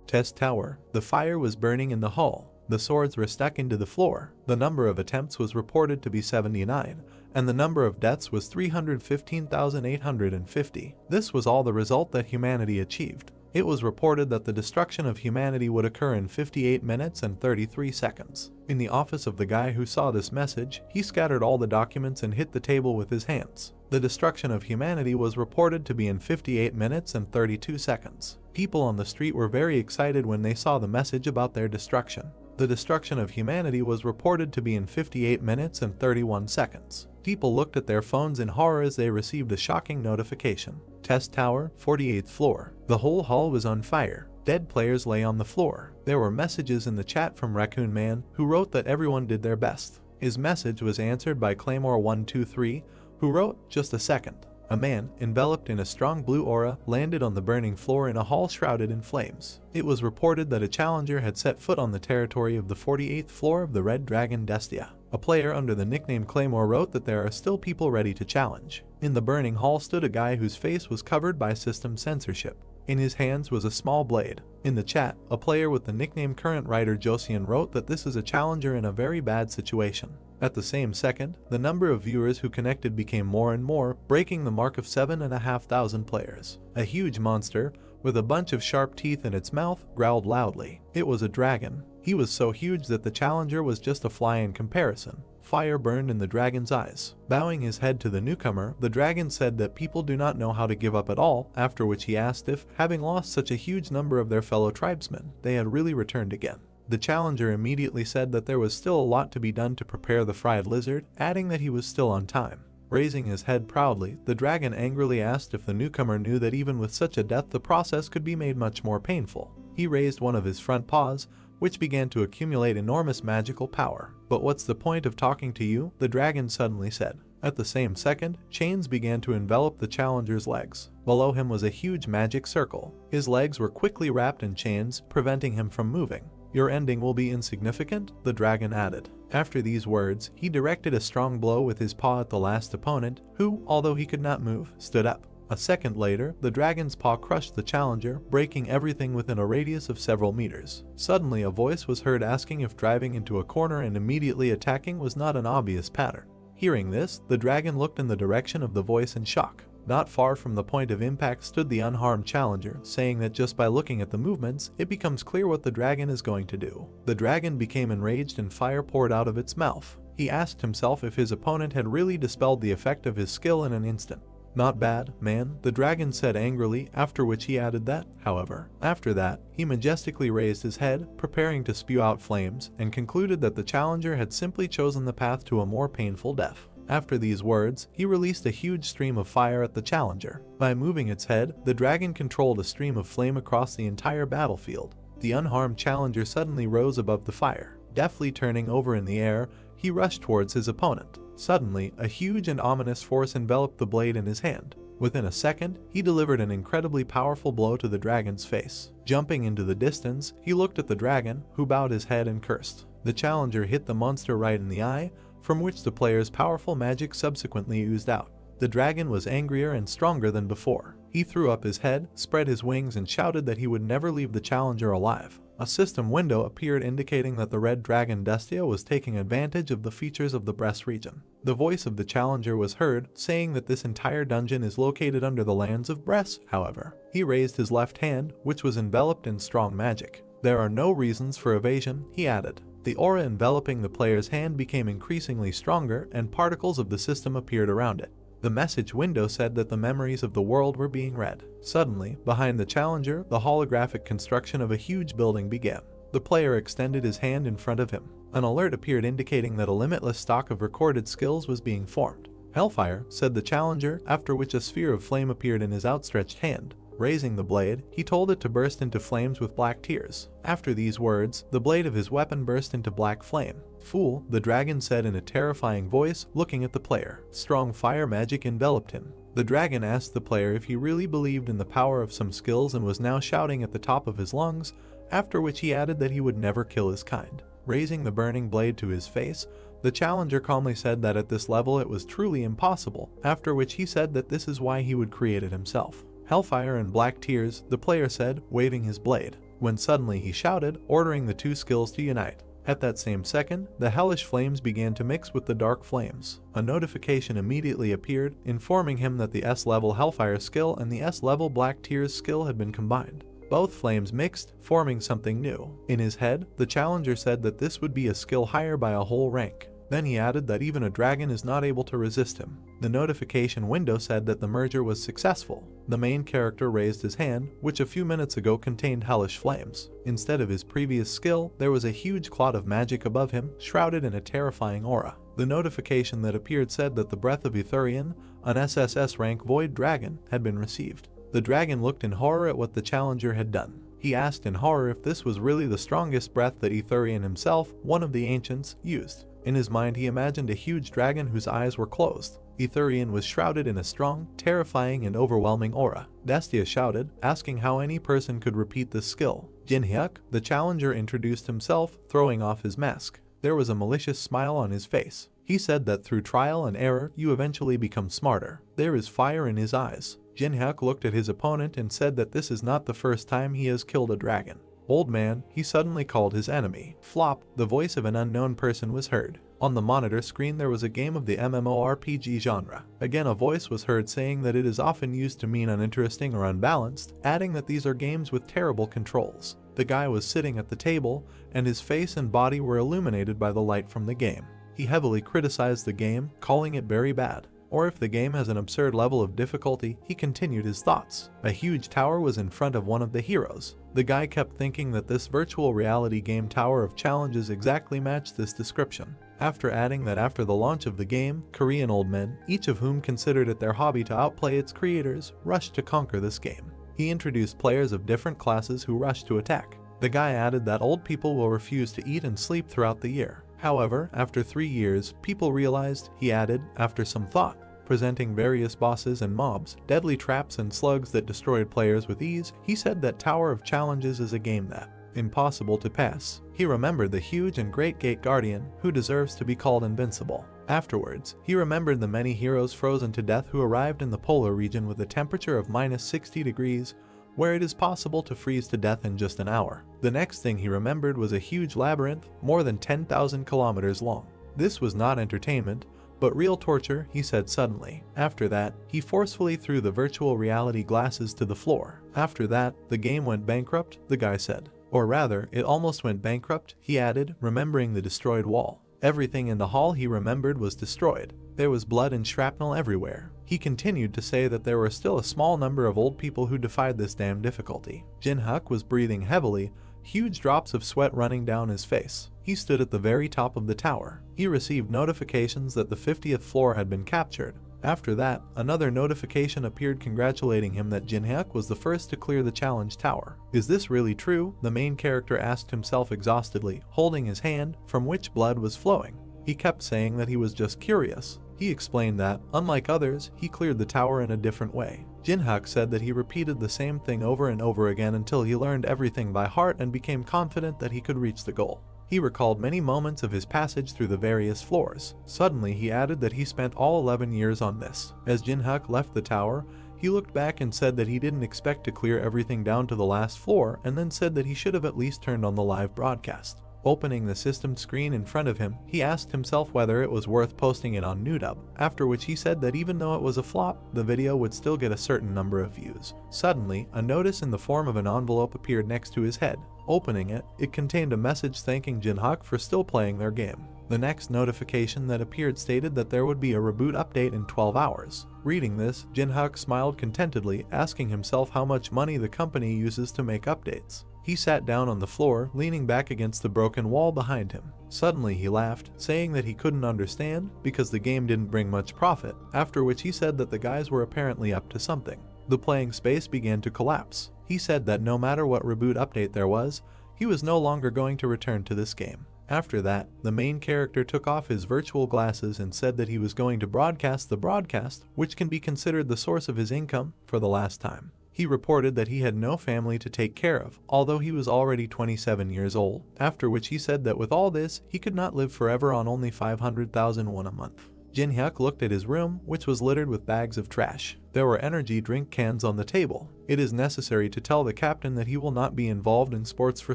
Test Tower. The fire was burning in the hall. The swords were stuck into the floor. The number of attempts was reported to be 79, and the number of deaths was 315,850. This was all the result that humanity achieved. It was reported that the destruction of humanity would occur in 58 minutes and 33 seconds. In the office of the guy who saw this message, he scattered all the documents and hit the table with his hands. The destruction of humanity was reported to be in 58 minutes and 32 seconds. People on the street were very excited when they saw the message about their destruction. The destruction of humanity was reported to be in 58 minutes and 31 seconds. People looked at their phones in horror as they received a shocking notification. Test Tower, 48th floor. The whole hall was on fire. Dead players lay on the floor. There were messages in the chat from Raccoon Man, who wrote that everyone did their best. His message was answered by Claymore123, who wrote, "Just a second." A man, enveloped in a strong blue aura, landed on the burning floor in a hall shrouded in flames. It was reported that a challenger had set foot on the territory of the 48th floor of the Red Dragon Destia. A player under the nickname Claymore wrote that there are still people ready to challenge. In the burning hall stood a guy whose face was covered by system censorship. In his hands was a small blade. In the chat, a player with the nickname Current Writer Josian wrote that this is a challenger in a very bad situation. At the same second, the number of viewers who connected became more and more, breaking the mark of 7,500 players. A huge monster, with a bunch of sharp teeth in its mouth, growled loudly. It was a dragon. He was so huge that the challenger was just a fly in comparison. Fire burned in the dragon's eyes. Bowing his head to the newcomer, the dragon said that people do not know how to give up at all, after which he asked if, having lost such a huge number of their fellow tribesmen, they had really returned again. The challenger immediately said that there was still a lot to be done to prepare the fried lizard, adding that he was still on time. Raising his head proudly, the dragon angrily asked if the newcomer knew that even with such a death the process could be made much more painful. He raised one of his front paws, which began to accumulate enormous magical power. "But what's the point of talking to you?" the dragon suddenly said. At the same second, chains began to envelop the challenger's legs. Below him was a huge magic circle. His legs were quickly wrapped in chains, preventing him from moving. "Your ending will be insignificant," the dragon added. After these words, he directed a strong blow with his paw at the last opponent, who, although he could not move, stood up. A second later, the dragon's paw crushed the challenger, breaking everything within a radius of several meters. Suddenly a voice was heard asking if driving into a corner and immediately attacking was not an obvious pattern. Hearing this, the dragon looked in the direction of the voice in shock. Not far from the point of impact stood the unharmed challenger, saying that just by looking at the movements, it becomes clear what the dragon is going to do. The dragon became enraged and fire poured out of its mouth. He asked himself if his opponent had really dispelled the effect of his skill in an instant. "Not bad, man," the dragon said angrily, after which he added that, however. After that, he majestically raised his head, preparing to spew out flames, and concluded that the challenger had simply chosen the path to a more painful death. After these words, he released a huge stream of fire at the challenger. By moving its head, the dragon controlled a stream of flame across the entire battlefield. The unharmed challenger suddenly rose above the fire. Deftly turning over in the air, he rushed towards his opponent. Suddenly, a huge and ominous force enveloped the blade in his hand. Within a second, he delivered an incredibly powerful blow to the dragon's face. Jumping into the distance, he looked at the dragon, who bowed his head and cursed. The challenger hit the monster right in the eye, from which the player's powerful magic subsequently oozed out. The dragon was angrier and stronger than before. He threw up his head, spread his wings, and shouted that he would never leave the challenger alive. A system window appeared indicating that the Red Dragon Destia was taking advantage of the features of the Brest region. The voice of the challenger was heard, saying that this entire dungeon is located under the lands of Brest, however. He raised his left hand, which was enveloped in strong magic. "There are no reasons for evasion," he added. The aura enveloping the player's hand became increasingly stronger, and particles of the system appeared around it. The message window said that the memories of the world were being read. Suddenly, behind the challenger, the holographic construction of a huge building began. The player extended his hand in front of him. An alert appeared indicating that a limitless stock of recorded skills was being formed. "Hellfire," said the challenger, after which a sphere of flame appeared in his outstretched hand. Raising the blade, he told it to burst into flames with black tears. After these words, the blade of his weapon burst into black flame. "Fool," the dragon said in a terrifying voice, looking at the player. Strong fire magic enveloped him. The dragon asked the player if he really believed in the power of some skills and was now shouting at the top of his lungs, after which he added that he would never kill his kind. Raising the burning blade to his face, the challenger calmly said that at this level it was truly impossible, after which he said that this is why he would create it himself. Hellfire and Black Tears, the player said, waving his blade, when suddenly he shouted, ordering the two skills to unite. At that same second, the hellish flames began to mix with the dark flames. A notification immediately appeared, informing him that the S-level Hellfire skill and the S-level Black Tears skill had been combined. Both flames mixed, forming something new. In his head, the challenger said that this would be a skill higher by a whole rank. Then he added that even a dragon is not able to resist him. The notification window said that the merger was successful. The main character raised his hand, which a few minutes ago contained hellish flames. Instead of his previous skill, there was a huge cloud of magic above him, shrouded in a terrifying aura. The notification that appeared said that the breath of Etherian, an SSS-rank void dragon, had been received. The dragon looked in horror at what the challenger had done. He asked in horror if this was really the strongest breath that Etherian himself, one of the ancients, used. In his mind he imagined a huge dragon whose eyes were closed. Etherian was shrouded in a strong, terrifying and overwhelming aura. Destia shouted, asking how any person could repeat this skill. Jinhyuk, the challenger, introduced himself, throwing off his mask. There was a malicious smile on his face. He said that through trial and error you eventually become smarter. There is fire in his eyes. Jinhyuk looked at his opponent and said that this is not the first time he has killed a dragon. Old man, he suddenly called his enemy. Flop, the voice of an unknown person was heard. On the monitor screen there was a game of the MMORPG genre. Again a voice was heard saying that it is often used to mean uninteresting or unbalanced, adding that these are games with terrible controls. The guy was sitting at the table, and his face and body were illuminated by the light from the game. He heavily criticized the game, calling it very bad. Or if the game has an absurd level of difficulty, he continued his thoughts. A huge tower was in front of one of the heroes. The guy kept thinking that this virtual reality game Tower of Challenges exactly matched this description. After adding that after the launch of the game, Korean old men, each of whom considered it their hobby to outplay its creators, rushed to conquer this game. He introduced players of different classes who rushed to attack. The guy added that old people will refuse to eat and sleep throughout the year. However, after 3 years, people realized, he added, after some thought, presenting various bosses and mobs, deadly traps and slugs that destroyed players with ease. He said that Tower of Challenges is a game that, impossible to pass. He remembered the huge and great Gate Guardian, who deserves to be called invincible. Afterwards, he remembered the many heroes frozen to death who arrived in the polar region with a temperature of -60 degrees, where it is possible to freeze to death in just an hour. The next thing he remembered was a huge labyrinth, more than 10,000 kilometers long. This was not entertainment, but real torture, he said suddenly. After that, he forcefully threw the virtual reality glasses to the floor. After that, the game went bankrupt, the guy said. Or rather, it almost went bankrupt, he added, remembering the destroyed wall. Everything in the hall he remembered was destroyed. There was blood and shrapnel everywhere. He continued to say that there were still a small number of old people who defied this damn difficulty. Jinhyuk was breathing heavily, huge drops of sweat running down his face. He stood at the very top of the tower. He received notifications that the 50th floor had been captured. After that, another notification appeared congratulating him that Jinhyuk was the first to clear the challenge tower. Is this really true? The main character asked himself exhaustedly, holding his hand, from which blood was flowing. He kept saying that he was just curious. He explained that, unlike others, he cleared the tower in a different way. Jinhyuk said that he repeated the same thing over and over again until he learned everything by heart and became confident that he could reach the goal. He recalled many moments of his passage through the various floors. Suddenly he added that he spent all 11 years on this. As Jinhyuk left the tower, he looked back and said that he didn't expect to clear everything down to the last floor, and then said that he should have at least turned on the live broadcast. Opening the system screen in front of him, he asked himself whether it was worth posting it on Newdub, after which he said that even though it was a flop, the video would still get a certain number of views. Suddenly, a notice in the form of an envelope appeared next to his head. Opening it, it contained a message thanking Jinhyuk for still playing their game. The next notification that appeared stated that there would be a reboot update in 12 hours. Reading this, Jinhyuk smiled contentedly, asking himself how much money the company uses to make updates. He sat down on the floor, leaning back against the broken wall behind him. Suddenly he laughed, saying that he couldn't understand because the game didn't bring much profit, after which he said that the guys were apparently up to something. The playing space began to collapse. He said that no matter what reboot update there was, he was no longer going to return to this game. After that, the main character took off his virtual glasses and said that he was going to broadcast the broadcast, which can be considered the source of his income, for the last time. He reported that he had no family to take care of, although he was already 27 years old, after which he said that with all this, he could not live forever on only 500,000 won a month. Jin-hyuk looked at his room, which was littered with bags of trash. There were energy drink cans on the table. "It is necessary to tell the captain that he will not be involved in sports for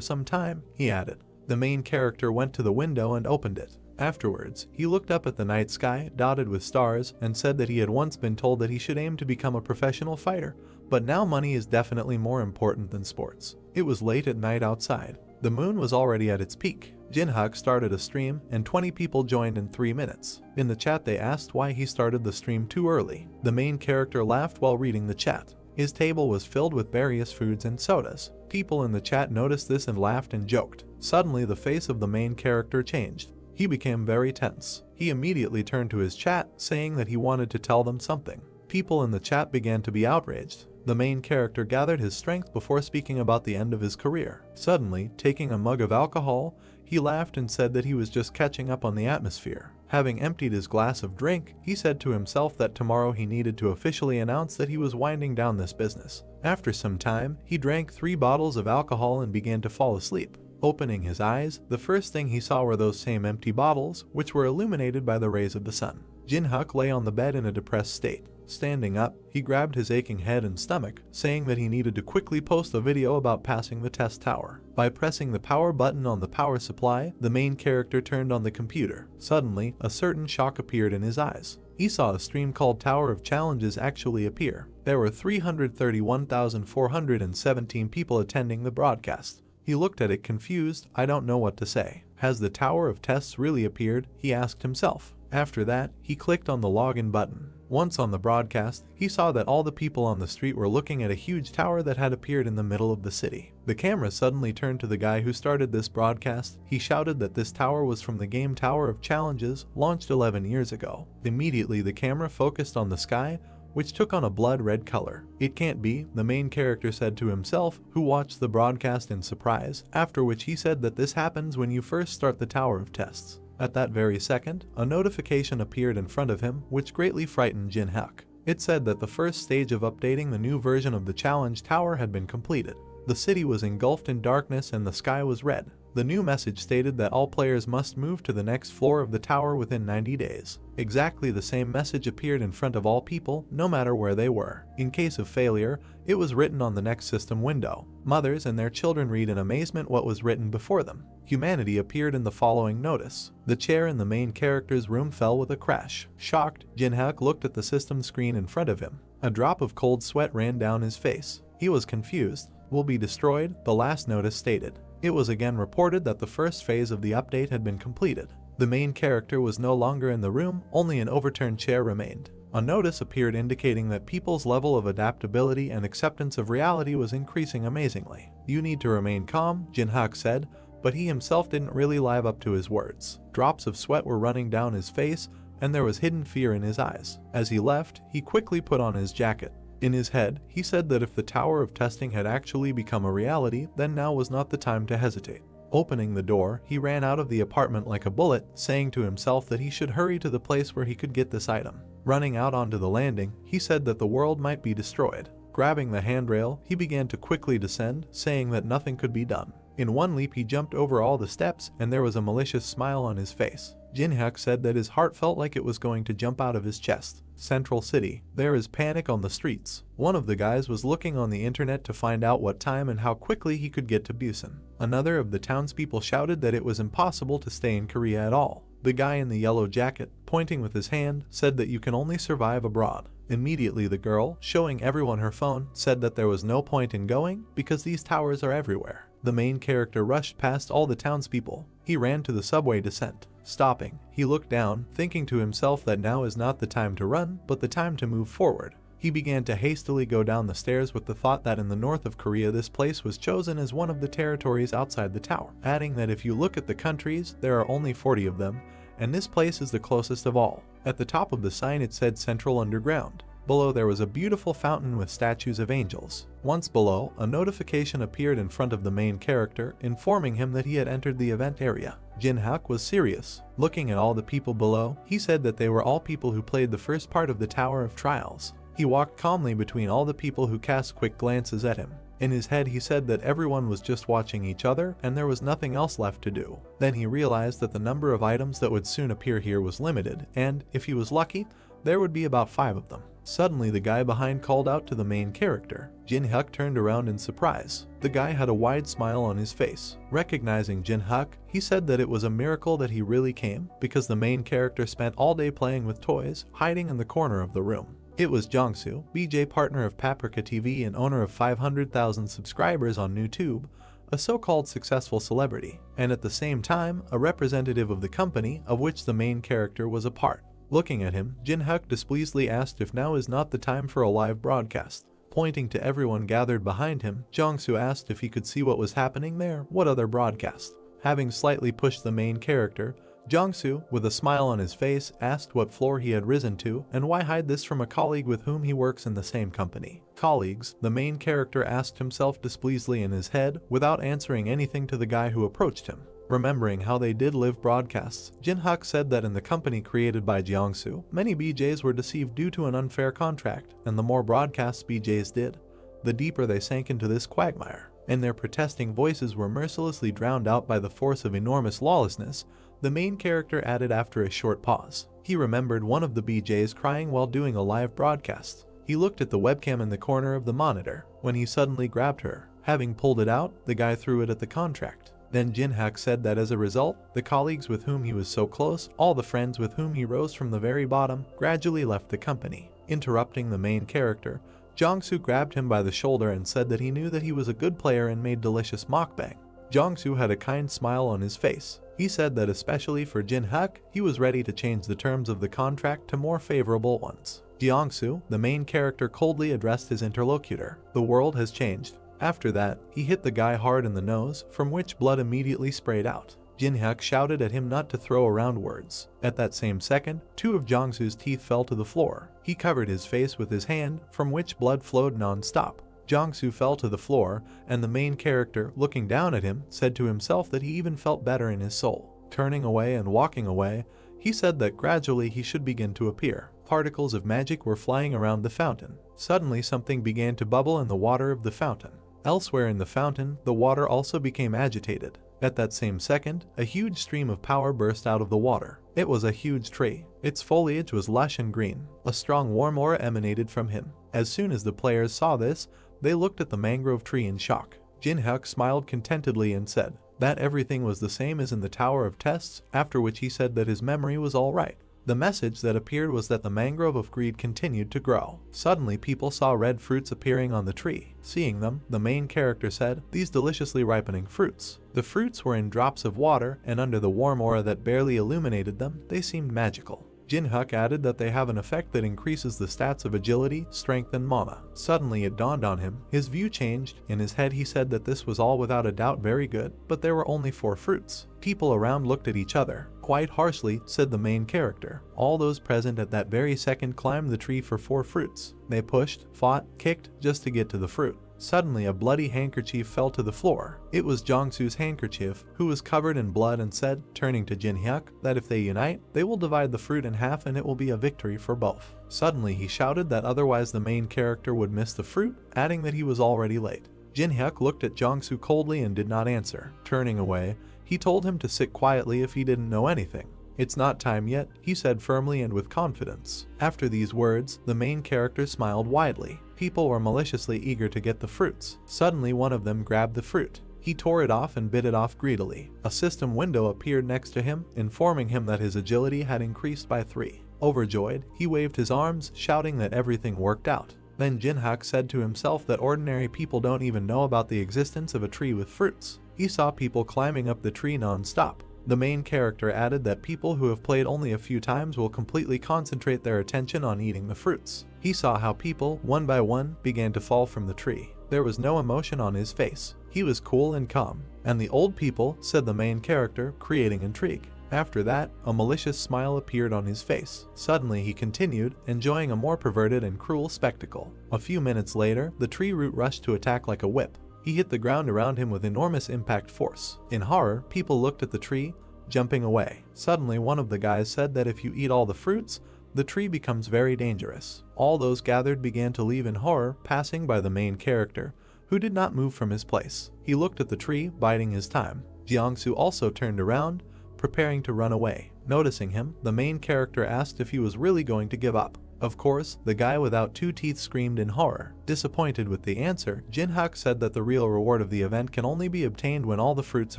some time," he added. The main character went to the window and opened it. Afterwards, he looked up at the night sky, dotted with stars, and said that he had once been told that he should aim to become a professional fighter, but now money is definitely more important than sports. It was late at night outside. The moon was already at its peak. Jin-hyuk started a stream, and 20 people joined in 3 minutes. In the chat they asked why he started the stream too early. The main character laughed while reading the chat. His table was filled with various foods and sodas. People in the chat noticed this and laughed and joked. Suddenly the face of the main character changed. He became very tense. He immediately turned to his chat, saying that he wanted to tell them something. People in the chat began to be outraged. The main character gathered his strength before speaking about the end of his career. Suddenly, taking a mug of alcohol, he laughed and said that he was just catching up on the atmosphere. Having emptied his glass of drink, he said to himself that tomorrow he needed to officially announce that he was winding down this business. After some time, he drank 3 bottles of alcohol and began to fall asleep. Opening his eyes, the first thing he saw were those same empty bottles, which were illuminated by the rays of the sun. Jin-hyuk lay on the bed in a depressed state. Standing up, he grabbed his aching head and stomach, saying that he needed to quickly post a video about passing the test tower. By pressing the power button on the power supply, the main character turned on the computer. Suddenly, a certain shock appeared in his eyes. He saw a stream called Tower of Challenges actually appear. There were 331,417 people attending the broadcast. He looked at it confused. "I don't know what to say. Has the Tower of Tests really appeared?" he asked himself. After that, he clicked on the login button. Once on the broadcast, he saw that all the people on the street were looking at a huge tower that had appeared in the middle of the city. The camera suddenly turned to the guy who started this broadcast. He shouted that this tower was from the game Tower of Challenges, launched 11 years ago. Immediately the camera focused on the sky, which took on a blood-red color. "It can't be," the main character said to himself, who watched the broadcast in surprise, after which he said that this happens when you first start the Tower of Tests. At that very second, a notification appeared in front of him, which greatly frightened Jin-hyuk. It said that the first stage of updating the new version of the challenge tower had been completed. The city was engulfed in darkness and the sky was red. The new message stated that all players must move to the next floor of the tower within 90 days. Exactly the same message appeared in front of all people, no matter where they were. In case of failure, it was written on the next system window. Mothers and their children read in amazement what was written before them. Humanity appeared in the following notice. The chair in the main character's room fell with a crash. Shocked, Jin-hyuk looked at the system screen in front of him. A drop of cold sweat ran down his face. He was confused. "Will be destroyed," the last notice stated. It was again reported that the first phase of the update had been completed. The main character was no longer in the room, only an overturned chair remained. A notice appeared indicating that people's level of adaptability and acceptance of reality was increasing amazingly. "You need to remain calm," Jin-hyuk said, but he himself didn't really live up to his words. Drops of sweat were running down his face, and there was hidden fear in his eyes. As he left, he quickly put on his jacket. In his head, he said that if the Tower of Testing had actually become a reality, then now was not the time to hesitate. Opening the door, he ran out of the apartment like a bullet, saying to himself that he should hurry to the place where he could get this item. Running out onto the landing, he said that the world might be destroyed. Grabbing the handrail, he began to quickly descend, saying that nothing could be done. In one leap he jumped over all the steps, and there was a malicious smile on his face. Jin-hyuk said that his heart felt like it was going to jump out of his chest. Central City. There is panic on the streets. One of the guys was looking on the internet to find out what time and how quickly he could get to Busan. Another of the townspeople shouted that it was impossible to stay in Korea at all. The guy in the yellow jacket, pointing with his hand, said that you can only survive abroad. Immediately the girl, showing everyone her phone, said that there was no point in going because these towers are everywhere. The main character rushed past all the townspeople. He ran to the subway descent. Stopping, he looked down, thinking to himself that now is not the time to run, but the time to move forward. He began to hastily go down the stairs with the thought that in the north of Korea this place was chosen as one of the territories outside the tower, adding that if you look at the countries, there are only 40 of them, and this place is the closest of all. At the top of the sign it said Central Underground. Below there was a beautiful fountain with statues of angels. Once below, a notification appeared in front of the main character, informing him that he had entered the event area. Jin-hyuk was serious. Looking at all the people below, he said that they were all people who played the first part of the Tower of Trials. He walked calmly between all the people who cast quick glances at him. In his head he said that everyone was just watching each other and there was nothing else left to do. Then he realized that the number of items that would soon appear here was limited, and, if he was lucky, there would be about 5 of them. Suddenly the guy behind called out to the main character. Jin-hyuk turned around in surprise. The guy had a wide smile on his face. Recognizing Jin-hyuk, he said that it was a miracle that he really came, because the main character spent all day playing with toys, hiding in the corner of the room. It was Jong Su, BJ partner of Paprika TV and owner of 500,000 subscribers on YouTube, a so-called successful celebrity, and at the same time, a representative of the company of which the main character was a part. Looking at him, Jin-hyuk displeasedly asked if now is not the time for a live broadcast. Pointing to everyone gathered behind him, Jong Su asked if he could see what was happening there. What other broadcast? Having slightly pushed the main character, Jong Su, with a smile on his face, asked what floor he had risen to and why hide this from a colleague with whom he works in the same company. Colleagues, the main character asked himself displeasedly in his head without answering anything to the guy who approached him. Remembering how they did live broadcasts, Jin-hyuk said that in the company created by Jong Su, many BJs were deceived due to an unfair contract, and the more broadcasts BJs did, the deeper they sank into this quagmire, and their protesting voices were mercilessly drowned out by the force of enormous lawlessness, the main character added after a short pause. He remembered one of the BJs crying while doing a live broadcast. He looked at the webcam in the corner of the monitor, when he suddenly grabbed her. Having pulled it out, the guy threw it at the contract. Then Jin-hyuk said that as a result, the colleagues with whom he was so close, all the friends with whom he rose from the very bottom, gradually left the company. Interrupting the main character, Jong Su grabbed him by the shoulder and said that he knew that he was a good player and made delicious mukbang. Jong Su had a kind smile on his face. He said that especially for Jin-hyuk, he was ready to change the terms of the contract to more favorable ones. Jong Su, the main character, coldly addressed his interlocutor. The world has changed. After that, he hit the guy hard in the nose, from which blood immediately sprayed out. Jin-hyuk shouted at him not to throw around words. At that same second, 2 of Jong Su's teeth fell to the floor. He covered his face with his hand, from which blood flowed non-stop. Jong Su fell to the floor, and the main character, looking down at him, said to himself that he even felt better in his soul. Turning away and walking away, he said that gradually he should begin to appear. Particles of magic were flying around the fountain. Suddenly something began to bubble in the water of the fountain. Elsewhere in the fountain, the water also became agitated. At that same second, a huge stream of power burst out of the water. It was a huge tree. Its foliage was lush and green. A strong warm aura emanated from him. As soon as the players saw this, they looked at the mangrove tree in shock. Jin-hyuk smiled contentedly and said that everything was the same as in the Tower of Tests, after which he said that his memory was all right. The message that appeared was that the mangrove of greed continued to grow. Suddenly people saw red fruits appearing on the tree. Seeing them, the main character said, "These deliciously ripening fruits." The fruits were in drops of water, and under the warm aura that barely illuminated them, they seemed magical. Jin-hyuk added that they have an effect that increases the stats of agility, strength, and mana. Suddenly it dawned on him. His view changed. In his head he said that this was all without a doubt very good, but there were only 4 fruits. People around looked at each other. Quite harshly, said the main character. All those present at that very second climbed the tree for 4 fruits. They pushed, fought, kicked, just to get to the fruit. Suddenly a bloody handkerchief fell to the floor. It was Jong Su's handkerchief, who was covered in blood, and said, turning to Jin-hyuk, that if they unite, they will divide the fruit in half and it will be a victory for both. Suddenly he shouted that otherwise the main character would miss the fruit, adding that he was already late. Jin-hyuk looked at Jong Su coldly and did not answer. Turning away, he told him to sit quietly if he didn't know anything. "It's not time yet," he said firmly and with confidence. After these words, the main character smiled widely. People were maliciously eager to get the fruits. Suddenly one of them grabbed the fruit. He tore it off and bit it off greedily. A system window appeared next to him, informing him that his agility had increased by 3. Overjoyed, he waved his arms, shouting that everything worked out. Then Jin-hyuk said to himself that ordinary people don't even know about the existence of a tree with fruits. He saw people climbing up the tree non-stop. The main character added that people who have played only a few times will completely concentrate their attention on eating the fruits. He saw how people, one by one, began to fall from the tree. There was no emotion on his face. He was cool and calm. "And the old people," said the main character, creating intrigue. After that, a malicious smile appeared on his face. Suddenly he continued, enjoying a more perverted and cruel spectacle. A few minutes later, the tree root rushed to attack like a whip. He hit the ground around him with enormous impact force. In horror, people looked at the tree, jumping away. Suddenly one of the guys said that if you eat all the fruits, the tree becomes very dangerous. All those gathered began to leave in horror, passing by the main character, who did not move from his place. He looked at the tree, biding his time. Jong Su also turned around, preparing to run away. Noticing him, the main character asked if he was really going to give up. Of course, the guy without 2 teeth screamed in horror. Disappointed with the answer, Jin-hyuk said that the real reward of the event can only be obtained when all the fruits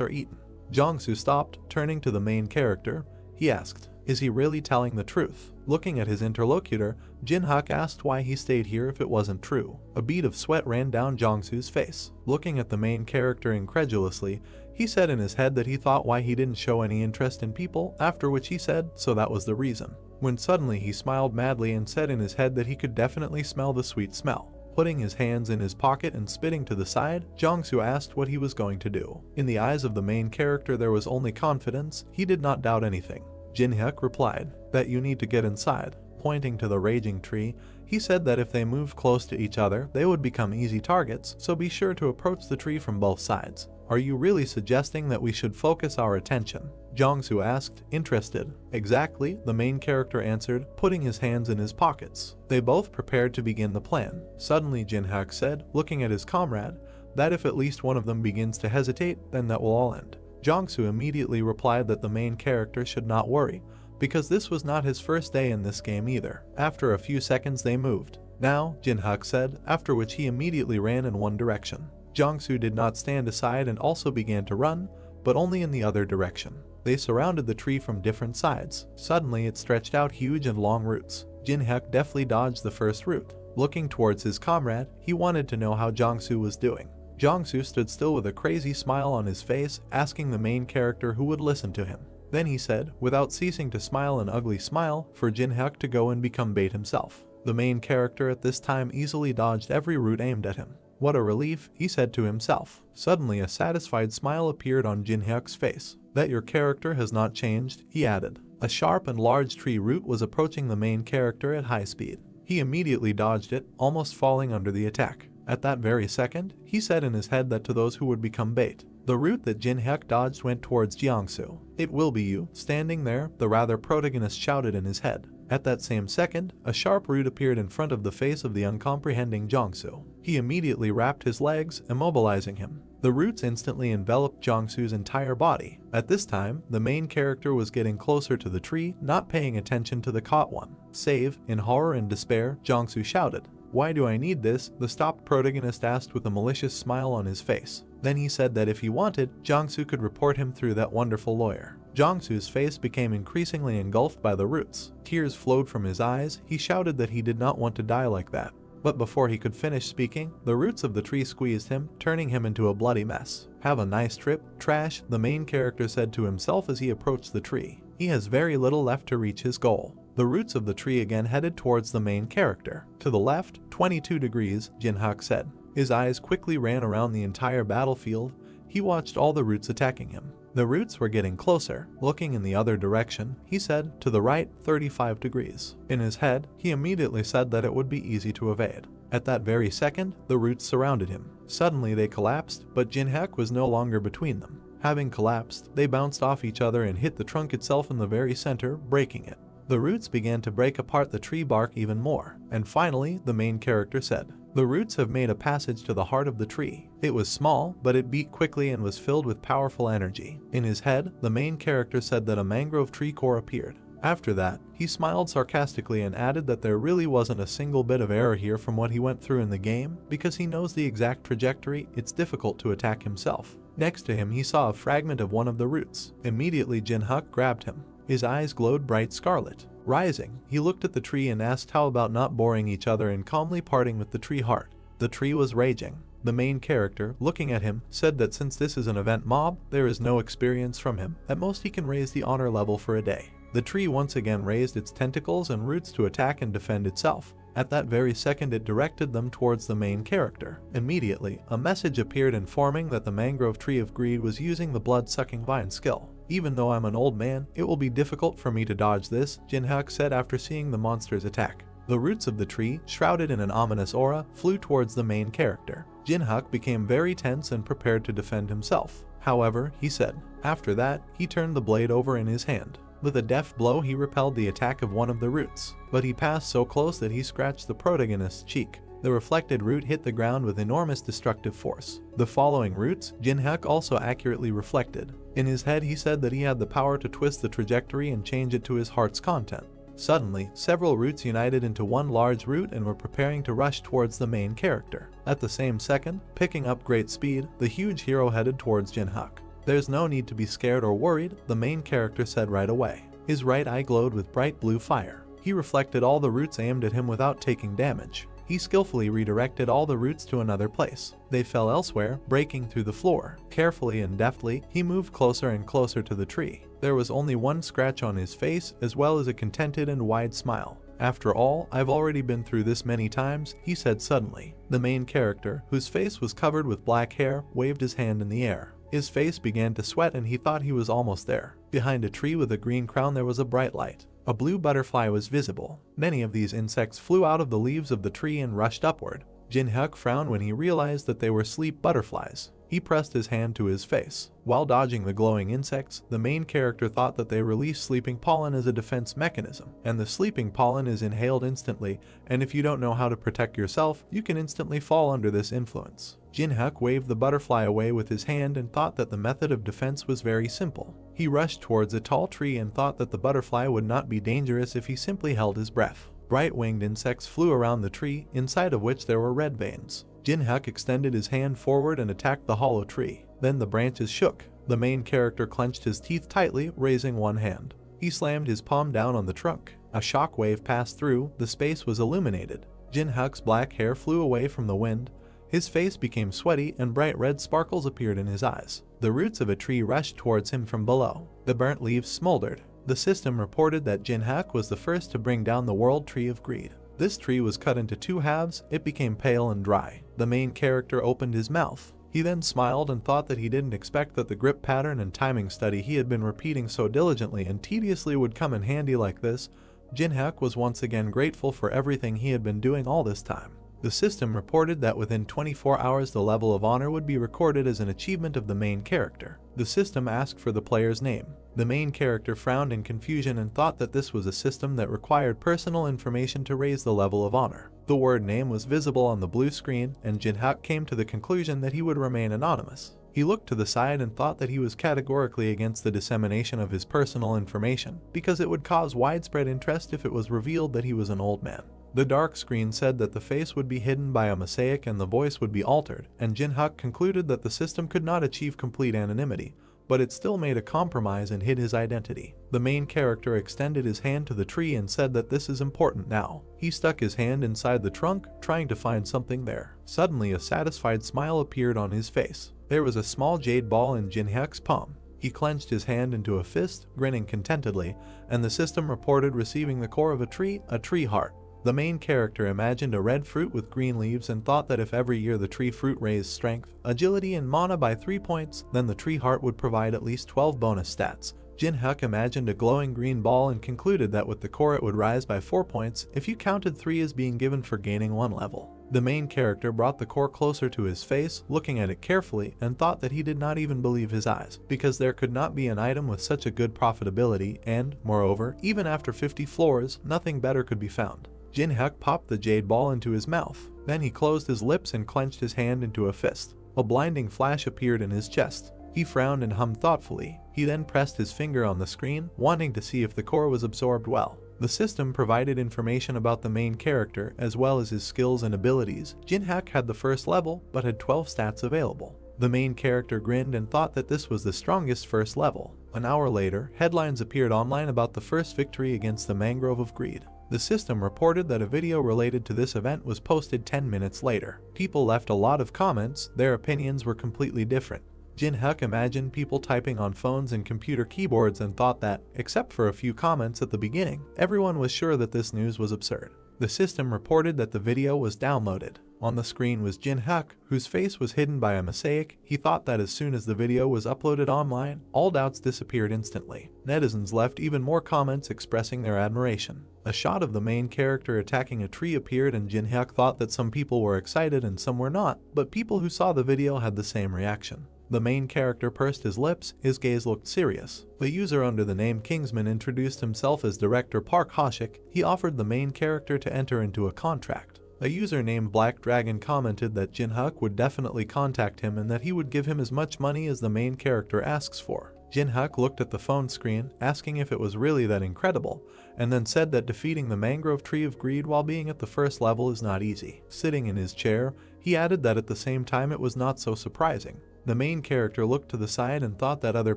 are eaten. Jong Su stopped, turning to the main character. He asked, "Is he really telling the truth?" Looking at his interlocutor, Jin-hyuk asked why he stayed here if it wasn't true. A bead of sweat ran down Jong Su's face. Looking at the main character incredulously, he said in his head that he thought why he didn't show any interest in people, after which he said, so that was the reason. When suddenly he smiled madly and said in his head that he could definitely smell the sweet smell. Putting his hands in his pocket and spitting to the side, Jong Su asked what he was going to do. In the eyes of the main character there was only confidence. He did not doubt anything. Jin-hyuk replied, "That you need to get inside." Pointing to the raging tree, he said that if they moved close to each other, they would become easy targets, so be sure to approach the tree from both sides. "Are you really suggesting that we should focus our attention?" Jong Su asked, interested. "Exactly," the main character answered, putting his hands in his pockets. They both prepared to begin the plan. Suddenly Jin-hyuk said, looking at his comrade, that if at least one of them begins to hesitate, then that will all end. Jong Su immediately replied that the main character should not worry, because this was not his first day in this game either. After a few seconds they moved. "Now," Jin-hyuk said, after which he immediately ran in one direction. Jong Su did not stand aside and also began to run, but only in the other direction. They surrounded the tree from different sides. Suddenly it stretched out huge and long roots. Jin-hyuk deftly dodged the first root. Looking towards his comrade, he wanted to know how Jong Su was doing. Jong Su stood still with a crazy smile on his face, asking the main character who would listen to him. Then he said, without ceasing to smile an ugly smile, for Jin-hyuk to go and become bait himself. The main character at this time easily dodged every root aimed at him. "What a relief," he said to himself. Suddenly a satisfied smile appeared on Jin-hyuk's face. "That your character has not changed," he added. A sharp and large tree root was approaching the main character at high speed. He immediately dodged it, almost falling under the attack. At that very second, he said in his head that to those who would become bait. The route that Jin-hyuk dodged went towards Jong Su. "It will be you, standing there," the rather protagonist shouted in his head. At that same second, a sharp root appeared in front of the face of the uncomprehending Jong Su. He immediately wrapped his legs, immobilizing him. The roots instantly enveloped Jong Su's entire body. At this time, the main character was getting closer to the tree, not paying attention to the caught one. "Save!" In horror and despair, Jong Su shouted. "Why do I need this?" the stopped protagonist asked with a malicious smile on his face. Then he said that if he wanted, Jong Su could report him through that wonderful lawyer. Jong Su's face became increasingly engulfed by the roots. Tears flowed from his eyes. He shouted that he did not want to die like that. But before he could finish speaking, the roots of the tree squeezed him, turning him into a bloody mess. "Have a nice trip, trash," the main character said to himself as he approached the tree. He has very little left to reach his goal. The roots of the tree again headed towards the main character. "To the left, 22 degrees, Jin-hyuk said. His eyes quickly ran around the entire battlefield. He watched all the roots attacking him. The roots were getting closer. Looking in the other direction, he said, "To the right, 35 degrees. In his head, he immediately said that it would be easy to evade. At that very second, the roots surrounded him. Suddenly they collapsed, but Jin-hyuk was no longer between them. Having collapsed, they bounced off each other and hit the trunk itself in the very center, breaking it. The roots began to break apart the tree bark even more, and finally, the main character said, "The roots have made a passage to the heart of the tree." It was small, but it beat quickly and was filled with powerful energy. In his head, the main character said that a mangrove tree core appeared. After that, he smiled sarcastically and added that there really wasn't a single bit of error here from what he went through in the game, because he knows the exact trajectory. It's difficult to attack himself. Next to him, he saw a fragment of one of the roots. Immediately, Jin-hyuk grabbed him. His eyes glowed bright scarlet. Rising, he looked at the tree and asked how about not boring each other and calmly parting with the tree heart. The tree was raging. The main character, looking at him, said that since this is an event mob, there is no experience from him. At most he can raise the honor level for a day. The tree once again raised its tentacles and roots to attack and defend itself. At that very second it directed them towards the main character. Immediately, a message appeared informing that the mangrove tree of greed was using the blood-sucking vine skill. "Even though I'm an old man, it will be difficult for me to dodge this," Jin-hyuk said after seeing the monster's attack. The roots of the tree, shrouded in an ominous aura, flew towards the main character. Jin-hyuk became very tense and prepared to defend himself. However, he said. After that, he turned the blade over in his hand. With a deft blow, he repelled the attack of one of the roots, but he passed so close that he scratched the protagonist's cheek. The reflected root hit the ground with enormous destructive force. The following roots, Jinhyuk also accurately reflected. In his head he said that he had the power to twist the trajectory and change it to his heart's content. Suddenly, several roots united into one large root and were preparing to rush towards the main character. At the same second, picking up great speed, the huge hero headed towards Jinhyuk. "There's no need to be scared or worried," the main character said right away. His right eye glowed with bright blue fire. He reflected all the roots aimed at him without taking damage. He skillfully redirected all the roots to another place. They fell elsewhere, breaking through the floor. Carefully and deftly, he moved closer and closer to the tree. There was only one scratch on his face, as well as a contented and wide smile. "After all, I've already been through this many times," he said suddenly. The main character, whose face was covered with black hair, waved his hand in the air. His face began to sweat and he thought he was almost there. Behind a tree with a green crown there was a bright light. A blue butterfly was visible. Many of these insects flew out of the leaves of the tree and rushed upward. Jinhyuk frowned when he realized that they were sleep butterflies. He pressed his hand to his face. While dodging the glowing insects, the main character thought that they release sleeping pollen as a defense mechanism, and the sleeping pollen is inhaled instantly, and if you don't know how to protect yourself, you can instantly fall under this influence. Jinhyuk waved the butterfly away with his hand and thought that the method of defense was very simple. He rushed towards a tall tree and thought that the butterfly would not be dangerous if he simply held his breath. Bright winged insects flew around the tree, inside of which there were red veins. Jinhyuk extended his hand forward and attacked the hollow tree. Then the branches shook. The main character clenched his teeth tightly, raising one hand. He slammed his palm down on the trunk. A shock wave passed through, the space was illuminated. Jinhyuk's black hair flew away from the wind. His face became sweaty and bright red sparkles appeared in his eyes. The roots of a tree rushed towards him from below. The burnt leaves smoldered. The system reported that Jinhyuk was the first to bring down the World Tree of Greed. This tree was cut into two halves, it became pale and dry. The main character opened his mouth. He then smiled and thought that he didn't expect that the grip pattern and timing study he had been repeating so diligently and tediously would come in handy like this. Jinhyuk was once again grateful for everything he had been doing all this time. The system reported that within 24 hours the level of honor would be recorded as an achievement of the main character. The system asked for the player's name. The main character frowned in confusion and thought that this was a system that required personal information to raise the level of honor. The word name was visible on the blue screen, and Jinhyuk came to the conclusion that he would remain anonymous. He looked to the side and thought that he was categorically against the dissemination of his personal information, because it would cause widespread interest if it was revealed that he was an old man. The dark screen said that the face would be hidden by a mosaic and the voice would be altered, and Jinhyuk concluded that the system could not achieve complete anonymity, but it still made a compromise and hid his identity. The main character extended his hand to the tree and said that this is important now. He stuck his hand inside the trunk, trying to find something there. Suddenly a satisfied smile appeared on his face. There was a small jade ball in Jinhyuk's palm. He clenched his hand into a fist, grinning contentedly, and the system reported receiving the core of a tree heart. The main character imagined a red fruit with green leaves and thought that if every year the tree fruit raised strength, agility, and mana by 3 points, then the tree heart would provide at least 12 bonus stats. Jinhyuk imagined a glowing green ball and concluded that with the core it would rise by 4 points if you counted 3 as being given for gaining 1 level. The main character brought the core closer to his face, looking at it carefully, and thought that he did not even believe his eyes, because there could not be an item with such a good profitability and, moreover, even after 50 floors, nothing better could be found. Jinhyuk popped the jade ball into his mouth. Then he closed his lips and clenched his hand into a fist. A blinding flash appeared in his chest. He frowned and hummed thoughtfully. He then pressed his finger on the screen, wanting to see if the core was absorbed well. The system provided information about the main character, as well as his skills and abilities. Jinhyuk had the first level, but had 12 stats available. The main character grinned and thought that this was the strongest first level. An hour later, headlines appeared online about the first victory against the Mangrove of Greed. The system reported that a video related to this event was posted 10 minutes later. People left a lot of comments, their opinions were completely different. Jinhyuk imagined people typing on phones and computer keyboards and thought that, except for a few comments at the beginning, everyone was sure that this news was absurd. The system reported that the video was downloaded. On the screen was Jinhyuk, whose face was hidden by a mosaic. He thought that as soon as the video was uploaded online, all doubts disappeared instantly. Netizens left even more comments expressing their admiration. A shot of the main character attacking a tree appeared and Jinhyuk thought that some people were excited and some were not, but people who saw the video had the same reaction. The main character pursed his lips, his gaze looked serious. The user under the name Kingsman introduced himself as Director Park Hoshik. He offered the main character to enter into a contract. A user named Black Dragon commented that Jinhyuk would definitely contact him and that he would give him as much money as the main character asks for. Jinhyuk looked at the phone screen, asking if it was really that incredible, and then said that defeating the mangrove tree of greed while being at the first level is not easy. Sitting in his chair, he added that at the same time it was not so surprising. The main character looked to the side and thought that other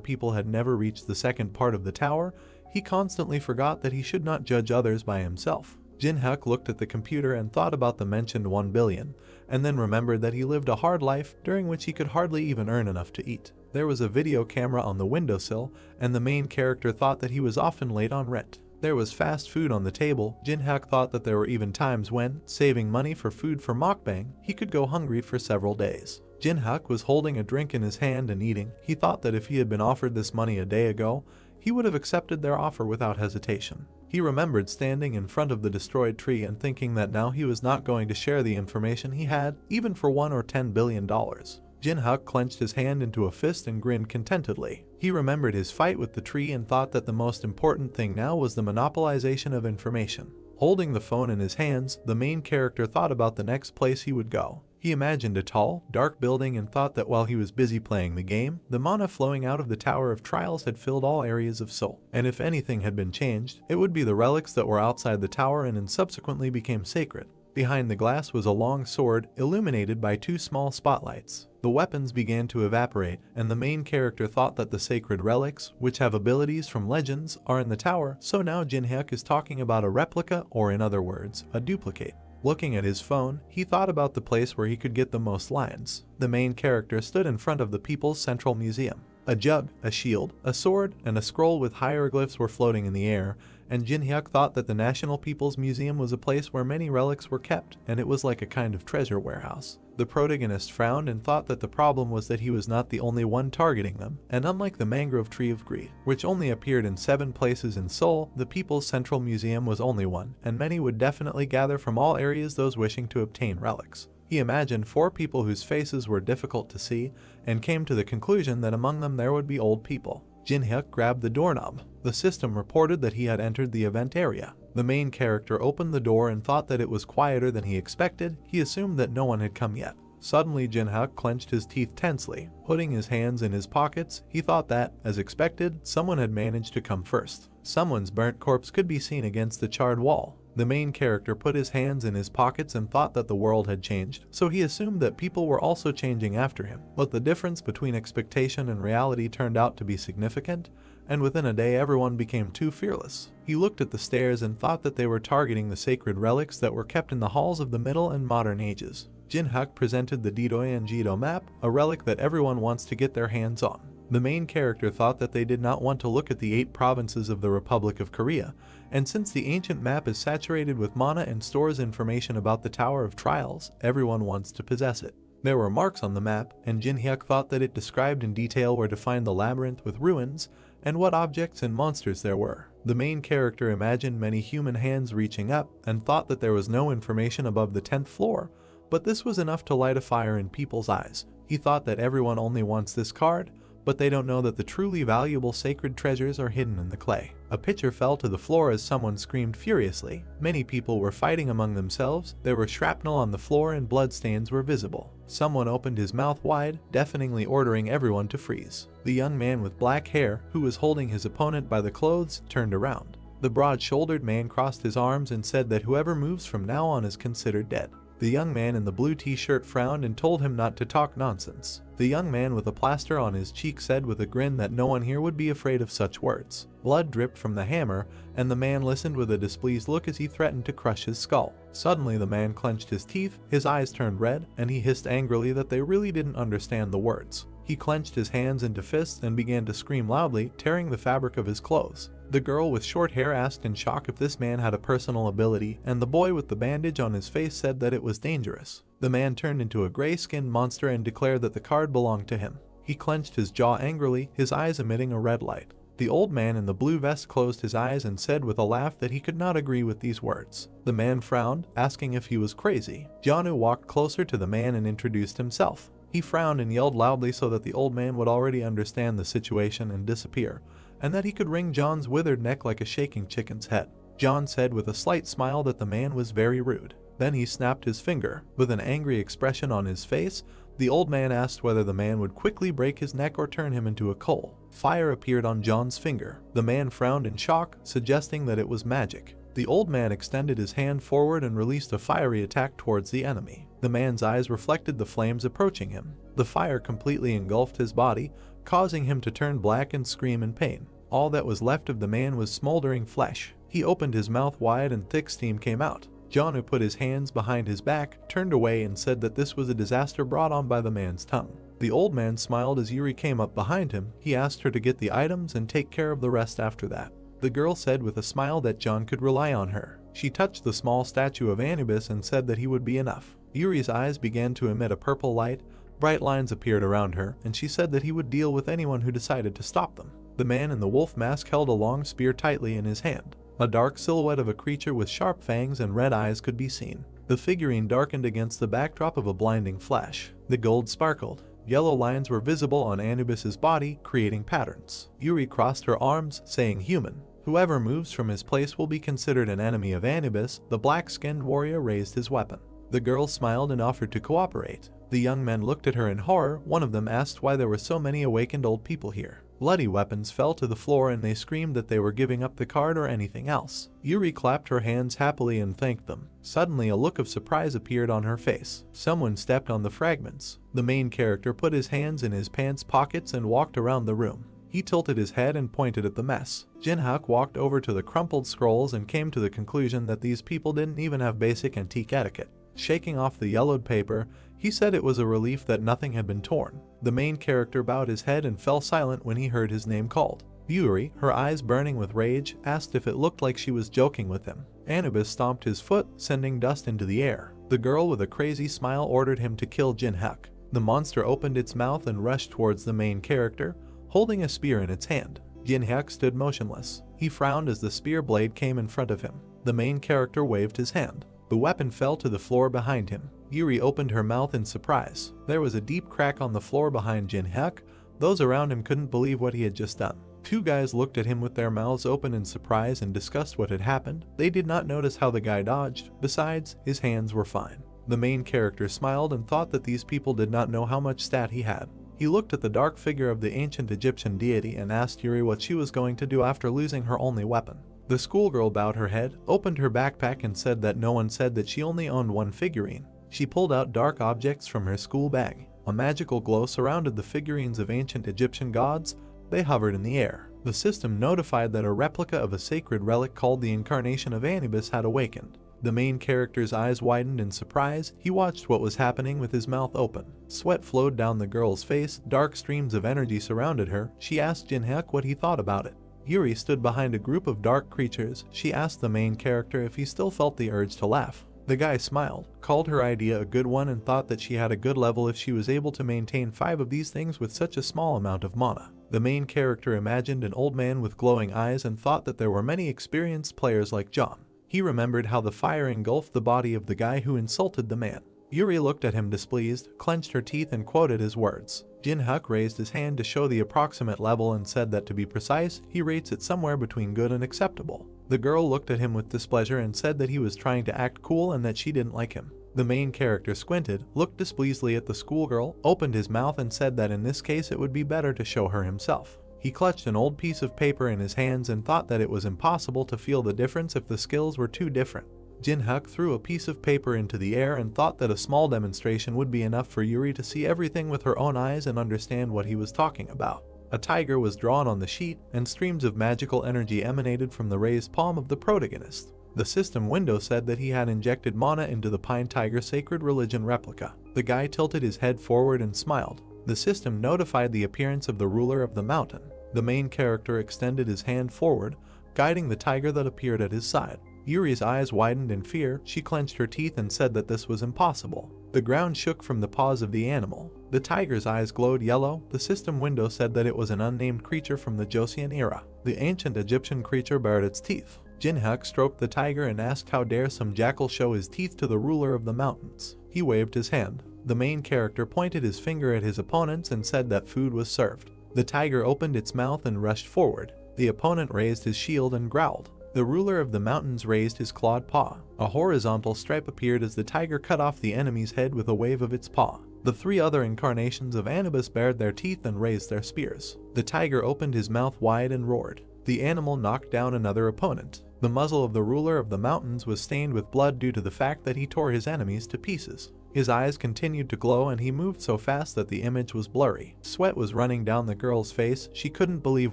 people had never reached the second part of the tower. He constantly forgot that he should not judge others by himself. Jinhyuk looked at the computer and thought about the mentioned 1 billion, and then remembered that he lived a hard life during which he could hardly even earn enough to eat. There was a video camera on the windowsill, and the main character thought that he was often late on rent. There was fast food on the table. Jinhyuk thought that there were even times when, saving money for food for mukbang, he could go hungry for several days. Jinhyuk was holding a drink in his hand and eating. He thought that if he had been offered this money a day ago, he would have accepted their offer without hesitation. He remembered standing in front of the destroyed tree and thinking that now he was not going to share the information he had, even for $1 or $10 billion. Jinhyuk clenched his hand into a fist and grinned contentedly. He remembered his fight with the tree and thought that the most important thing now was the monopolization of information. Holding the phone in his hands, the main character thought about the next place he would go. He imagined a tall, dark building and thought that while he was busy playing the game, the mana flowing out of the Tower of Trials had filled all areas of Seoul. And if anything had been changed, it would be the relics that were outside the tower and subsequently became sacred. Behind the glass was a long sword, illuminated by 2 small spotlights. The weapons began to evaporate, and the main character thought that the sacred relics, which have abilities from legends, are in the tower, so now Jinhyuk is talking about a replica, or in other words, a duplicate. Looking at his phone, he thought about the place where he could get the most lions. The main character stood in front of the People's Central Museum. A jug, a shield, a sword, and a scroll with hieroglyphs were floating in the air, and Jinhyuk thought that the National People's Museum was a place where many relics were kept, and it was like a kind of treasure warehouse. The protagonist frowned and thought that the problem was that he was not the only one targeting them, and unlike the mangrove tree of greed, which only appeared in 7 places in Seoul, the People's Central Museum was only one, and many would definitely gather from all areas those wishing to obtain relics. He imagined 4 people whose faces were difficult to see, and came to the conclusion that among them there would be old people. Jinhyuk grabbed the doorknob. The system reported that he had entered the event area. The main character opened the door and thought that it was quieter than he expected. He assumed that no one had come yet. Suddenly Jinhyuk clenched his teeth tensely. Putting his hands in his pockets, he thought that, as expected, someone had managed to come first. Someone's burnt corpse could be seen against the charred wall. The main character put his hands in his pockets and thought that the world had changed, so he assumed that people were also changing after him. But the difference between expectation and reality turned out to be significant, and within a day everyone became too fearless. He looked at the stairs and thought that they were targeting the sacred relics that were kept in the halls of the Middle and Modern Ages. Jinhyuk presented the Didoyanjido map, a relic that everyone wants to get their hands on. The main character thought that they did not want to look at the 8 provinces of the Republic of Korea, and since the ancient map is saturated with mana and stores information about the Tower of Trials, everyone wants to possess it. There were marks on the map, and Jinhyuk thought that it described in detail where to find the labyrinth with ruins, and what objects and monsters there were. The main character imagined many human hands reaching up, and thought that there was no information above the 10th floor, but this was enough to light a fire in people's eyes. He thought that everyone only wants this card, but they don't know that the truly valuable sacred treasures are hidden in the clay. A pitcher fell to the floor as someone screamed furiously. Many people were fighting among themselves. There were shrapnel on the floor and bloodstains were visible. Someone opened his mouth wide, deafeningly ordering everyone to freeze. The young man with black hair, who was holding his opponent by the clothes, turned around. The broad-shouldered man crossed his arms and said that whoever moves from now on is considered dead. The young man in the blue t-shirt frowned and told him not to talk nonsense. The young man with a plaster on his cheek said with a grin that no one here would be afraid of such words. Blood dripped from the hammer, and the man listened with a displeased look as he threatened to crush his skull. Suddenly the man clenched his teeth, his eyes turned red, and he hissed angrily that they really didn't understand the words. He clenched his hands into fists and began to scream loudly, tearing the fabric of his clothes. The girl with short hair asked in shock if this man had a personal ability, and the boy with the bandage on his face said that it was dangerous. The man turned into a gray-skinned monster and declared that the card belonged to him. He clenched his jaw angrily, his eyes emitting a red light. The old man in the blue vest closed his eyes and said with a laugh that he could not agree with these words. The man frowned, asking if he was crazy. Jonu walked closer to the man and introduced himself. He frowned and yelled loudly so that the old man would already understand the situation and disappear, and that he could wring John's withered neck like a shaking chicken's head. John said with a slight smile that the man was very rude. Then he snapped his finger. With an angry expression on his face, the old man asked whether the man would quickly break his neck or turn him into a coal. Fire appeared on John's finger. The man frowned in shock, suggesting that it was magic. The old man extended his hand forward and released a fiery attack towards the enemy. The man's eyes reflected the flames approaching him. The fire completely engulfed his body, causing him to turn black and scream in pain. All that was left of the man was smoldering flesh. He opened his mouth wide and thick steam came out. John, who put his hands behind his back, turned away and said that this was a disaster brought on by the man's tongue. The old man smiled as Yuri came up behind him. He asked her to get the items and take care of the rest after that. The girl said with a smile that John could rely on her. She touched the small statue of Anubis and said that he would be enough. Yuri's eyes began to emit a purple light. Bright lines appeared around her, and she said that he would deal with anyone who decided to stop them. The man in the wolf mask held a long spear tightly in his hand. A dark silhouette of a creature with sharp fangs and red eyes could be seen. The figurine darkened against the backdrop of a blinding flash. The gold sparkled. Yellow lines were visible on Anubis's body, creating patterns. Yuri crossed her arms, saying human. Whoever moves from his place will be considered an enemy of Anubis. The black-skinned warrior raised his weapon. The girl smiled and offered to cooperate. The young men looked at her in horror. One of them asked why there were so many awakened old people here. Bloody weapons fell to the floor and they screamed that they were giving up the card or anything else. Yuri clapped her hands happily and thanked them. Suddenly a look of surprise appeared on her face. Someone stepped on the fragments. The main character put his hands in his pants pockets and walked around the room. He tilted his head and pointed at the mess. Jinhak walked over to the crumpled scrolls and came to the conclusion that these people didn't even have basic antique etiquette. Shaking off the yellowed paper, he said it was a relief that nothing had been torn. The main character bowed his head and fell silent when he heard his name called. Yuri, her eyes burning with rage, asked if it looked like she was joking with him. Anubis stomped his foot, sending dust into the air. The girl with a crazy smile ordered him to kill Jinhak. The monster opened its mouth and rushed towards the main character, holding a spear in its hand. Jinhak stood motionless. He frowned as the spear blade came in front of him. The main character waved his hand. The weapon fell to the floor behind him. Yuri opened her mouth in surprise. There was a deep crack on the floor behind Jinhak. Those around him couldn't believe what he had just done. Two guys looked at him with their mouths open in surprise and discussed what had happened. They did not notice how the guy dodged. Besides, his hands were fine. The main character smiled and thought that these people did not know how much stat he had. He looked at the dark figure of the ancient Egyptian deity and asked Yuri what she was going to do after losing her only weapon. The schoolgirl bowed her head, opened her backpack and said that no one said that she only owned one figurine. She pulled out dark objects from her school bag. A magical glow surrounded the figurines of ancient Egyptian gods. They hovered in the air. The system notified that a replica of a sacred relic called the Incarnation of Anubis had awakened. The main character's eyes widened in surprise. He watched what was happening with his mouth open. Sweat flowed down the girl's face. Dark streams of energy surrounded her. She asked Jinhak what he thought about it. Yuri stood behind a group of dark creatures. She asked the main character if he still felt the urge to laugh. The guy smiled, called her idea a good one and thought that she had a good level if she was able to maintain 5 of these things with such a small amount of mana. The main character imagined an old man with glowing eyes and thought that there were many experienced players like John. He remembered how the fire engulfed the body of the guy who insulted the man. Yuri looked at him displeased, clenched her teeth and quoted his words. Jinhak raised his hand to show the approximate level and said that to be precise, he rates it somewhere between good and acceptable. The girl looked at him with displeasure and said that he was trying to act cool and that she didn't like him. The main character squinted, looked displeasedly at the schoolgirl, opened his mouth and said that in this case it would be better to show her himself. He clutched an old piece of paper in his hands and thought that it was impossible to feel the difference if the skills were too different. Jinhak threw a piece of paper into the air and thought that a small demonstration would be enough for Yuri to see everything with her own eyes and understand what he was talking about. A tiger was drawn on the sheet, and streams of magical energy emanated from the raised palm of the protagonist. The system window said that he had injected mana into the Pine Tiger Sacred Religion replica. The guy tilted his head forward and smiled. The system notified the appearance of the ruler of the mountain. The main character extended his hand forward, guiding the tiger that appeared at his side. Yuri's eyes widened in fear. She clenched her teeth and said that this was impossible. The ground shook from the paws of the animal. The tiger's eyes glowed yellow. The system window said that it was an unnamed creature from the Joseon era. The ancient Egyptian creature bared its teeth. Jinhak stroked the tiger and asked how dare some jackal show his teeth to the ruler of the mountains. He waved his hand. The main character pointed his finger at his opponents and said that food was served. The tiger opened its mouth and rushed forward. The opponent raised his shield and growled. The ruler of the mountains raised his clawed paw. A horizontal stripe appeared as the tiger cut off the enemy's head with a wave of its paw. The 3 other incarnations of Anubis bared their teeth and raised their spears. The tiger opened his mouth wide and roared. The animal knocked down another opponent. The muzzle of the ruler of the mountains was stained with blood due to the fact that he tore his enemies to pieces. His eyes continued to glow and he moved so fast that the image was blurry. Sweat was running down the girl's face. She couldn't believe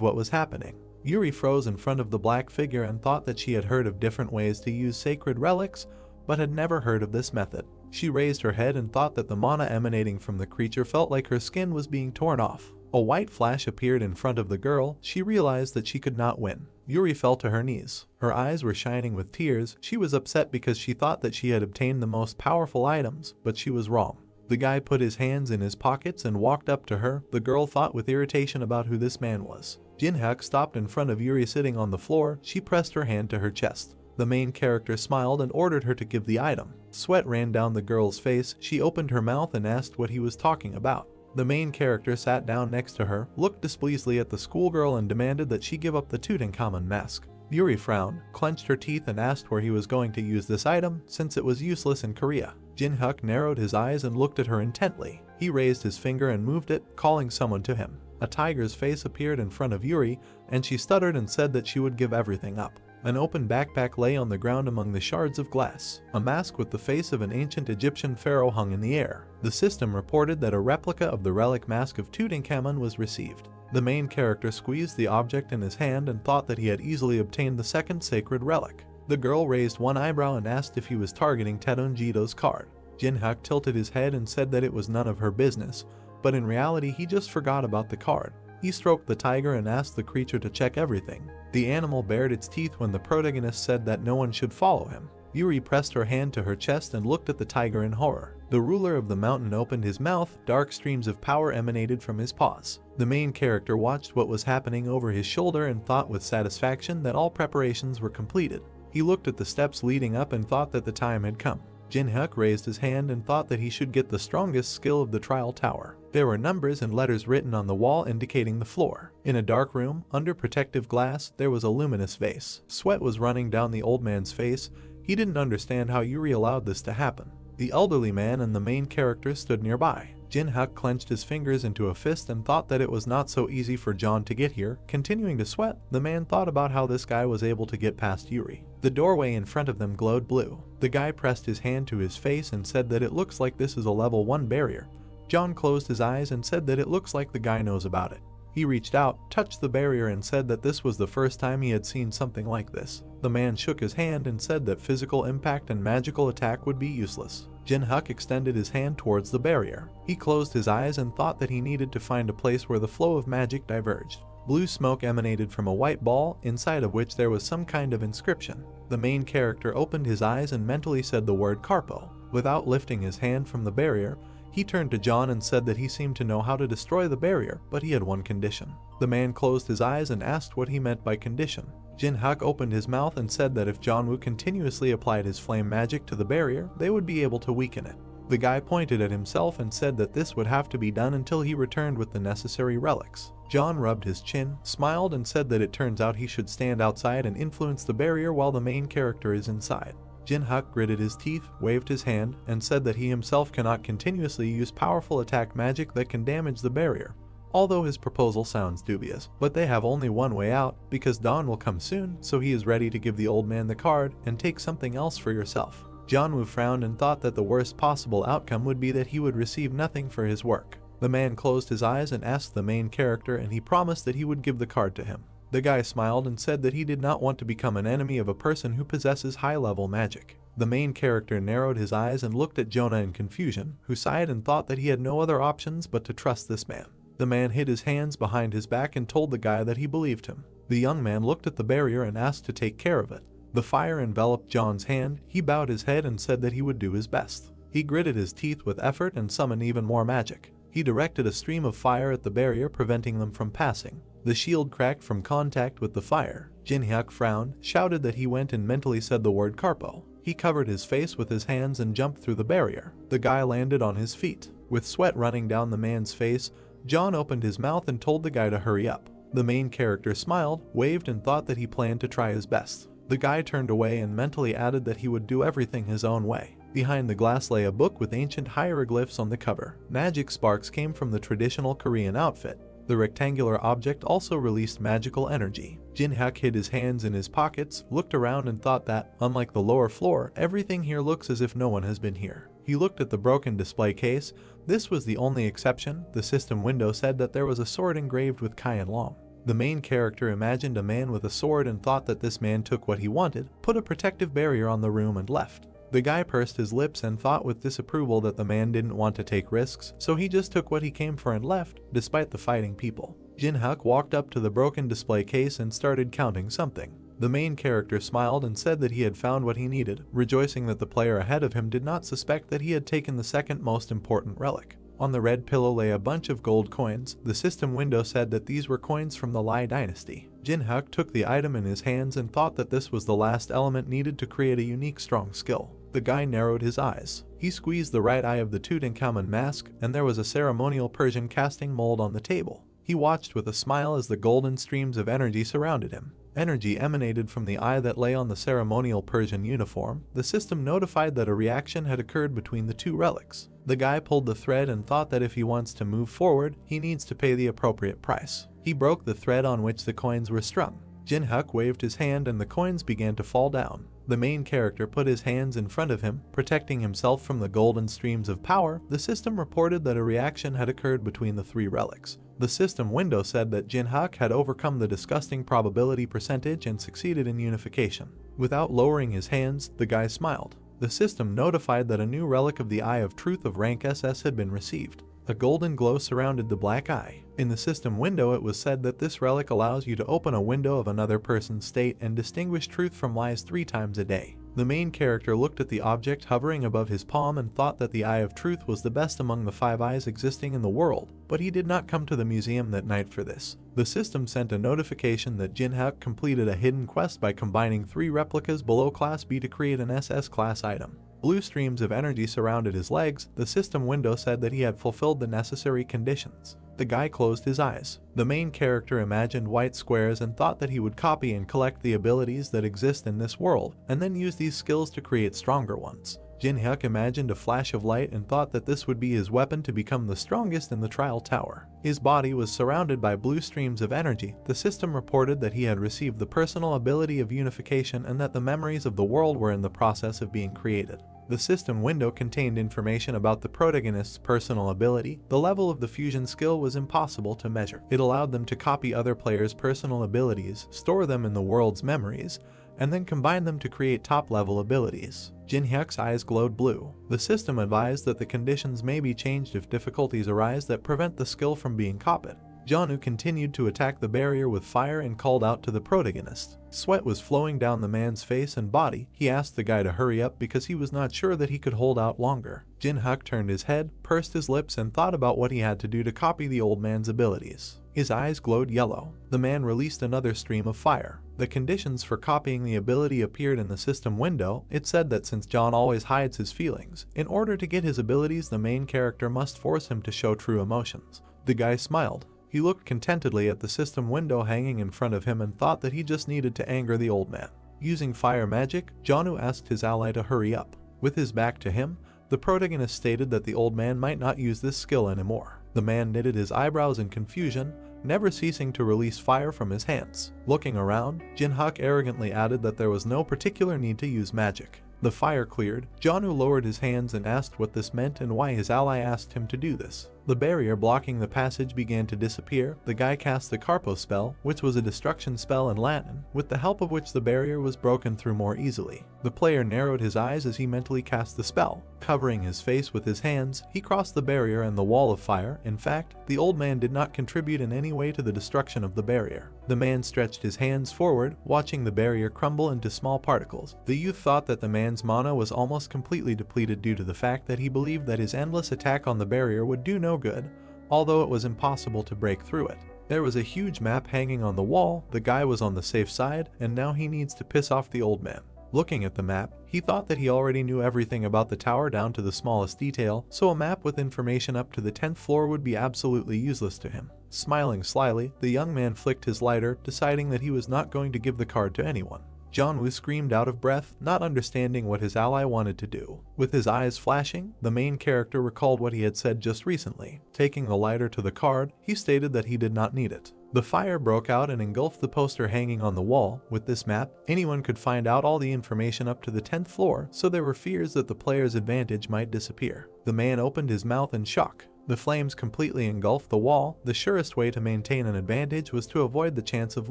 what was happening. Yuri froze in front of the black figure and thought that she had heard of different ways to use sacred relics, but had never heard of this method. She raised her head and thought that the mana emanating from the creature felt like her skin was being torn off. A white flash appeared in front of the girl. She realized that she could not win. Yuri fell to her knees. Her eyes were shining with tears. She was upset because she thought that she had obtained the most powerful items, but she was wrong. The guy put his hands in his pockets and walked up to her. The girl thought with irritation about who this man was. Jinhyuk stopped in front of Yuri sitting on the floor. She pressed her hand to her chest. The main character smiled and ordered her to give the item. Sweat ran down the girl's face. She opened her mouth and asked what he was talking about. The main character sat down next to her, looked displeasedly at the schoolgirl and demanded that she give up the Tutankhamun mask. Yuri frowned, clenched her teeth and asked where he was going to use this item, since it was useless in Korea. Jinhyuk narrowed his eyes and looked at her intently. He raised his finger and moved it, calling someone to him. A tiger's face appeared in front of Yuri, and she stuttered and said that she would give everything up. An open backpack lay on the ground among the shards of glass. A mask with the face of an ancient Egyptian pharaoh hung in the air. The system reported that a replica of the relic mask of Tutankhamun was received. The main character squeezed the object in his hand and thought that he had easily obtained the second sacred relic. The girl raised one eyebrow and asked if he was targeting Tedunjido's card. Jinhyuk tilted his head and said that it was none of her business, but in reality he just forgot about the card. He stroked the tiger and asked the creature to check everything. The animal bared its teeth when the protagonist said that no one should follow him. Yuri pressed her hand to her chest and looked at the tiger in horror. The ruler of the mountain opened his mouth. Dark streams of power emanated from his paws. The main character watched what was happening over his shoulder and thought with satisfaction that all preparations were completed. He looked at the steps leading up and thought that the time had come. Jinhyuk raised his hand and thought that he should get the strongest skill of the trial tower. There were numbers and letters written on the wall indicating the floor. In a dark room, under protective glass, there was a luminous vase. Sweat was running down the old man's face. He didn't understand how Yuri allowed this to happen. The elderly man and the main character stood nearby. Jinhyuk clenched his fingers into a fist and thought that it was not so easy for John to get here. Continuing to sweat, the man thought about how this guy was able to get past Yuri. The doorway in front of them glowed blue. The guy pressed his hand to his face and said that it looks like this is a level 1 barrier. John closed his eyes and said that it looks like the guy knows about it. He reached out, touched the barrier and said that this was the first time he had seen something like this. The man shook his hand and said that physical impact and magical attack would be useless. Jinhyuk extended his hand towards the barrier. He closed his eyes and thought that he needed to find a place where the flow of magic diverged. Blue smoke emanated from a white ball, inside of which there was some kind of inscription. The main character opened his eyes and mentally said the word Carpo. Without lifting his hand from the barrier, he turned to John and said that he seemed to know how to destroy the barrier, but he had one condition. The man closed his eyes and asked what he meant by condition. Jinhyuk opened his mouth and said that if John Woo continuously applied his flame magic to the barrier, they would be able to weaken it. The guy pointed at himself and said that this would have to be done until he returned with the necessary relics. John rubbed his chin, smiled and said that it turns out he should stand outside and influence the barrier while the main character is inside. Jinhyuk gritted his teeth, waved his hand, and said that he himself cannot continuously use powerful attack magic that can damage the barrier. Although his proposal sounds dubious, but they have only one way out, because dawn will come soon, so he is ready to give the old man the card and take something else for yourself. John Woo frowned and thought that the worst possible outcome would be that he would receive nothing for his work. The man closed his eyes and asked the main character, and he promised that he would give the card to him. The guy smiled and said that he did not want to become an enemy of a person who possesses high-level magic. The main character narrowed his eyes and looked at Jonah in confusion, who sighed and thought that he had no other options but to trust this man. The man hid his hands behind his back and told the guy that he believed him. The young man looked at the barrier and asked to take care of it. The fire enveloped John's hand. He bowed his head and said that he would do his best. He gritted his teeth with effort and summoned even more magic. He directed a stream of fire at the barrier, preventing them from passing. The shield cracked from contact with the fire. Jinhyuk frowned, shouted that he went and mentally said the word Carpo. He covered his face with his hands and jumped through the barrier. The guy landed on his feet. With sweat running down the man's face, John opened his mouth and told the guy to hurry up. The main character smiled, waved and thought that he planned to try his best. The guy turned away and mentally added that he would do everything his own way. Behind the glass lay a book with ancient hieroglyphs on the cover. Magic sparks came from the traditional Korean outfit. The rectangular object also released magical energy. Jin-hyuk hid his hands in his pockets, looked around and thought that, unlike the lower floor, everything here looks as if no one has been here. He looked at the broken display case. This was the only exception. The system window said that there was a sword engraved with Kyan Long. The main character imagined a man with a sword and thought that this man took what he wanted, put a protective barrier on the room and left. The guy pursed his lips and thought with disapproval that the man didn't want to take risks, so he just took what he came for and left, despite the fighting people. Jin-hyuk walked up to the broken display case and started counting something. The main character smiled and said that he had found what he needed, rejoicing that the player ahead of him did not suspect that he had taken the second most important relic. On the red pillow lay a bunch of gold coins. The system window said that these were coins from the Lai dynasty. Jin-hyuk took the item in his hands and thought that this was the last element needed to create a unique strong skill. The guy narrowed his eyes. He squeezed the right eye of the Tutankhamun mask, and there was a ceremonial Persian casting mold on the table. He watched with a smile as the golden streams of energy surrounded him. Energy emanated from the eye that lay on the ceremonial Persian uniform. The system notified that a reaction had occurred between the two relics. The guy pulled the thread and thought that if he wants to move forward, he needs to pay the appropriate price. He broke the thread on which the coins were strung. Jin-hyuk waved his hand and the coins began to fall down. The main character put his hands in front of him, protecting himself from the golden streams of power. The system reported that a reaction had occurred between the three relics. The system window said that Jin-hyuk had overcome the disgusting probability percentage and succeeded in unification. Without lowering his hands, the guy smiled. The system notified that a new relic of the Eye of Truth of rank SS had been received. A golden glow surrounded the black eye. In the system window it was said that this relic allows you to open a window of another person's state and distinguish truth from lies 3 times a day. The main character looked at the object hovering above his palm and thought that the Eye of Truth was the best among the 5 eyes existing in the world, but he did not come to the museum that night for this. The system sent a notification that Jin-hyuk completed a hidden quest by combining 3 replicas below Class B to create an SS class item. Blue streams of energy surrounded his legs. The system window said that he had fulfilled the necessary conditions. The guy closed his eyes. The main character imagined white squares and thought that he would copy and collect the abilities that exist in this world, and then use these skills to create stronger ones. Jin-hyuk imagined a flash of light and thought that this would be his weapon to become the strongest in the trial tower. His body was surrounded by blue streams of energy. The system reported that he had received the personal ability of unification and that the memories of the world were in the process of being created. The system window contained information about the protagonist's personal ability. The level of the fusion skill was impossible to measure. It allowed them to copy other players' personal abilities, store them in the world's memories, and then combine them to create top-level abilities. Jin-hyuk's eyes glowed blue. The system advised that the conditions may be changed if difficulties arise that prevent the skill from being copied. Jonu continued to attack the barrier with fire and called out to the protagonist. Sweat was flowing down the man's face and body. He asked the guy to hurry up because he was not sure that he could hold out longer. Jin-hyuk turned his head, pursed his lips, and thought about what he had to do to copy the old man's abilities. His eyes glowed yellow. The man released another stream of fire. The conditions for copying the ability appeared in the system window. It said that since John always hides his feelings, in order to get his abilities, the main character must force him to show true emotions. The guy smiled. He looked contentedly at the system window hanging in front of him and thought that he just needed to anger the old man. Using fire magic, Jonu asked his ally to hurry up. With his back to him, the protagonist stated that the old man might not use this skill anymore. The man knitted his eyebrows in confusion, never ceasing to release fire from his hands. Looking around, Jin-hyuk arrogantly added that there was no particular need to use magic. The fire cleared. Jonu lowered his hands and asked what this meant and why his ally asked him to do this. The barrier blocking the passage began to disappear. The guy cast the Carpo spell, which was a destruction spell in Latin, with the help of which the barrier was broken through more easily. The player narrowed his eyes as he mentally cast the spell. Covering his face with his hands, he crossed the barrier and the wall of fire. In fact, the old man did not contribute in any way to the destruction of the barrier. The man stretched his hands forward, watching the barrier crumble into small particles. The youth thought that the man's mana was almost completely depleted due to the fact that he believed that his endless attack on the barrier would do no good, although it was impossible to break through it. There was a huge map hanging on the wall. The guy was on the safe side, and now he needs to piss off the old man. Looking at the map, he thought that he already knew everything about the tower down to the smallest detail, so a map with information up to the 10th floor would be absolutely useless to him. Smiling slyly, the young man flicked his lighter, deciding that he was not going to give the card to anyone. Jong Su screamed out of breath, not understanding what his ally wanted to do. With his eyes flashing, the main character recalled what he had said just recently. Taking the lighter to the card, he stated that he did not need it. The fire broke out and engulfed the poster hanging on the wall. With this map, anyone could find out all the information up to the 10th floor, so there were fears that the player's advantage might disappear. The man opened his mouth in shock. The flames completely engulfed the wall. The surest way to maintain an advantage was to avoid the chance of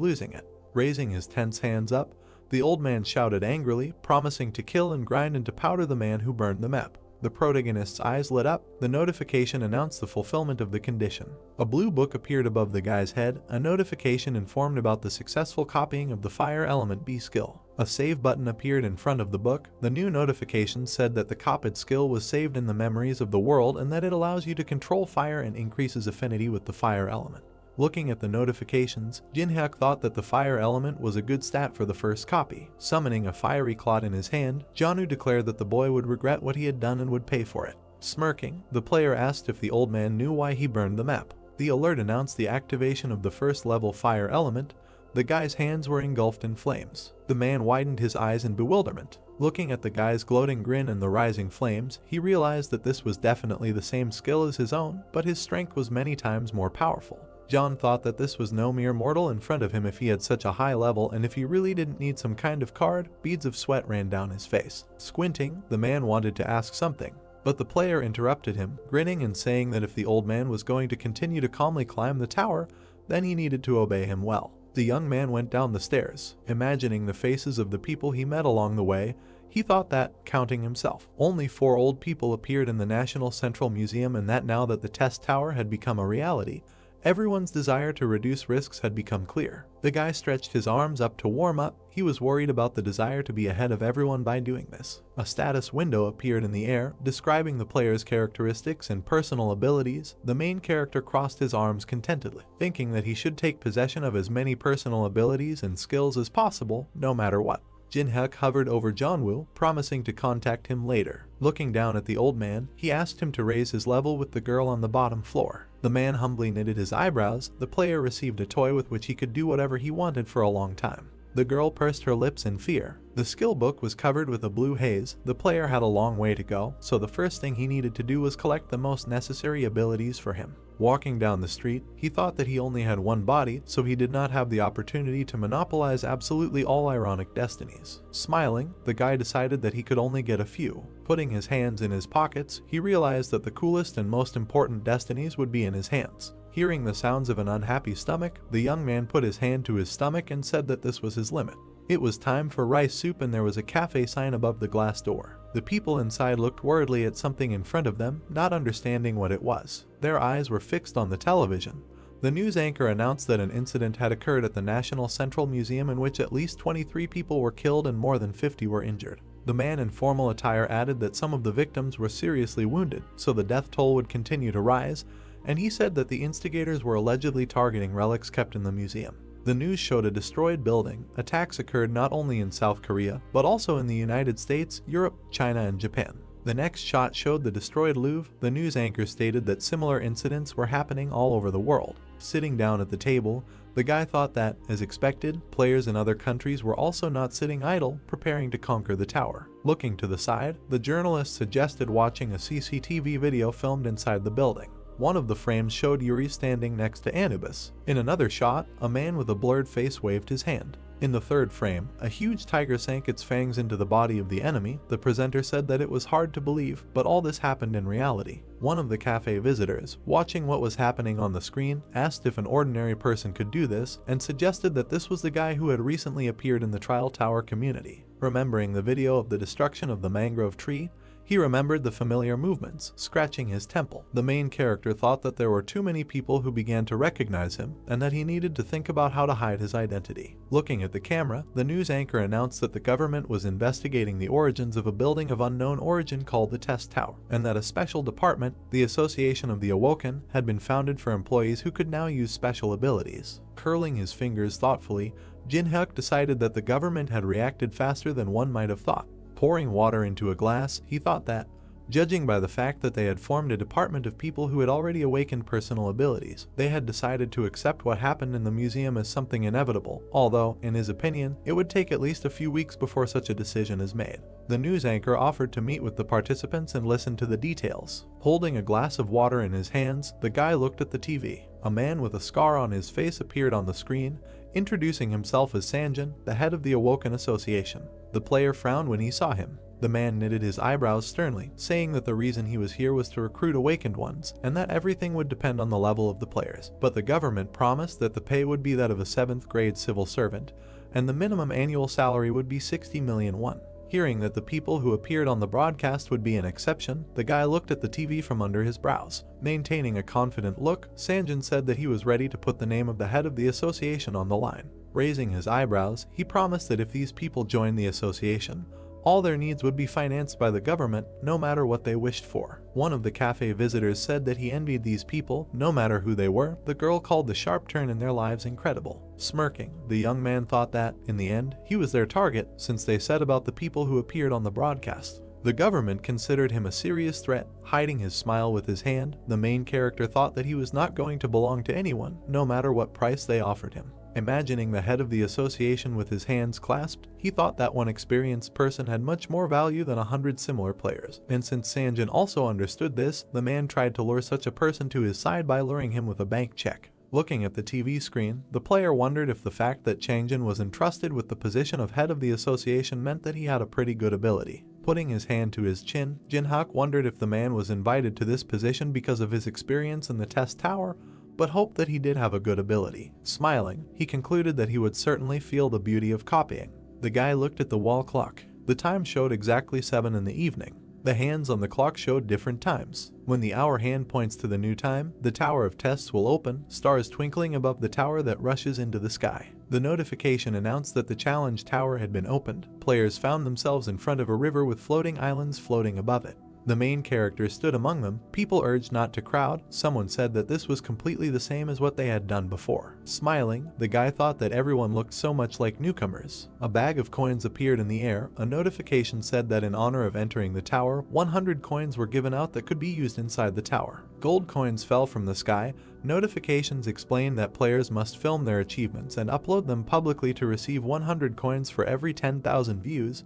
losing it. Raising his tense hands up, the old man shouted angrily, promising to kill and grind into powder the man who burned the map. The protagonist's eyes lit up. The notification announced the fulfillment of the condition. A blue book appeared above the guy's head. A notification informed about the successful copying of the Fire Element B skill. A save button appeared in front of the book. The new notification said that the copied skill was saved in the memories of the world and that it allows you to control fire and increases affinity with the fire element. Looking at the notifications, Jin-hyuk thought that the fire element was a good stat for the first copy. Summoning a fiery clot in his hand, Jong Su declared that the boy would regret what he had done and would pay for it. Smirking, the player asked if the old man knew why he burned the map. The alert announced the activation of the first level fire element. The guy's hands were engulfed in flames. The man widened his eyes in bewilderment. Looking at the guy's gloating grin and the rising flames, he realized that this was definitely the same skill as his own, but his strength was many times more powerful. John thought that this was no mere mortal in front of him if he had such a high level, and if he really didn't need some kind of card. Beads of sweat ran down his face. Squinting, the man wanted to ask something, but the player interrupted him, grinning and saying that if the old man was going to continue to calmly climb the tower, then he needed to obey him well. The young man went down the stairs. Imagining the faces of the people he met along the way, he thought that, counting himself, only 4 old people appeared in the National Central Museum, and that now that the test tower had become a reality, everyone's desire to reduce risks had become clear. The guy stretched his arms up to warm up. He was worried about the desire to be ahead of everyone by doing this. A status window appeared in the air, describing the player's characteristics and personal abilities. The main character crossed his arms contentedly, thinking that he should take possession of as many personal abilities and skills as possible, no matter what. Jin-hyuk hovered over Jong Su, promising to contact him later. Looking down at the old man, he asked him to raise his level with the girl on the bottom floor. The man humbly knitted his eyebrows. The player received a toy with which he could do whatever he wanted for a long time. The girl pursed her lips in fear. The skill book was covered with a blue haze. The player had a long way to go, so the first thing he needed to do was collect the most necessary abilities for him. Walking down the street, he thought that he only had one body, so he did not have the opportunity to monopolize absolutely all ironic destinies. Smiling, the guy decided that he could only get a few. Putting his hands in his pockets, he realized that the coolest and most important destinies would be in his hands. Hearing the sounds of an unhappy stomach, the young man put his hand to his stomach and said that this was his limit. It was time for rice soup, and there was a cafe sign above the glass door. The people inside looked worriedly at something in front of them, not understanding what it was. Their eyes were fixed on the television. The news anchor announced that an incident had occurred at the National Central Museum in which at least 23 people were killed and more than 50 were injured. The man in formal attire added that some of the victims were seriously wounded, so the death toll would continue to rise, and he said that the instigators were allegedly targeting relics kept in the museum. The news showed a destroyed building. Attacks occurred not only in South Korea, but also in the United States, Europe, China, and Japan. The next shot showed the destroyed Louvre. The news anchor stated that similar incidents were happening all over the world. Sitting down at the table, the guy thought that, as expected, players in other countries were also not sitting idle, preparing to conquer the tower. Looking to the side, the journalist suggested watching a CCTV video filmed inside the building. One of the frames showed Yuri standing next to Anubis. In another shot, a man with a blurred face waved his hand. In the third frame, a huge tiger sank its fangs into the body of the enemy. The presenter said that it was hard to believe, but all this happened in reality. One of the cafe visitors, watching what was happening on the screen, asked if an ordinary person could do this, and suggested that this was the guy who had recently appeared in the Trial Tower community. Remembering the video of the destruction of the mangrove tree, he remembered the familiar movements, scratching his temple. The main character thought that there were too many people who began to recognize him, and that he needed to think about how to hide his identity. Looking at the camera, the news anchor announced that the government was investigating the origins of a building of unknown origin called the Test Tower, and that a special department, the Association of the Awoken, had been founded for employees who could now use special abilities. Curling his fingers thoughtfully, Jin-hyuk decided that the government had reacted faster than one might have thought. Pouring water into a glass, he thought that, Judging by the fact that they had formed a department of people who had already awakened personal abilities, they had decided to accept what happened in the museum as something inevitable, although, in his opinion, it would take at least a few weeks before such a decision is made. The news anchor offered to meet with the participants and listen to the details. Holding a glass of water in his hands, the guy looked at the TV. A man with a scar on his face appeared on the screen, introducing himself as Sanjin, the head of the Awoken Association. The player frowned when he saw him. The man knitted his eyebrows sternly, saying that the reason he was here was to recruit awakened ones, and that everything would depend on the level of the players. But the government promised that the pay would be that of a 7th grade civil servant, and the minimum annual salary would be 60 million won. Hearing that the people who appeared on the broadcast would be an exception, the guy looked at the TV from under his brows. Maintaining a confident look, Sanjin said that he was ready to put the name of the head of the association on the line. Raising his eyebrows, he promised that if these people joined the association, all their needs would be financed by the government, no matter what they wished for. One of the cafe visitors said that he envied these people, no matter who they were. The girl called the sharp turn in their lives incredible. Smirking, the young man thought that, in the end, he was their target, since they said about the people who appeared on the broadcast. The government considered him a serious threat. Hiding his smile with his hand, the main character thought that he was not going to belong to anyone, no matter what price they offered him. Imagining the head of the association with his hands clasped, he thought that one experienced person had much more value than 100 similar players. And since Sanjin also understood this, the man tried to lure such a person to his side by luring him with a bank check. Looking at the TV screen, the player wondered if the fact that Changjin was entrusted with the position of head of the association meant that he had a pretty good ability. Putting his hand to his chin, Jinhak wondered if the man was invited to this position because of his experience in the test tower, but hoped that he did have a good ability. Smiling, he concluded that he would certainly feel the beauty of copying. The guy looked at the wall clock. The time showed exactly 7 in the evening. The hands on the clock showed different times. When the hour hand points to the new time, the tower of tests will open, stars twinkling above the tower that rushes into the sky. The notification announced that the challenge tower had been opened. Players found themselves in front of a river with floating islands floating above it. The main character stood among them. People urged not to crowd. Someone said that this was completely the same as what they had done before. Smiling, the guy thought that everyone looked so much like newcomers. A bag of coins appeared in the air. A notification said that in honor of entering the tower, 100 coins were given out that could be used inside the tower. Gold coins fell from the sky. Notifications explained that players must film their achievements and upload them publicly to receive 100 coins for every 10,000 views.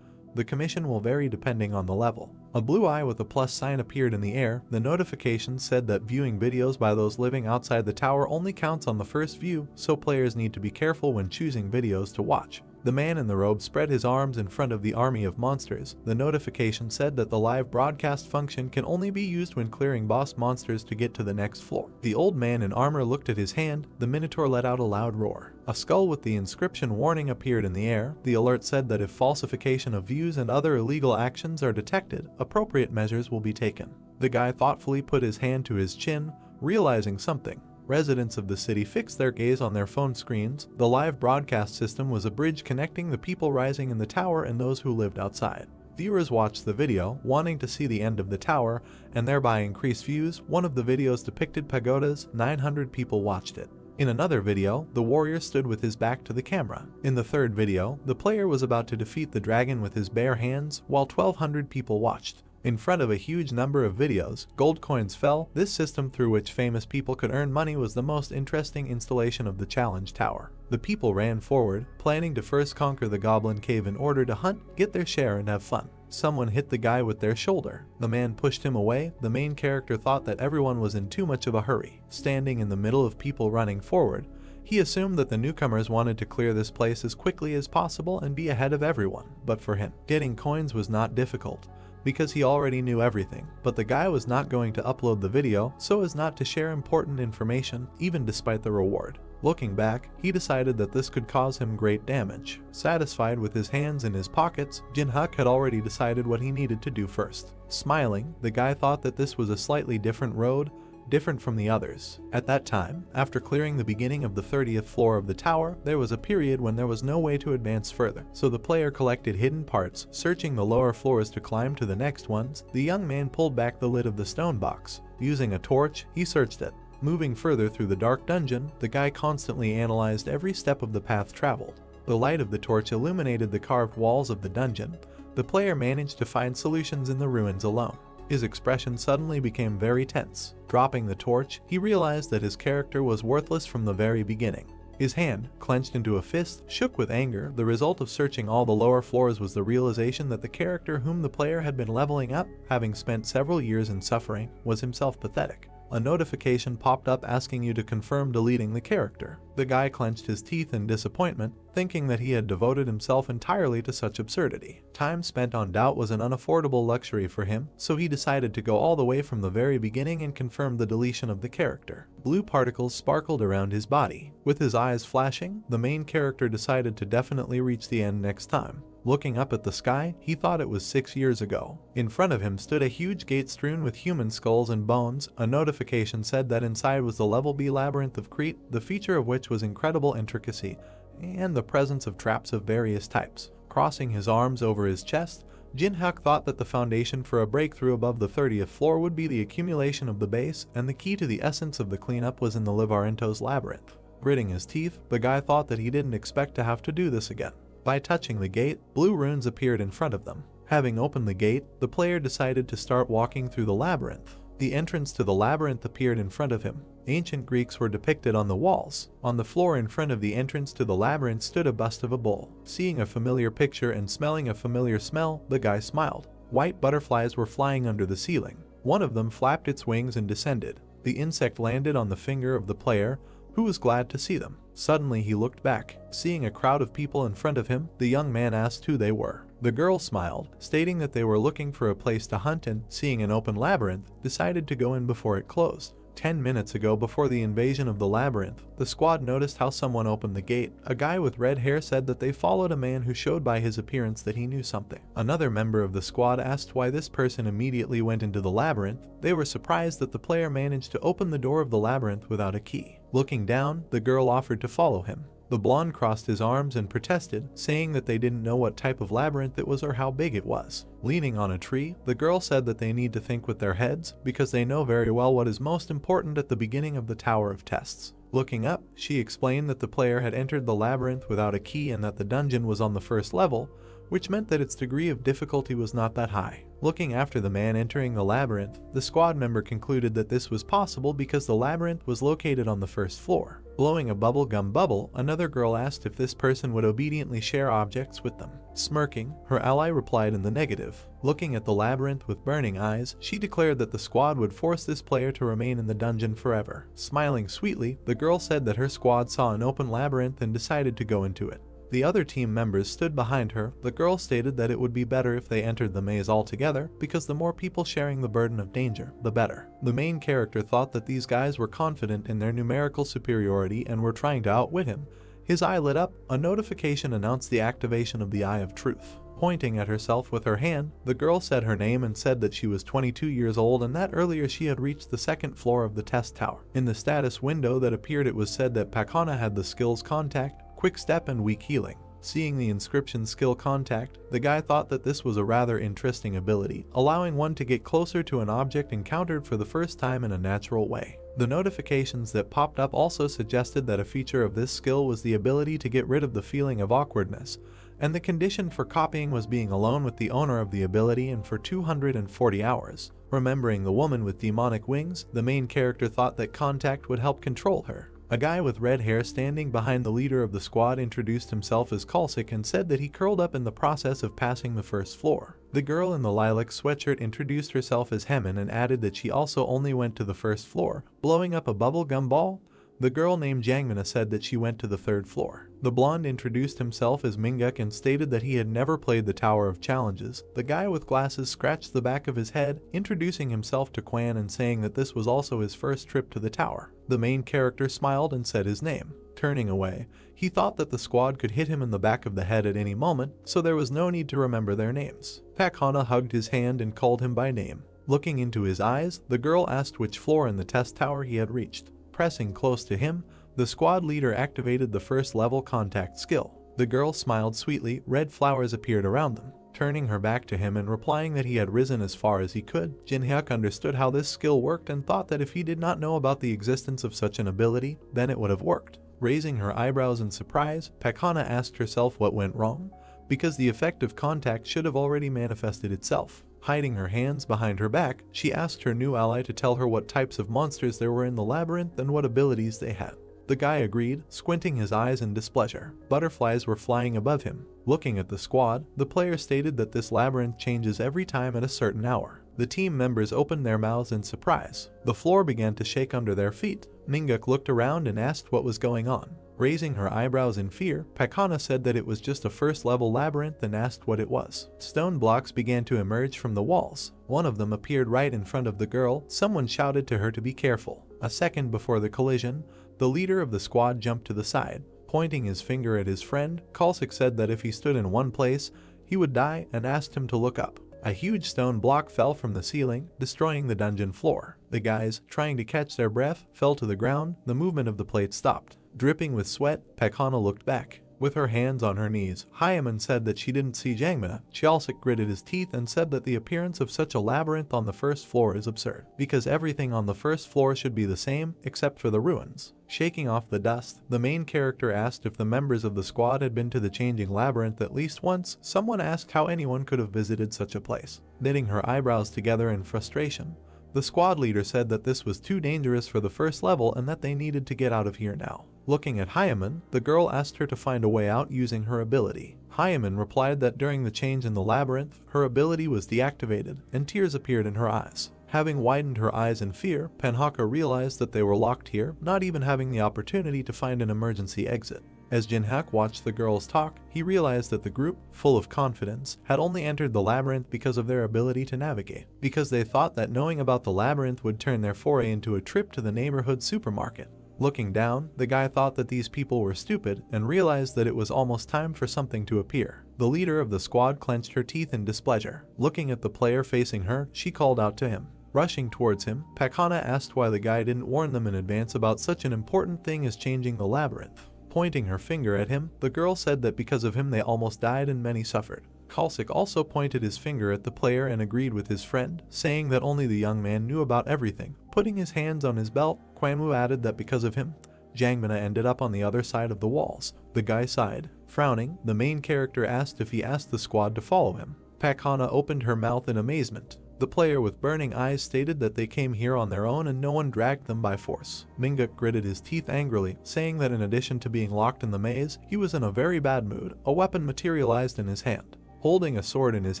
The commission will vary depending on the level. A blue eye with a plus sign appeared in the air. The notification said that viewing videos by those living outside the tower only counts on the first view, so players need to be careful when choosing videos to watch. The man in the robe spread his arms in front of the army of monsters. The notification said that the live broadcast function can only be used when clearing boss monsters to get to the next floor. The old man in armor looked at his hand. The minotaur let out a loud roar. A skull with the inscription warning appeared in the air. The alert said that if falsification of views and other illegal actions are detected, appropriate measures will be taken. The guy thoughtfully put his hand to his chin, realizing something. Residents of the city fixed their gaze on their phone screens. The live broadcast system was a bridge connecting the people rising in the tower and those who lived outside. Viewers watched the video, wanting to see the end of the tower, and thereby increase views. One of the videos depicted pagodas. 900 people watched it. In another video, the warrior stood with his back to the camera. In the third video, the player was about to defeat the dragon with his bare hands, while 1,200 people watched. In front of a huge number of videos, gold coins fell. This system through which famous people could earn money was the most interesting installation of the challenge tower. The people ran forward, planning to first conquer the goblin cave in order to hunt, get their share, and have fun. Someone hit the guy with their shoulder. The man pushed him away. The main character thought that everyone was in too much of a hurry. Standing in the middle of people running forward, he assumed that the newcomers wanted to clear this place as quickly as possible and be ahead of everyone. But for him, getting coins was not difficult, because he already knew everything. But the guy was not going to upload the video so as not to share important information, even despite the reward. Looking back, he decided that this could cause him great damage. Satisfied with his hands in his pockets, Jinhak had already decided what he needed to do first. Smiling, the guy thought that this was a slightly different road, different from the others. At that time, after clearing the beginning of the 30th floor of the tower, there was a period when there was no way to advance further. So the player collected hidden parts, searching the lower floors to climb to the next ones. The young man pulled back the lid of the stone box. Using a torch, he searched it. Moving further through the dark dungeon, the guy constantly analyzed every step of the path traveled. The light of the torch illuminated the carved walls of the dungeon. The player managed to find solutions in the ruins alone. His expression suddenly became very tense. Dropping the torch, he realized that his character was worthless from the very beginning. His hand, clenched into a fist, shook with anger. The result of searching all the lower floors was the realization that the character whom the player had been leveling up, having spent several years in suffering, was himself pathetic. A notification popped up asking you to confirm deleting the character. The guy clenched his teeth in disappointment, thinking that he had devoted himself entirely to such absurdity. Time spent on doubt was an unaffordable luxury for him, so he decided to go all the way from the very beginning and confirm the deletion of the character. Blue particles sparkled around his body. With his eyes flashing, the main character decided to definitely reach the end next time. Looking up at the sky, he thought it was 6 years ago. In front of him stood a huge gate strewn with human skulls and bones. A notification said that inside was the level B labyrinth of Crete, the feature of which was incredible intricacy, and the presence of traps of various types. Crossing his arms over his chest, Jin-hyuk thought that the foundation for a breakthrough above the 30th floor would be the accumulation of the base, and the key to the essence of the cleanup was in the Labyrinthos labyrinth. Gritting his teeth, the guy thought that he didn't expect to have to do this again. By touching the gate, blue runes appeared in front of them. Having opened the gate, the player decided to start walking through the labyrinth. The entrance to the labyrinth appeared in front of him. Ancient Greeks were depicted on the walls. On the floor in front of the entrance to the labyrinth stood a bust of a bull. Seeing a familiar picture and smelling a familiar smell, the guy smiled. White butterflies were flying under the ceiling. One of them flapped its wings and descended. The insect landed on the finger of the player, who was glad to see them. Suddenly he looked back. Seeing a crowd of people in front of him, the young man asked who they were. The girl smiled, stating that they were looking for a place to hunt and, seeing an open labyrinth, decided to go in before it closed. 10 minutes ago, before the invasion of the labyrinth, the squad noticed how someone opened the gate. A guy with red hair said that they followed a man who showed by his appearance that he knew something. Another member of the squad asked why this person immediately went into the labyrinth. They were surprised that the player managed to open the door of the labyrinth without a key. Looking down, the girl offered to follow him. The blonde crossed his arms and protested, saying that they didn't know what type of labyrinth it was or how big it was. Leaning on a tree, the girl said that they need to think with their heads, because they know very well what is most important at the beginning of the Tower of Tests. Looking up, she explained that the player had entered the labyrinth without a key and that the dungeon was on the first level, which meant that its degree of difficulty was not that high. Looking after the man entering the labyrinth, the squad member concluded that this was possible because the labyrinth was located on the first floor. Blowing a bubblegum bubble, another girl asked if this person would obediently share objects with them. Smirking, her ally replied in the negative. Looking at the labyrinth with burning eyes, she declared that the squad would force this player to remain in the dungeon forever. Smiling sweetly, the girl said that her squad saw an open labyrinth and decided to go into it. The other team members stood behind her. The girl stated that it would be better if they entered the maze altogether, because the more people sharing the burden of danger, the better. The main character thought that these guys were confident in their numerical superiority and were trying to outwit him. His eye lit up. A notification announced the activation of the Eye of Truth. Pointing at herself with her hand, the girl said her name and said that she was 22 years old and that earlier she had reached the second floor of the test tower. In the status window that appeared, it was said that Pakana had the skills Contact, Quick Step and Weak Healing. Seeing the inscription Skill Contact, the guy thought that this was a rather interesting ability, allowing one to get closer to an object encountered for the first time in a natural way. The notifications that popped up also suggested that a feature of this skill was the ability to get rid of the feeling of awkwardness, and the condition for copying was being alone with the owner of the ability and for 240 hours. Remembering the woman with demonic wings, the main character thought that Contact would help control her. A guy with red hair standing behind the leader of the squad introduced himself as Kalsik and said that he curled up in the process of passing the first floor. The girl in the lilac sweatshirt introduced herself as Hemin and added that she also only went to the first floor. Blowing up a bubblegum ball, the girl named Jangmina said that she went to the third floor. The blonde introduced himself as Minguk and stated that he had never played the Tower of Challenges. The guy with glasses scratched the back of his head, introducing himself to Quan and saying that this was also his first trip to the tower. The main character smiled and said his name. Turning away, he thought that the squad could hit him in the back of the head at any moment, so there was no need to remember their names. Pakhana hugged his hand and called him by name. Looking into his eyes, the girl asked which floor in the test tower he had reached. Pressing close to him, the squad leader activated the first level Contact skill. The girl smiled sweetly. Red flowers appeared around them. Turning her back to him and replying that he had risen as far as he could, Jin-hyuk understood how this skill worked and thought that if he did not know about the existence of such an ability, then it would have worked. Raising her eyebrows in surprise, Pakhana asked herself what went wrong, because the effect of Contact should have already manifested itself. Hiding her hands behind her back, she asked her new ally to tell her what types of monsters there were in the labyrinth and what abilities they had. The guy agreed, squinting his eyes in displeasure. Butterflies were flying above him. Looking at the squad, the player stated that this labyrinth changes every time at a certain hour. The team members opened their mouths in surprise. The floor began to shake under their feet. Minguk looked around and asked what was going on. Raising her eyebrows in fear, Pakana said that it was just a first-level labyrinth and asked what it was. Stone blocks began to emerge from the walls. One of them appeared right in front of the girl. Someone shouted to her to be careful. A second before the collision, the leader of the squad jumped to the side. Pointing his finger at his friend, Kalsik said that if he stood in one place, he would die and asked him to look up. A huge stone block fell from the ceiling, destroying the dungeon floor. The guys, trying to catch their breath, fell to the ground. The movement of the plate stopped. Dripping with sweat, Pakana looked back. With her hands on her knees, Hyaman said that she didn't see Jangmina. Chalsik gritted his teeth and said that the appearance of such a labyrinth on the first floor is absurd, because everything on the first floor should be the same, except for the ruins. Shaking off the dust, the main character asked if the members of the squad had been to the changing labyrinth at least once. Someone asked how anyone could have visited such a place. Knitting her eyebrows together in frustration, the squad leader said that this was too dangerous for the first level and that they needed to get out of here now. Looking at Hyaman, the girl asked her to find a way out using her ability. Hyaman replied that during the change in the labyrinth, her ability was deactivated, and tears appeared in her eyes. Having widened her eyes in fear, Penhaka realized that they were locked here, not even having the opportunity to find an emergency exit. As Jinhak watched the girls talk, he realized that the group, full of confidence, had only entered the labyrinth because of their ability to navigate, because they thought that knowing about the labyrinth would turn their foray into a trip to the neighborhood supermarket. Looking down, the guy thought that these people were stupid and realized that it was almost time for something to appear. The leader of the squad clenched her teeth in displeasure. Looking at the player facing her, she called out to him. Rushing towards him, Pakana asked why the guy didn't warn them in advance about such an important thing as changing the labyrinth. Pointing her finger at him, the girl said that because of him they almost died and many suffered. Kalsik also pointed his finger at the player and agreed with his friend, saying that only the young man knew about everything. Putting his hands on his belt, Kwanwoo added that because of him, Jangmina ended up on the other side of the walls. The guy sighed. Frowning, the main character asked if he asked the squad to follow him. Pakana opened her mouth in amazement. The player with burning eyes stated that they came here on their own and no one dragged them by force. Minguk gritted his teeth angrily, saying that in addition to being locked in the maze, he was in a very bad mood. A weapon materialized in his hand. Holding a sword in his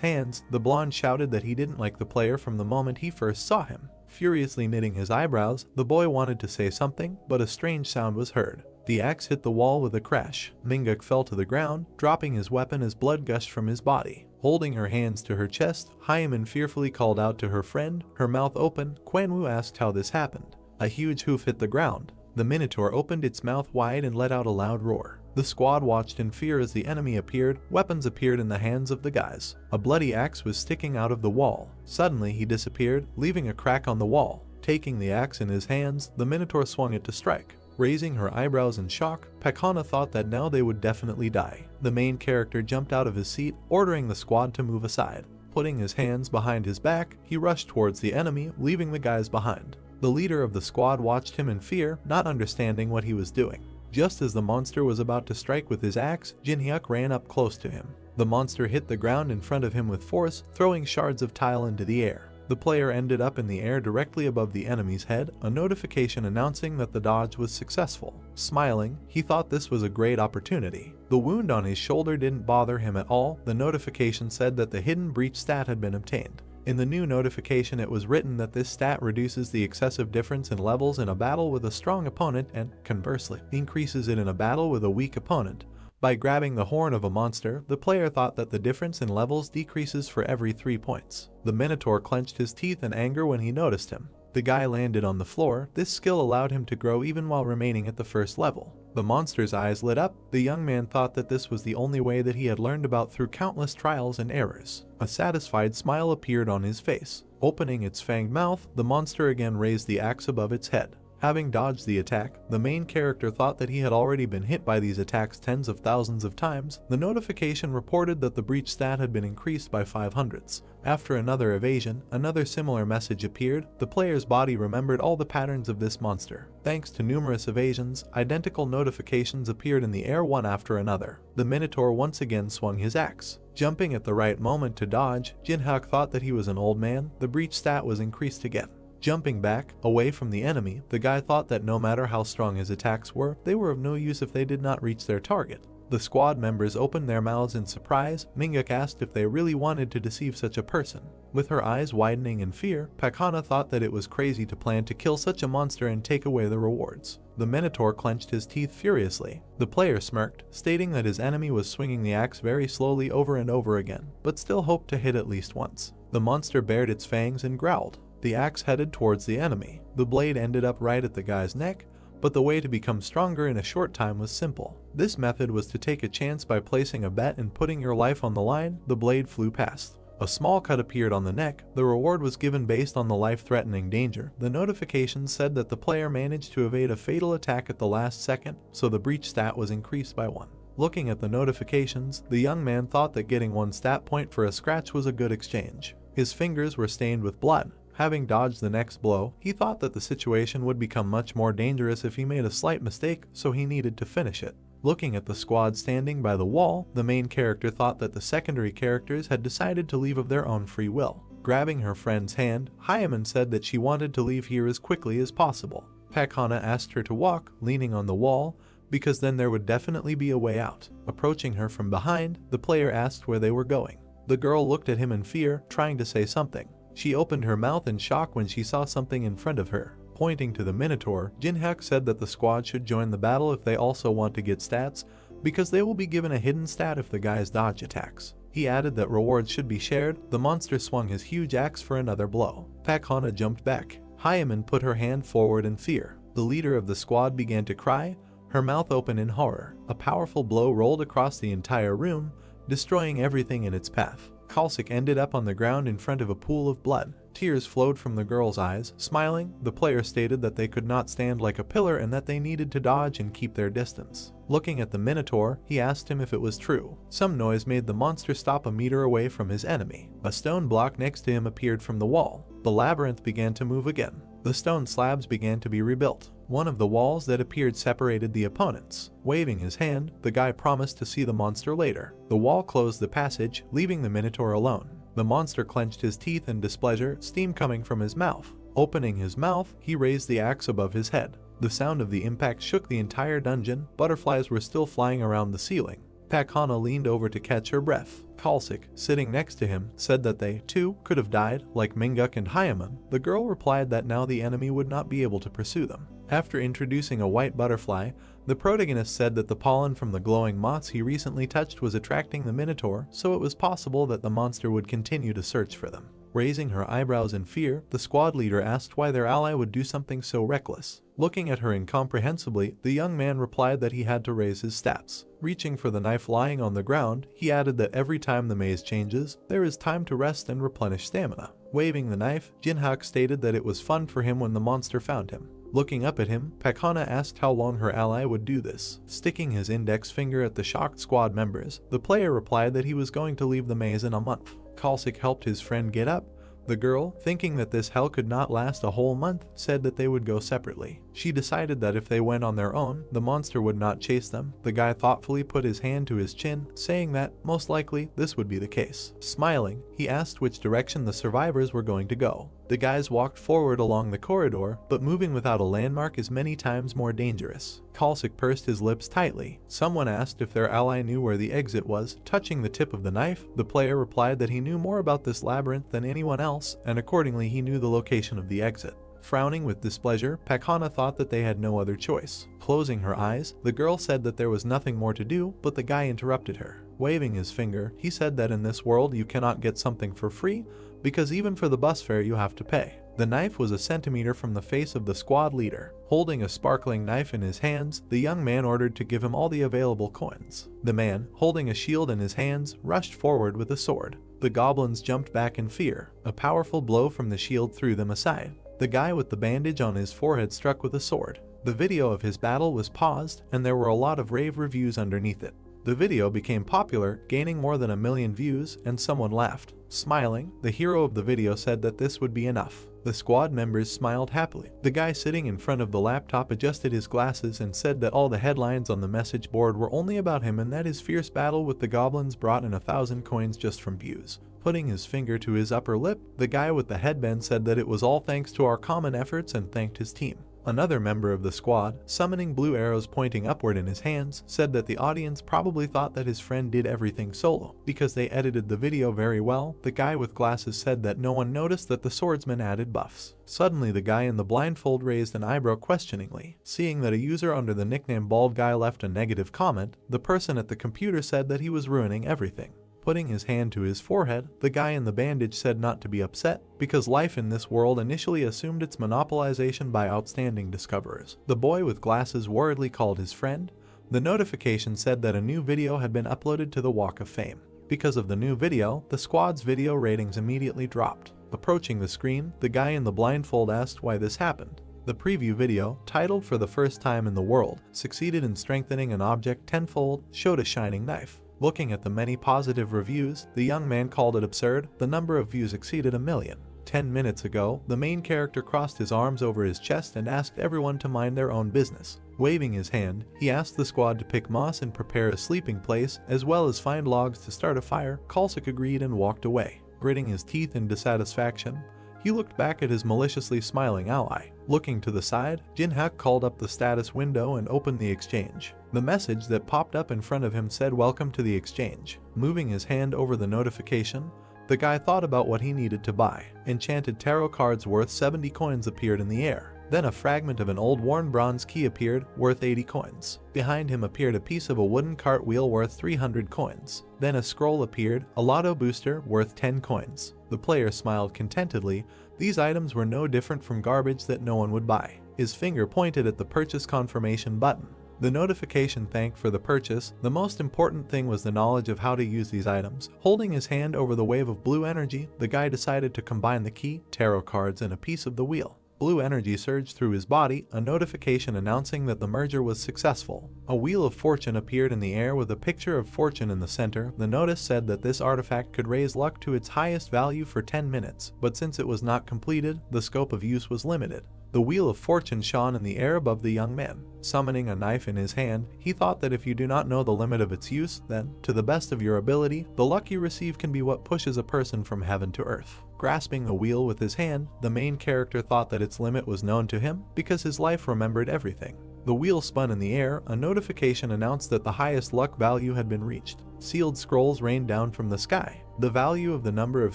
hands, the blonde shouted that he didn't like the player from the moment he first saw him. Furiously knitting his eyebrows, the boy wanted to say something, but a strange sound was heard. The axe hit the wall with a crash. Minguk fell to the ground, dropping his weapon as blood gushed from his body. Holding her hands to her chest, Hyaman fearfully called out to her friend, her mouth open. Kwanwoo asked how this happened. A huge hoof hit the ground. The minotaur opened its mouth wide and let out a loud roar. The squad watched in fear as the enemy appeared. Weapons appeared in the hands of the guys. A bloody axe was sticking out of the wall. Suddenly he disappeared, leaving a crack on the wall. Taking the axe in his hands, the minotaur swung it to strike. Raising her eyebrows in shock, Pakana thought that now they would definitely die. The main character jumped out of his seat, ordering the squad to move aside. Putting his hands behind his back, he rushed towards the enemy, leaving the guys behind. The leader of the squad watched him in fear, not understanding what he was doing. Just as the monster was about to strike with his axe, Jinhyuk ran up close to him. The monster hit the ground in front of him with force, throwing shards of tile into the air. The player ended up in the air directly above the enemy's head, a notification announcing that the dodge was successful. Smiling, he thought this was a great opportunity. The wound on his shoulder didn't bother him at all. The notification said that the hidden breach stat had been obtained. In the new notification it was written that this stat reduces the excessive difference in levels in a battle with a strong opponent and, conversely, increases it in a battle with a weak opponent. By grabbing the horn of a monster, the player thought that the difference in levels decreases for every 3 points. The minotaur clenched his teeth in anger when he noticed him. The guy landed on the floor. This skill allowed him to grow even while remaining at the first level. The monster's eyes lit up. The young man thought that this was the only way that he had learned about through countless trials and errors. A satisfied smile appeared on his face. Opening its fanged mouth, the monster again raised the axe above its head. Having dodged the attack, the main character thought that he had already been hit by these attacks tens of thousands of times. The notification reported that the breach stat had been increased by 500s. After another evasion, another similar message appeared. The player's body remembered all the patterns of this monster. Thanks to numerous evasions, identical notifications appeared in the air one after another. The minotaur once again swung his axe. Jumping at the right moment to dodge, Jinhyuk thought that he was an old man. The breach stat was increased again. Jumping back, away from the enemy, the guy thought that no matter how strong his attacks were, they were of no use if they did not reach their target. The squad members opened their mouths in surprise. Manga asked if they really wanted to deceive such a person. With her eyes widening in fear, Pakana thought that it was crazy to plan to kill such a monster and take away the rewards. The Minotaur clenched his teeth furiously. The player smirked, stating that his enemy was swinging the axe very slowly over and over again, but still hoped to hit at least once. The monster bared its fangs and growled. The axe headed towards the enemy. The blade ended up right at the guy's neck, but the way to become stronger in a short time was simple. This method was to take a chance by placing a bet and putting your life on the line. The blade flew past. A small cut appeared on the neck. The reward was given based on the life-threatening danger. The notification said that the player managed to evade a fatal attack at the last second, so the breach stat was increased by 1. Looking at the notifications, the young man thought that getting 1 stat point for a scratch was a good exchange. His fingers were stained with blood. Having dodged the next blow, he thought that the situation would become much more dangerous if he made a slight mistake, so he needed to finish it. Looking at the squad standing by the wall, the main character thought that the secondary characters had decided to leave of their own free will. Grabbing her friend's hand, Hyaman said that she wanted to leave here as quickly as possible. Pakana asked her to walk, leaning on the wall, because then there would definitely be a way out. Approaching her from behind, the player asked where they were going. The girl looked at him in fear, trying to say something. She opened her mouth in shock when she saw something in front of her. Pointing to the Minotaur, Jinhyuk said that the squad should join the battle if they also want to get stats, because they will be given a hidden stat if the guys dodge attacks. He added that rewards should be shared. The monster swung his huge axe for another blow. Pakana jumped back. Hyaman put her hand forward in fear. The leader of the squad began to cry, her mouth open in horror. A powerful blow rolled across the entire room, destroying everything in its path. Kalsik ended up on the ground in front of a pool of blood. Tears flowed from the girl's eyes. Smiling, the player stated that they could not stand like a pillar and that they needed to dodge and keep their distance. Looking at the Minotaur, he asked him if it was true. Some noise made the monster stop a meter away from his enemy. A stone block next to him appeared from the wall. The labyrinth began to move again. The stone slabs began to be rebuilt. One of the walls that appeared separated the opponents. Waving his hand, the guy promised to see the monster later. The wall closed the passage, leaving the Minotaur alone. The monster clenched his teeth in displeasure, steam coming from his mouth. Opening his mouth, he raised the axe above his head. The sound of the impact shook the entire dungeon. Butterflies were still flying around the ceiling. Pakana leaned over to catch her breath. Kalsik, sitting next to him, said that they, too, could have died, like Minguk and Hyaman. The girl replied that now the enemy would not be able to pursue them. After introducing a white butterfly, the protagonist said that the pollen from the glowing moths he recently touched was attracting the Minotaur, so it was possible that the monster would continue to search for them. Raising her eyebrows in fear, the squad leader asked why their ally would do something so reckless. Looking at her incomprehensibly, the young man replied that he had to raise his stats. Reaching for the knife lying on the ground, he added that every time the maze changes, there is time to rest and replenish stamina. Waving the knife, Jinhyuk stated that it was fun for him when the monster found him. Looking up at him, Pakana asked how long her ally would do this. Sticking his index finger at the shocked squad members, the player replied that he was going to leave the maze in a month. Kalsik helped his friend get up. The girl, thinking that this hell could not last a whole month, said that they would go separately. She decided that if they went on their own, the monster would not chase them. The guy thoughtfully put his hand to his chin, saying that, most likely, this would be the case. Smiling, he asked which direction the survivors were going to go. The guys walked forward along the corridor, but moving without a landmark is many times more dangerous. Kalsik pursed his lips tightly. Someone asked if their ally knew where the exit was. Touching the tip of the knife, the player replied that he knew more about this labyrinth than anyone else, and accordingly he knew the location of the exit. Frowning with displeasure, Pakana thought that they had no other choice. Closing her eyes, the girl said that there was nothing more to do, but the guy interrupted her. Waving his finger, he said that in this world you cannot get something for free, because even for the bus fare you have to pay. The knife was a centimeter from the face of the squad leader. Holding a sparkling knife in his hands, the young man ordered to give him all the available coins. The man, holding a shield in his hands, rushed forward with a sword. The goblins jumped back in fear. A powerful blow from the shield threw them aside. The guy with the bandage on his forehead struck with a sword. The video of his battle was paused, and there were a lot of rave reviews underneath it. The video became popular, gaining more than 1 million views, and someone laughed. Smiling, the hero of the video said that this would be enough. The squad members smiled happily. The guy sitting in front of the laptop adjusted his glasses and said that all the headlines on the message board were only about him and that his fierce battle with the goblins brought in 1,000 coins just from views. Putting his finger to his upper lip, the guy with the headband said that it was all thanks to our common efforts and thanked his team. Another member of the squad, summoning blue arrows pointing upward in his hands, said that the audience probably thought that his friend did everything solo, because they edited the video very well. The guy with glasses said that no one noticed that the swordsman added buffs. Suddenly the guy in the blindfold raised an eyebrow questioningly. Seeing that a user under the nickname Bald Guy left a negative comment, the person at the computer said that he was ruining everything. Putting his hand to his forehead, the guy in the bandage said not to be upset, because life in this world initially assumed its monopolization by outstanding discoverers. The boy with glasses worriedly called his friend. The notification said that a new video had been uploaded to the Walk of Fame. Because of the new video, the squad's video ratings immediately dropped. Approaching the screen, the guy in the blindfold asked why this happened. The preview video, titled "For the First Time in the World, Succeeded in Strengthening an Object Tenfold," showed a shining knife. Looking at the many positive reviews, the young man called it absurd. The number of views exceeded 1 million. 10 minutes ago, the main character crossed his arms over his chest and asked everyone to mind their own business. Waving his hand, he asked the squad to pick moss and prepare a sleeping place, as well as find logs to start a fire. Kalsik agreed and walked away. Gritting his teeth in dissatisfaction, he looked back at his maliciously smiling ally. Looking to the side, Jin-hyuk called up the status window and opened the exchange. The message that popped up in front of him said "Welcome to the exchange." Moving his hand over the notification, the guy thought about what he needed to buy. Enchanted tarot cards worth 70 coins appeared in the air. Then a fragment of an old worn bronze key appeared, worth 80 coins. Behind him appeared a piece of a wooden cartwheel worth 300 coins. Then a scroll appeared, a lotto booster worth 10 coins. The player smiled contentedly. These items were no different from garbage that no one would buy. His finger pointed at the purchase confirmation button. The notification thanked for the purchase. The most important thing was the knowledge of how to use these items. Holding his hand over the wave of blue energy, the guy decided to combine the key, tarot cards, and a piece of the wheel. Blue energy surged through his body, a notification announcing that the merger was successful. A wheel of fortune appeared in the air with a picture of fortune in the center. The notice said that this artifact could raise luck to its highest value for 10 minutes, but since it was not completed, the scope of use was limited. The wheel of fortune shone in the air above the young man. Summoning a knife in his hand, he thought that if you do not know the limit of its use, then, to the best of your ability, the luck you receive can be what pushes a person from heaven to earth. Grasping the wheel with his hand, the main character thought that its limit was known to him because his life remembered everything. The wheel spun in the air. A notification announced that the highest luck value had been reached. Sealed scrolls rained down from the sky. The value of the number of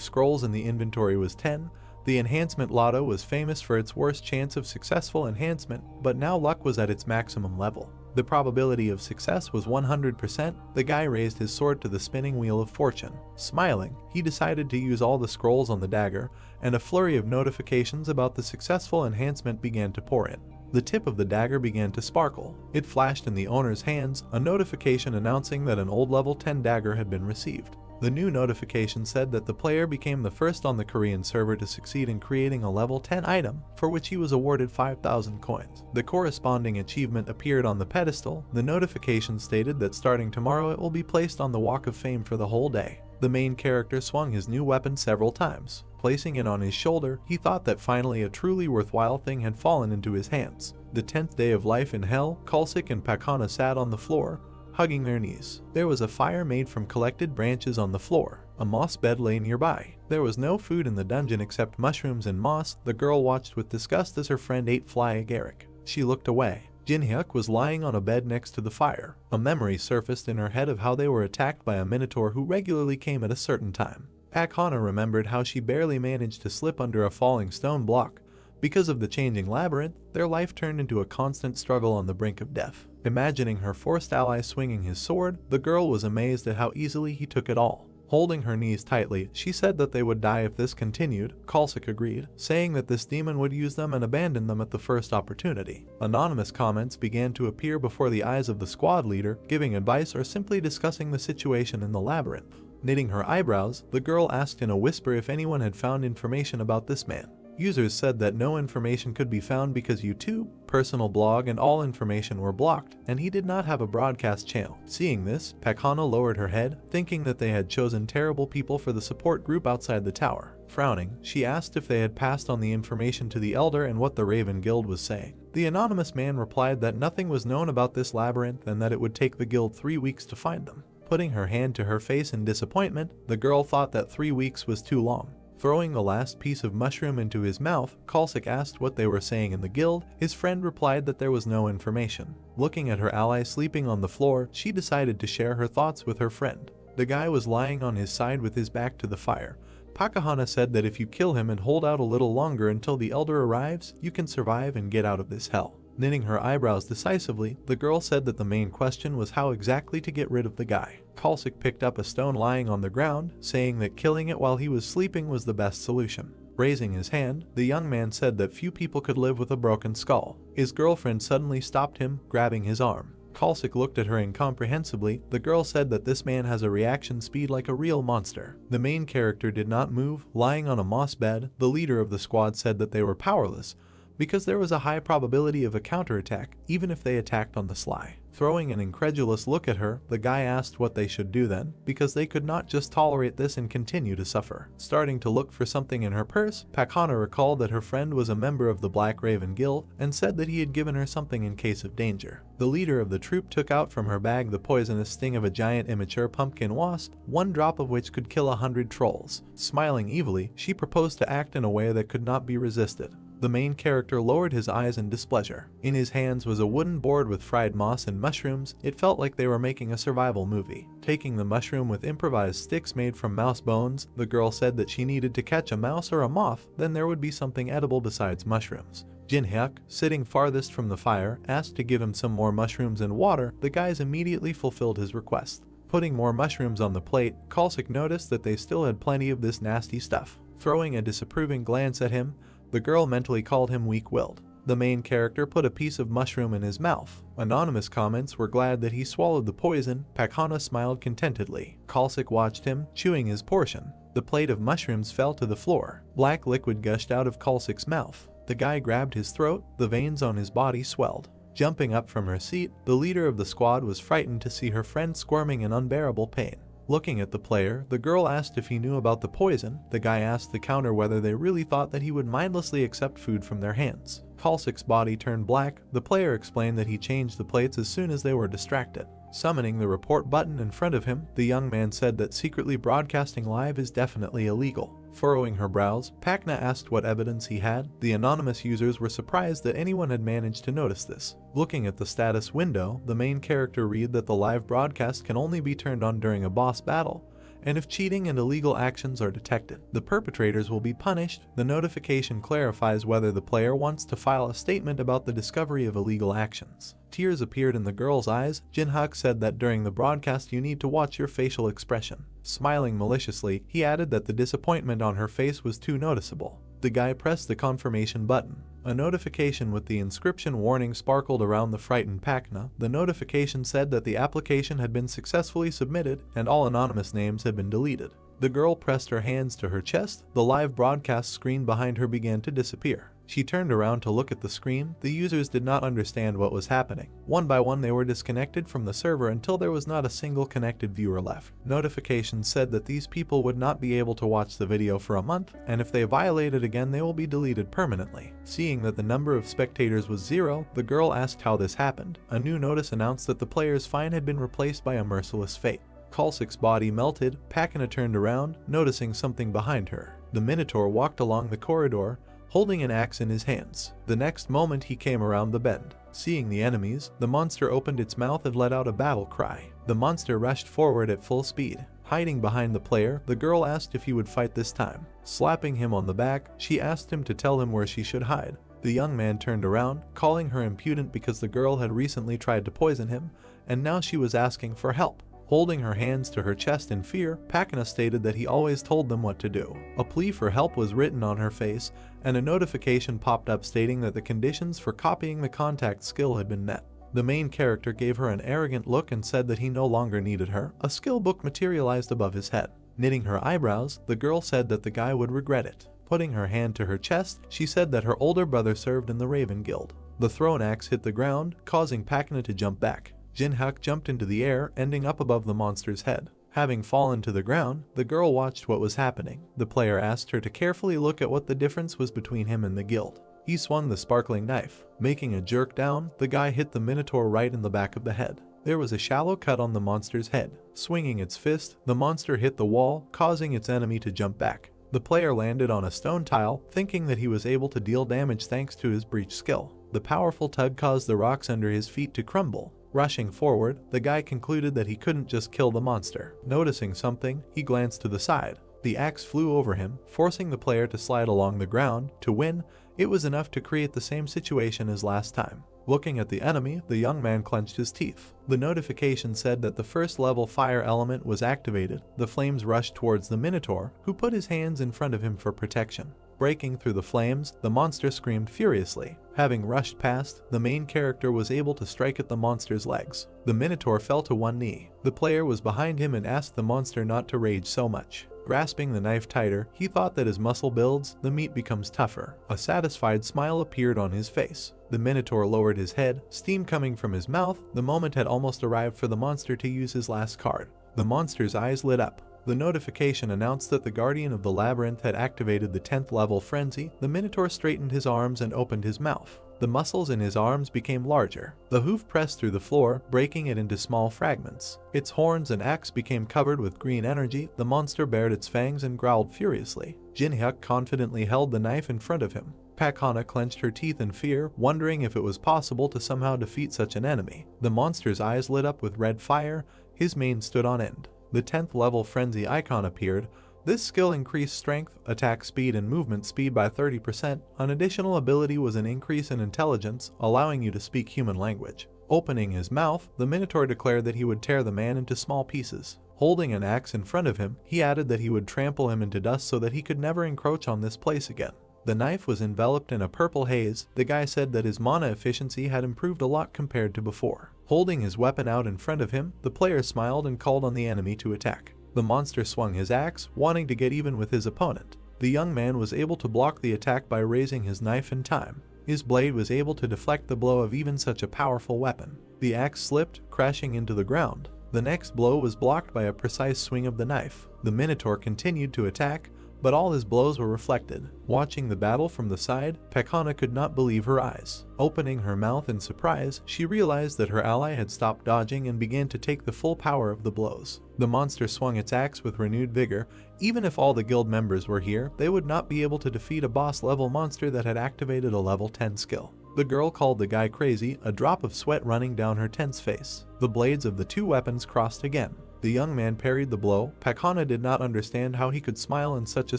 scrolls in the inventory was 10. The enhancement lotto was famous for its worst chance of successful enhancement, but now luck was at its maximum level. The probability of success was 100%. The guy raised his sword to the spinning wheel of fortune. Smiling, he decided to use all the scrolls on the dagger, and a flurry of notifications about the successful enhancement began to pour in. The tip of the dagger began to sparkle. It flashed in the owner's hands, a notification announcing that an old level 10 dagger had been received. The new notification said that the player became the first on the Korean server to succeed in creating a level 10 item, for which he was awarded 5,000 coins. The corresponding achievement appeared on the pedestal. The notification stated that starting tomorrow it will be placed on the Walk of Fame for the whole day. The main character swung his new weapon several times. Placing it on his shoulder, he thought that finally a truly worthwhile thing had fallen into his hands. The 10th day of life in hell, Kalsik and Pakana sat on the floor, hugging their knees. There was a fire made from collected branches on the floor. A moss bed lay nearby. There was no food in the dungeon except mushrooms and moss. The girl watched with disgust as her friend ate fly agaric. She looked away. Jin-hyuk was lying on a bed next to the fire. A memory surfaced in her head of how they were attacked by a minotaur who regularly came at a certain time. Pakana remembered how she barely managed to slip under a falling stone block. Because of the changing labyrinth, their life turned into a constant struggle on the brink of death. Imagining her forced ally swinging his sword, the girl was amazed at how easily he took it all. Holding her knees tightly, she said that they would die if this continued. Kalsik agreed, saying that this demon would use them and abandon them at the first opportunity. Anonymous comments began to appear before the eyes of the squad leader, giving advice or simply discussing the situation in the labyrinth. Knitting her eyebrows, the girl asked in a whisper if anyone had found information about this man. Users said that no information could be found because YouTube, personal blog, and all information were blocked, and he did not have a broadcast channel. Seeing this, Pakhana lowered her head, thinking that they had chosen terrible people for the support group outside the tower. Frowning, she asked if they had passed on the information to the Elder and what the Raven Guild was saying. The anonymous man replied that nothing was known about this labyrinth and that it would take the guild 3 weeks to find them. Putting her hand to her face in disappointment, the girl thought that 3 weeks was too long. Throwing the last piece of mushroom into his mouth, Kalsik asked what they were saying in the guild. His friend replied that there was no information. Looking at her ally sleeping on the floor, she decided to share her thoughts with her friend. The guy was lying on his side with his back to the fire. Pakahana said that if you kill him and hold out a little longer until the Elder arrives, you can survive and get out of this hell. Knitting her eyebrows decisively, the girl said that the main question was how exactly to get rid of the guy. Kalsik picked up a stone lying on the ground, saying that killing it while he was sleeping was the best solution. Raising his hand, the young man said that few people could live with a broken skull. His girlfriend suddenly stopped him, grabbing his arm. Kalsik looked at her incomprehensibly. The girl said that this man has a reaction speed like a real monster. The main character did not move, lying on a moss bed. The leader of the squad said that they were powerless, because there was a high probability of a counterattack, even if they attacked on the sly. Throwing an incredulous look at her, the guy asked what they should do then, because they could not just tolerate this and continue to suffer. Starting to look for something in her purse, Pakhana recalled that her friend was a member of the Black Raven Guild and said that he had given her something in case of danger. The leader of the troop took out from her bag the poisonous sting of a giant immature pumpkin wasp, 1 drop of which could kill 100 trolls. Smiling evilly, she proposed to act in a way that could not be resisted. The main character lowered his eyes in displeasure. In his hands was a wooden board with fried moss and mushrooms. It felt like they were making a survival movie. Taking the mushroom with improvised sticks made from mouse bones, the girl said that she needed to catch a mouse or a moth, then there would be something edible besides mushrooms. Jinhyuk, sitting farthest from the fire, asked to give him some more mushrooms and water. The guys immediately fulfilled his request. Putting more mushrooms on the plate, Kalsik noticed that they still had plenty of this nasty stuff. Throwing a disapproving glance at him, the girl mentally called him weak-willed. The main character put a piece of mushroom in his mouth. Anonymous comments were glad that he swallowed the poison. Pakhana smiled contentedly. Kalsik watched him, chewing his portion. The plate of mushrooms fell to the floor. Black liquid gushed out of Kalsik's mouth. The guy grabbed his throat. The veins on his body swelled. Jumping up from her seat, the leader of the squad was frightened to see her friend squirming in unbearable pain. Looking at the player, the girl asked if he knew about the poison. The guy asked the counter whether they really thought that he would mindlessly accept food from their hands. Kalsik's body turned black. The player explained that he changed the plates as soon as they were distracted. Summoning the report button in front of him, the young man said that secretly broadcasting live is definitely illegal. Furrowing her brows, Pakna asked what evidence he had. The anonymous users were surprised that anyone had managed to notice this. Looking at the status window, the main character read that the live broadcast can only be turned on during a boss battle, and if cheating and illegal actions are detected, the perpetrators will be punished. The notification clarifies whether the player wants to file a statement about the discovery of illegal actions. Tears appeared in the girl's eyes. Jinhyuk said that during the broadcast you need to watch your facial expression. Smiling maliciously, he added that the disappointment on her face was too noticeable. The guy pressed the confirmation button. A notification with the inscription warning sparkled around the frightened Pakna. The notification said that the application had been successfully submitted and all anonymous names had been deleted. The girl pressed her hands to her chest. The live broadcast screen behind her began to disappear. She turned around to look at the screen. The users did not understand what was happening. One by one they were disconnected from the server until there was not a single connected viewer left. Notifications said that these people would not be able to watch the video for a month, and if they violate it again they will be deleted permanently. Seeing that the number of spectators was 0, the girl asked how this happened. A new notice announced that the player's fine had been replaced by a merciless fate. Kalsik's body melted. Pakana turned around, noticing something behind her. The Minotaur walked along the corridor, holding an axe in his hands. The next moment he came around the bend. Seeing the enemies, the monster opened its mouth and let out a battle cry. The monster rushed forward at full speed. Hiding behind the player, the girl asked if he would fight this time. Slapping him on the back, she asked him to tell him where she should hide. The young man turned around, calling her impudent because the girl had recently tried to poison him, and now she was asking for help. Holding her hands to her chest in fear, Pakana stated that he always told them what to do. A plea for help was written on her face, and a notification popped up stating that the conditions for copying the contact skill had been met. The main character gave her an arrogant look and said that he no longer needed her. A skill book materialized above his head. Knitting her eyebrows, the girl said that the guy would regret it. Putting her hand to her chest, she said that her older brother served in the Raven Guild. The thrown axe hit the ground, causing Pakna to jump back. Jin-hyuk jumped into the air, ending up above the monster's head. Having fallen to the ground, the girl watched what was happening. The player asked her to carefully look at what the difference was between him and the guild. He swung the sparkling knife. Making a jerk down, the guy hit the minotaur right in the back of the head. There was a shallow cut on the monster's head. Swinging its fist, the monster hit the wall, causing its enemy to jump back. The player landed on a stone tile, thinking that he was able to deal damage thanks to his breach skill. The powerful tug caused the rocks under his feet to crumble. Rushing forward, the guy concluded that he couldn't just kill the monster. Noticing something, he glanced to the side. The axe flew over him, forcing the player to slide along the ground. To win, it was enough to create the same situation as last time. Looking at the enemy, the young man clenched his teeth. The notification said that the first level fire element was activated. The flames rushed towards the minotaur, who put his hands in front of him for protection. Breaking through the flames, the monster screamed furiously. Having rushed past, the main character was able to strike at the monster's legs. The minotaur fell to one knee. The player was behind him and asked the monster not to rage so much. Grasping the knife tighter, he thought that as muscle builds, the meat becomes tougher. A satisfied smile appeared on his face. The minotaur lowered his head, steam coming from his mouth. The moment had almost arrived for the monster to use his last card. The monster's eyes lit up. The notification announced that the guardian of the labyrinth had activated the 10th level frenzy. The minotaur straightened his arms and opened his mouth. The muscles in his arms became larger. The hoof pressed through the floor, breaking it into small fragments. Its horns and axe became covered with green energy. The monster bared its fangs and growled furiously. Jin-hyuk confidently held the knife in front of him. Pakana clenched her teeth in fear, wondering if it was possible to somehow defeat such an enemy. The monster's eyes lit up with red fire. His mane stood on end. The 10th level frenzy icon appeared. This skill increased strength, attack speed, and movement speed by 30%. An additional ability was an increase in intelligence, allowing you to speak human language. Opening his mouth, the minotaur declared that he would tear the man into small pieces. Holding an axe in front of him, he added that he would trample him into dust so that he could never encroach on this place again. The knife was enveloped in a purple haze. The guy said that his mana efficiency had improved a lot compared to before. Holding his weapon out in front of him, the player smiled and called on the enemy to attack. The monster swung his axe, wanting to get even with his opponent. The young man was able to block the attack by raising his knife in time. His blade was able to deflect the blow of even such a powerful weapon. The axe slipped, crashing into the ground. The next blow was blocked by a precise swing of the knife. The minotaur continued to attack, but all his blows were reflected. Watching the battle from the side, Pakana could not believe her eyes. Opening her mouth in surprise, she realized that her ally had stopped dodging and began to take the full power of the blows. The monster swung its axe with renewed vigor. Even if all the guild members were here, they would not be able to defeat a boss-level monster that had activated a level 10 skill. The girl called the guy crazy, a drop of sweat running down her tense face. The blades of the two weapons crossed again. The young man parried the blow. Pakana did not understand how he could smile in such a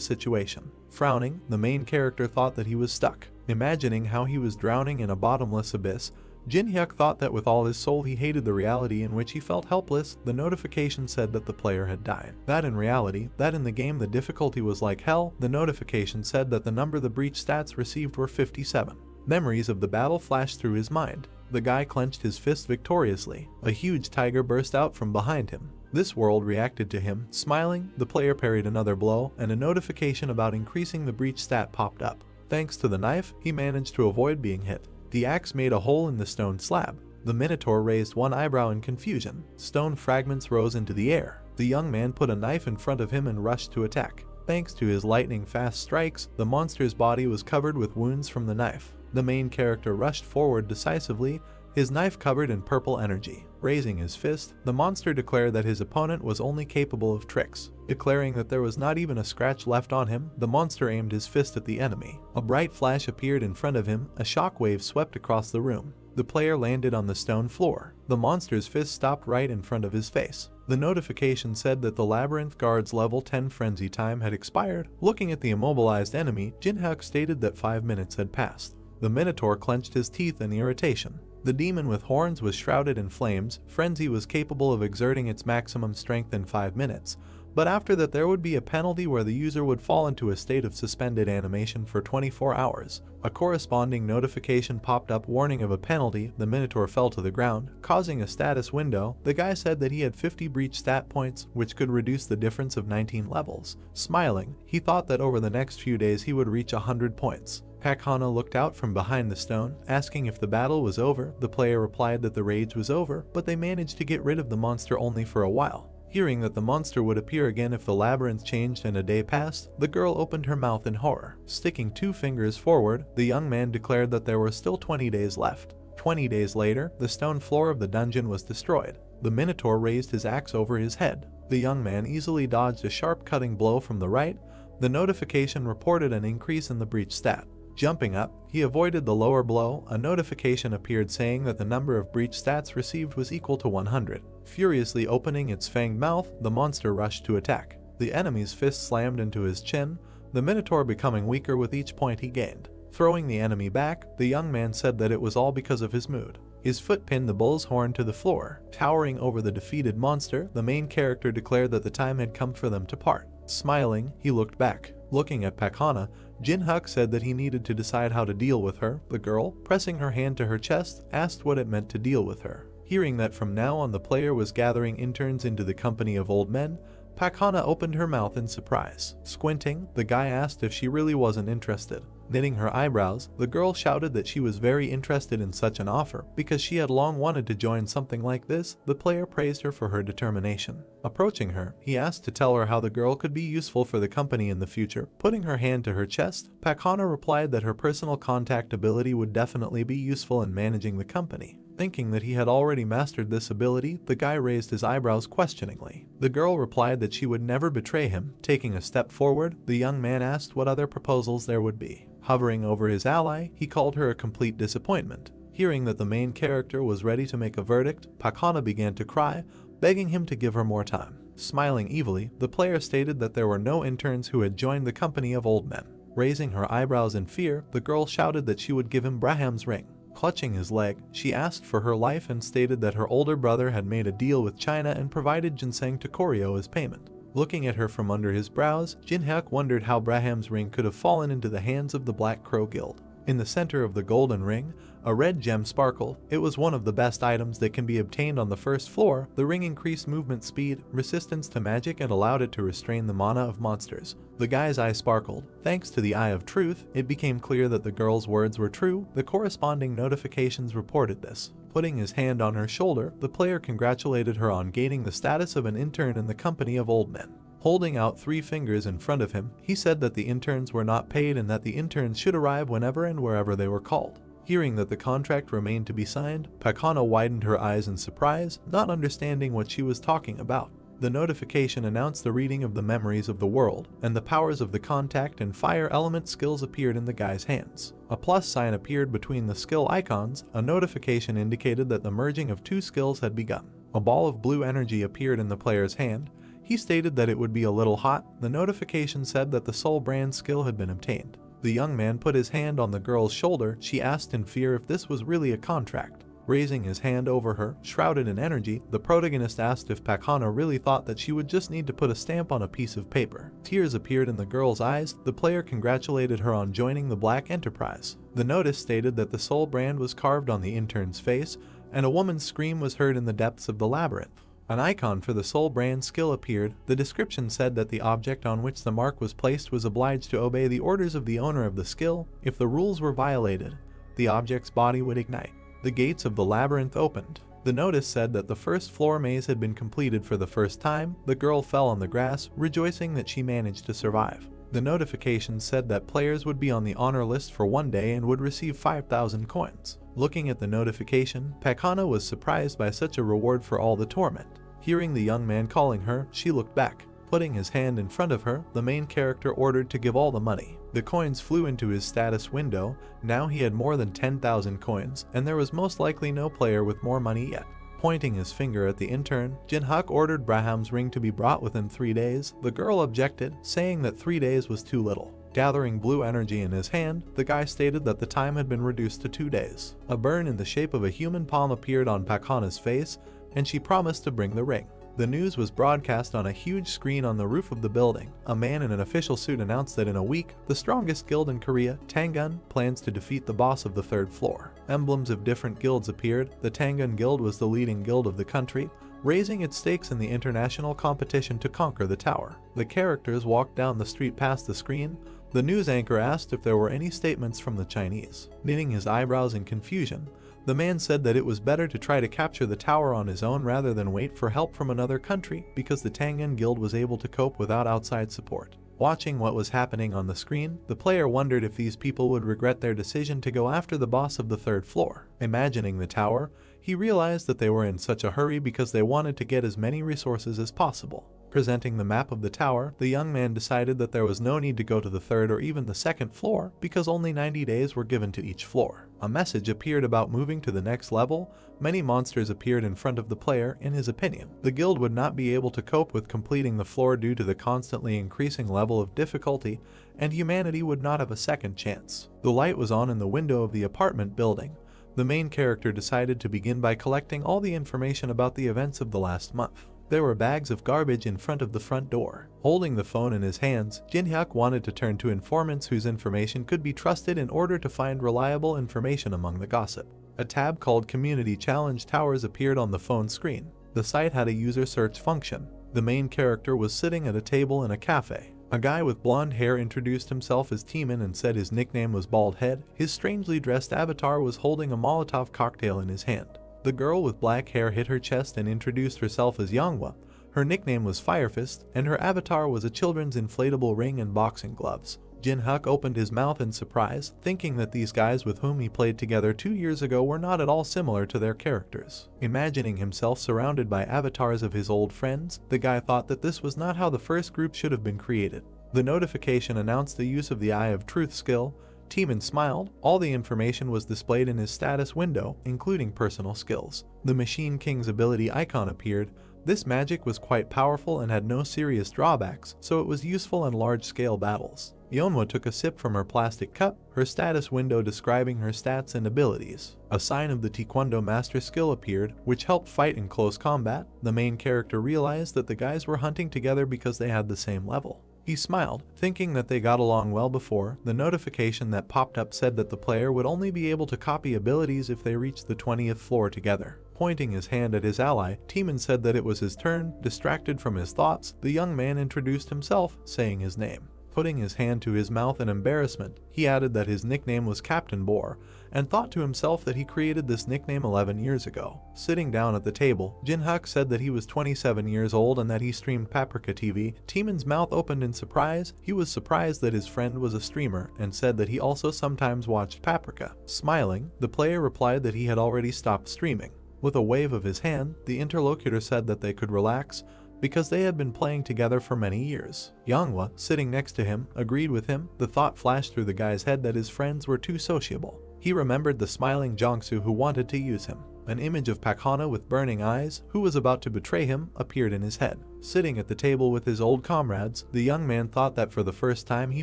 situation. Frowning, the main character thought that he was stuck. Imagining how he was drowning in a bottomless abyss, Jin-hyuk thought that with all his soul he hated the reality in which he felt helpless. The notification said that the player had died. That in reality, that in the game the difficulty was like hell. The notification said that the number the breach stats received were 57. Memories of the battle flashed through his mind. The guy clenched his fist victoriously. A huge tiger burst out from behind him. This world reacted to him. Smiling, the player parried another blow, and a notification about increasing the breach stat popped up. Thanks to the knife, he managed to avoid being hit. The axe made a hole in the stone slab. The minotaur raised one eyebrow in confusion. Stone fragments rose into the air. The young man put a knife in front of him and rushed to attack. Thanks to his lightning-fast strikes, the monster's body was covered with wounds from the knife. The main character rushed forward decisively, his knife covered in purple energy. Raising his fist, the monster declared that his opponent was only capable of tricks. Declaring that there was not even a scratch left on him, the monster aimed his fist at the enemy. A bright flash appeared in front of him. A shockwave swept across the room. The player landed on the stone floor. The monster's fist stopped right in front of his face. The notification said that the labyrinth guard's level 10 frenzy time had expired. Looking at the immobilized enemy, Jin-hyuk stated that 5 minutes had passed. The minotaur clenched his teeth in irritation. The demon with horns was shrouded in flames. Frenzy was capable of exerting its maximum strength in 5 minutes, but after that there would be a penalty where the user would fall into a state of suspended animation for 24 hours. A corresponding notification popped up warning of a penalty. The Minotaur fell to the ground, causing a status window. The guy said that he had 50 breach stat points, which could reduce the difference of 19 levels. Smiling, he thought that over the next few days he would reach 100 points. Pakana looked out from behind the stone, asking if the battle was over. The player replied that the rage was over, but they managed to get rid of the monster only for a while. Hearing that the monster would appear again if the labyrinth changed and a day passed, the girl opened her mouth in horror. Sticking 2 fingers forward, the young man declared that there were still 20 days left. 20 days later, the stone floor of the dungeon was destroyed. The Minotaur raised his axe over his head. The young man easily dodged a sharp cutting blow from the right. The notification reported an increase in the breach stat. Jumping up, he avoided the lower blow. A notification appeared saying that the number of breach stats received was equal to 100. Furiously opening its fanged mouth, the monster rushed to attack. The enemy's fist slammed into his chin, the Minotaur becoming weaker with each point he gained. Throwing the enemy back, the young man said that it was all because of his mood. His foot pinned the bull's horn to the floor. Towering over the defeated monster, the main character declared that the time had come for them to part. Smiling, he looked back. Looking at Pakana, Jin-Huk said that he needed to decide how to deal with her. The girl, pressing her hand to her chest, asked what it meant to deal with her. Hearing that from now on the player was gathering interns into the company of old men, Pakana opened her mouth in surprise. Squinting, the guy asked if she really wasn't interested. Knitting her eyebrows, the girl shouted that she was very interested in such an offer because she had long wanted to join something like this. The player praised her for her determination. Approaching her, he asked to tell her how the girl could be useful for the company in the future. Putting her hand to her chest, Pakana replied that her personal contact ability would definitely be useful in managing the company. Thinking that he had already mastered this ability, the guy raised his eyebrows questioningly. The girl replied that she would never betray him. Taking a step forward, the young man asked what other proposals there would be. Hovering over his ally, he called her a complete disappointment. Hearing that the main character was ready to make a verdict, Pakana began to cry, begging him to give her more time. Smiling evilly, the player stated that there were no interns who had joined the company of old men. Raising her eyebrows in fear, the girl shouted that she would give him Braham's ring. Clutching his leg, she asked for her life and stated that her older brother had made a deal with China and provided ginseng to Koryo as payment. Looking at her from under his brows, Jin-Huk wondered how Braham's ring could have fallen into the hands of the Black Crow Guild. In the center of the golden ring, a red gem sparkled. It was one of the best items that can be obtained on the first floor. The ring increased movement speed, resistance to magic, and allowed it to restrain the mana of monsters. The guy's eye sparkled. Thanks to the Eye of Truth, it became clear that the girl's words were true. The corresponding notifications reported this. Putting his hand on her shoulder, the player congratulated her on gaining the status of an intern in the company of old men. Holding out 3 fingers in front of him, he said that the interns were not paid and that the interns should arrive whenever and wherever they were called. Hearing that the contract remained to be signed, Pakana widened her eyes in surprise, not understanding what she was talking about. The notification announced the reading of the memories of the world, and the powers of the contact and fire element skills appeared in the guy's hands. A plus sign appeared between the skill icons. A notification indicated that the merging of 2 skills had begun. A ball of blue energy appeared in the player's hand. He stated that it would be a little hot. The notification said that the soul brand skill had been obtained. The young man put his hand on the girl's shoulder. She asked in fear if this was really a contract. Raising his hand over her, shrouded in energy, the protagonist asked if Pakana really thought that she would just need to put a stamp on a piece of paper. Tears appeared in the girl's eyes. The player congratulated her on joining the Black Enterprise. The notice stated that the soul brand was carved on the intern's face, and a woman's scream was heard in the depths of the labyrinth. An icon for the soul brand skill appeared. The description said that the object on which the mark was placed was obliged to obey the orders of the owner of the skill. If the rules were violated, the object's body would ignite. The gates of the labyrinth opened. The notice said that the first floor maze had been completed for the first time. The girl fell on the grass, rejoicing that she managed to survive. The notification said that players would be on the honor list for 1 day and would receive 5,000 coins. Looking at the notification, Pakana was surprised by such a reward for all the torment. Hearing the young man calling her, she looked back. Putting his hand in front of her, the main character ordered to give all the money. The coins flew into his status window. Now he had more than 10,000 coins, and there was most likely no player with more money yet. Pointing his finger at the intern, Jin-Huk ordered Braham's ring to be brought within 3 days. The girl objected, saying that 3 days was too little. Gathering blue energy in his hand, the guy stated that the time had been reduced to 2 days. A burn in the shape of a human palm appeared on Pakana's face, and she promised to bring the ring. The news was broadcast on a huge screen on the roof of the building. A man in an official suit announced that in a week, the strongest guild in Korea, Tangun, plans to defeat the boss of the third floor. Emblems of different guilds appeared. The Tangun Guild was the leading guild of the country, raising its stakes in the international competition to conquer the tower. The characters walked down the street past the screen. The news anchor asked if there were any statements from the Chinese. Knitting his eyebrows in confusion, the man said that it was better to try to capture the tower on his own rather than wait for help from another country because the Tangun Guild was able to cope without outside support. Watching what was happening on the screen, the player wondered if these people would regret their decision to go after the boss of the third floor. Imagining the tower, he realized that they were in such a hurry because they wanted to get as many resources as possible. Presenting the map of the tower, the young man decided that there was no need to go to the third or even the second floor because only 90 days were given to each floor. A message appeared about moving to the next level. Many monsters appeared in front of the player. In his opinion, the guild would not be able to cope with completing the floor due to the constantly increasing level of difficulty, and humanity would not have a second chance. The light was on in the window of the apartment building. The main character decided to begin by collecting all the information about the events of the last month. There were bags of garbage in front of the front door. Holding the phone in his hands, Jin-hyuk wanted to turn to informants whose information could be trusted in order to find reliable information among the gossip. A tab called Community Challenge Towers appeared on the phone screen. The site had a user search function. The main character was sitting at a table in a cafe. A guy with blonde hair introduced himself as Teeman and said his nickname was Bald Head. His strangely dressed avatar was holding a Molotov cocktail in his hand. The girl with black hair hit her chest and introduced herself as Manhwa. Her nickname was Firefist, and her avatar was a children's inflatable ring and boxing gloves. Jin-hyuk opened his mouth in surprise, thinking that these guys with whom he played together 2 years ago were not at all similar to their characters. Imagining himself surrounded by avatars of his old friends, the guy thought that this was not how the first group should have been created. The notification announced the use of the Eye of Truth skill. Teeman smiled. All the information was displayed in his status window, including personal skills. The Machine King's ability icon appeared. This magic was quite powerful and had no serious drawbacks, so it was useful in large-scale battles. Yeonwha took a sip from her plastic cup, her status window describing her stats and abilities. A sign of the Taekwondo Master skill appeared, which helped fight in close combat. The main character realized that the guys were hunting together because they had the same level. He smiled, thinking that they got along well before. The notification that popped up said that the player would only be able to copy abilities if they reached the 20th floor together. Pointing his hand at his ally, Teeman said that it was his turn. Distracted from his thoughts, the young man introduced himself, saying his name. Putting his hand to his mouth in embarrassment, he added that his nickname was Captain Boar, and thought to himself that he created this nickname 11 years ago. Sitting down at the table, Jin-hyuk said that he was 27 years old and that he streamed Paprika TV. Teeman's mouth opened in surprise. He was surprised that his friend was a streamer and said that he also sometimes watched Paprika. Smiling, the player replied that he had already stopped streaming. With a wave of his hand, the interlocutor said that they could relax, because they had been playing together for many years. Manhwa, sitting next to him, agreed with him. The thought flashed through the guy's head that his friends were too sociable. He remembered the smiling Jong Su who wanted to use him. An image of Pak Hana with burning eyes, who was about to betray him, appeared in his head. Sitting at the table with his old comrades, the young man thought that for the first time he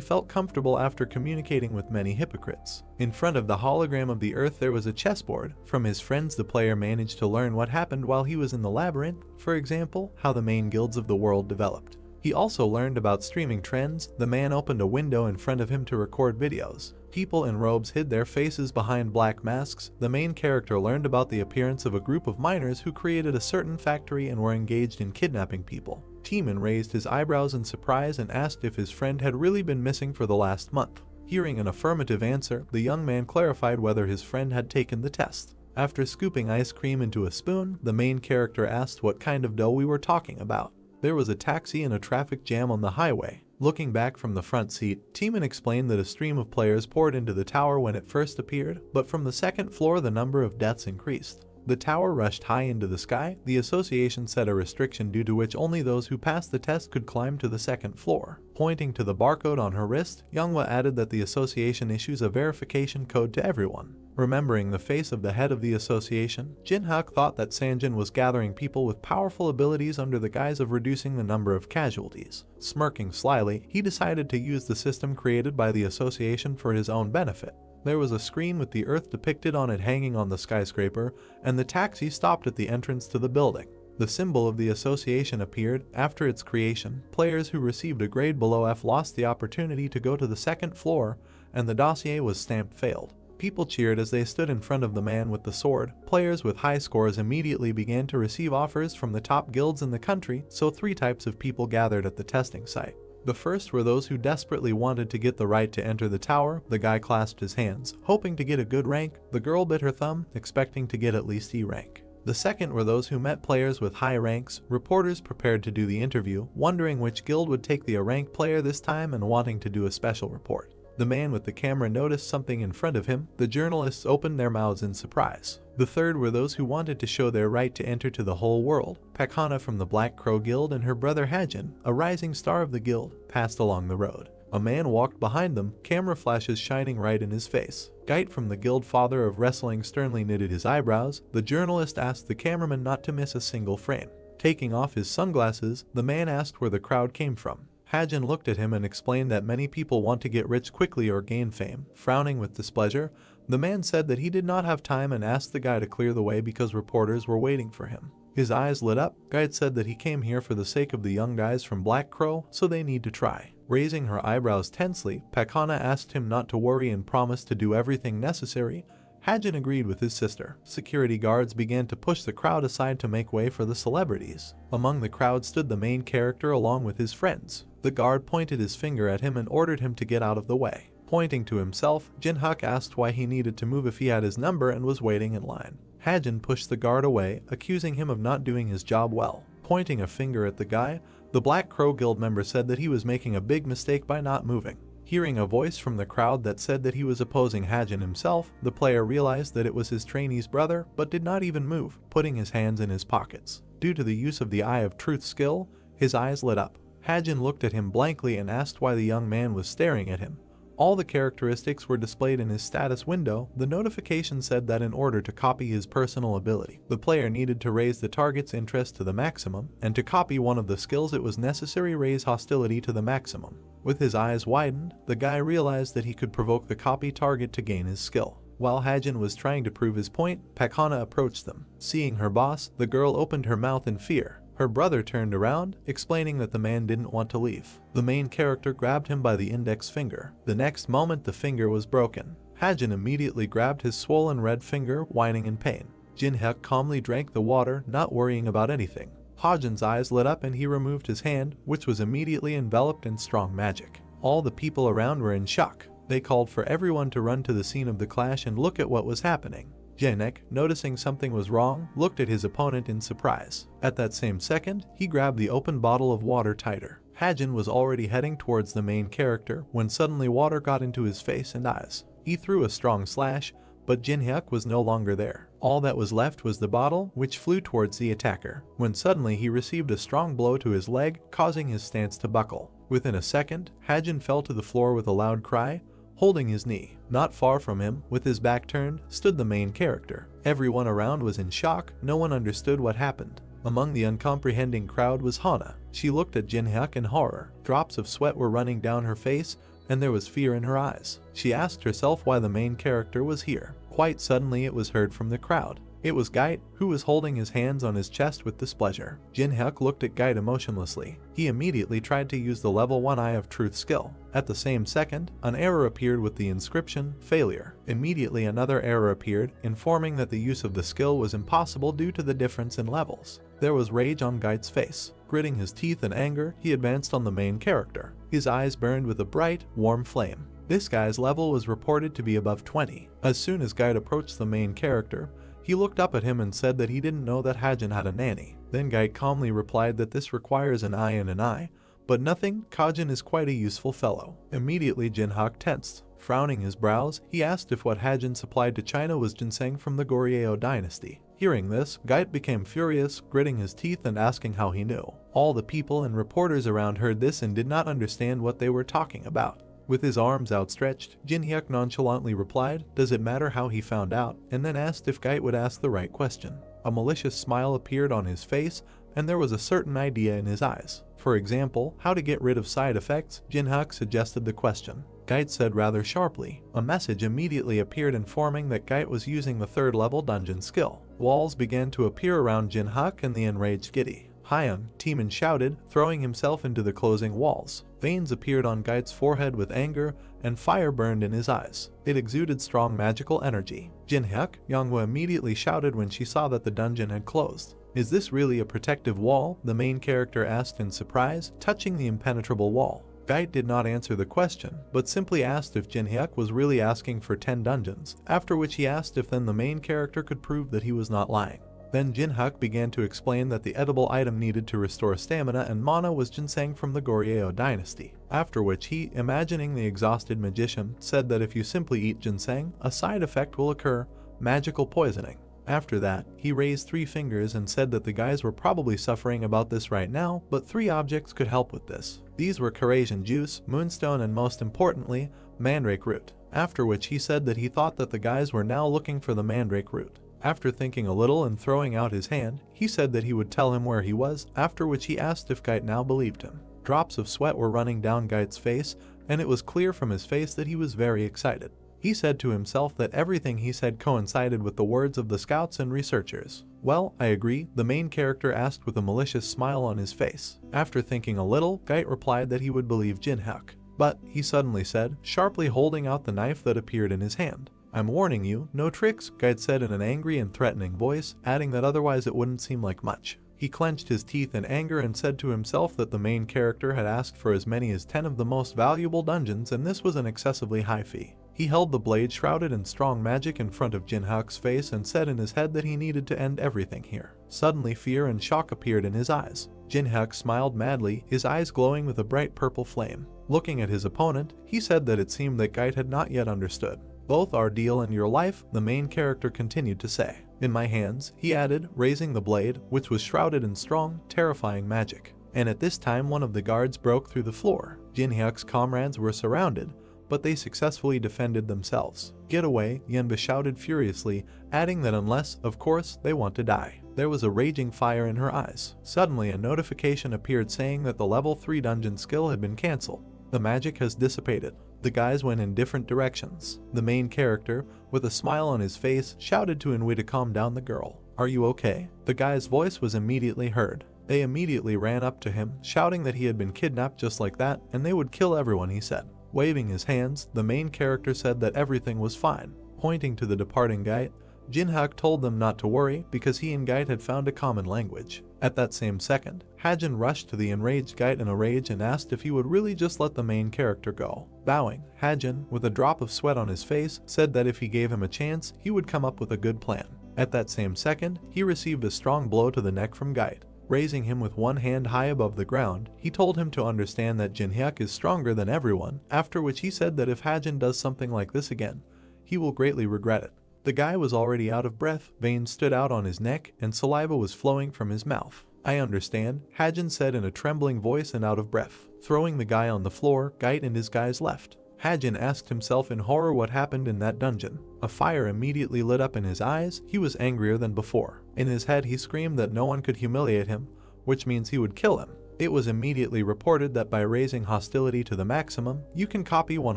felt comfortable after communicating with many hypocrites. In front of the hologram of the earth there was a chessboard. From his friends the player managed to learn what happened while he was in the labyrinth, for example, how the main guilds of the world developed. He also learned about streaming trends. The man opened a window in front of him to record videos. People in robes hid their faces behind black masks. The main character learned about the appearance of a group of miners who created a certain factory and were engaged in kidnapping people. Teeman raised his eyebrows in surprise and asked if his friend had really been missing for the last month. Hearing an affirmative answer, the young man clarified whether his friend had taken the test. After scooping ice cream into a spoon, the main character asked what kind of dough we were talking about. There was a taxi and a traffic jam on the highway. Looking back from the front seat, Teeman explained that a stream of players poured into the tower when it first appeared, but from the second floor the number of deaths increased. The tower rushed high into the sky. The association set a restriction due to which only those who passed the test could climb to the second floor. Pointing to the barcode on her wrist, Manhwa added that the association issues a verification code to everyone. Remembering the face of the head of the association, Jin-hyuk thought that Sanjin was gathering people with powerful abilities under the guise of reducing the number of casualties. Smirking slyly, he decided to use the system created by the association for his own benefit. There was a screen with the earth depicted on it hanging on the skyscraper, and the taxi stopped at the entrance to the building. The symbol of the association appeared. After its creation, players who received a grade below F lost the opportunity to go to the second floor, and the dossier was stamped failed. People cheered as they stood in front of the man with the sword. Players with high scores immediately began to receive offers from the top guilds in the country, so 3 types of people gathered at the testing site. The first were those who desperately wanted to get the right to enter the tower. The guy clasped his hands, hoping to get a good rank. The girl bit her thumb, expecting to get at least E rank. The second were those who met players with high ranks, reporters prepared to do the interview, wondering which guild would take the A-rank player this time and wanting to do a special report. The man with the camera noticed something in front of him. The journalists opened their mouths in surprise. The third were those who wanted to show their right to enter to the whole world. Pakana from the Black Crow Guild and her brother Hajin, a rising star of the guild, passed along the road. A man walked behind them, camera flashes shining right in his face. Gait from the guild father of wrestling sternly knitted his eyebrows. The journalist asked the cameraman not to miss a single frame. Taking off his sunglasses, the man asked where the crowd came from. Hajin looked at him and explained that many people want to get rich quickly or gain fame. Frowning with displeasure, the man said that he did not have time and asked the guy to clear the way because reporters were waiting for him. His eyes lit up. Guide said that he came here for the sake of the young guys from Black Crow, so they need to try. Raising her eyebrows tensely, Pakana asked him not to worry and promised to do everything necessary. Hajin agreed with his sister. Security guards began to push the crowd aside to make way for the celebrities. Among the crowd stood the main character along with his friends. The guard pointed his finger at him and ordered him to get out of the way. Pointing to himself, Jinhak asked why he needed to move if he had his number and was waiting in line. Hajin pushed the guard away, accusing him of not doing his job well. Pointing a finger at the guy, the Black Crow Guild member said that he was making a big mistake by not moving. Hearing a voice from the crowd that said that he was opposing Hajin himself, the player realized that it was his trainee's brother, but did not even move, putting his hands in his pockets. Due to the use of the Eye of Truth skill, his eyes lit up. Hajin looked at him blankly and asked why the young man was staring at him. All the characteristics were displayed in his status window. The notification said that in order to copy his personal ability, the player needed to raise the target's interest to the maximum, and to copy one of the skills it was necessary to raise hostility to the maximum. With his eyes widened, the guy realized that he could provoke the copy target to gain his skill. While Hajin was trying to prove his point, Pakana approached them. Seeing her boss, the girl opened her mouth in fear. Her brother turned around, explaining that the man didn't want to leave. The main character grabbed him by the index finger. The next moment the finger was broken. Hajin immediately grabbed his swollen red finger, whining in pain. Jinhak calmly drank the water, not worrying about anything. Hajin's eyes lit up and he removed his hand, which was immediately enveloped in strong magic. All the people around were in shock. They called for everyone to run to the scene of the clash and look at what was happening. Janek, noticing something was wrong, looked at his opponent in surprise. At that same second, he grabbed the open bottle of water tighter. Hajin was already heading towards the main character when suddenly water got into his face and eyes. He threw a strong slash, but Jinhyuk was no longer there. All that was left was the bottle, which flew towards the attacker, when suddenly he received a strong blow to his leg, causing his stance to buckle. Within a second, Hajin fell to the floor with a loud cry, holding his knee. Not far from him, with his back turned, stood the main character. Everyone around was in shock. No one understood what happened. Among the uncomprehending crowd was Hana. She looked at Jinhyuk in horror. Drops of sweat were running down her face, and there was fear in her eyes. She asked herself why the main character was here. Quite suddenly it was heard from the crowd. It was Gait, who was holding his hands on his chest with displeasure. Jinhyuk looked at Gait emotionlessly. He immediately tried to use the level 1 Eye of Truth skill. At the same second, an error appeared with the inscription, Failure. Immediately another error appeared, informing that the use of the skill was impossible due to the difference in levels. There was rage on Gait's face. Gritting his teeth in anger, he advanced on the main character. His eyes burned with a bright, warm flame. This guy's level was reported to be above 20. As soon as Gait approached the main character, he looked up at him and said that he didn't know that Hajin had a nanny. Then Gait calmly replied that this requires an eye and an eye, but nothing, Kajin is quite a useful fellow. Immediately Jinhyuk tensed. Frowning his brows, he asked if what Hajin supplied to China was ginseng from the Goryeo dynasty. Hearing this, Gait became furious, gritting his teeth and asking how he knew. All the people and reporters around heard this and did not understand what they were talking about. With his arms outstretched, Jinhyuk nonchalantly replied, does it matter how he found out, and then asked if Gait would ask the right question. A malicious smile appeared on his face, and there was a certain idea in his eyes. For example, how to get rid of side effects, Jinhyuk suggested the question. Gait said rather sharply. A message immediately appeared informing that Gait was using the 3rd level dungeon skill. Walls began to appear around Jinhyuk and the enraged Giddy. Hyung, Teeman shouted, throwing himself into the closing walls. Veins appeared on Gait's forehead with anger, and fire burned in his eyes. It exuded strong magical energy. Jinhyuk, Yonghwa immediately shouted when she saw that the dungeon had closed. Is this really a protective wall? The main character asked in surprise, touching the impenetrable wall. Gait did not answer the question, but simply asked if Jinhyuk was really asking for 10 dungeons, after which he asked if then the main character could prove that he was not lying. Then Jinhyuk began to explain that the edible item needed to restore stamina and mana was ginseng from the Goryeo dynasty, after which he, imagining the exhausted magician, said that if you simply eat ginseng, a side effect will occur, magical poisoning. After that, he raised 3 fingers and said that the guys were probably suffering about this right now, but 3 objects could help with this. These were Carasian juice, moonstone, and most importantly, mandrake root, after which he said that he thought that the guys were now looking for the mandrake root. After thinking a little and throwing out his hand, he said that he would tell him where he was, after which he asked if Gait now believed him. Drops of sweat were running down Gait's face, and it was clear from his face that he was very excited. He said to himself that everything he said coincided with the words of the scouts and researchers. Well, I agree, the main character asked with a malicious smile on his face. After thinking a little, Gait replied that he would believe Jinhyuk. But, he suddenly said, sharply holding out the knife that appeared in his hand. I'm warning you, no tricks, Gait said in an angry and threatening voice, adding that otherwise it wouldn't seem like much. He clenched his teeth in anger and said to himself that the main character had asked for as many as 10 of the most valuable dungeons and this was an excessively high fee. He held the blade shrouded in strong magic in front of Jinhyuk's face and said in his head that he needed to end everything here. Suddenly fear and shock appeared in his eyes. Jinhyuk smiled madly, his eyes glowing with a bright purple flame. Looking at his opponent, he said that it seemed that Gait had not yet understood. Both our deal and your life, the main character continued to say. In my hands, he added, raising the blade, which was shrouded in strong, terrifying magic. And at this time one of the guards broke through the floor. Jinhyuk's comrades were surrounded, but they successfully defended themselves. Get away, Yenba shouted furiously, adding that unless, of course, they want to die. There was a raging fire in her eyes. Suddenly a notification appeared saying that the level 3 dungeon skill had been cancelled. The magic has dissipated. The guys went in different directions. The main character, with a smile on his face, shouted to Inui to calm down the girl. Are you okay? The guy's voice was immediately heard. They immediately ran up to him, shouting that he had been kidnapped just like that, and they would kill everyone, he said. Waving his hands, the main character said that everything was fine. Pointing to the departing Gait, Jinhyuk told them not to worry because he and Gait had found a common language. At that same second, Hajin rushed to the enraged Gait in a rage and asked if he would really just let the main character go. Bowing, Hajin, with a drop of sweat on his face, said that if he gave him a chance, he would come up with a good plan. At that same second, he received a strong blow to the neck from Gait. Raising him with one hand high above the ground, he told him to understand that Jinhyuk is stronger than everyone, after which he said that if Hajin does something like this again, he will greatly regret it. The guy was already out of breath, veins stood out on his neck, and saliva was flowing from his mouth. I understand, Hajin said in a trembling voice and out of breath. Throwing the guy on the floor, Gait and his guys left. Hajin asked himself in horror what happened in that dungeon. A fire immediately lit up in his eyes, he was angrier than before. In his head he screamed that no one could humiliate him, which means he would kill him. It was immediately reported that by raising hostility to the maximum, you can copy one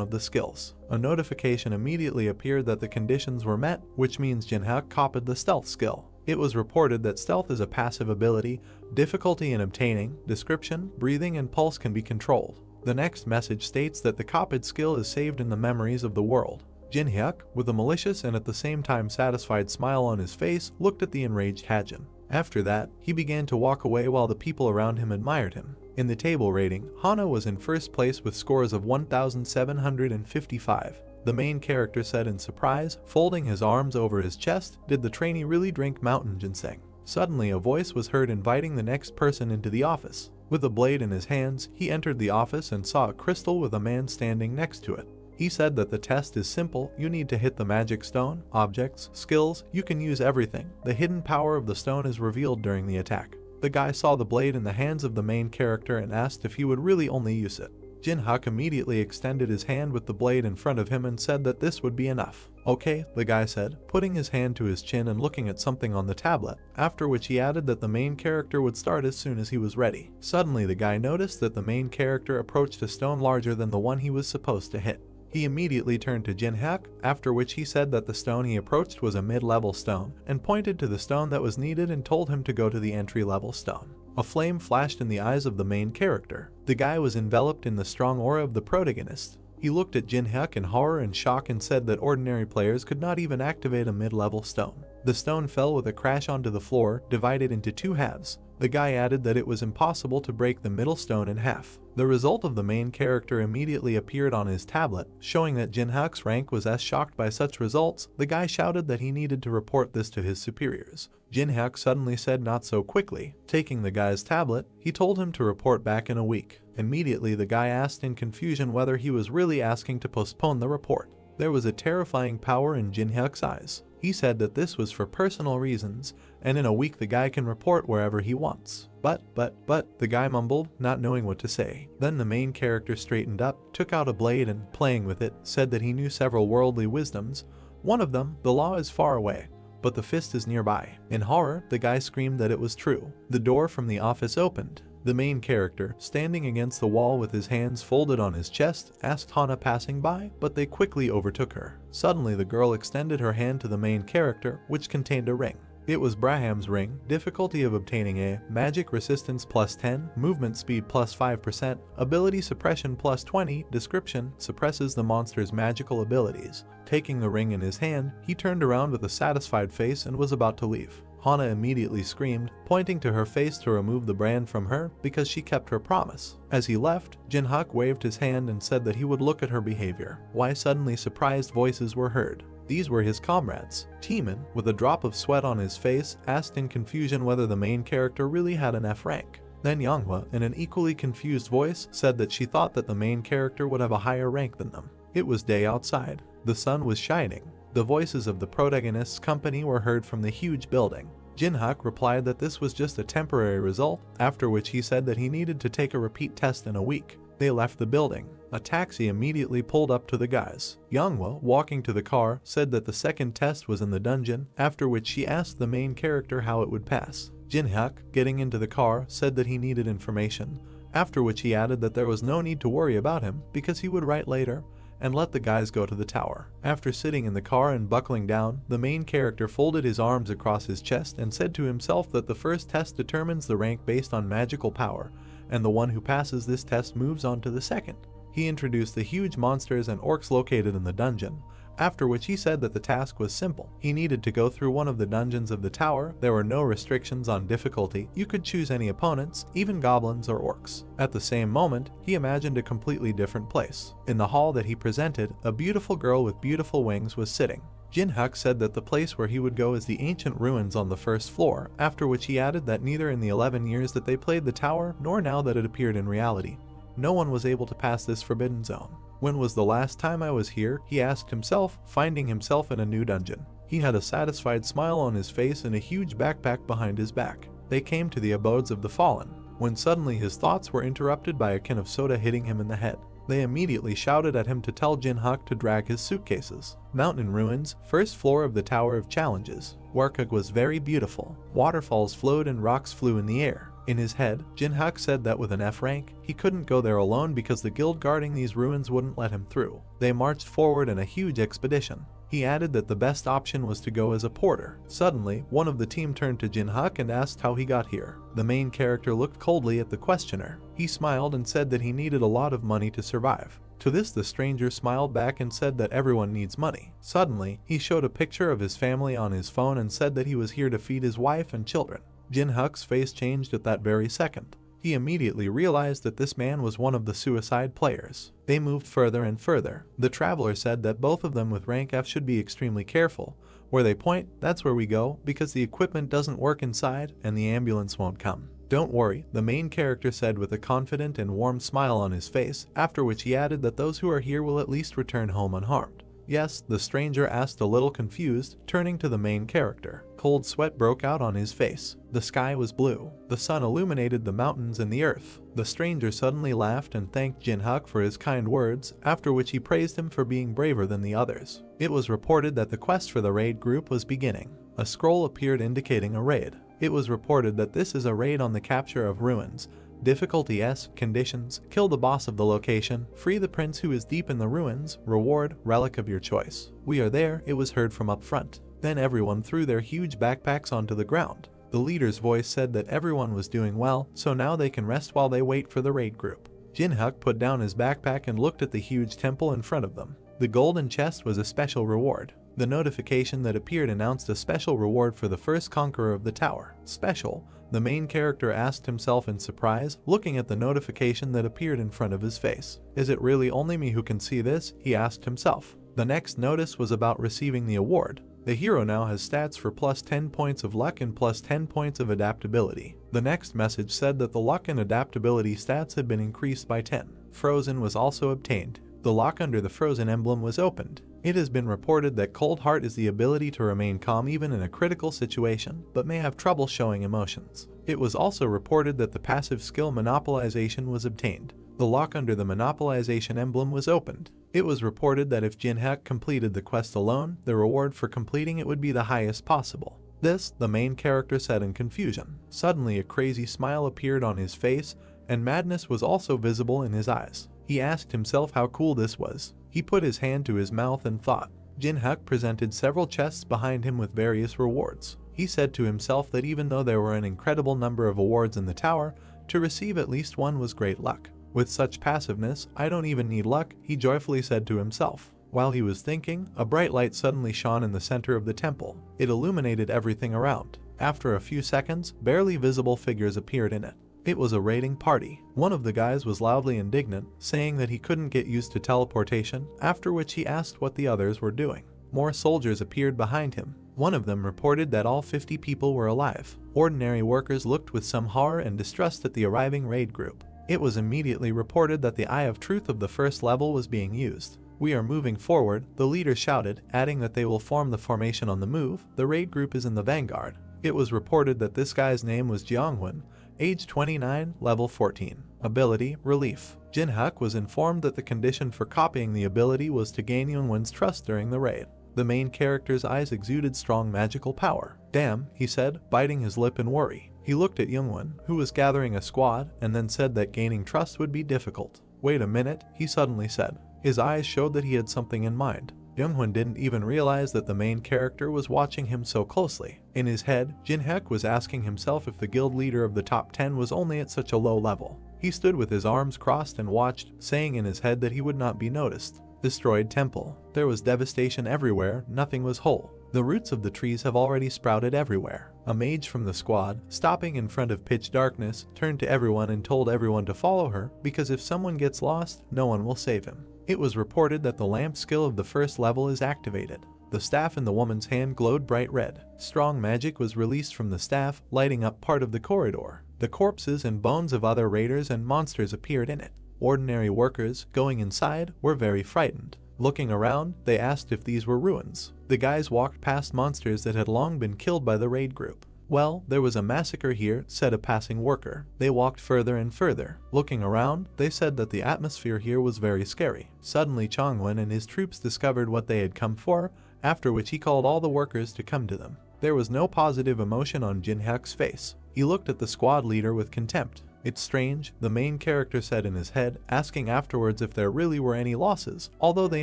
of the skills. A notification immediately appeared that the conditions were met, which means Jinhyuk copied the stealth skill. It was reported that stealth is a passive ability, difficulty in obtaining, description, breathing, and pulse can be controlled. The next message states that the copied skill is saved in the memories of the world. Jinhyuk, with a malicious and at the same time satisfied smile on his face, looked at the enraged Hajin. After that, he began to walk away while the people around him admired him. In the table rating, Hana was in first place with scores of 1,755. The main character said in surprise, folding his arms over his chest, did the trainee really drink mountain ginseng? Suddenly a voice was heard inviting the next person into the office. With a blade in his hands, he entered the office and saw a crystal with a man standing next to it. He said that the test is simple, you need to hit the magic stone, objects, skills, you can use everything. The hidden power of the stone is revealed during the attack. The guy saw the blade in the hands of the main character and asked if he would really only use it. Jinhyuk immediately extended his hand with the blade in front of him and said that this would be enough. Okay, the guy said, putting his hand to his chin and looking at something on the tablet, after which he added that the main character would start as soon as he was ready. Suddenly the guy noticed that the main character approached a stone larger than the one he was supposed to hit. He immediately turned to Jinhyuk, after which he said that the stone he approached was a mid-level stone, and pointed to the stone that was needed and told him to go to the entry-level stone. A flame flashed in the eyes of the main character. The guy was enveloped in the strong aura of the protagonist. He looked at Jinhyuk in horror and shock and said that ordinary players could not even activate a mid-level stone. The stone fell with a crash onto the floor, divided into two halves. The guy added that it was impossible to break the middle stone in half. The result of the main character immediately appeared on his tablet, showing that Jinhyuk's rank was as shocked by such results. The guy shouted that he needed to report this to his superiors. Jinhyuk suddenly said not so quickly. Taking the guy's tablet, he told him to report back in a week. Immediately the guy asked in confusion whether he was really asking to postpone the report. There was a terrifying power in Jinhyuk's eyes. He said that this was for personal reasons, and in a week the guy can report wherever he wants. But, the guy mumbled, not knowing what to say. Then the main character straightened up, took out a blade and, playing with it, said that he knew several worldly wisdoms. One of them, the law is far away, but the fist is nearby. In horror, the guy screamed that it was true. The door from the office opened. The main character, standing against the wall with his hands folded on his chest, asked Hana passing by, but they quickly overtook her. Suddenly the girl extended her hand to the main character, which contained a ring. It was Braham's ring. Difficulty of obtaining a magic resistance +10, movement speed +5%, ability suppression +20, description suppresses the monster's magical abilities. Taking the ring in his hand, he turned around with a satisfied face and was about to leave. Hana immediately screamed, pointing to her face to remove the brand from her because she kept her promise. As he left, Jinhyuk waved his hand and said that he would look at her behavior. Why suddenly surprised voices were heard. These were his comrades. Teeman, with a drop of sweat on his face, asked in confusion whether the main character really had an F rank. Then Manhwa, in an equally confused voice, said that she thought that the main character would have a higher rank than them. It was day outside. The sun was shining. The voices of the protagonist's company were heard from the huge building. Jinhyuk replied that this was just a temporary result, after which he said that he needed to take a repeat test in a week. They left the building. A taxi immediately pulled up to the guys. Manhwa, walking to the car, said that the second test was in the dungeon, after which she asked the main character how it would pass. Jinhyuk, getting into the car, said that he needed information, after which he added that there was no need to worry about him because he would write later, and let the guys go to the tower. After sitting in the car and buckling down, the main character folded his arms across his chest and said to himself that the first test determines the rank based on magical power, and the one who passes this test moves on to the second. He introduced the huge monsters and orcs located in the dungeon, after which he said that the task was simple. He needed to go through one of the dungeons of the tower. There were no restrictions on difficulty. You could choose any opponents, even goblins or orcs. At the same moment, he imagined a completely different place. In the hall that he presented, a beautiful girl with beautiful wings was sitting. Jinhyuk said that the place where he would go is the ancient ruins on the first floor, after which he added that neither in the 11 years that they played the tower, nor now that it appeared in reality, no one was able to pass this forbidden zone. When was the last time I was here? He asked himself, finding himself in a new dungeon. He had a satisfied smile on his face and a huge backpack behind his back. They came to the abodes of the fallen, when suddenly his thoughts were interrupted by a can of soda hitting him in the head. They immediately shouted at him to tell Jinhyuk to drag his suitcases. Mountain ruins, first floor of the Tower of Challenges. Warkug was very beautiful. Waterfalls flowed and rocks flew in the air. In his head, Jinhyuk said that with an F rank, he couldn't go there alone because the guild guarding these ruins wouldn't let him through. They marched forward in a huge expedition. He added that the best option was to go as a porter. Suddenly, one of the team turned to Jinhyuk and asked how he got here. The main character looked coldly at the questioner. He smiled and said that he needed a lot of money to survive. To this the stranger smiled back and said that everyone needs money. Suddenly, he showed a picture of his family on his phone and said that he was here to feed his wife and children. Jinhyuk's face changed at that very second. He immediately realized that this man was one of the suicide players. They moved further and further. The traveler said that both of them with rank F should be extremely careful. Where they point, that's where we go, because the equipment doesn't work inside and the ambulance won't come. Don't worry, the main character said with a confident and warm smile on his face, after which he added that those who are here will at least return home unharmed. Yes, the stranger asked, a little confused, turning to the main character. Cold sweat broke out on his face. The sky was blue. The sun illuminated the mountains and the earth. The stranger suddenly laughed and thanked Jinhyuk for his kind words, after which he praised him for being braver than the others. It was reported that the quest for the raid group was beginning. A scroll appeared indicating a raid. It was reported that this is a raid on the capture of ruins, Difficulty S, conditions, kill the boss of the location, free the prince who is deep in the ruins, reward, relic of your choice. We are there, it was heard from up front. Then everyone threw their huge backpacks onto the ground. The leader's voice said that everyone was doing well, so now they can rest while they wait for the raid group. Jinhyuk put down his backpack and looked at the huge temple in front of them. The golden chest was a special reward. The notification that appeared announced a special reward for the first conqueror of the tower. Special, the main character asked himself in surprise, looking at the notification that appeared in front of his face. Is it really only me who can see this? He asked himself. The next notice was about receiving the award. The hero now has stats for plus 10 points of luck and plus 10 points of adaptability. The next message said that the luck and adaptability stats had been increased by 10. Frozen was also obtained. The lock under the frozen emblem was opened. It has been reported that Cold Heart is the ability to remain calm even in a critical situation, but may have trouble showing emotions. It was also reported that the passive skill Monopolization was obtained. The lock under the Monopolization emblem was opened. It was reported that if Jinhyuk completed the quest alone, the reward for completing it would be the highest possible. This, the main character said in confusion. Suddenly a crazy smile appeared on his face, and madness was also visible in his eyes. He asked himself how cool this was. He put his hand to his mouth and thought. Jinhyuk presented several chests behind him with various rewards. He said to himself that even though there were an incredible number of awards in the tower, to receive at least one was great luck. With such passiveness, I don't even need luck, he joyfully said to himself. While he was thinking, a bright light suddenly shone in the center of the temple. It illuminated everything around. After a few seconds, barely visible figures appeared in it. It was a raiding party. One of the guys was loudly indignant, saying that he couldn't get used to teleportation, after which he asked what the others were doing. More soldiers appeared behind him. One of them reported that all 50 people were alive. Ordinary workers looked with some horror and distrust at the arriving raid group. It was immediately reported that the Eye of Truth of the first level was being used. We are moving forward, the leader shouted, adding that they will form the formation on the move. The raid group is in the vanguard. It was reported that this guy's name was Jeongwon, age 29, level 14. Ability, Relief. Jinhyuk was informed that the condition for copying the ability was to gain Youngwon's trust during the raid. The main character's eyes exuded strong magical power. Damn, he said, biting his lip in worry. He looked at Youngwon, who was gathering a squad, and then said that gaining trust would be difficult. Wait a minute, he suddenly said. His eyes showed that he had something in mind. Youngwon didn't even realize that the main character was watching him so closely. In his head, Jinhyuk was asking himself if the guild leader of the top 10 was only at such a low level. He stood with his arms crossed and watched, saying in his head that he would not be noticed. Destroyed temple. There was devastation everywhere, nothing was whole. The roots of the trees have already sprouted everywhere. A mage from the squad, stopping in front of pitch darkness, turned to everyone and told everyone to follow her, because if someone gets lost, no one will save him. It was reported that the lamp skill of the first level is activated. The staff in the woman's hand glowed bright red. Strong magic was released from the staff, lighting up part of the corridor. The corpses and bones of other raiders and monsters appeared in it. Ordinary workers, going inside, were very frightened. Looking around, they asked if these were ruins. The guys walked past monsters that had long been killed by the raid group. Well, there was a massacre here, said a passing worker. They walked further and further. Looking around, they said that the atmosphere here was very scary. Suddenly Chongwon and his troops discovered what they had come for, after which he called all the workers to come to them. There was no positive emotion on Jinhyuk's face. He looked at the squad leader with contempt. It's strange, the main character said in his head, asking afterwards if there really were any losses, although they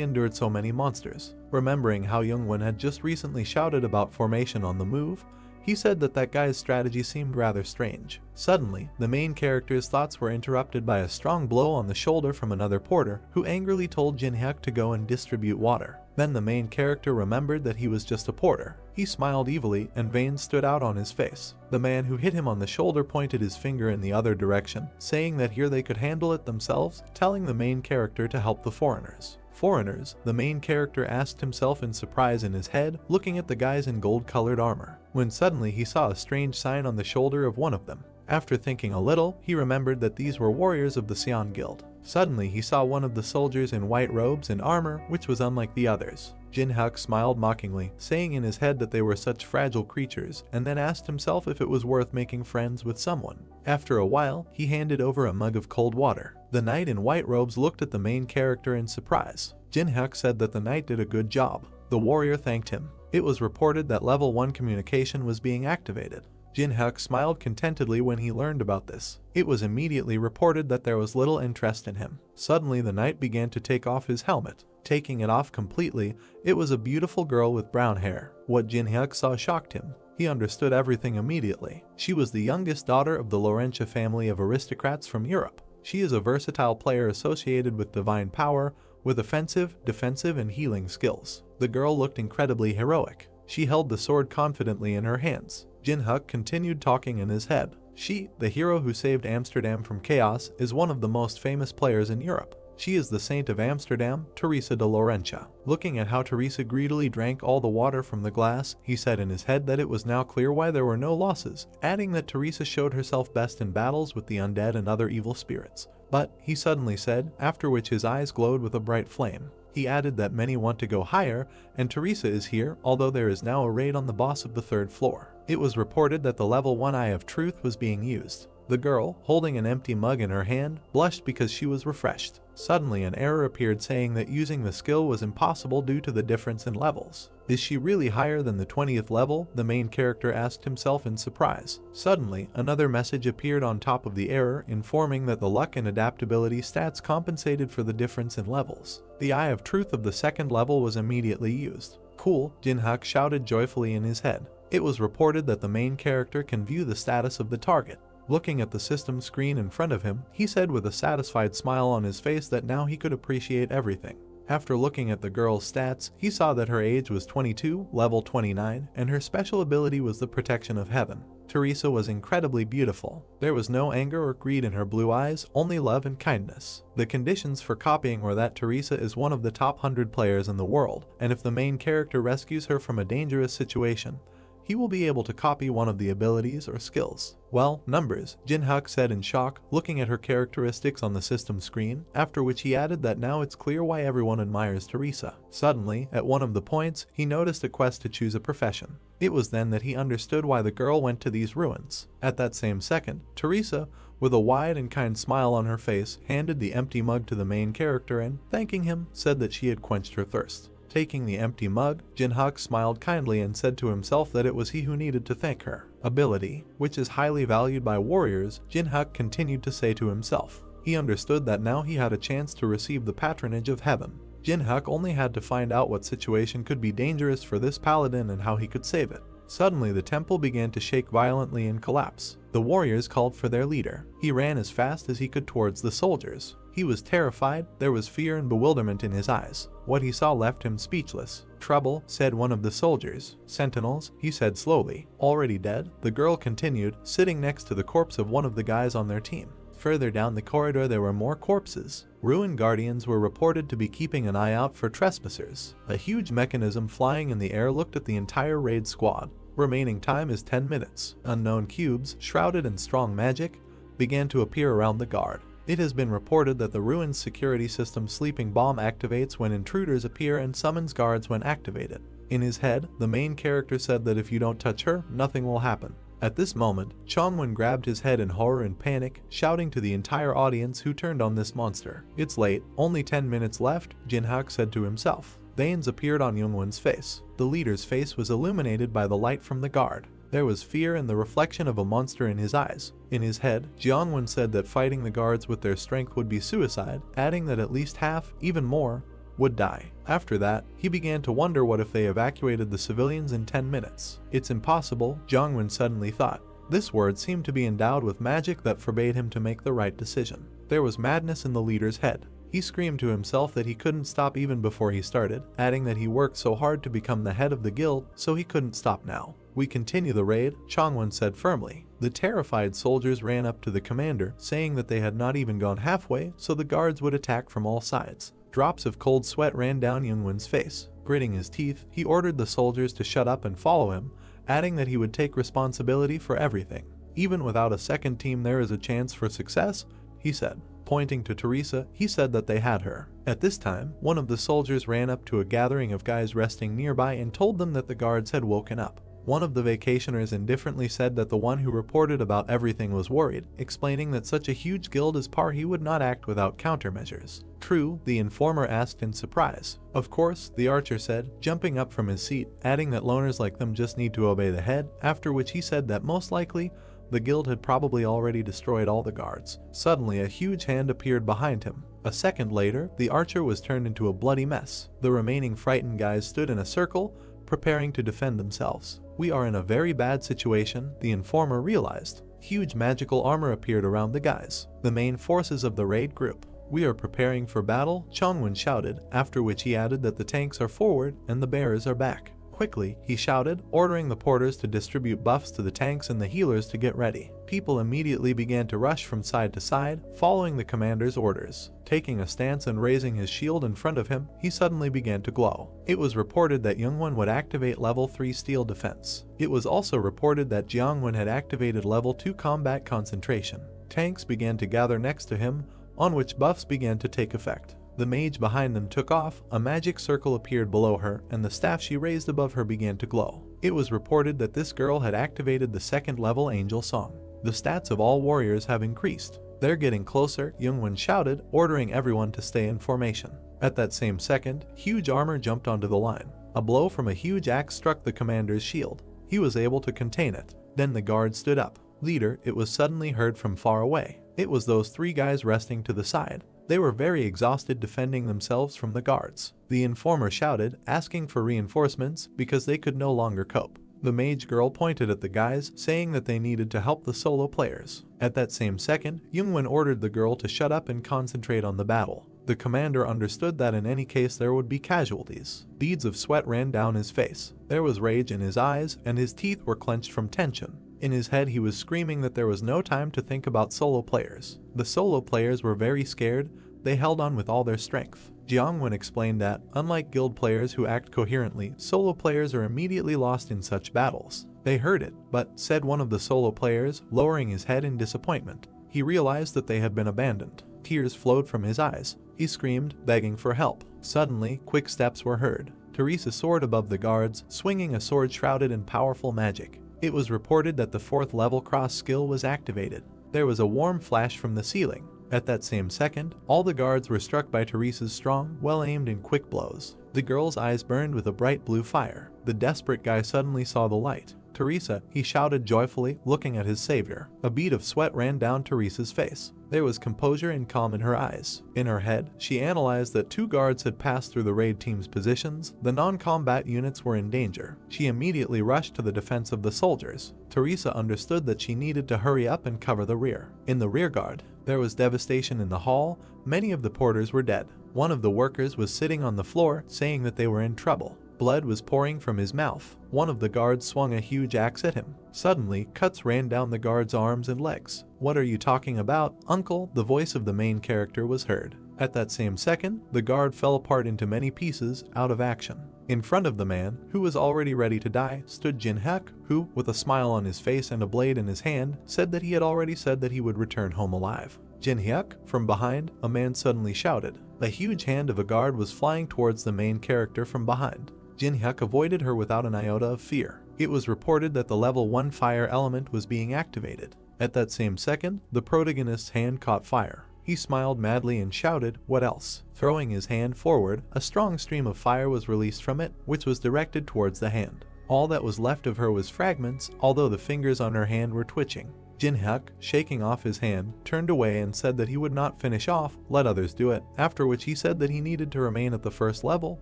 endured so many monsters. Remembering how Youngwon had just recently shouted about formation on the move, he said that guy's strategy seemed rather strange. Suddenly, the main character's thoughts were interrupted by a strong blow on the shoulder from another porter, who angrily told Jinhyuk to go and distribute water. Then the main character remembered that he was just a porter. He smiled evilly, and veins stood out on his face. The man who hit him on the shoulder pointed his finger in the other direction, saying that here they could handle it themselves, telling the main character to help the foreigners. Foreigners, the main character asked himself in surprise in his head, looking at the guys in gold-colored armor, when suddenly he saw a strange sign on the shoulder of one of them. After thinking a little, he remembered that these were warriors of the Sion Guild. Suddenly he saw one of the soldiers in white robes and armor, which was unlike the others. Jinhyuk smiled mockingly, saying in his head that they were such fragile creatures, and then asked himself if it was worth making friends with someone. After a while, he handed over a mug of cold water. The knight in white robes looked at the main character in surprise. Jinhyuk said that the knight did a good job. The warrior thanked him. It was reported that level 1 communication was being activated. Jin-hyuk smiled contentedly when he learned about this. It was immediately reported that there was little interest in him. Suddenly the knight began to take off his helmet. Taking it off completely, it was a beautiful girl with brown hair. What Jin-hyuk saw shocked him. He understood everything immediately. She was the youngest daughter of the Laurentia family of aristocrats from Europe. She is a versatile player associated with divine power, with offensive, defensive, and healing skills. The girl looked incredibly heroic. She held the sword confidently in her hands. Jin-hyuk continued talking in his head. She, the hero who saved Amsterdam from chaos, is one of the most famous players in Europe. She is the Saint of Amsterdam, Teresa de Laurentia. Looking at how Teresa greedily drank all the water from the glass, he said in his head that it was now clear why there were no losses, adding that Teresa showed herself best in battles with the undead and other evil spirits. But, he suddenly said, after which his eyes glowed with a bright flame. He added that many want to go higher, and Teresa is here, although there is now a raid on the boss of the 3rd floor. It was reported that the level 1 Eye of Truth was being used. The girl, holding an empty mug in her hand, blushed because she was refreshed. Suddenly an error appeared saying that using the skill was impossible due to the difference in levels. Is she really higher than the 20th level? The main character asked himself in surprise. Suddenly, another message appeared on top of the error, informing that the luck and adaptability stats compensated for the difference in levels. The Eye of Truth of the 2nd level was immediately used. Cool, Jin-hyuk shouted joyfully in his head. It was reported that the main character can view the status of the target. Looking at the system screen in front of him, he said with a satisfied smile on his face that now he could appreciate everything. After looking at the girl's stats, he saw that her age was 22, level 29, and her special ability was the protection of heaven. Teresa was incredibly beautiful. There was no anger or greed in her blue eyes, only love and kindness. The conditions for copying were that Teresa is one of the top 100 players in the world, and if the main character rescues her from a dangerous situation, he will be able to copy one of the abilities or skills. Well, numbers, Jin-hyuk said in shock, looking at her characteristics on the system screen, after which he added that now it's clear why everyone admires Teresa. Suddenly, at one of the points, he noticed a quest to choose a profession. It was then that he understood why the girl went to these ruins. At that same second, Teresa, with a wide and kind smile on her face, handed the empty mug to the main character and, thanking him, said that she had quenched her thirst. Taking the empty mug, Jin-hyuk smiled kindly and said to himself that it was he who needed to thank her. Ability, which is highly valued by warriors, Jin-hyuk continued to say to himself. He understood that now he had a chance to receive the patronage of heaven. Jin-hyuk only had to find out what situation could be dangerous for this paladin and how he could save it. Suddenly the temple began to shake violently and collapse. The warriors called for their leader. He ran as fast as he could towards the soldiers. He was terrified, there was fear and bewilderment in his eyes. What he saw left him speechless. Trouble, said one of the soldiers. Sentinels, he said slowly. Already dead? The girl continued, sitting next to the corpse of one of the guys on their team. Further down the corridor there were more corpses. Ruin guardians were reported to be keeping an eye out for trespassers. A huge mechanism flying in the air looked at the entire raid squad. Remaining time is 10 minutes. Unknown cubes, shrouded in strong magic, began to appear around the guard. It has been reported that the ruin's security system sleeping bomb activates when intruders appear and summons guards when activated. In his head, the main character said that if you don't touch her, nothing will happen. At this moment, Chongwon grabbed his head in horror and panic, shouting to the entire audience who turned on this monster. It's late, only 10 minutes left, Jin-hyuk said to himself. Veins appeared on Youngwon's face. The leader's face was illuminated by the light from the guard. There was fear and the reflection of a monster in his eyes. In his head, Jeongwon said that fighting the guards with their strength would be suicide, adding that at least half, even more, would die. After that, he began to wonder what if they evacuated the civilians in 10 minutes. It's impossible, Jeongwon suddenly thought. This word seemed to be endowed with magic that forbade him to make the right decision. There was madness in the leader's head. He screamed to himself that he couldn't stop even before he started, adding that he worked so hard to become the head of the guild, so he couldn't stop now. We continue the raid, Chongwon said firmly. The terrified soldiers ran up to the commander, saying that they had not even gone halfway, so the guards would attack from all sides. Drops of cold sweat ran down Youngwon's face. Gritting his teeth, he ordered the soldiers to shut up and follow him, adding that he would take responsibility for everything. Even without a second team there is a chance for success, he said. Pointing to Teresa, he said that they had her. At this time, one of the soldiers ran up to a gathering of guys resting nearby and told them that the guards had woken up. One of the vacationers indifferently said that the one who reported about everything was worried, explaining that such a huge guild as Parhi would not act without countermeasures. True, the informer asked in surprise. Of course, the archer said, jumping up from his seat, adding that loners like them just need to obey the head, after which he said that most likely, the guild had probably already destroyed all the guards. Suddenly, a huge hand appeared behind him. A second later, the archer was turned into a bloody mess. The remaining frightened guys stood in a circle, preparing to defend themselves. We are in a very bad situation, the informer realized. Huge magical armor appeared around the guys, the main forces of the raid group. We are preparing for battle, Chongwon shouted, after which he added that the tanks are forward and the bearers are back. Quickly, he shouted, ordering the porters to distribute buffs to the tanks and the healers to get ready. People immediately began to rush from side to side, following the commander's orders. Taking a stance and raising his shield in front of him, he suddenly began to glow. It was reported that Youngwon would activate level 3 steel defense. It was also reported that Jiangwon had activated level 2 combat concentration. Tanks began to gather next to him, on which buffs began to take effect. The mage behind them took off, a magic circle appeared below her, and the staff she raised above her began to glow. It was reported that this girl had activated the second level angel song. The stats of all warriors have increased. They're getting closer, Youngwon shouted, ordering everyone to stay in formation. At that same second, huge armor jumped onto the line. A blow from a huge axe struck the commander's shield. He was able to contain it. Then the guard stood up. Leader, it was suddenly heard from far away. It was those three guys resting to the side. They were very exhausted defending themselves from the guards. The informer shouted, asking for reinforcements because they could no longer cope. The mage girl pointed at the guys, saying that they needed to help the solo players. At that same second, Youngwon ordered the girl to shut up and concentrate on the battle. The commander understood that in any case there would be casualties. Beads of sweat ran down his face. There was rage in his eyes, and his teeth were clenched from tension. In his head he was screaming that there was no time to think about solo players. The solo players were very scared. They held on with all their strength. Jiangwon explained that, unlike guild players who act coherently, solo players are immediately lost in such battles. They heard it, but, said one of the solo players, lowering his head in disappointment. He realized that they had been abandoned. Tears flowed from his eyes. He screamed, begging for help. Suddenly, quick steps were heard. Teresa soared above the guards, swinging a sword shrouded in powerful magic. It was reported that the 4th level cross skill was activated. There was a warm flash from the ceiling. At that same second, all the guards were struck by Teresa's strong, well-aimed and quick blows. The girl's eyes burned with a bright blue fire. The desperate guy suddenly saw the light. Teresa, he shouted joyfully, looking at his savior. A bead of sweat ran down Teresa's face. There was composure and calm in her eyes. In her head, she analyzed that 2 guards had passed through the raid team's positions. The non-combat units were in danger. She immediately rushed to the defense of the soldiers. Teresa understood that she needed to hurry up and cover the rear. In the rearguard, there was devastation in the hall. Many of the porters were dead. One of the workers was sitting on the floor, saying that they were in trouble. Blood was pouring from his mouth. One of the guards swung a huge axe at him. Suddenly, cuts ran down the guard's arms and legs. "What are you talking about, uncle?" The voice of the main character was heard. At that same second, the guard fell apart into many pieces, out of action. In front of the man, who was already ready to die, stood Jin-hyuk, who, with a smile on his face and a blade in his hand, said that he had already said that he would return home alive. Jin-hyuk, from behind, a man suddenly shouted. A huge hand of a guard was flying towards the main character from behind. Jin-hyuk avoided her without an iota of fear. It was reported that the level 1 fire element was being activated. At that same second, the protagonist's hand caught fire. He smiled madly and shouted, "What else?" Throwing his hand forward, a strong stream of fire was released from it, which was directed towards the hand. All that was left of her was fragments, although the fingers on her hand were twitching. Jin-hyuk, shaking off his hand, turned away and said that he would not finish off, let others do it, after which he said that he needed to remain at the 1st level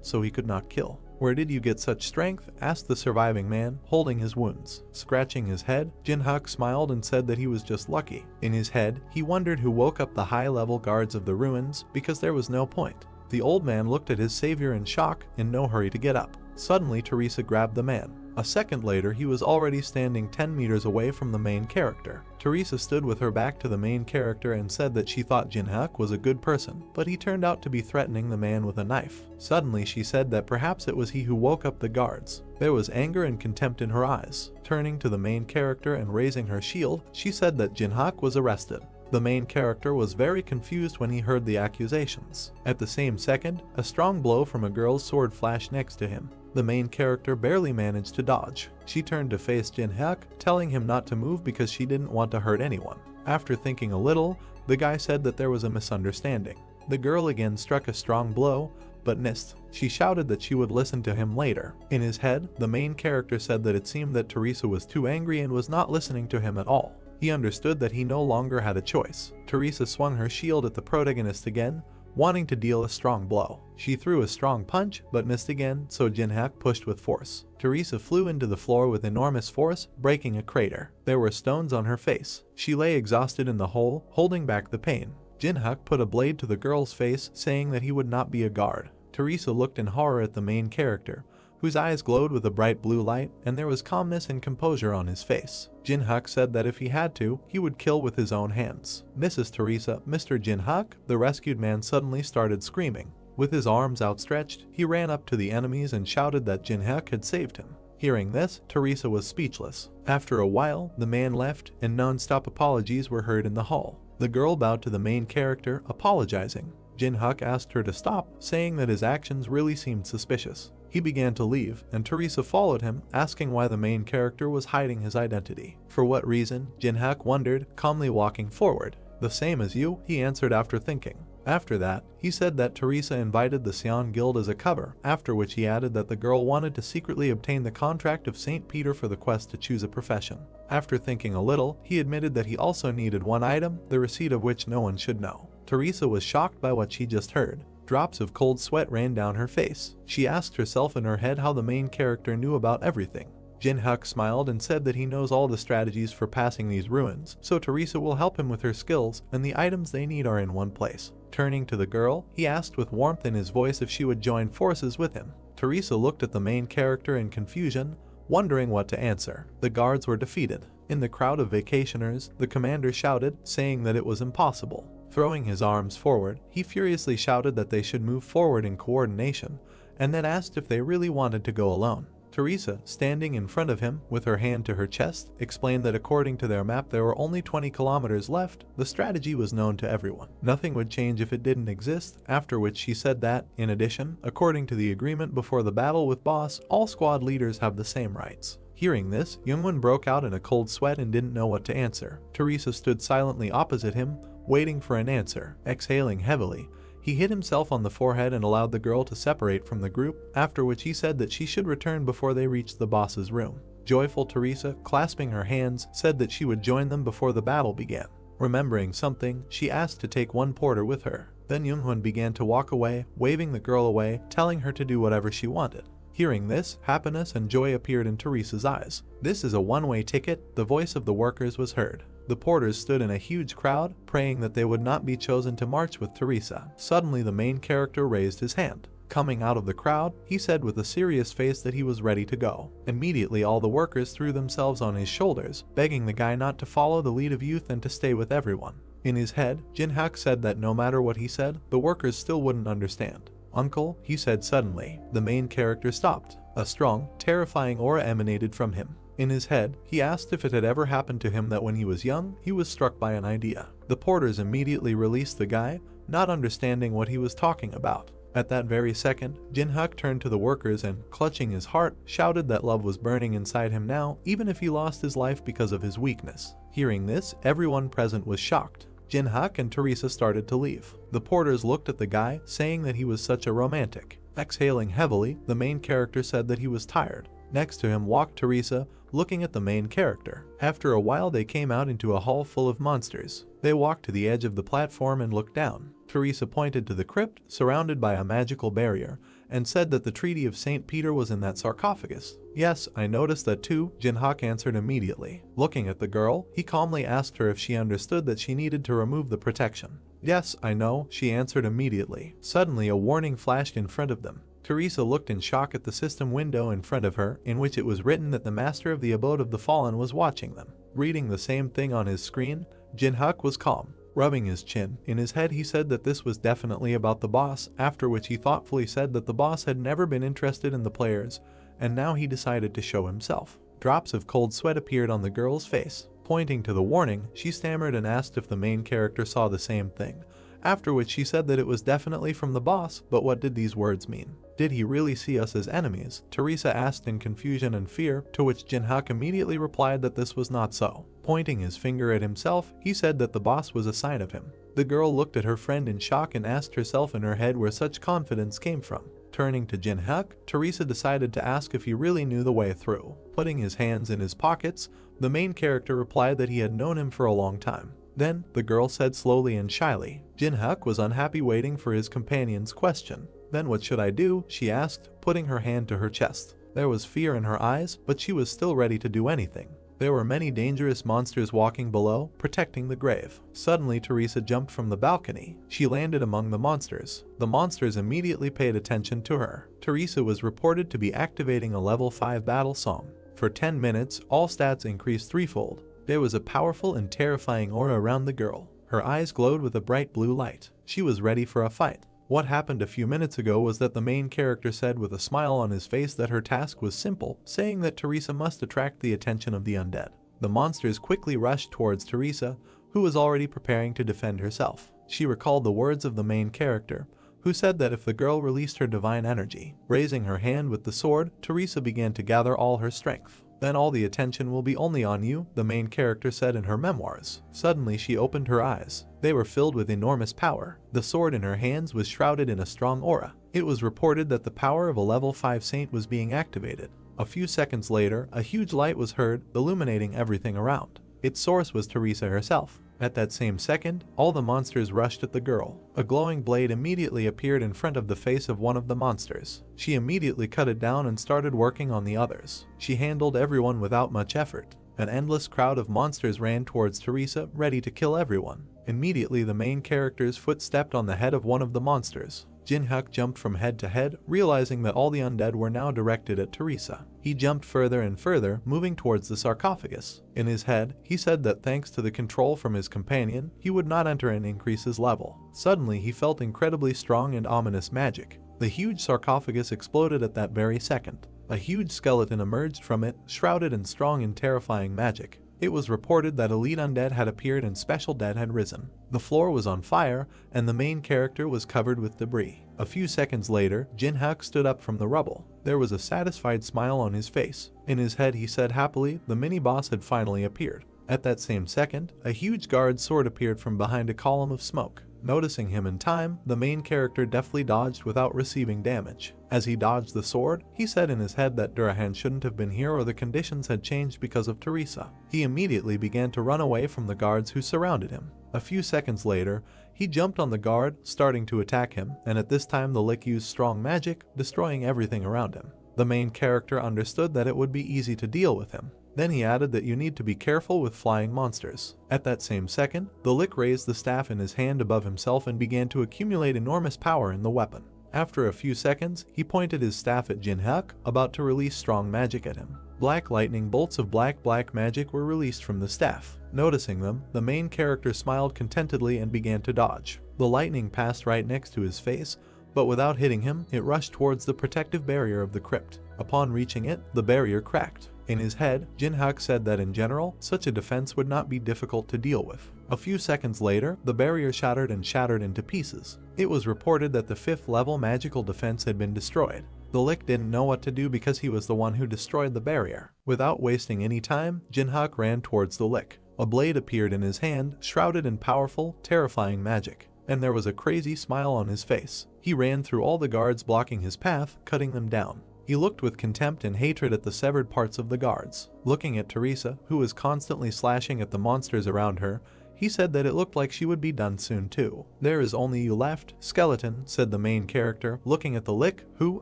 so he could not kill. "Where did you get such strength?" asked the surviving man, holding his wounds. Scratching his head, Jin-hyuk smiled and said that he was just lucky. In his head, he wondered who woke up the high-level guards of the ruins, because there was no point. The old man looked at his savior in shock, in no hurry to get up. Suddenly, Teresa grabbed the man. A second later, he was already standing 10 meters away from the main character. Teresa stood with her back to the main character and said that she thought Jin-hyuk was a good person, but he turned out to be threatening the man with a knife. Suddenly, she said that perhaps it was he who woke up the guards. There was anger and contempt in her eyes. Turning to the main character and raising her shield, she said that Jin-hyuk was arrested. The main character was very confused when he heard the accusations. At the same second, a strong blow from a girl's sword flashed next to him. The main character barely managed to dodge. She turned to face Jin-hyuk, telling him not to move because she didn't want to hurt anyone. After thinking a little, the guy said that there was a misunderstanding. The girl again struck a strong blow, but missed. She shouted that she would listen to him later. In his head, the main character said that it seemed that Teresa was too angry and was not listening to him at all. He understood that he no longer had a choice. Teresa swung her shield at the protagonist again, wanting to deal a strong blow. She threw a strong punch, but missed again, so Jin-hyuk pushed with force. Teresa flew into the floor with enormous force, breaking a crater. There were stones on her face. She lay exhausted in the hole, holding back the pain. Jin-hyuk put a blade to the girl's face, saying that he would not be a guard. Teresa looked in horror at the main character, whose eyes glowed with a bright blue light, and there was calmness and composure on his face. Jin-hyuk said that if he had to, he would kill with his own hands. Mrs. Teresa, Mr. Jin-hyuk, the rescued man suddenly started screaming. With his arms outstretched, he ran up to the enemies and shouted that Jin-hyuk had saved him. Hearing this, Teresa was speechless. After a while, the man left, and non-stop apologies were heard in the hall. The girl bowed to the main character, apologizing. Jin-hyuk asked her to stop, saying that his actions really seemed suspicious. He began to leave, and Teresa followed him, asking why the main character was hiding his identity. For what reason, Jin-hyuk wondered, calmly walking forward. The same as you, he answered after thinking. After that, he said that Teresa invited the Sion Guild as a cover, after which he added that the girl wanted to secretly obtain the contract of St. Peter for the quest to choose a profession. After thinking a little, he admitted that he also needed one item, the receipt of which no one should know. Teresa was shocked by what she just heard. Drops of cold sweat ran down her face. She asked herself in her head how the main character knew about everything. Jin-hyuk smiled and said that he knows all the strategies for passing these ruins, so Teresa will help him with her skills, and the items they need are in one place. Turning to the girl, he asked with warmth in his voice if she would join forces with him. Teresa looked at the main character in confusion, wondering what to answer. The guards were defeated. In the crowd of vacationers, the commander shouted, saying that it was impossible. Throwing his arms forward, he furiously shouted that they should move forward in coordination, and then asked if they really wanted to go alone. Teresa, standing in front of him, with her hand to her chest, explained that according to their map there were only 20 kilometers left. The strategy was known to everyone. Nothing would change if it didn't exist, after which she said that, in addition, according to the agreement before the battle with Boss, all squad leaders have the same rights. Hearing this, Youngwon broke out in a cold sweat and didn't know what to answer. Teresa stood silently opposite him, waiting for an answer. Exhaling heavily, he hit himself on the forehead and allowed the girl to separate from the group, after which he said that she should return before they reached the boss's room. Joyful Teresa, clasping her hands, said that she would join them before the battle began. Remembering something, she asked to take one porter with her. Then Youngwon began to walk away, waving the girl away, telling her to do whatever she wanted. Hearing this, happiness and joy appeared in Teresa's eyes. "This is a one-way ticket," the voice of the workers was heard. The porters stood in a huge crowd, praying that they would not be chosen to march with Teresa. Suddenly the main character raised his hand. Coming out of the crowd, he said with a serious face that he was ready to go. Immediately all the workers threw themselves on his shoulders, begging the guy not to follow the lead of youth and to stay with everyone. In his head, Jin-hyuk said that no matter what he said, the workers still wouldn't understand. "Uncle," he said suddenly. The main character stopped. A strong, terrifying aura emanated from him. In his head, he asked if it had ever happened to him that when he was young, he was struck by an idea. The porters immediately released the guy, not understanding what he was talking about. At that very second, Jin-hyuk turned to the workers and, clutching his heart, shouted that love was burning inside him now, even if he lost his life because of his weakness. Hearing this, everyone present was shocked. Jin-hyuk and Teresa started to leave. The porters looked at the guy, saying that he was such a romantic. Exhaling heavily, the main character said that he was tired. Next to him walked Teresa, looking at the main character. After a while they came out into a hall full of monsters. They walked to the edge of the platform and looked down. Teresa pointed to the crypt, surrounded by a magical barrier, and said that the Treaty of St. Peter was in that sarcophagus. "Yes, I noticed that too," Jin-hyuk answered immediately. Looking at the girl, he calmly asked her if she understood that she needed to remove the protection. "Yes, I know," she answered immediately. Suddenly a warning flashed in front of them. Teresa looked in shock at the system window in front of her, in which it was written that the master of the abode of the fallen was watching them. Reading the same thing on his screen, Jin-hyuk was calm. Rubbing his chin, in his head he said that this was definitely about the boss, after which he thoughtfully said that the boss had never been interested in the players, and now he decided to show himself. Drops of cold sweat appeared on the girl's face. Pointing to the warning, she stammered and asked if the main character saw the same thing, after which she said that it was definitely from the boss, but what did these words mean? Did he really see us as enemies? Teresa asked in confusion and fear, to which Jin-hyuk immediately replied that this was not so. Pointing his finger at himself, he said that the boss was a sign of him. The girl looked at her friend in shock and asked herself in her head where such confidence came from. Turning to Jin-hyuk, Teresa decided to ask if he really knew the way through. Putting his hands in his pockets, the main character replied that he had known him for a long time. Then, the girl said slowly and shyly. Jin-hyuk was unhappy waiting for his companion's question. Then what should I do? She asked, putting her hand to her chest. There was fear in her eyes, but she was still ready to do anything. There were many dangerous monsters walking below, protecting the grave. Suddenly, Teresa jumped from the balcony. She landed among the monsters. The monsters immediately paid attention to her. Teresa was reported to be activating a level 5 battle song. For 10 minutes, all stats increased threefold. There was a powerful and terrifying aura around the girl. Her eyes glowed with a bright blue light. She was ready for a fight. What happened a few minutes ago was that the main character said with a smile on his face that her task was simple, saying that Teresa must attract the attention of the undead. The monsters quickly rushed towards Teresa, who was already preparing to defend herself. She recalled the words of the main character, who said that if the girl released her divine energy. Raising her hand with the sword, Teresa began to gather all her strength. Then all the attention will be only on you, the main character said in her memoirs. Suddenly she opened her eyes. They were filled with enormous power. The sword in her hands was shrouded in a strong aura. It was reported that the power of a level 5 saint was being activated. A few seconds later, a huge light was heard, illuminating everything around. Its source was Teresa herself. At that same second, all the monsters rushed at the girl. A glowing blade immediately appeared in front of the face of one of the monsters. She immediately cut it down and started working on the others. She handled everyone without much effort. An endless crowd of monsters ran towards Teresa, ready to kill everyone. Immediately, the main character's foot stepped on the head of one of the monsters. Jin-hyuk jumped from head to head, realizing that all the undead were now directed at Teresa. He jumped further and further, moving towards the sarcophagus. In his head, he said that thanks to the control from his companion, he would not enter and increase his level. Suddenly, he felt incredibly strong and ominous magic. The huge sarcophagus exploded at that very second. A huge skeleton emerged from it, shrouded in strong and terrifying magic. It was reported that elite undead had appeared and special dead had risen. The floor was on fire, and the main character was covered with debris. A few seconds later, Jin-hyuk stood up from the rubble. There was a satisfied smile on his face. In his head he said happily, the mini-boss had finally appeared. At that same second, a huge guard sword appeared from behind a column of smoke. Noticing him in time, the main character deftly dodged without receiving damage. As he dodged the sword, he said in his head that Durahan shouldn't have been here or the conditions had changed because of Teresa. He immediately began to run away from the guards who surrounded him. A few seconds later, he jumped on the guard, starting to attack him, and at this time the lick used strong magic, destroying everything around him. The main character understood that it would be easy to deal with him. Then he added that you need to be careful with flying monsters. At that same second, the lick raised the staff in his hand above himself and began to accumulate enormous power in the weapon. After a few seconds, he pointed his staff at Jin-hyuk, about to release strong magic at him. Black lightning bolts of black magic were released from the staff. Noticing them, the main character smiled contentedly and began to dodge. The lightning passed right next to his face, but without hitting him, it rushed towards the protective barrier of the crypt. Upon reaching it, the barrier cracked. In his head, Jin-hyuk said that in general, such a defense would not be difficult to deal with. A few seconds later, the barrier shattered into pieces. It was reported that the 5th level magical defense had been destroyed. The lick didn't know what to do because he was the one who destroyed the barrier. Without wasting any time, Jin-hyuk ran towards the lick. A blade appeared in his hand, shrouded in powerful, terrifying magic. And there was a crazy smile on his face. He ran through all the guards blocking his path, cutting them down. He looked with contempt and hatred at the severed parts of the guards. Looking at Teresa, who was constantly slashing at the monsters around her, he said that it looked like she would be done soon too. "There is only you left, skeleton," said the main character, looking at the lick, who,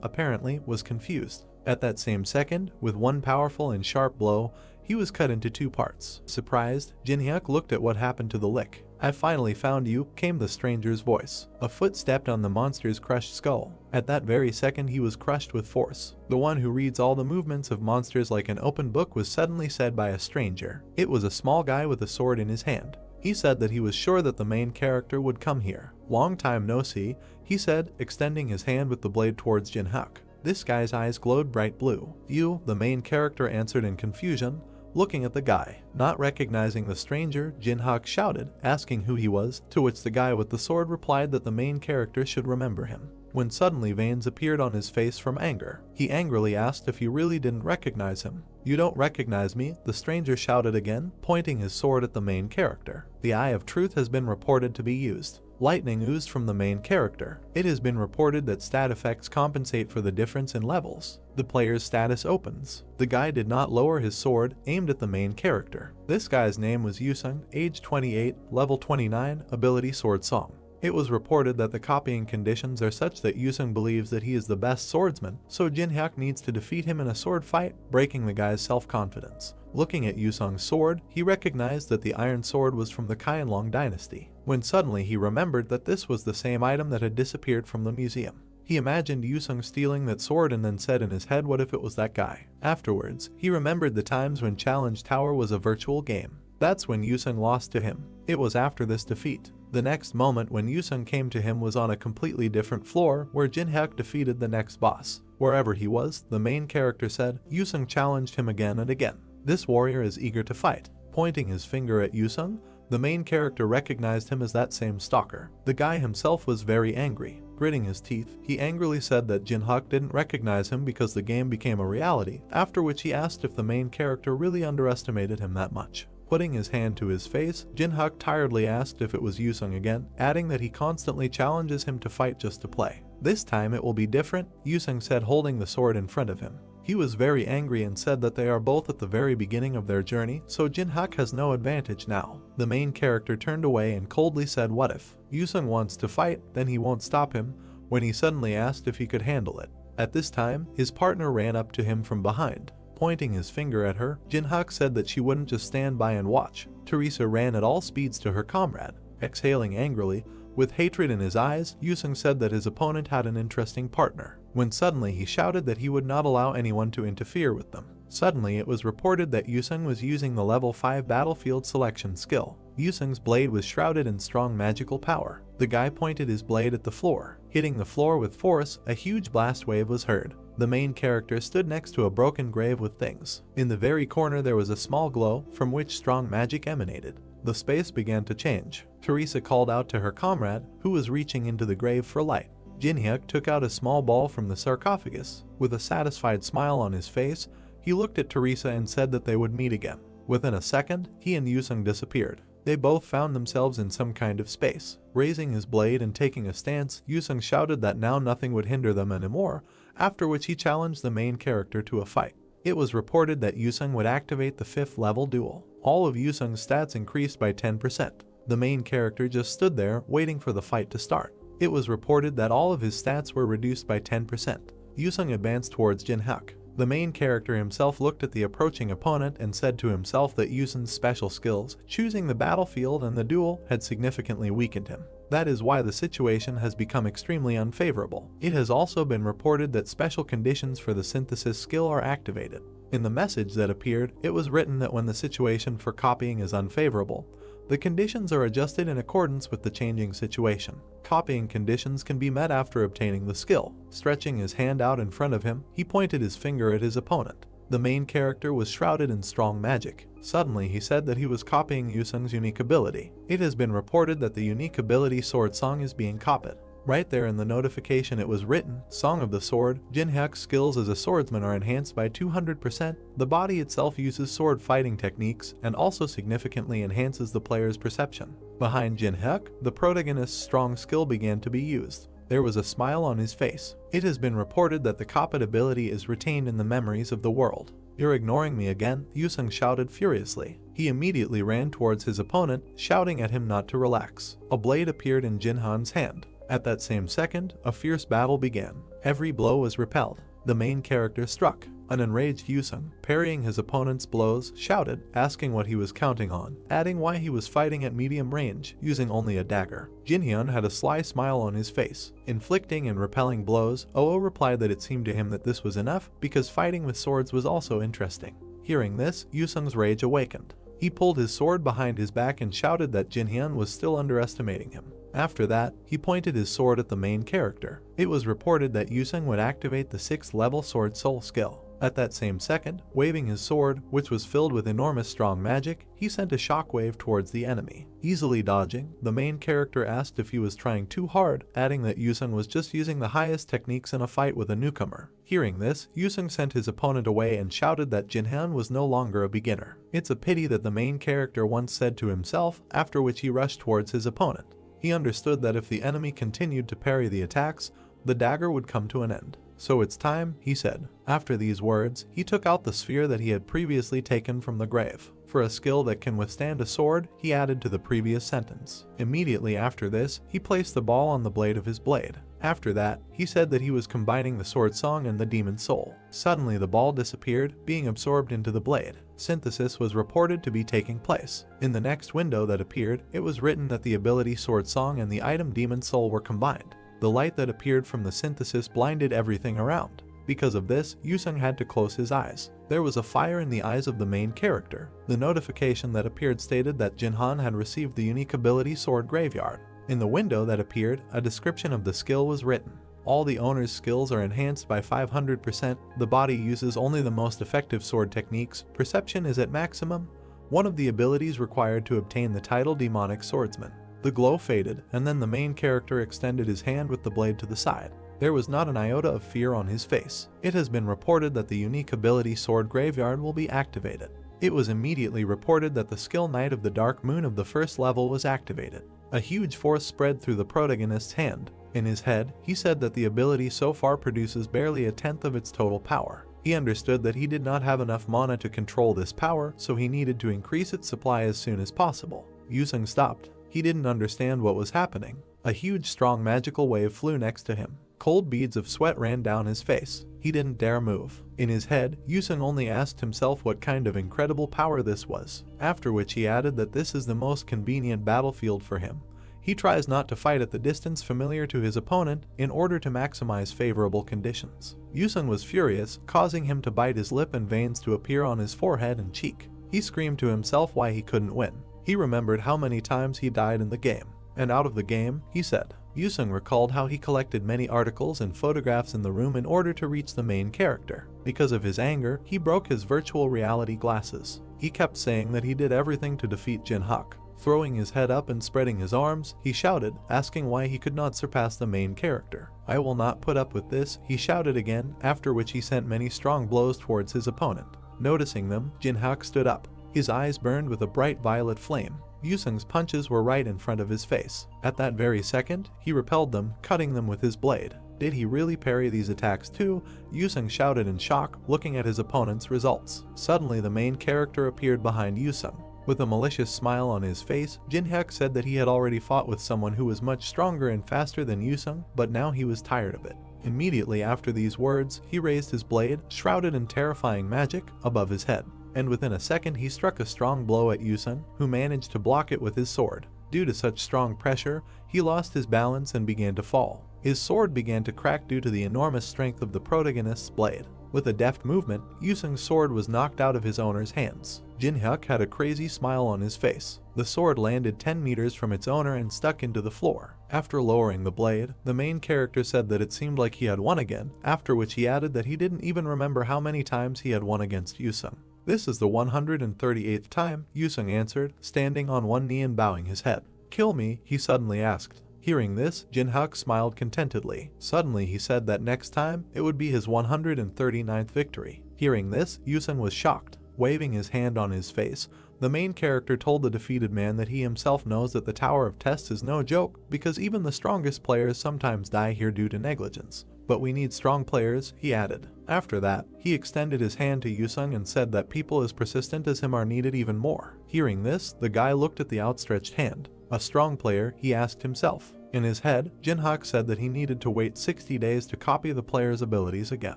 apparently, was confused. At that same second, with one powerful and sharp blow, he was cut into 2 parts. Surprised, Jin-hyuk looked at what happened to the lick. "I finally found you," came the stranger's voice. A foot stepped on the monster's crushed skull. At that very second he was crushed with force. The one who reads all the movements of monsters like an open book was suddenly said by a stranger. It was a small guy with a sword in his hand. He said that he was sure that the main character would come here. "Long time no see," he said, extending his hand with the blade towards Jin-hyuk. This guy's eyes glowed bright blue. "You," the main character answered in confusion, looking at the guy. Not recognizing the stranger, Jin-hyuk shouted, asking who he was, to which the guy with the sword replied that the main character should remember him. When suddenly veins appeared on his face from anger, he angrily asked if he really didn't recognize him. "You don't recognize me?" the stranger shouted again, pointing his sword at the main character. The Eye of Truth has been reported to be used. Lightning oozed from the main character. It has been reported that stat effects compensate for the difference in levels. The player's status opens. The guy did not lower his sword, aimed at the main character. This guy's name was Yusung, age 28, level 29, ability Sword Song. It was reported that the copying conditions are such that Yusung believes that he is the best swordsman, so Jin-hyuk needs to defeat him in a sword fight, breaking the guy's self-confidence. Looking at Yusung's sword, he recognized that the iron sword was from the Qianlong dynasty, when suddenly he remembered that this was the same item that had disappeared from the museum. He imagined Yusung stealing that sword and then said in his head, what if it was that guy? Afterwards, he remembered the times when Challenge Tower was a virtual game. That's when Yusung lost to him. It was after this defeat. The next moment when Yusung came to him was on a completely different floor where Jin-hyuk defeated the next boss. Wherever he was, the main character said, Yusung challenged him again and again. This warrior is eager to fight. Pointing his finger at Yusung, the main character recognized him as that same stalker. The guy himself was very angry. Gritting his teeth, he angrily said that Jin-hyuk didn't recognize him because the game became a reality, after which he asked if the main character really underestimated him that much. Putting his hand to his face, Jin-hyuk tiredly asked if it was Yusung again, adding that he constantly challenges him to fight just to play. This time it will be different, Yusung said, holding the sword in front of him. He was very angry and said that they are both at the very beginning of their journey, so Jin-hyuk has no advantage now. The main character turned away and coldly said, what if Yusung wants to fight, then he won't stop him, when he suddenly asked if he could handle it. At this time, his partner ran up to him from behind. Pointing his finger at her, Jin-hyuk said that she wouldn't just stand by and watch. Teresa ran at all speeds to her comrade. Exhaling angrily, with hatred in his eyes, Yusung said that his opponent had an interesting partner, when suddenly he shouted that he would not allow anyone to interfere with them. Suddenly it was reported that Yusung was using the level 5 battlefield selection skill. Yusung's blade was shrouded in strong magical power. The guy pointed his blade at the floor. Hitting the floor with force, a huge blast wave was heard. The main character stood next to a broken grave with things. In the very corner there was a small glow, from which strong magic emanated. The space began to change. Teresa called out to her comrade, who was reaching into the grave for light. Jin-hyuk took out a small ball from the sarcophagus. With a satisfied smile on his face, he looked at Teresa and said that they would meet again. Within a second, he and Yusung disappeared. They both found themselves in some kind of space. Raising his blade and taking a stance, Yusung shouted that now nothing would hinder them anymore, after which he challenged the main character to a fight. It was reported that Yusung would activate the 5th level duel. All of Yusung's stats increased by 10%. The main character just stood there, waiting for the fight to start. It was reported that all of his stats were reduced by 10%. Yusung advanced towards Jin-hyuk. The main character himself looked at the approaching opponent and said to himself that Yusung's special skills, choosing the battlefield and the duel, had significantly weakened him. That is why the situation has become extremely unfavorable. It has also been reported that special conditions for the synthesis skill are activated. In the message that appeared, it was written that when the situation for copying is unfavorable, the conditions are adjusted in accordance with the changing situation. Copying conditions can be met after obtaining the skill. Stretching his hand out in front of him, he pointed his finger at his opponent. The main character was shrouded in strong magic. Suddenly he said that he was copying Yusung's unique ability. It has been reported that the unique ability Sword Song is being copied. Right there in the notification it was written, Song of the Sword, Jin-hyuk's skills as a swordsman are enhanced by 200%, the body itself uses sword fighting techniques, and also significantly enhances the player's perception. Behind Jin-hyuk, the protagonist's strong skill began to be used. There was a smile on his face. It has been reported that the copied ability is retained in the memories of the world. You're ignoring me again, Yusung shouted furiously. He immediately ran towards his opponent, shouting at him not to relax. A blade appeared in Jin-han's hand. At that same second, a fierce battle began. Every blow was repelled. The main character struck. An enraged Yusung, parrying his opponent's blows, shouted, asking what he was counting on, adding why he was fighting at medium range, using only a dagger. Jin-hyun had a sly smile on his face. Inflicting and repelling blows, Oo replied that it seemed to him that this was enough, because fighting with swords was also interesting. Hearing this, Yusung's rage awakened. He pulled his sword behind his back and shouted that Jin-hyun was still underestimating him. After that, he pointed his sword at the main character. It was reported that Yusung would activate the 6th level Sword Soul skill. At that same second, waving his sword, which was filled with enormous strong magic, he sent a shockwave towards the enemy. Easily dodging, the main character asked if he was trying too hard, adding that Yusung was just using the highest techniques in a fight with a newcomer. Hearing this, Yusung sent his opponent away and shouted that Jinhan was no longer a beginner. It's a pity that the main character once said to himself, after which he rushed towards his opponent. He understood that if the enemy continued to parry the attacks, the dagger would come to an end. So it's time, he said. After these words, he took out the sphere that he had previously taken from the grave. For a skill that can withstand a sword, he added to the previous sentence. Immediately after this, he placed the ball on the blade of his blade. After that, he said that he was combining the sword song and the demon soul. Suddenly the ball disappeared, being absorbed into the blade. Synthesis was reported to be taking place. In the next window that appeared, it was written that the ability sword song and the item demon soul were combined. The light that appeared from the synthesis blinded everything around. Because of this, Yusung had to close his eyes. There was a fire in the eyes of the main character. The notification that appeared stated that Jinhan had received the unique ability Sword Graveyard. In the window that appeared, a description of the skill was written. All the owner's skills are enhanced by 500%, the body uses only the most effective sword techniques, perception is at maximum. One of the abilities required to obtain the title Demonic Swordsman. The glow faded, and then the main character extended his hand with the blade to the side. There was not an iota of fear on his face. It has been reported that the unique ability Sword Graveyard will be activated. It was immediately reported that the skill Knight of the Dark Moon of the first level was activated. A huge force spread through the protagonist's hand. In his head, he said that the ability so far produces barely a tenth of its total power. He understood that he did not have enough mana to control this power, so he needed to increase its supply as soon as possible. Yusung stopped. He didn't understand what was happening. A huge strong magical wave flew next to him. Cold beads of sweat ran down his face. He didn't dare move. In his head, Yusung only asked himself what kind of incredible power this was, after which he added that this is the most convenient battlefield for him. He tries not to fight at the distance familiar to his opponent in order to maximize favorable conditions. Yusung was furious, causing him to bite his lip and veins to appear on his forehead and cheek. He screamed to himself why he couldn't win. He remembered how many times he died in the game. And out of the game, he said. Yusung recalled how he collected many articles and photographs in the room in order to reach the main character. Because of his anger, he broke his virtual reality glasses. He kept saying that he did everything to defeat Jinhak. Throwing his head up and spreading his arms, he shouted, asking why he could not surpass the main character. I will not put up with this, he shouted again, after which he sent many strong blows towards his opponent. Noticing them, Jinhak stood up. His eyes burned with a bright violet flame. Yusung's punches were right in front of his face. At that very second, he repelled them, cutting them with his blade. Did he really parry these attacks too? Yusung shouted in shock, looking at his opponent's results. Suddenly the main character appeared behind Yusung. With a malicious smile on his face, Jinhyuk said that he had already fought with someone who was much stronger and faster than Yusung, but now he was tired of it. Immediately after these words, he raised his blade, shrouded in terrifying magic, above his head. And within a second he struck a strong blow at Yusung, who managed to block it with his sword. Due to such strong pressure, he lost his balance and began to fall. His sword began to crack due to the enormous strength of the protagonist's blade. With a deft movement, Yusung's sword was knocked out of his owner's hands. Jinhyuk had a crazy smile on his face. The sword landed 10 meters from its owner and stuck into the floor. After lowering the blade, the main character said that it seemed like he had won again, after which he added that he didn't even remember how many times he had won against Yusung. This is the 138th time, Yusung answered, standing on one knee and bowing his head. Kill me, he suddenly asked. Hearing this, Jinhyuk smiled contentedly. Suddenly he said that next time, it would be his 139th victory. Hearing this, Yusung was shocked. Waving his hand on his face, the main character told the defeated man that he himself knows that the Tower of Tests is no joke, because even the strongest players sometimes die here due to negligence. But we need strong players, he added. After that, he extended his hand to Yusung and said that people as persistent as him are needed even more. Hearing this, the guy looked at the outstretched hand. A strong player, he asked himself. In his head, Jinhyuk said that he needed to wait 60 days to copy the player's abilities again.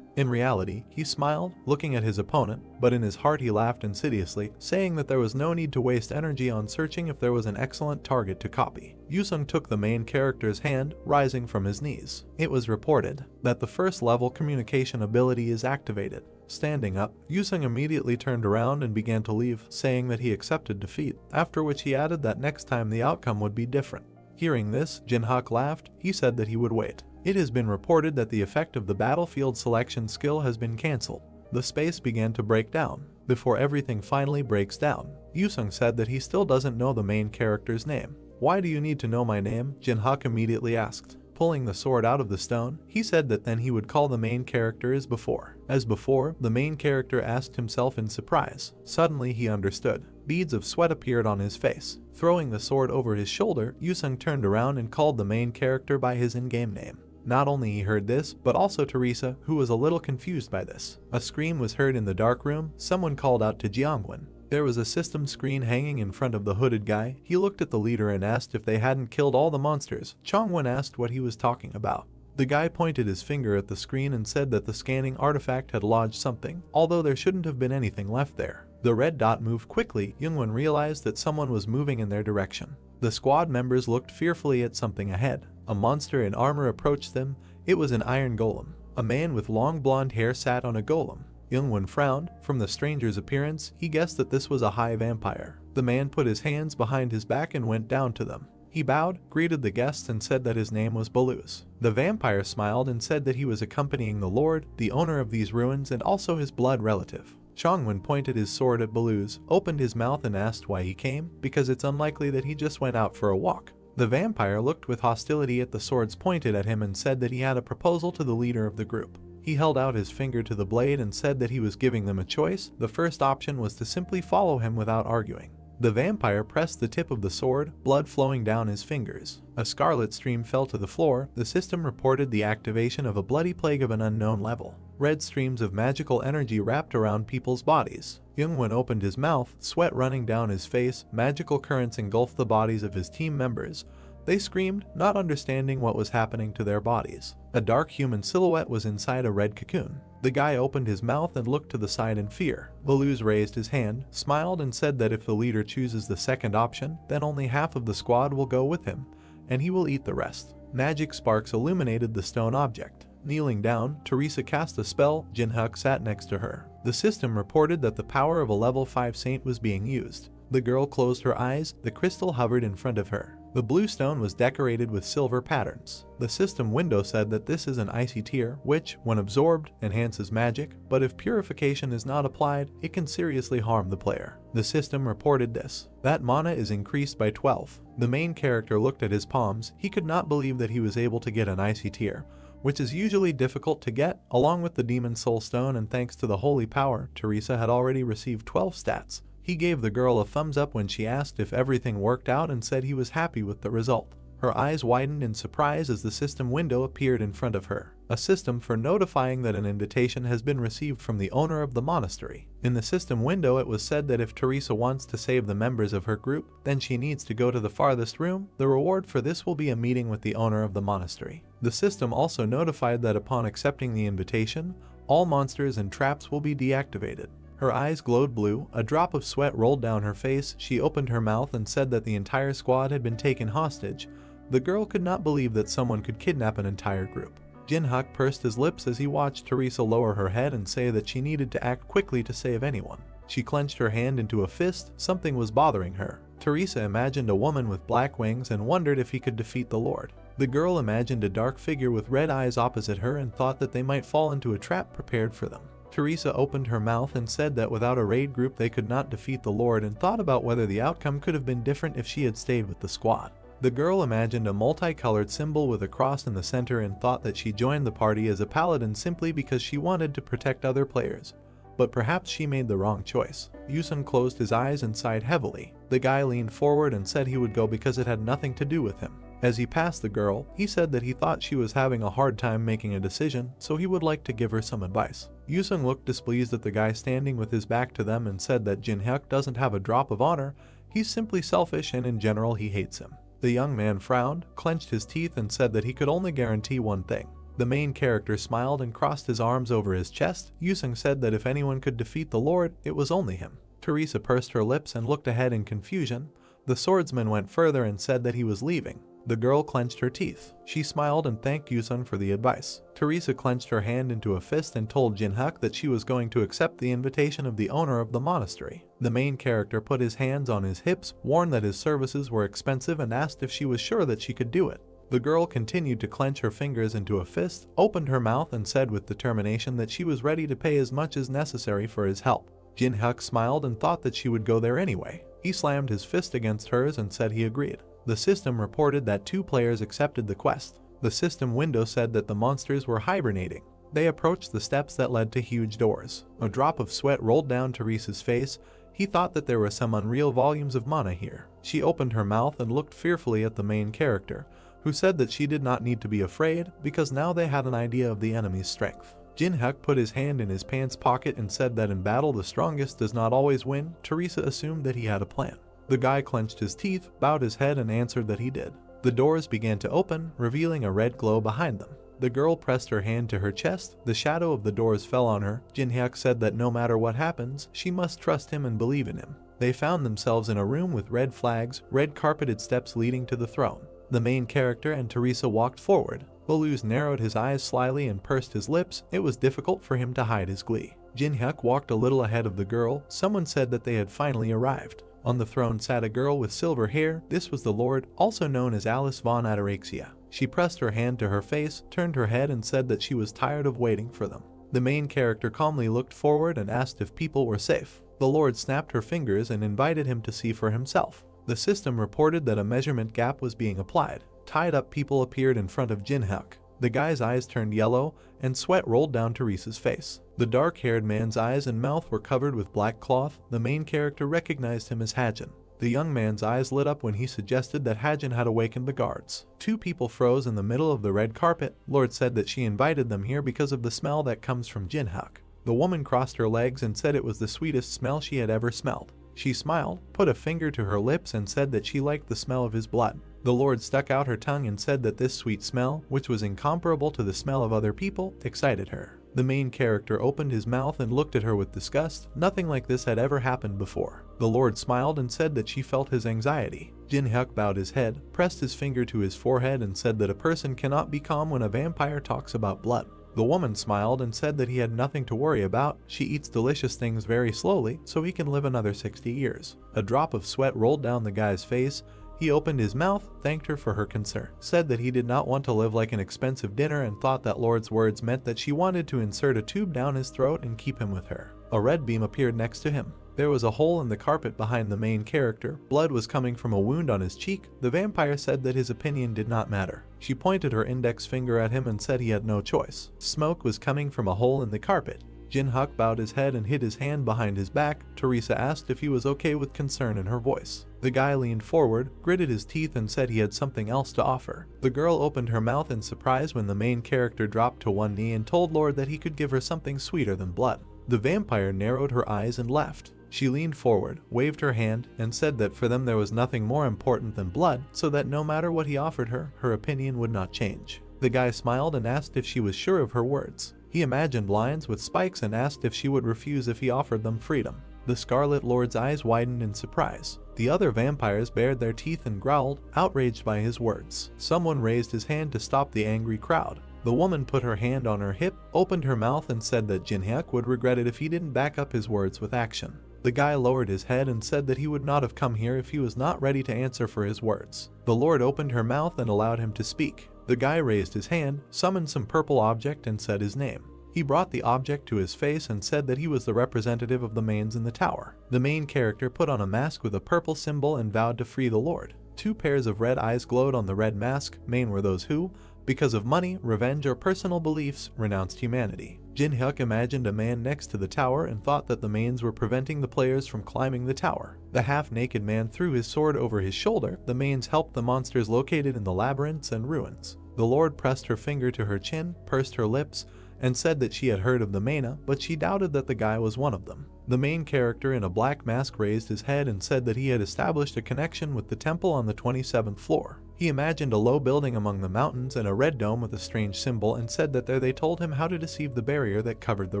In reality, he smiled, looking at his opponent, but in his heart he laughed insidiously, saying that there was no need to waste energy on searching if there was an excellent target to copy. Yusung took the main character's hand, rising from his knees. It was reported that the first level communication ability is activated. Standing up, Yusung immediately turned around and began to leave, saying that he accepted defeat, after which he added that next time the outcome would be different. Hearing this, Jinhyuk laughed. He said that he would wait. It has been reported that the effect of the battlefield selection skill has been cancelled. The space began to break down. Before everything finally breaks down, Yusung said that he still doesn't know the main character's name. "Why do you need to know my name?" Jin-hyuk immediately asked. Pulling the sword out of the stone, he said that then he would call the main character as before. As before, the main character asked himself in surprise. Suddenly he understood. Beads of sweat appeared on his face. Throwing the sword over his shoulder, Yusung turned around and called the main character by his in-game name. Not only he heard this, but also Teresa, who was a little confused by this. A scream was heard in the dark room. Someone called out to Jiangwen. There was a system screen hanging in front of the hooded guy. He looked at the leader and asked if they hadn't killed all the monsters. Chongwen asked what he was talking about. The guy pointed his finger at the screen and said that the scanning artifact had lodged something, although there shouldn't have been anything left there. The red dot moved quickly. Youngwon realized that someone was moving in their direction. The squad members looked fearfully at something ahead. A monster in armor approached them. It was an iron golem. A man with long blonde hair sat on a golem. Youngwon frowned. From the stranger's appearance, he guessed that this was a high vampire. The man put his hands behind his back and went down to them. He bowed, greeted the guests, and said that his name was Baluz. The vampire smiled and said that he was accompanying the lord, the owner of these ruins, and also his blood relative. Chongwen pointed his sword at Baluz, opened his mouth and asked why he came, because it's unlikely that he just went out for a walk. The vampire looked with hostility at the swords pointed at him and said that he had a proposal to the leader of the group. He held out his finger to the blade and said that he was giving them a choice. The first option was to simply follow him without arguing. The vampire pressed the tip of the sword, blood flowing down his fingers. A scarlet stream fell to the floor. The system reported the activation of a bloody plague of an unknown level. Red streams of magical energy wrapped around people's bodies. Youngwon opened his mouth, sweat running down his face. Magical currents engulfed the bodies of his team members. They screamed, not understanding what was happening to their bodies. A dark human silhouette was inside a red cocoon. The guy opened his mouth and looked to the side in fear. Baluz raised his hand, smiled, and said that if the leader chooses the second option, then only half of the squad will go with him, and he will eat the rest. Magic sparks illuminated the stone object. Kneeling down, Teresa cast a spell. Jin-hyuk sat next to her. The system reported that the power of a level 5 saint was being used. The girl closed her eyes. The crystal hovered in front of her. The blue stone was decorated with silver patterns. The system window said that this is an icy tear, which, when absorbed, enhances magic, but if purification is not applied, it can seriously harm the player. The system reported this. That mana is increased by 12. The main character looked at his palms. He could not believe that he was able to get an icy tear, which is usually difficult to get, along with the Demon Soul Stone, and thanks to the holy power, Teresa had already received 12 stats. He gave the girl a thumbs up when she asked if everything worked out and said he was happy with the result. Her eyes widened in surprise as the system window appeared in front of her. A system for notifying that an invitation has been received from the owner of the monastery. In the system window it was said that if Teresa wants to save the members of her group, then she needs to go to the farthest room. The reward for this will be a meeting with the owner of the monastery. The system also notified that upon accepting the invitation, all monsters and traps will be deactivated. Her eyes glowed blue. A drop of sweat rolled down her face. She opened her mouth and said that the entire squad had been taken hostage. The girl could not believe that someone could kidnap an entire group. Jin-hyuk pursed his lips as he watched Teresa lower her head and say that she needed to act quickly to save anyone. She clenched her hand into a fist. Something was bothering her. Teresa imagined a woman with black wings and wondered if he could defeat the Lord. The girl imagined a dark figure with red eyes opposite her and thought that they might fall into a trap prepared for them. Teresa opened her mouth and said that without a raid group they could not defeat the Lord, and thought about whether the outcome could have been different if she had stayed with the squad. The girl imagined a multicolored symbol with a cross in the center and thought that she joined the party as a paladin simply because she wanted to protect other players. But perhaps she made the wrong choice. Yusun closed his eyes and sighed heavily. The guy leaned forward and said he would go because it had nothing to do with him. As he passed the girl, he said that he thought she was having a hard time making a decision, so he would like to give her some advice. Yusun looked displeased at the guy standing with his back to them and said that Jin-hyuk doesn't have a drop of honor. He's simply selfish and in general he hates him. The young man frowned, clenched his teeth, and said that he could only guarantee one thing. The main character smiled and crossed his arms over his chest. Yusun said that if anyone could defeat the Lord, it was only him. Teresa pursed her lips and looked ahead in confusion. The swordsman went further and said that he was leaving. The girl clenched her teeth. She smiled and thanked Yusun for the advice. Teresa clenched her hand into a fist and told Jin-hyuk that she was going to accept the invitation of the owner of the monastery. The main character put his hands on his hips, warned that his services were expensive, and asked if she was sure that she could do it. The girl continued to clench her fingers into a fist, opened her mouth and said with determination that she was ready to pay as much as necessary for his help. Jin-hyuk smiled and thought that she would go there anyway. He slammed his fist against hers and said he agreed. The system reported that 2 players accepted the quest. The system window said that the monsters were hibernating. They approached the steps that led to huge doors. A drop of sweat rolled down Teresa's face. He thought that there were some unreal volumes of mana here. She opened her mouth and looked fearfully at the main character, who said that she did not need to be afraid because now they had an idea of the enemy's strength. Jin-hyuk put his hand in his pants pocket and said that in battle the strongest does not always win. Teresa assumed that he had a plan. The guy clenched his teeth, bowed his head and answered that he did. The doors began to open, revealing a red glow behind them. The girl pressed her hand to her chest. The shadow of the doors fell on her. Jin-hyuk said that no matter what happens, she must trust him and believe in him. They found themselves in a room with red flags, red carpeted steps leading to the throne. The main character and Teresa walked forward. Baluz narrowed his eyes slyly and pursed his lips. It was difficult for him to hide his glee. Jin-hyuk walked a little ahead of the girl. Someone said that they had finally arrived. On the throne sat a girl with silver hair. This was the Lord, also known as Alice von Ataraxia. She pressed her hand to her face, turned her head and said that she was tired of waiting for them. The main character calmly looked forward and asked if people were safe. The Lord snapped her fingers and invited him to see for himself. The system reported that a measurement gap was being applied. Tied up people appeared in front of Jin-hyuk. The guy's eyes turned yellow, and sweat rolled down Teresa's face. The dark-haired man's eyes and mouth were covered with black cloth. The main character recognized him as Hajin. The young man's eyes lit up when he suggested that Hajin had awakened the guards. 2 people froze in the middle of the red carpet. Lord said that she invited them here because of the smell that comes from Jin-hyuk. The woman crossed her legs and said it was the sweetest smell she had ever smelled. She smiled, put a finger to her lips and said that she liked the smell of his blood. The Lord stuck out her tongue and said that this sweet smell, which was incomparable to the smell of other people, excited her. The main character opened his mouth and looked at her with disgust. Nothing like this had ever happened before. The Lord smiled and said that she felt his anxiety. Jin-hyuk bowed his head, pressed his finger to his forehead and said that a person cannot be calm when a vampire talks about blood. The woman smiled and said that he had nothing to worry about. She eats delicious things very slowly, so he can live another 60 years. A drop of sweat rolled down the guy's face. He opened his mouth, thanked her for her concern, said that he did not want to live like an expensive dinner and thought that Lord's words meant that she wanted to insert a tube down his throat and keep him with her. A red beam appeared next to him. There was a hole in the carpet behind the main character. Blood was coming from a wound on his cheek. The vampire said that his opinion did not matter. She pointed her index finger at him and said he had no choice. Smoke was coming from a hole in the carpet. Jin-hyuk bowed his head and hid his hand behind his back. Teresa asked if he was okay with concern in her voice. The guy leaned forward, gritted his teeth and said he had something else to offer. The girl opened her mouth in surprise when the main character dropped to one knee and told Lord that he could give her something sweeter than blood. The vampire narrowed her eyes and left. She leaned forward, waved her hand, and said that for them there was nothing more important than blood, so that no matter what he offered her, her opinion would not change. The guy smiled and asked if she was sure of her words. He imagined lions with spikes and asked if she would refuse if he offered them freedom. The Scarlet Lord's eyes widened in surprise. The other vampires bared their teeth and growled, outraged by his words. Someone raised his hand to stop the angry crowd. The woman put her hand on her hip, opened her mouth and said that Jin-hyuk would regret it if he didn't back up his words with action. The guy lowered his head and said that he would not have come here if he was not ready to answer for his words. The Lord opened her mouth and allowed him to speak. The guy raised his hand, summoned some purple object and said his name. He brought the object to his face and said that he was the representative of the mains in the tower. The main character put on a mask with a purple symbol and vowed to free the Lord. 2 pairs of red eyes glowed on the red mask. Main were those who, because of money, revenge, or personal beliefs, renounced humanity. Jin-hyuk imagined a man next to the tower and thought that the mains were preventing the players from climbing the tower. The half-naked man threw his sword over his shoulder. The mains helped the monsters located in the labyrinths and ruins. The Lord pressed her finger to her chin, pursed her lips, and said that she had heard of the Mana, but she doubted that the guy was one of them. The main character in a black mask raised his head and said that he had established a connection with the temple on the 27th floor. He imagined a low building among the mountains and a red dome with a strange symbol and said that there they told him how to deceive the barrier that covered the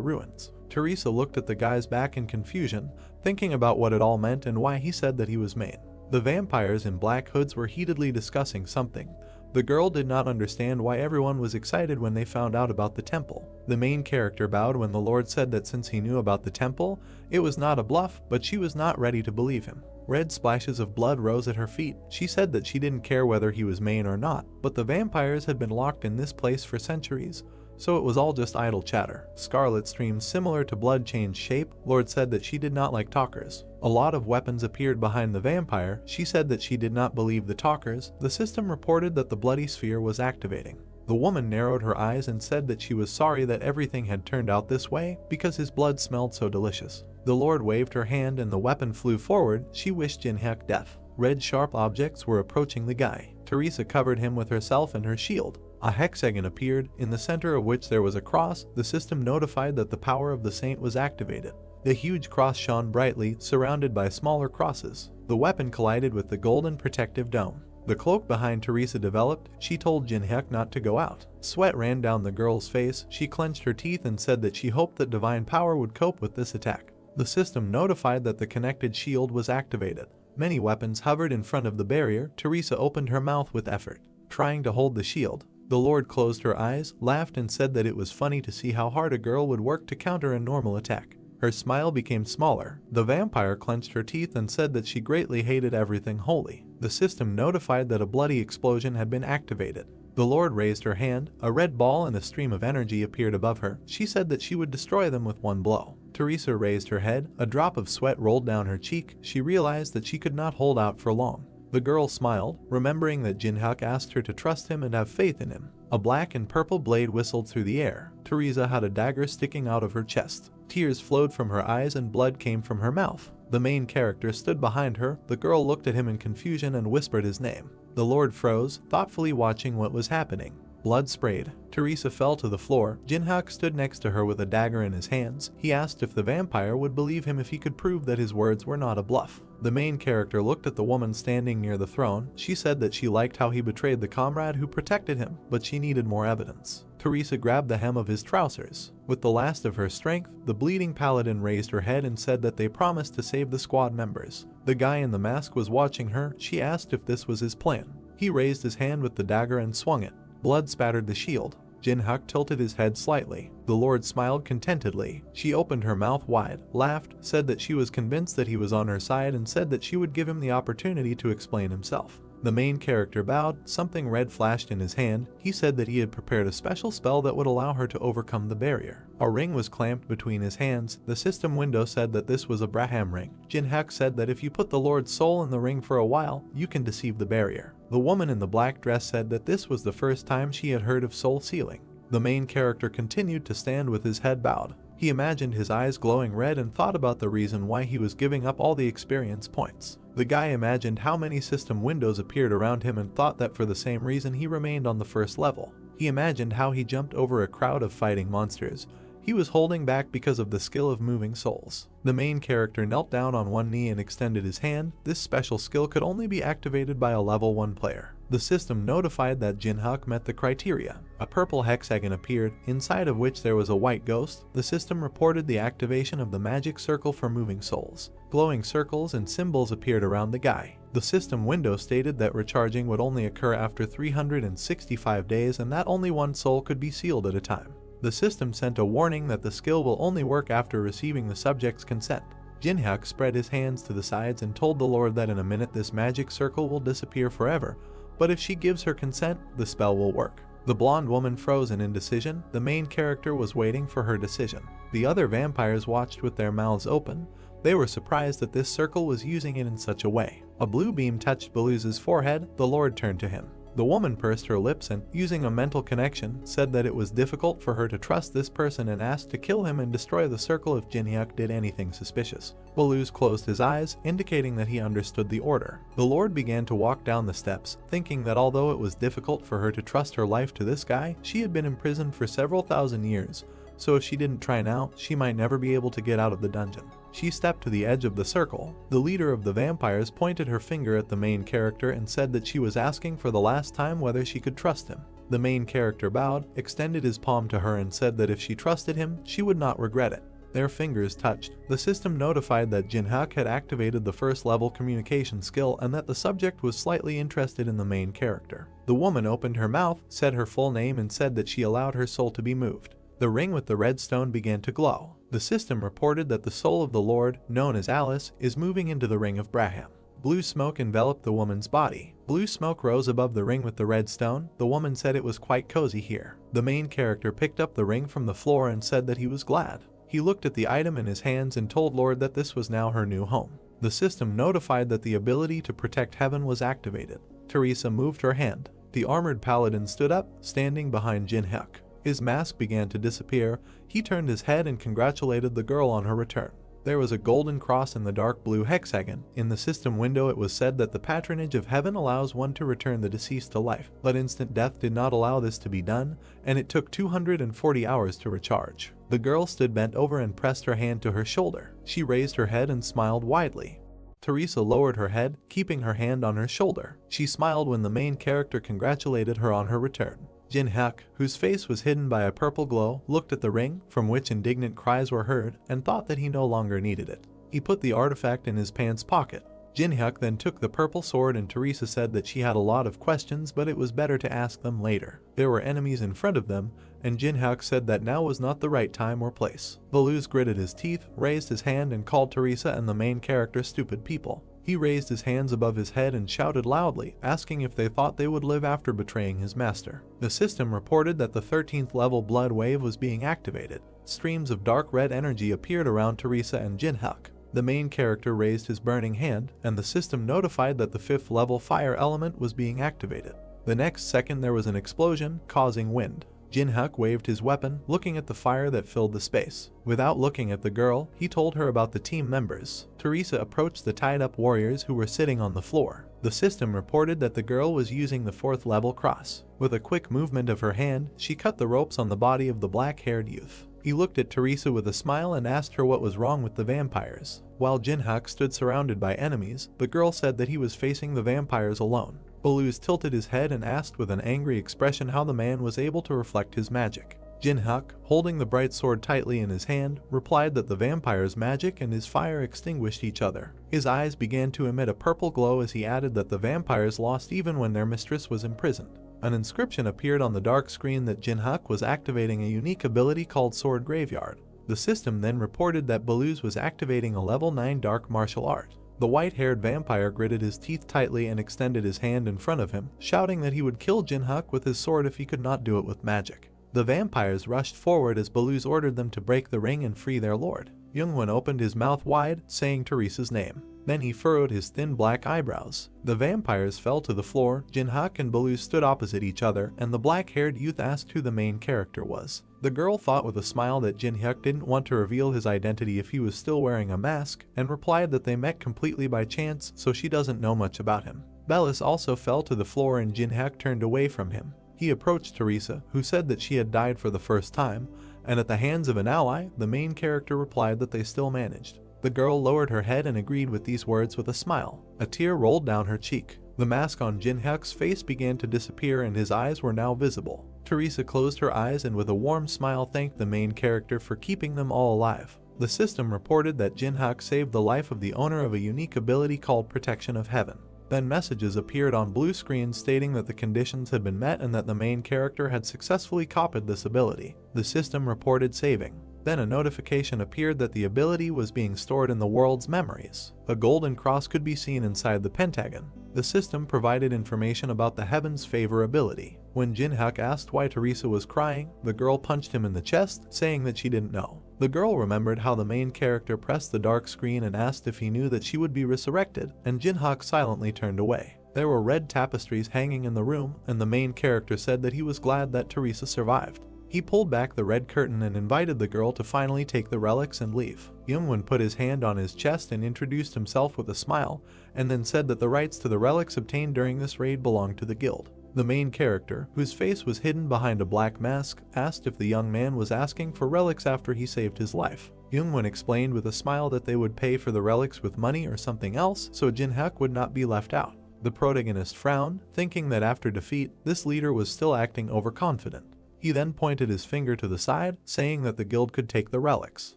ruins. Teresa looked at the guy's back in confusion, thinking about what it all meant and why he said that he was Main. The vampires in black hoods were heatedly discussing something. The girl did not understand why everyone was excited when they found out about the temple. The main character bowed when the Lord said that since he knew about the temple, it was not a bluff, but she was not ready to believe him. Red splashes of blood rose at her feet. She said that she didn't care whether he was Maine or not, but the vampires had been locked in this place for centuries, so it was all just idle chatter. Scarlet streams similar to blood changed shape. Lord said that she did not like talkers. A lot of weapons appeared behind the vampire. She said that she did not believe the talkers. The system reported that the bloody sphere was activating. The woman narrowed her eyes and said that she was sorry that everything had turned out this way because his blood smelled so delicious. The Lord waved her hand and the weapon flew forward. She wished Jinhyuk death. Red sharp objects were approaching the guy. Teresa covered him with herself and her shield. A hexagon appeared, in the center of which there was a cross. The system notified that the power of the saint was activated. The huge cross shone brightly, surrounded by smaller crosses. The weapon collided with the golden protective dome. The cloak behind Teresa developed. She told Jinhyuk not to go out. Sweat ran down the girl's face. She clenched her teeth and said that she hoped that divine power would cope with this attack. The system notified that the connected shield was activated. Many weapons hovered in front of the barrier. Teresa opened her mouth with effort, trying to hold the shield. The Lord closed her eyes, laughed and said that it was funny to see how hard a girl would work to counter a normal attack. Her smile became smaller. The vampire clenched her teeth and said that she greatly hated everything holy. The system notified that a bloody explosion had been activated. The Lord raised her hand. A red ball and a stream of energy appeared above her. She said that she would destroy them with one blow. Teresa raised her head. A drop of sweat rolled down her cheek. She realized that she could not hold out for long. The girl smiled, remembering that Jinhyuk asked her to trust him and have faith in him. A black and purple blade whistled through the air. Teresa had a dagger sticking out of her chest. Tears flowed from her eyes and blood came from her mouth. The main character stood behind her. The girl looked at him in confusion and whispered his name. The Lord froze, thoughtfully watching what was happening. Blood sprayed. Teresa fell to the floor. Jinhyuk stood next to her with a dagger in his hands. He asked if the vampire would believe him if he could prove that his words were not a bluff. The main character looked at the woman standing near the throne. She said that she liked how he betrayed the comrade who protected him, but she needed more evidence. Teresa grabbed the hem of his trousers. With the last of her strength, the bleeding paladin raised her head and said that they promised to save the squad members. The guy in the mask was watching her. She asked if this was his plan. He raised his hand with the dagger and swung it. Blood spattered the shield. Jinhyuk tilted his head slightly. The Lord smiled contentedly. She opened her mouth wide, laughed, said that she was convinced that he was on her side and said that she would give him the opportunity to explain himself. The main character bowed. Something red flashed in his hand. He said that he had prepared a special spell that would allow her to overcome the barrier. A ring was clamped between his hands. The system window said that this was a Braham ring. Jinhyuk said that if you put the Lord's soul in the ring for a while, you can deceive the barrier. The woman in the black dress said that this was the first time she had heard of soul sealing. The main character continued to stand with his head bowed. He imagined his eyes glowing red and thought about the reason why he was giving up all the experience points. The guy imagined how many system windows appeared around him and thought that for the same reason he remained on the first level. He imagined how he jumped over a crowd of fighting monsters. He was holding back because of the skill of moving souls. The main character knelt down on one knee and extended his hand. This special skill could only be activated by a level 1 player. The system notified that Jinhyuk met the criteria. A purple hexagon appeared, inside of which there was a white ghost. The system reported the activation of the magic circle for moving souls. Glowing circles and symbols appeared around the guy. The system window stated that recharging would only occur after 365 days and that only one soul could be sealed at a time. The system sent a warning that the skill will only work after receiving the subject's consent. Jinhyuk spread his hands to the sides and told the Lord that in a minute this magic circle will disappear forever, but if she gives her consent, the spell will work. The blonde woman froze in indecision. The main character was waiting for her decision. The other vampires watched with their mouths open. They were surprised that this circle was using it in such a way. A blue beam touched Beluse's forehead. The Lord turned to him. The woman pursed her lips and, using a mental connection, said that it was difficult for her to trust this person and asked to kill him and destroy the circle if Jinhyuk did anything suspicious. Beluse closed his eyes, indicating that he understood the order. The Lord began to walk down the steps, thinking that although it was difficult for her to trust her life to this guy, she had been imprisoned for several thousand years, so if she didn't try now, she might never be able to get out of the dungeon. She stepped to the edge of the circle. The leader of the vampires pointed her finger at the main character and said that she was asking for the last time whether she could trust him. The main character bowed, extended his palm to her and said that if she trusted him, she would not regret it. Their fingers touched. The system notified that Jinhyuk had activated the first level communication skill and that the subject was slightly interested in the main character. The woman opened her mouth, said her full name and said that she allowed her soul to be moved. The ring with the red stone began to glow. The system reported that the soul of the Lord, known as Alice, is moving into the ring of Braham. Blue smoke enveloped the woman's body. Blue smoke rose above the ring with the red stone. The woman said it was quite cozy here. The main character picked up the ring from the floor and said that he was glad. He looked at the item in his hands and told Lord that this was now her new home. The system notified that the ability to protect heaven was activated. Teresa moved her hand. The armored paladin stood up, standing behind Jin-hyuk. His mask began to disappear. He turned his head and congratulated the girl on her return. There was a golden cross in the dark blue hexagon. In the system window it was said that the patronage of heaven allows one to return the deceased to life, but instant death did not allow this to be done, and it took 240 hours to recharge. The girl stood bent over and pressed her hand to her shoulder. She raised her head and smiled widely. Teresa lowered her head, keeping her hand on her shoulder. She smiled when the main character congratulated her on her return. Jin-hyuk, whose face was hidden by a purple glow, looked at the ring, from which indignant cries were heard, and thought that he no longer needed it. He put the artifact in his pants pocket. Jin-hyuk then took the purple sword, and Teresa said that she had a lot of questions, but it was better to ask them later. There were enemies in front of them, and Jin-hyuk said that now was not the right time or place. Baluz gritted his teeth, raised his hand and called Teresa and the main character stupid people. He raised his hands above his head and shouted loudly, asking if they thought they would live after betraying his master. The system reported that the 13th level blood wave was being activated. Streams of dark red energy appeared around Teresa and Jin-hyuk. The main character raised his burning hand, and the system notified that the 5th level fire element was being activated. The next second there was an explosion, causing wind. Jin-hyuk waved his weapon, looking at the fire that filled the space. Without looking at the girl, he told her about the team members. Teresa approached the tied-up warriors who were sitting on the floor. The system reported that the girl was using the 4th level cross. With a quick movement of her hand, she cut the ropes on the body of the black-haired youth. He looked at Teresa with a smile and asked her what was wrong with the vampires. While Jin-hyuk stood surrounded by enemies, the girl said that he was facing the vampires alone. Baluz tilted his head and asked with an angry expression how the man was able to reflect his magic. Jin-hyuk, holding the bright sword tightly in his hand, replied that the vampire's magic and his fire extinguished each other. His eyes began to emit a purple glow as he added that the vampires lost even when their mistress was imprisoned. An inscription appeared on the dark screen that Jin-hyuk was activating a unique ability called Sword Graveyard. The system then reported that Baluz was activating a level 9 dark martial art. The white-haired vampire gritted his teeth tightly and extended his hand in front of him, shouting that he would kill Jin-hyuk with his sword if he could not do it with magic. The vampires rushed forward as Baluz ordered them to break the ring and free their lord. Youngwon opened his mouth wide, saying Teresa's name. Then he furrowed his thin black eyebrows. The vampires fell to the floor. Jin-hyuk and Baluz stood opposite each other, and the black-haired youth asked who the main character was. The girl thought with a smile that Jin-hyuk didn't want to reveal his identity if he was still wearing a mask, and replied that they met completely by chance, so she doesn't know much about him. Bellis also fell to the floor and Jin-hyuk turned away from him. He approached Teresa, who said that she had died for the first time, and at the hands of an ally, the main character replied that they still managed. The girl lowered her head and agreed with these words with a smile. A tear rolled down her cheek. The mask on Jin-hyuk's face began to disappear and his eyes were now visible. Teresa closed her eyes and with a warm smile thanked the main character for keeping them all alive. The system reported that Jin-hyuk saved the life of the owner of a unique ability called Protection of Heaven. Then messages appeared on blue screens stating that the conditions had been met and that the main character had successfully copied this ability. The system reported saving. Then a notification appeared that the ability was being stored in the world's memories. A golden cross could be seen inside the pentagon. The system provided information about the Heaven's Favor ability. When Jin-hyuk asked why Teresa was crying, the girl punched him in the chest, saying that she didn't know. The girl remembered how the main character pressed the dark screen and asked if he knew that she would be resurrected, and Jin-hyuk silently turned away. There were red tapestries hanging in the room, and the main character said that he was glad that Teresa survived. He pulled back the red curtain and invited the girl to finally take the relics and leave. Youngwon put his hand on his chest and introduced himself with a smile, and then said that the rights to the relics obtained during this raid belonged to the guild. The main character, whose face was hidden behind a black mask, asked if the young man was asking for relics after he saved his life. Youngwon explained with a smile that they would pay for the relics with money or something else, so Jin-hyuk would not be left out. The protagonist frowned, thinking that after defeat, this leader was still acting overconfident. He then pointed his finger to the side, saying that the guild could take the relics.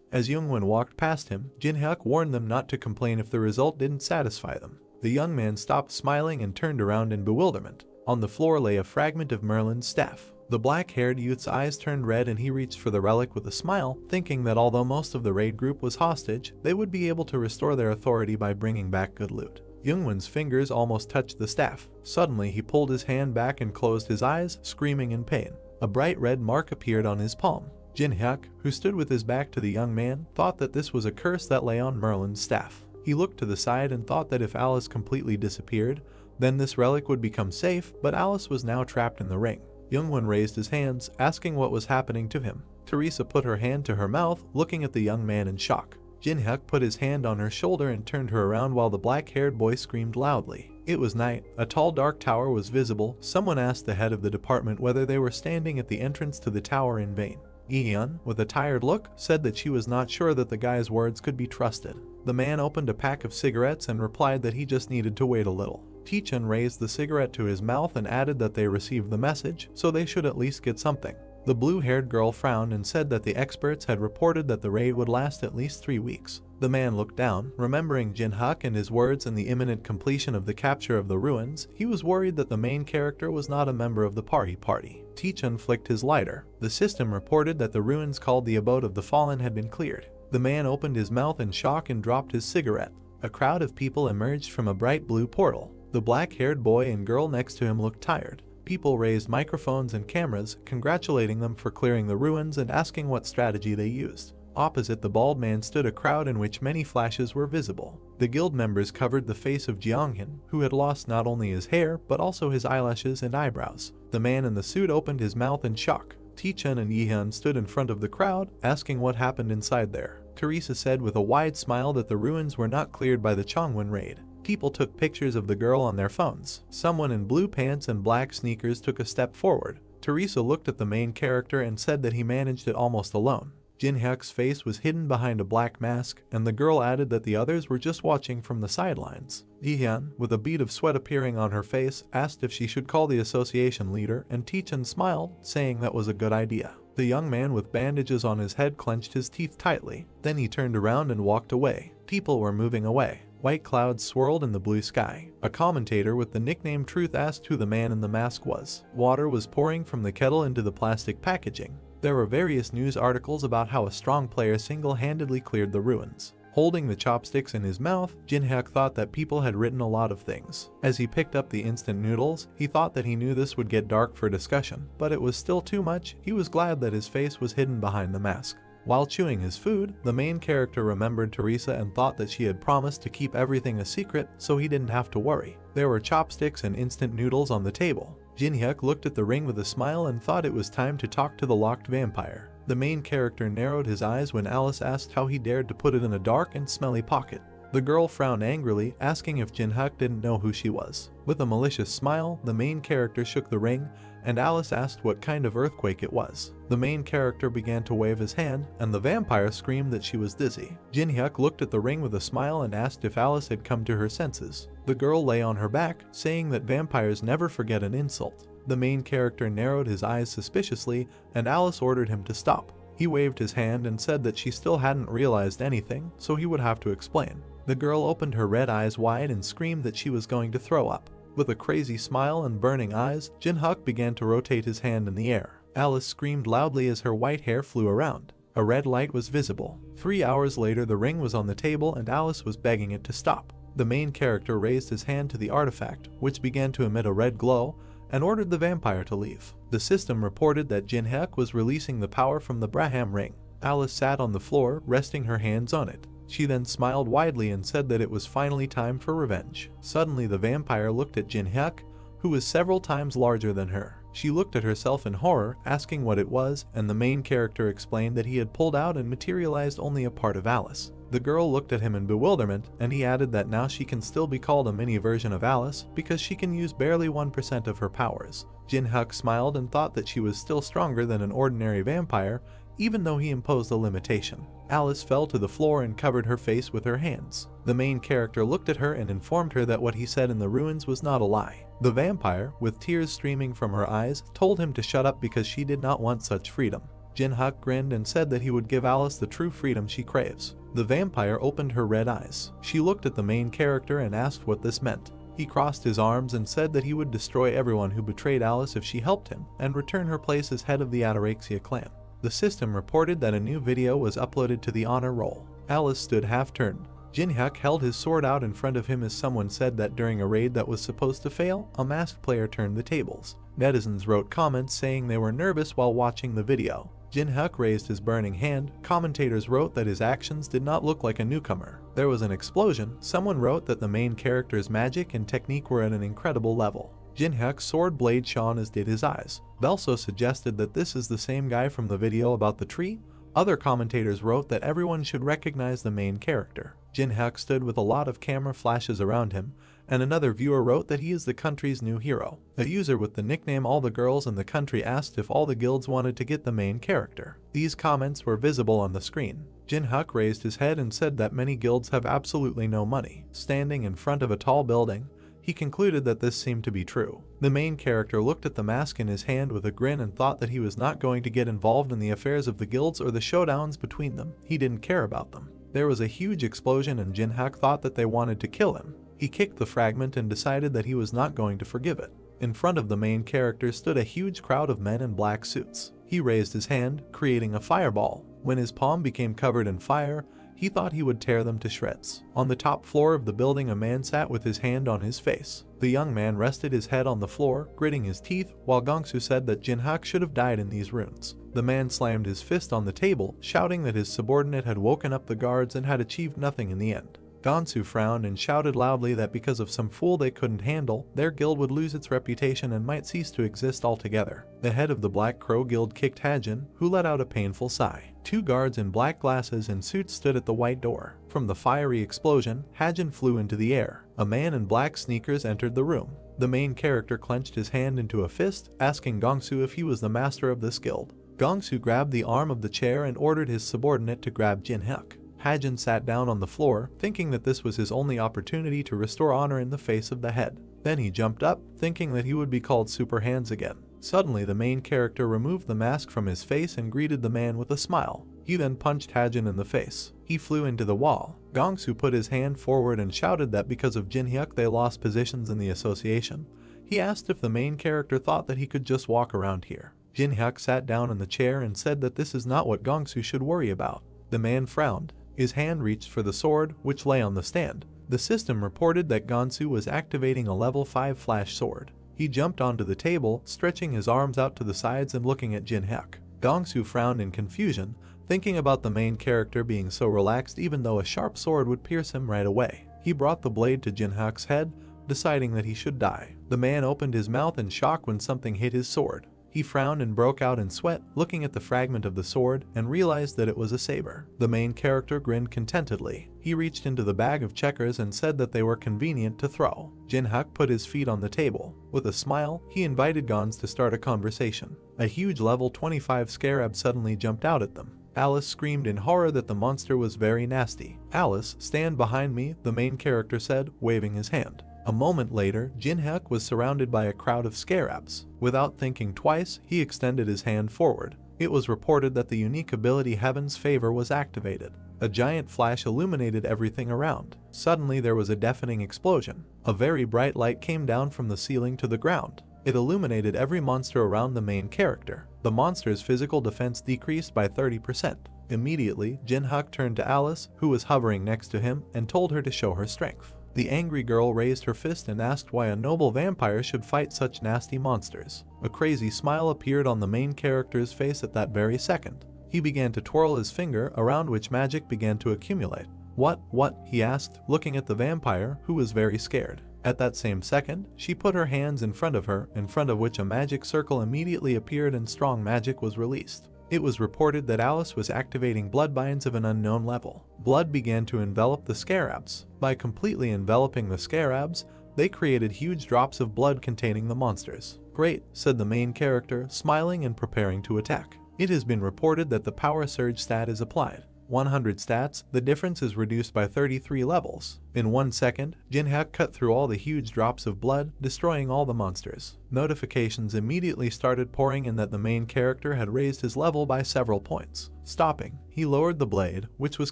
As Youngwon walked past him, Jin-hyuk warned them not to complain if the result didn't satisfy them. The young man stopped smiling and turned around in bewilderment. On the floor lay a fragment of Merlin's staff. The black-haired youth's eyes turned red and he reached for the relic with a smile, thinking that although most of the raid group was hostage, they would be able to restore their authority by bringing back good loot. Youngwon's fingers almost touched the staff. Suddenly he pulled his hand back and closed his eyes, screaming in pain. A bright red mark appeared on his palm. Jin-hyuk, who stood with his back to the young man, thought that this was a curse that lay on Merlin's staff. He looked to the side and thought that if Alice completely disappeared, then this relic would become safe, but Alice was now trapped in the ring. Youngwon raised his hands, asking what was happening to him. Teresa put her hand to her mouth, looking at the young man in shock. Jin-hyuk put his hand on her shoulder and turned her around while the black-haired boy screamed loudly. It was night. A tall dark tower was visible. Someone asked the head of the department whether they were standing at the entrance to the tower in vain. Ihyun, with a tired look, said that she was not sure that the guy's words could be trusted. The man opened a pack of cigarettes and replied that he just needed to wait a little. Taechun raised the cigarette to his mouth and added that they received the message, so they should at least get something. The blue-haired girl frowned and said that the experts had reported that the raid would last at least 3 weeks. The man looked down, remembering Jin-hyuk and his words and the imminent completion of the capture of the ruins. He was worried that the main character was not a member of the party. Taechun flicked his lighter. The system reported that the ruins called the Abode of the Fallen had been cleared. The man opened his mouth in shock and dropped his cigarette. A crowd of people emerged from a bright blue portal. The black-haired boy and girl next to him looked tired. People raised microphones and cameras, congratulating them for clearing the ruins and asking what strategy they used. Opposite the bald man stood a crowd in which many flashes were visible. The guild members covered the face of Jeonghyun, who had lost not only his hair but also his eyelashes and eyebrows. The man in the suit opened his mouth in shock. Taechun and Ihyun stood in front of the crowd, asking what happened inside there. Teresa said with a wide smile that the ruins were not cleared by the Chongwon raid. People took pictures of the girl on their phones. Someone in blue pants and black sneakers took a step forward. Teresa looked at the main character and said that he managed it almost alone. Jin-hyuk's face was hidden behind a black mask, and the girl added that the others were just watching from the sidelines. Ihyun, with a bead of sweat appearing on her face, asked if she should call the association leader, and Taechun smiled, saying that was a good idea. The young man with bandages on his head clenched his teeth tightly. Then he turned around and walked away. People were moving away. White clouds swirled in the blue sky. A commentator with the nickname Truth asked who the man in the mask was. Water was pouring from the kettle into the plastic packaging. There were various news articles about how a strong player single-handedly cleared the ruins. Holding the chopsticks in his mouth, Jin-hyuk thought that people had written a lot of things. As he picked up the instant noodles, he thought that he knew this would get dark for discussion, but it was still too much. He was glad that his face was hidden behind the mask. While chewing his food, the main character remembered Teresa and thought that she had promised to keep everything a secret, so he didn't have to worry. There were chopsticks and instant noodles on the table. Jin-hyuk looked at the ring with a smile and thought it was time to talk to the locked vampire. The main character narrowed his eyes when Alice asked how he dared to put it in a dark and smelly pocket. The girl frowned angrily, asking if Jin-hyuk didn't know who she was. With a malicious smile, the main character shook the ring, and Alice asked what kind of earthquake it was. The main character began to wave his hand, and the vampire screamed that she was dizzy. Jin-hyuk looked at the ring with a smile and asked if Alice had come to her senses. The girl lay on her back, saying that vampires never forget an insult. The main character narrowed his eyes suspiciously, and Alice ordered him to stop. He waved his hand and said that she still hadn't realized anything, so he would have to explain. The girl opened her red eyes wide and screamed that she was going to throw up. With a crazy smile and burning eyes, Jin-hyuk began to rotate his hand in the air. Alice screamed loudly as her white hair flew around. A red light was visible. 3 hours later, the ring was on the table and Alice was begging it to stop. The main character raised his hand to the artifact, which began to emit a red glow, and ordered the vampire to leave. The system reported that Jin-hyuk was releasing the power from the Braham ring. Alice sat on the floor, resting her hands on it. She then smiled widely and said that it was finally time for revenge. Suddenly the vampire looked at Jin-hyuk, who was several times larger than her. She looked at herself in horror, asking what it was, and the main character explained that he had pulled out and materialized only a part of Alice. The girl looked at him in bewilderment, and he added that now she can still be called a mini version of Alice because she can use barely 1% of her powers. Jin-hyuk smiled and thought that she was still stronger than an ordinary vampire, even though he imposed a limitation. Alice fell to the floor and covered her face with her hands. The main character looked at her and informed her that what he said in the ruins was not a lie. The vampire, with tears streaming from her eyes, told him to shut up because she did not want such freedom. Jin-hyuk grinned and said that he would give Alice the true freedom she craves. The vampire opened her red eyes. She looked at the main character and asked what this meant. He crossed his arms and said that he would destroy everyone who betrayed Alice if she helped him, and return her place as head of the Ataraxia clan. The system reported that a new video was uploaded to the honor roll. Alice stood half-turned. Jinhyuk held his sword out in front of him as someone said that during a raid that was supposed to fail, a masked player turned the tables. Netizens wrote comments saying they were nervous while watching the video. Jinhyuk raised his burning hand. Commentators wrote that his actions did not look like a newcomer. There was an explosion. Someone wrote that the main character's magic and technique were at an incredible level. Jinhyuk's sword blade shone as did his eyes. Belso suggested that this is the same guy from the video about the tree. Other commentators wrote that everyone should recognize the main character. Jinhyuk stood with a lot of camera flashes around him, and another viewer wrote that he is the country's new hero. A user with the nickname All the Girls in the Country asked if all the guilds wanted to get the main character. These comments were visible on the screen. Jinhyuk raised his head and said that many guilds have absolutely no money. Standing in front of a tall building, he concluded that this seemed to be true. The main character looked at the mask in his hand with a grin and thought that he was not going to get involved in the affairs of the guilds or the showdowns between them. He didn't care about them. There was a huge explosion and Jinhyuk thought that they wanted to kill him. He kicked the fragment and decided that he was not going to forgive it. In front of the main character stood a huge crowd of men in black suits. He raised his hand, creating a fireball. When his palm became covered in fire, he thought he would tear them to shreds. On the top floor of the building, a man sat with his hand on his face. The young man rested his head on the floor, gritting his teeth, while Jong Su said that Jinhyuk should have died in these runes. The man slammed his fist on the table, shouting that his subordinate had woken up the guards and had achieved nothing in the end. Jong Su frowned and shouted loudly that because of some fool they couldn't handle, their guild would lose its reputation and might cease to exist altogether. The head of the Black Crow Guild kicked Hajin, who let out a painful sigh. Two guards in black glasses and suits stood at the white door. From the fiery explosion, Hajin flew into the air. A man in black sneakers entered the room. The main character clenched his hand into a fist, asking Jong Su if he was the master of this guild. Jong Su grabbed the arm of the chair and ordered his subordinate to grab Jinhyuk. Hajin sat down on the floor, thinking that this was his only opportunity to restore honor in the face of the head. Then he jumped up, thinking that he would be called Super Hands again. Suddenly, the main character removed the mask from his face and greeted the man with a smile. He then punched Hajin in the face. He flew into the wall. Jong Su put his hand forward and shouted that because of Jinhyuk they lost positions in the association. He asked if the main character thought that he could just walk around here. Jinhyuk sat down in the chair and said that this is not what Jong Su should worry about. The man frowned. His hand reached for the sword, which lay on the stand. The system reported that Jong Su was activating a level 5 flash sword. He jumped onto the table, stretching his arms out to the sides and looking at Jinhyuk. Jong Su frowned in confusion, thinking about the main character being so relaxed even though a sharp sword would pierce him right away. He brought the blade to Jinhyuk's head, deciding that he should die. The man opened his mouth in shock when something hit his sword. He frowned and broke out in sweat, looking at the fragment of the sword, and realized that it was a saber. The main character grinned contentedly. He reached into the bag of checkers and said that they were convenient to throw. Jinhyuk put his feet on the table. With a smile, he invited Gons to start a conversation. A huge level 25 scarab suddenly jumped out at them. Alice screamed in horror that the monster was very nasty. "Alice, stand behind me," the main character said, waving his hand. A moment later, Jinhyuk was surrounded by a crowd of scarabs. Without thinking twice, he extended his hand forward. It was reported that the unique ability Heaven's Favor was activated. A giant flash illuminated everything around. Suddenly there was a deafening explosion. A very bright light came down from the ceiling to the ground. It illuminated every monster around the main character. The monster's physical defense decreased by 30%. Immediately, Jinhyuk turned to Alice, who was hovering next to him, and told her to show her strength. The angry girl raised her fist and asked why a noble vampire should fight such nasty monsters. A crazy smile appeared on the main character's face at that very second. He began to twirl his finger, around which magic began to accumulate. What? He asked, looking at the vampire, who was very scared. At that same second, she put her hands in front of her, in front of which a magic circle immediately appeared and strong magic was released. It was reported that Alice was activating bloodbinds of an unknown level. Blood began to envelop the scarabs. By completely enveloping the scarabs, they created huge drops of blood containing the monsters. "Great," said the main character, smiling and preparing to attack. It has been reported that the power surge stat is applied. 100 stats, the difference is reduced by 33 levels. In 1 second, Jinhyuk cut through all the huge drops of blood, destroying all the monsters. Notifications immediately started pouring in that the main character had raised his level by several points. Stopping, he lowered the blade, which was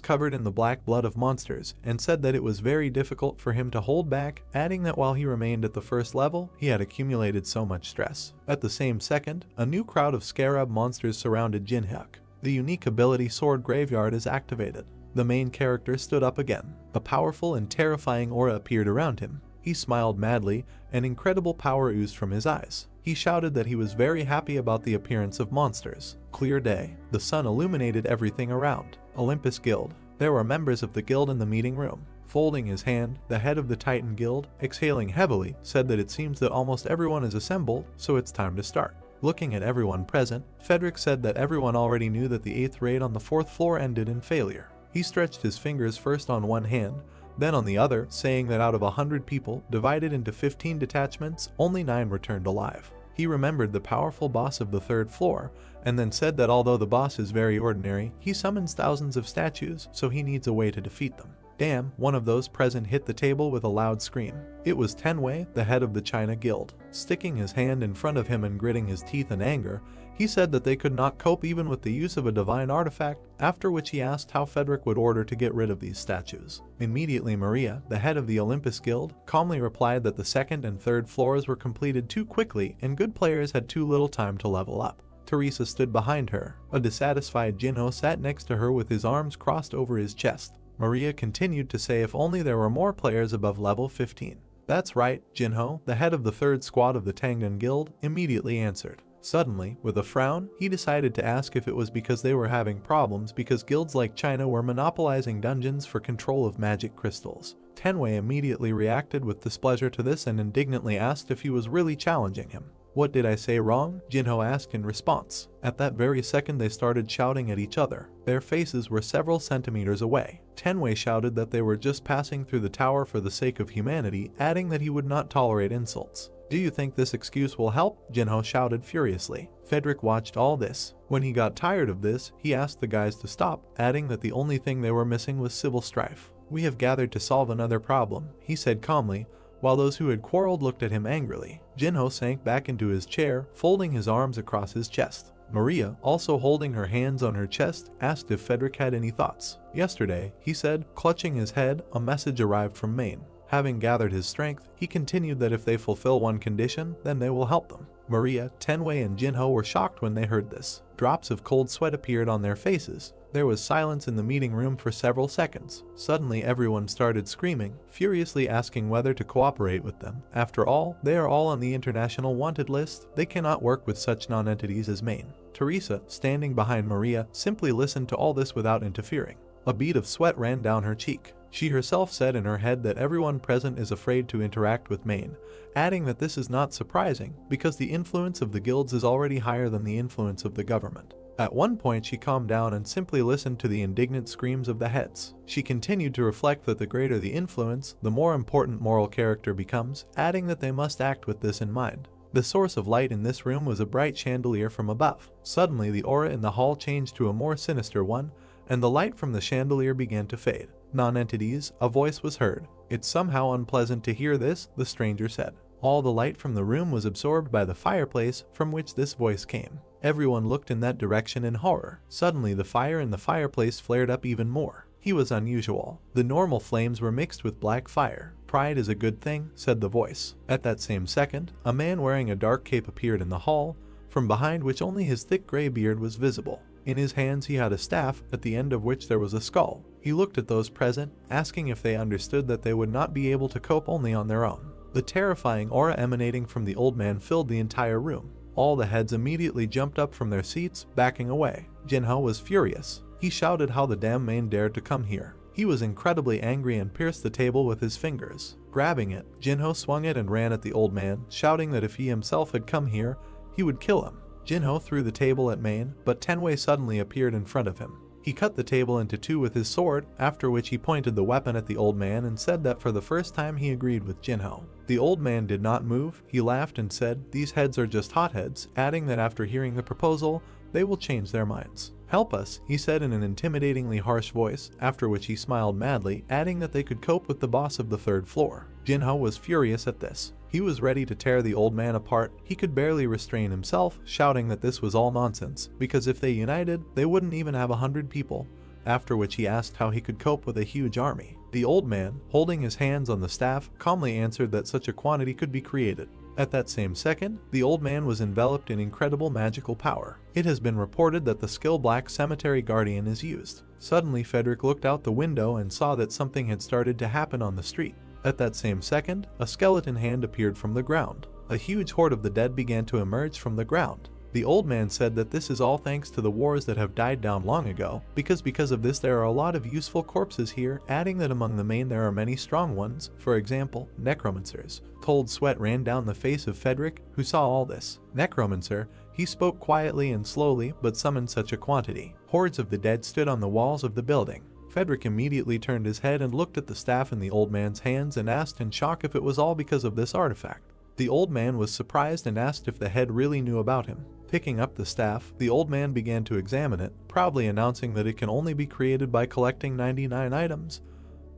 covered in the black blood of monsters, and said that it was very difficult for him to hold back, adding that while he remained at the first level, he had accumulated so much stress. At the same second, a new crowd of scarab monsters surrounded Jinhyuk. The unique ability Sword Graveyard is activated. The main character stood up again. A powerful and terrifying aura appeared around him. He smiled madly, and incredible power oozed from his eyes. He shouted that he was very happy about the appearance of monsters. Clear day. The sun illuminated everything around. Olympus Guild. There were members of the guild in the meeting room. Folding his hand, the head of the Titan Guild, exhaling heavily, said that it seems that almost everyone is assembled, so it's time to start. Looking at everyone present, Frederick said that everyone already knew that the 8th raid on the 4th floor ended in failure. He stretched his fingers first on one hand, then on the other, saying that out of 100 people, divided into 15 detachments, only 9 returned alive. He remembered the powerful boss of the 3rd floor, and then said that although the boss is very ordinary, he summons thousands of statues, so he needs a way to defeat them. Damn, one of those present hit the table with a loud scream. It was Tenwei, the head of the China Guild. Sticking his hand in front of him and gritting his teeth in anger, he said that they could not cope even with the use of a divine artifact, after which he asked how Frederick would order to get rid of these statues. Immediately Maria, the head of the Olympus Guild, calmly replied that the 2nd and 3rd floors were completed too quickly and good players had too little time to level up. Teresa stood behind her. A dissatisfied Jinho sat next to her with his arms crossed over his chest. Maria continued to say if only there were more players above level 15. That's right, Jinho, the head of the 3rd squad of the Tangan Guild, immediately answered. Suddenly, with a frown, he decided to ask if it was because they were having problems because guilds like China were monopolizing dungeons for control of magic crystals. Tenwei immediately reacted with displeasure to this and indignantly asked if he was really challenging him. What did I say wrong? Jinho asked in response. At that very second they started shouting at each other. Their faces were several centimeters away. Tenwei shouted that they were just passing through the tower for the sake of humanity, adding that he would not tolerate insults. Do you think this excuse will help? Jinho shouted furiously. Frederick watched all this. When he got tired of this, he asked the guys to stop, adding that the only thing they were missing was civil strife. We have gathered to solve another problem, he said calmly, while those who had quarreled looked at him angrily. Jinho sank back into his chair, folding his arms across his chest. Maria, also holding her hands on her chest, asked if Frederick had any thoughts. Yesterday, he said, clutching his head, a message arrived from Maine. Having gathered his strength, he continued that if they fulfill one condition, then they will help them. Maria, Tenwei, and Jinho were shocked when they heard this. Drops of cold sweat appeared on their faces. There was silence in the meeting room for several seconds. Suddenly everyone started screaming, furiously asking whether to cooperate with them. After all, they are all on the international wanted list. They cannot work with such non-entities as Maine. Teresa, standing behind Maria, simply listened to all this without interfering. A bead of sweat ran down her cheek. She herself said in her head that everyone present is afraid to interact with Maine, adding that this is not surprising because the influence of the guilds is already higher than the influence of the government. At one point she calmed down and simply listened to the indignant screams of the heads. She continued to reflect that the greater the influence, the more important moral character becomes, adding that they must act with this in mind. The source of light in this room was a bright chandelier from above. Suddenly the aura in the hall changed to a more sinister one, and the light from the chandelier began to fade. Non-entities, a voice was heard. It's somehow unpleasant to hear this, the stranger said. All the light from the room was absorbed by the fireplace from which this voice came. Everyone looked in that direction in horror. Suddenly the fire in the fireplace flared up even more. He was unusual. The normal flames were mixed with black fire. Pride is a good thing, said the voice. At that same second, a man wearing a dark cape appeared in the hall, from behind which only his thick gray beard was visible. In his hands he had a staff, at the end of which there was a skull. He looked at those present, asking if they understood that they would not be able to cope only on their own. The terrifying aura emanating from the old man filled the entire room. All the heads immediately jumped up from their seats, backing away. Jinho was furious. He shouted how the damn man dared to come here. He was incredibly angry and pierced the table with his fingers. Grabbing it, Jinho swung it and ran at the old man, shouting that if he himself had come here, he would kill him. Jinho threw the table at Maine, but Tenwei suddenly appeared in front of him. He cut the table into two with his sword, after which he pointed the weapon at the old man and said that for the first time he agreed with Jinho. The old man did not move. He laughed and said, "These heads are just hotheads," adding that after hearing the proposal, they will change their minds. "Help us," he said in an intimidatingly harsh voice, after which he smiled madly, adding that they could cope with the boss of the 3rd floor. Jinho was furious at this. He was ready to tear the old man apart. He could barely restrain himself, shouting that this was all nonsense, because if they united, they wouldn't even have 100 people, after which he asked how he could cope with a huge army. The old man, holding his hands on the staff, calmly answered that such a quantity could be created. At that same second, the old man was enveloped in incredible magical power. It has been reported that the skill Black Cemetery Guardian is used. Suddenly, Frederick looked out the window and saw that something had started to happen on the street. At that same second, a skeleton hand appeared from the ground. A huge horde of the dead began to emerge from the ground. The old man said that this is all thanks to the wars that have died down long ago, because of this there are a lot of useful corpses here, adding that among the main there are many strong ones, for example, necromancers. Cold sweat ran down the face of Frederick, who saw all this. Necromancer, he spoke quietly and slowly, but summoned such a quantity. Hordes of the dead stood on the walls of the building. Frederick immediately turned his head and looked at the staff in the old man's hands and asked in shock if it was all because of this artifact. The old man was surprised and asked if the head really knew about him. Picking up the staff, the old man began to examine it, proudly announcing that it can only be created by collecting 99 items.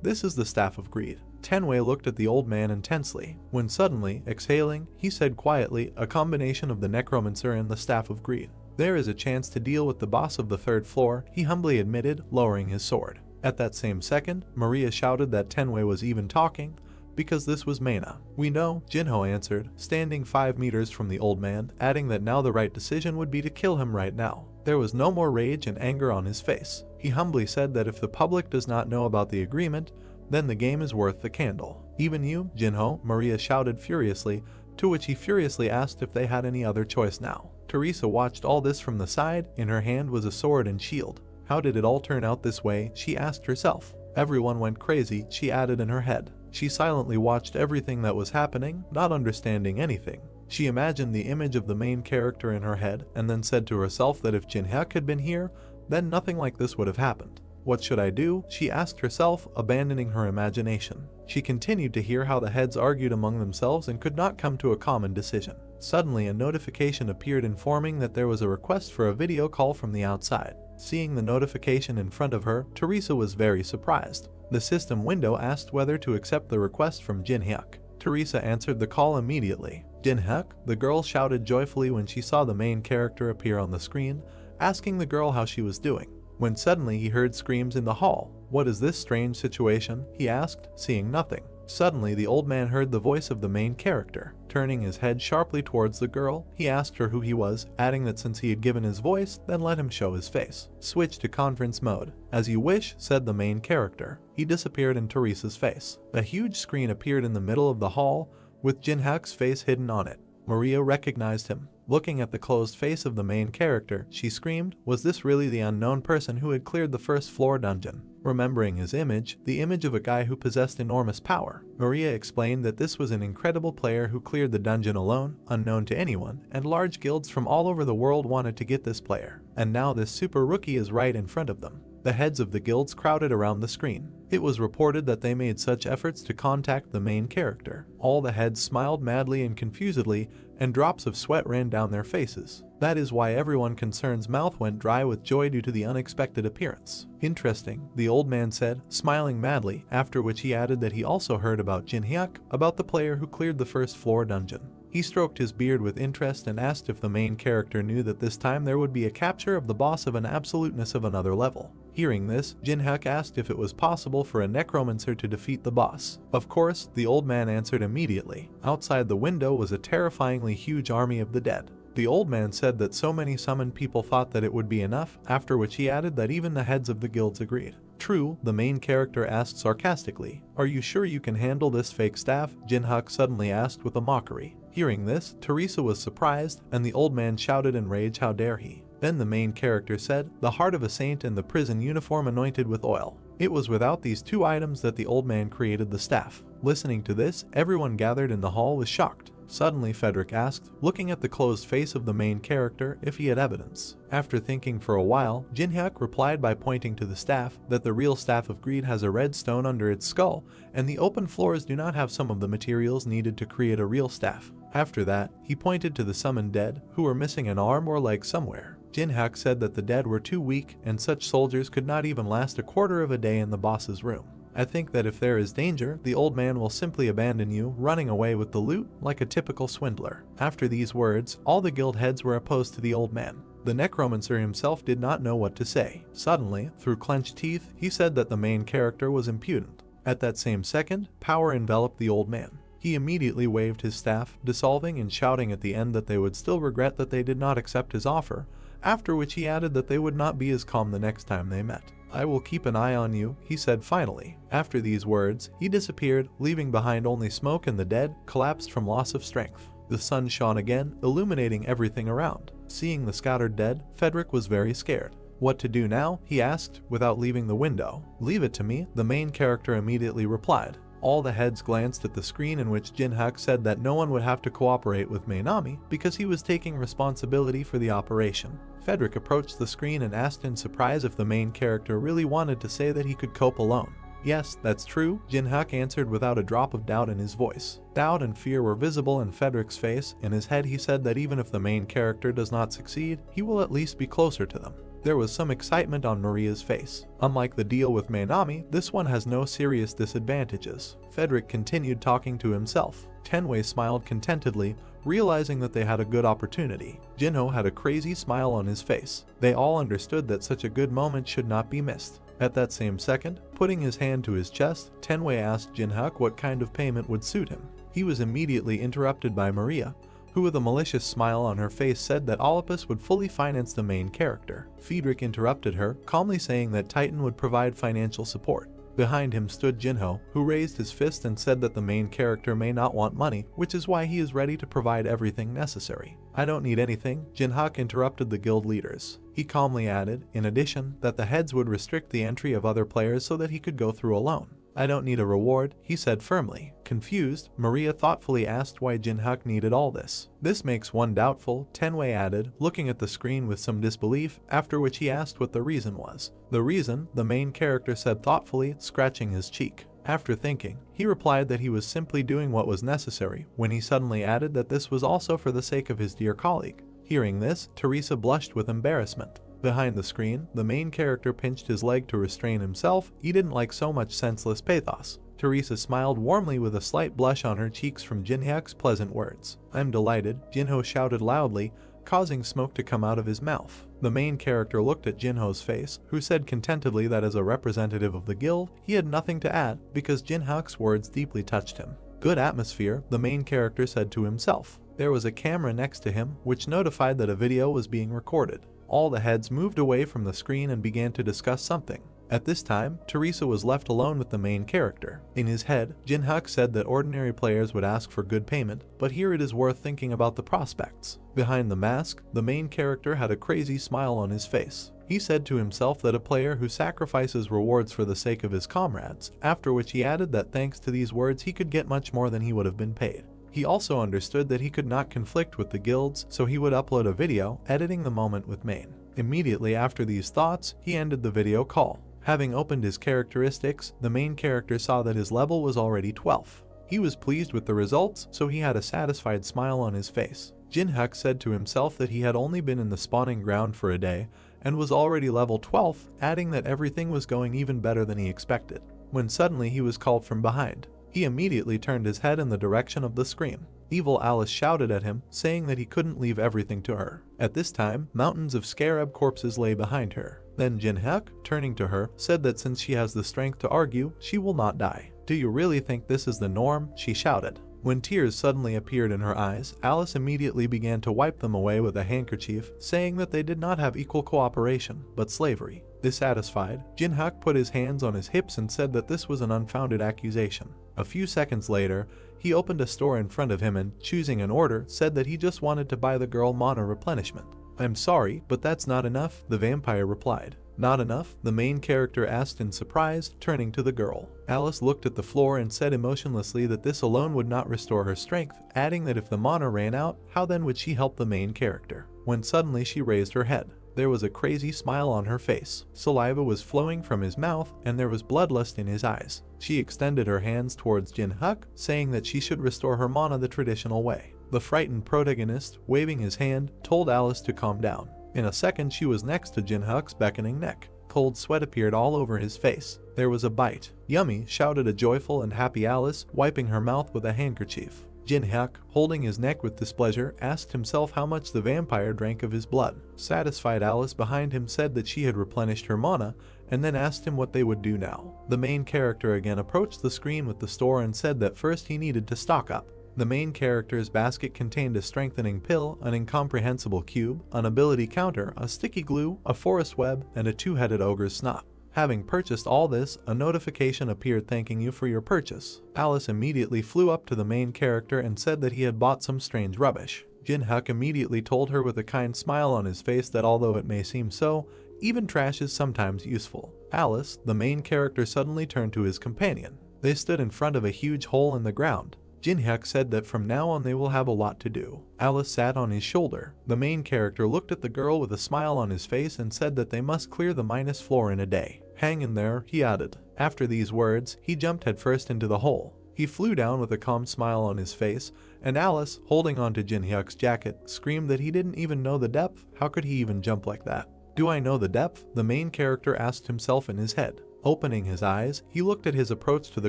This is the Staff of Greed. Tenwei looked at the old man intensely, when suddenly, exhaling, he said quietly, a combination of the necromancer and the Staff of Greed. There is a chance to deal with the boss of the third floor, he humbly admitted, lowering his sword. At that same second, Maria shouted that Tenwei was even talking, because this was Mana. We know, Jinho answered, standing 5 meters from the old man, adding that now the right decision would be to kill him right now. There was no more rage and anger on his face. He humbly said that if the public does not know about the agreement, then the game is worth the candle. Even you, Jinho, Maria shouted furiously, to which he furiously asked if they had any other choice now. Teresa watched all this from the side, in her hand was a sword and shield. How did it all turn out this way, she asked herself. Everyone went crazy, she added in her head. She silently watched everything that was happening, not understanding anything. She imagined the image of the main character in her head, and then said to herself that if Jinhyuk had been here, then nothing like this would have happened. What should I do? She asked herself, abandoning her imagination. She continued to hear how the heads argued among themselves and could not come to a common decision. Suddenly, a notification appeared informing that there was a request for a video call from the outside. Seeing the notification in front of her, Teresa was very surprised. The system window asked whether to accept the request from Jinhyuk. Teresa answered the call immediately. Jinhyuk, the girl shouted joyfully when she saw the main character appear on the screen, asking the girl how she was doing. When suddenly he heard screams in the hall. What is this strange situation? He asked, seeing nothing. Suddenly the old man heard the voice of the main character. Turning his head sharply towards the girl, he asked her who he was, adding that since he had given his voice, then let him show his face. Switch to conference mode. As you wish, said the main character. He disappeared in Teresa's face. A huge screen appeared in the middle of the hall, with Jinhyuk's face hidden on it. Maria recognized him. Looking at the closed face of the main character, she screamed, was this really the unknown person who had cleared the first floor dungeon? Remembering his image, the image of a guy who possessed enormous power, Maria explained that this was an incredible player who cleared the dungeon alone, unknown to anyone, and large guilds from all over the world wanted to get this player. And now this super rookie is right in front of them. The heads of the guilds crowded around the screen. It was reported that they made such efforts to contact the main character. All the heads smiled madly and confusedly, and drops of sweat ran down their faces. That is why everyone concerned's mouth went dry with joy due to the unexpected appearance. Interesting, the old man said, smiling madly, after which he added that he also heard about Jinhyuk, about the player who cleared the first floor dungeon. He stroked his beard with interest and asked if the main character knew that this time there would be a capture of the boss of an absoluteness of another level. Hearing this, Jinhyuk asked if it was possible for a necromancer to defeat the boss. Of course, the old man answered immediately. Outside the window was a terrifyingly huge army of the dead. The old man said that so many summoned people thought that it would be enough, after which he added that even the heads of the guilds agreed. True, the main character asked sarcastically. Are you sure you can handle this fake staff? Jinhyuk suddenly asked with a mockery. Hearing this, Teresa was surprised, and the old man shouted in rage, how dare he. Then the main character said, the heart of a saint and the prison uniform anointed with oil. It was without these two items that the old man created the staff. Listening to this, everyone gathered in the hall was shocked. Suddenly Frederick asked, looking at the closed face of the main character, if he had evidence. After thinking for a while, Jinhyuk replied by pointing to the staff, that the real Staff of Greed has a red stone under its skull, and the open floors do not have some of the materials needed to create a real staff. After that, he pointed to the summoned dead, who were missing an arm or leg somewhere. Jinhyuk said that the dead were too weak, and such soldiers could not even last a quarter of a day in the boss's room. I think that if there is danger, the old man will simply abandon you, running away with the loot like a typical swindler. After these words, all the guild heads were opposed to the old man. The necromancer himself did not know what to say. Suddenly, through clenched teeth, he said that the main character was impudent. At that same second, power enveloped the old man. He immediately waved his staff, dissolving and shouting at the end that they would still regret that they did not accept his offer, after which he added that they would not be as calm the next time they met. "I will keep an eye on you," he said finally. After these words, he disappeared, leaving behind only smoke, and the dead collapsed from loss of strength. The sun shone again, illuminating everything around. Seeing the scattered dead, Frederick was very scared. "What to do now?" he asked, without leaving the window. "Leave it to me," the main character immediately replied. All the heads glanced at the screen in which Jin-hyuk said that no one would have to cooperate with Manami because he was taking responsibility for the operation. Frederick approached the screen and asked in surprise if the main character really wanted to say that he could cope alone. "Yes, that's true," Jin-hyuk answered without a drop of doubt in his voice. Doubt and fear were visible in Frederick's face. In his head he said that even if the main character does not succeed, he will at least be closer to them. There was some excitement on Maria's face. Unlike the deal with Manami, this one has no serious disadvantages. Frederick continued talking to himself. Tenwei smiled contentedly, realizing that they had a good opportunity. Jinho had a crazy smile on his face. They all understood that such a good moment should not be missed. At that same second, putting his hand to his chest, Tenwei asked Jin-hyuk what kind of payment would suit him. He was immediately interrupted by Maria, who with a malicious smile on her face said that Olympus would fully finance the main character. Friedrich interrupted her, calmly saying that Titan would provide financial support. Behind him stood Jinho, who raised his fist and said that the main character may not want money, which is why he is ready to provide everything necessary. "I don't need anything," Jin-hyuk interrupted the guild leaders. He calmly added, in addition, that the heads would restrict the entry of other players so that he could go through alone. "I don't need a reward," he said firmly. Confused, Maria thoughtfully asked why Jin-hyuk needed all this. "This makes one doubtful," Tenwei added, looking at the screen with some disbelief, after which he asked what the reason was. "The reason," the main character said thoughtfully, scratching his cheek. After thinking, he replied that he was simply doing what was necessary, when he suddenly added that this was also for the sake of his dear colleague. Hearing this, Teresa blushed with embarrassment. Behind the screen, the main character pinched his leg to restrain himself. He didn't like so much senseless pathos. Teresa smiled warmly with a slight blush on her cheeks from Jin-hyuk's pleasant words. "I'm delighted," Jinho shouted loudly, causing smoke to come out of his mouth. The main character looked at Jinho's face, who said contentedly that as a representative of the guild, he had nothing to add because Jin-hyuk's words deeply touched him. "Good atmosphere," the main character said to himself. There was a camera next to him, which notified that a video was being recorded. All the heads moved away from the screen and began to discuss something. At this time, Teresa was left alone with the main character. In his head, Jin-hyuk said that ordinary players would ask for good payment, but here it is worth thinking about the prospects. Behind the mask, the main character had a crazy smile on his face. He said to himself that a player who sacrifices rewards for the sake of his comrades, after which he added that thanks to these words he could get much more than he would have been paid. He also understood that he could not conflict with the guilds, so he would upload a video, editing the moment with Main. Immediately after these thoughts, he ended the video call. Having opened his characteristics, the main character saw that his level was already 12. He was pleased with the results, so he had a satisfied smile on his face. Jin-hyuk said to himself that he had only been in the spawning ground for a day, and was already level 12, adding that everything was going even better than he expected. When suddenly he was called from behind. He immediately turned his head in the direction of the scream. Evil Alice shouted at him, saying that he couldn't leave everything to her. At this time, mountains of scarab corpses lay behind her. Then Jin-hyuk, turning to her, said that since she has the strength to argue, she will not die. "Do you really think this is the norm?" she shouted. When tears suddenly appeared in her eyes, Alice immediately began to wipe them away with a handkerchief, saying that they did not have equal cooperation, but slavery. Dissatisfied, Jin-hyuk put his hands on his hips and said that this was an unfounded accusation. A few seconds later, he opened a store in front of him and, choosing an order, said that he just wanted to buy the girl mana replenishment. "I'm sorry, but that's not enough," the vampire replied. "Not enough?" the main character asked in surprise, turning to the girl. Alice looked at the floor and said emotionlessly that this alone would not restore her strength, adding that if the mana ran out, how then would she help the main character? When suddenly she raised her head. There was a crazy smile on her face. Saliva was flowing from his mouth, and there was bloodlust in his eyes. She extended her hands towards Jin-hyuk, saying that she should restore her mana the traditional way. The frightened protagonist, waving his hand, told Alice to calm down. In a second she was next to Jin-hyuk's beckoning neck. Cold sweat appeared all over his face. There was a bite. "Yummy," shouted a joyful and happy Alice, wiping her mouth with a handkerchief. Jin-hyuk, holding his neck with displeasure, asked himself how much the vampire drank of his blood. Satisfied, Alice behind him said that she had replenished her mana, and then asked him what they would do now. The main character again approached the screen with the store and said that first he needed to stock up. The main character's basket contained a strengthening pill, an incomprehensible cube, an ability counter, a sticky glue, a forest web, and a two-headed ogre's snot. Having purchased all this, a notification appeared thanking you for your purchase. Alice immediately flew up to the main character and said that he had bought some strange rubbish. Jin-hyuk immediately told her with a kind smile on his face that although it may seem so, even trash is sometimes useful. Alice, the main character, suddenly turned to his companion. They stood in front of a huge hole in the ground. Jin-hyuk said that from now on they will have a lot to do. Alice sat on his shoulder. The main character looked at the girl with a smile on his face and said that they must clear the minus floor in a day. Hang in there, he added. After these words, he jumped headfirst into the hole. He flew down with a calm smile on his face, and Alice, holding onto Jin-hyuk's jacket, screamed that he didn't even know the depth. How could he even jump like that? Do I know the depth? The main character asked himself in his head. Opening his eyes, he looked at his approach to the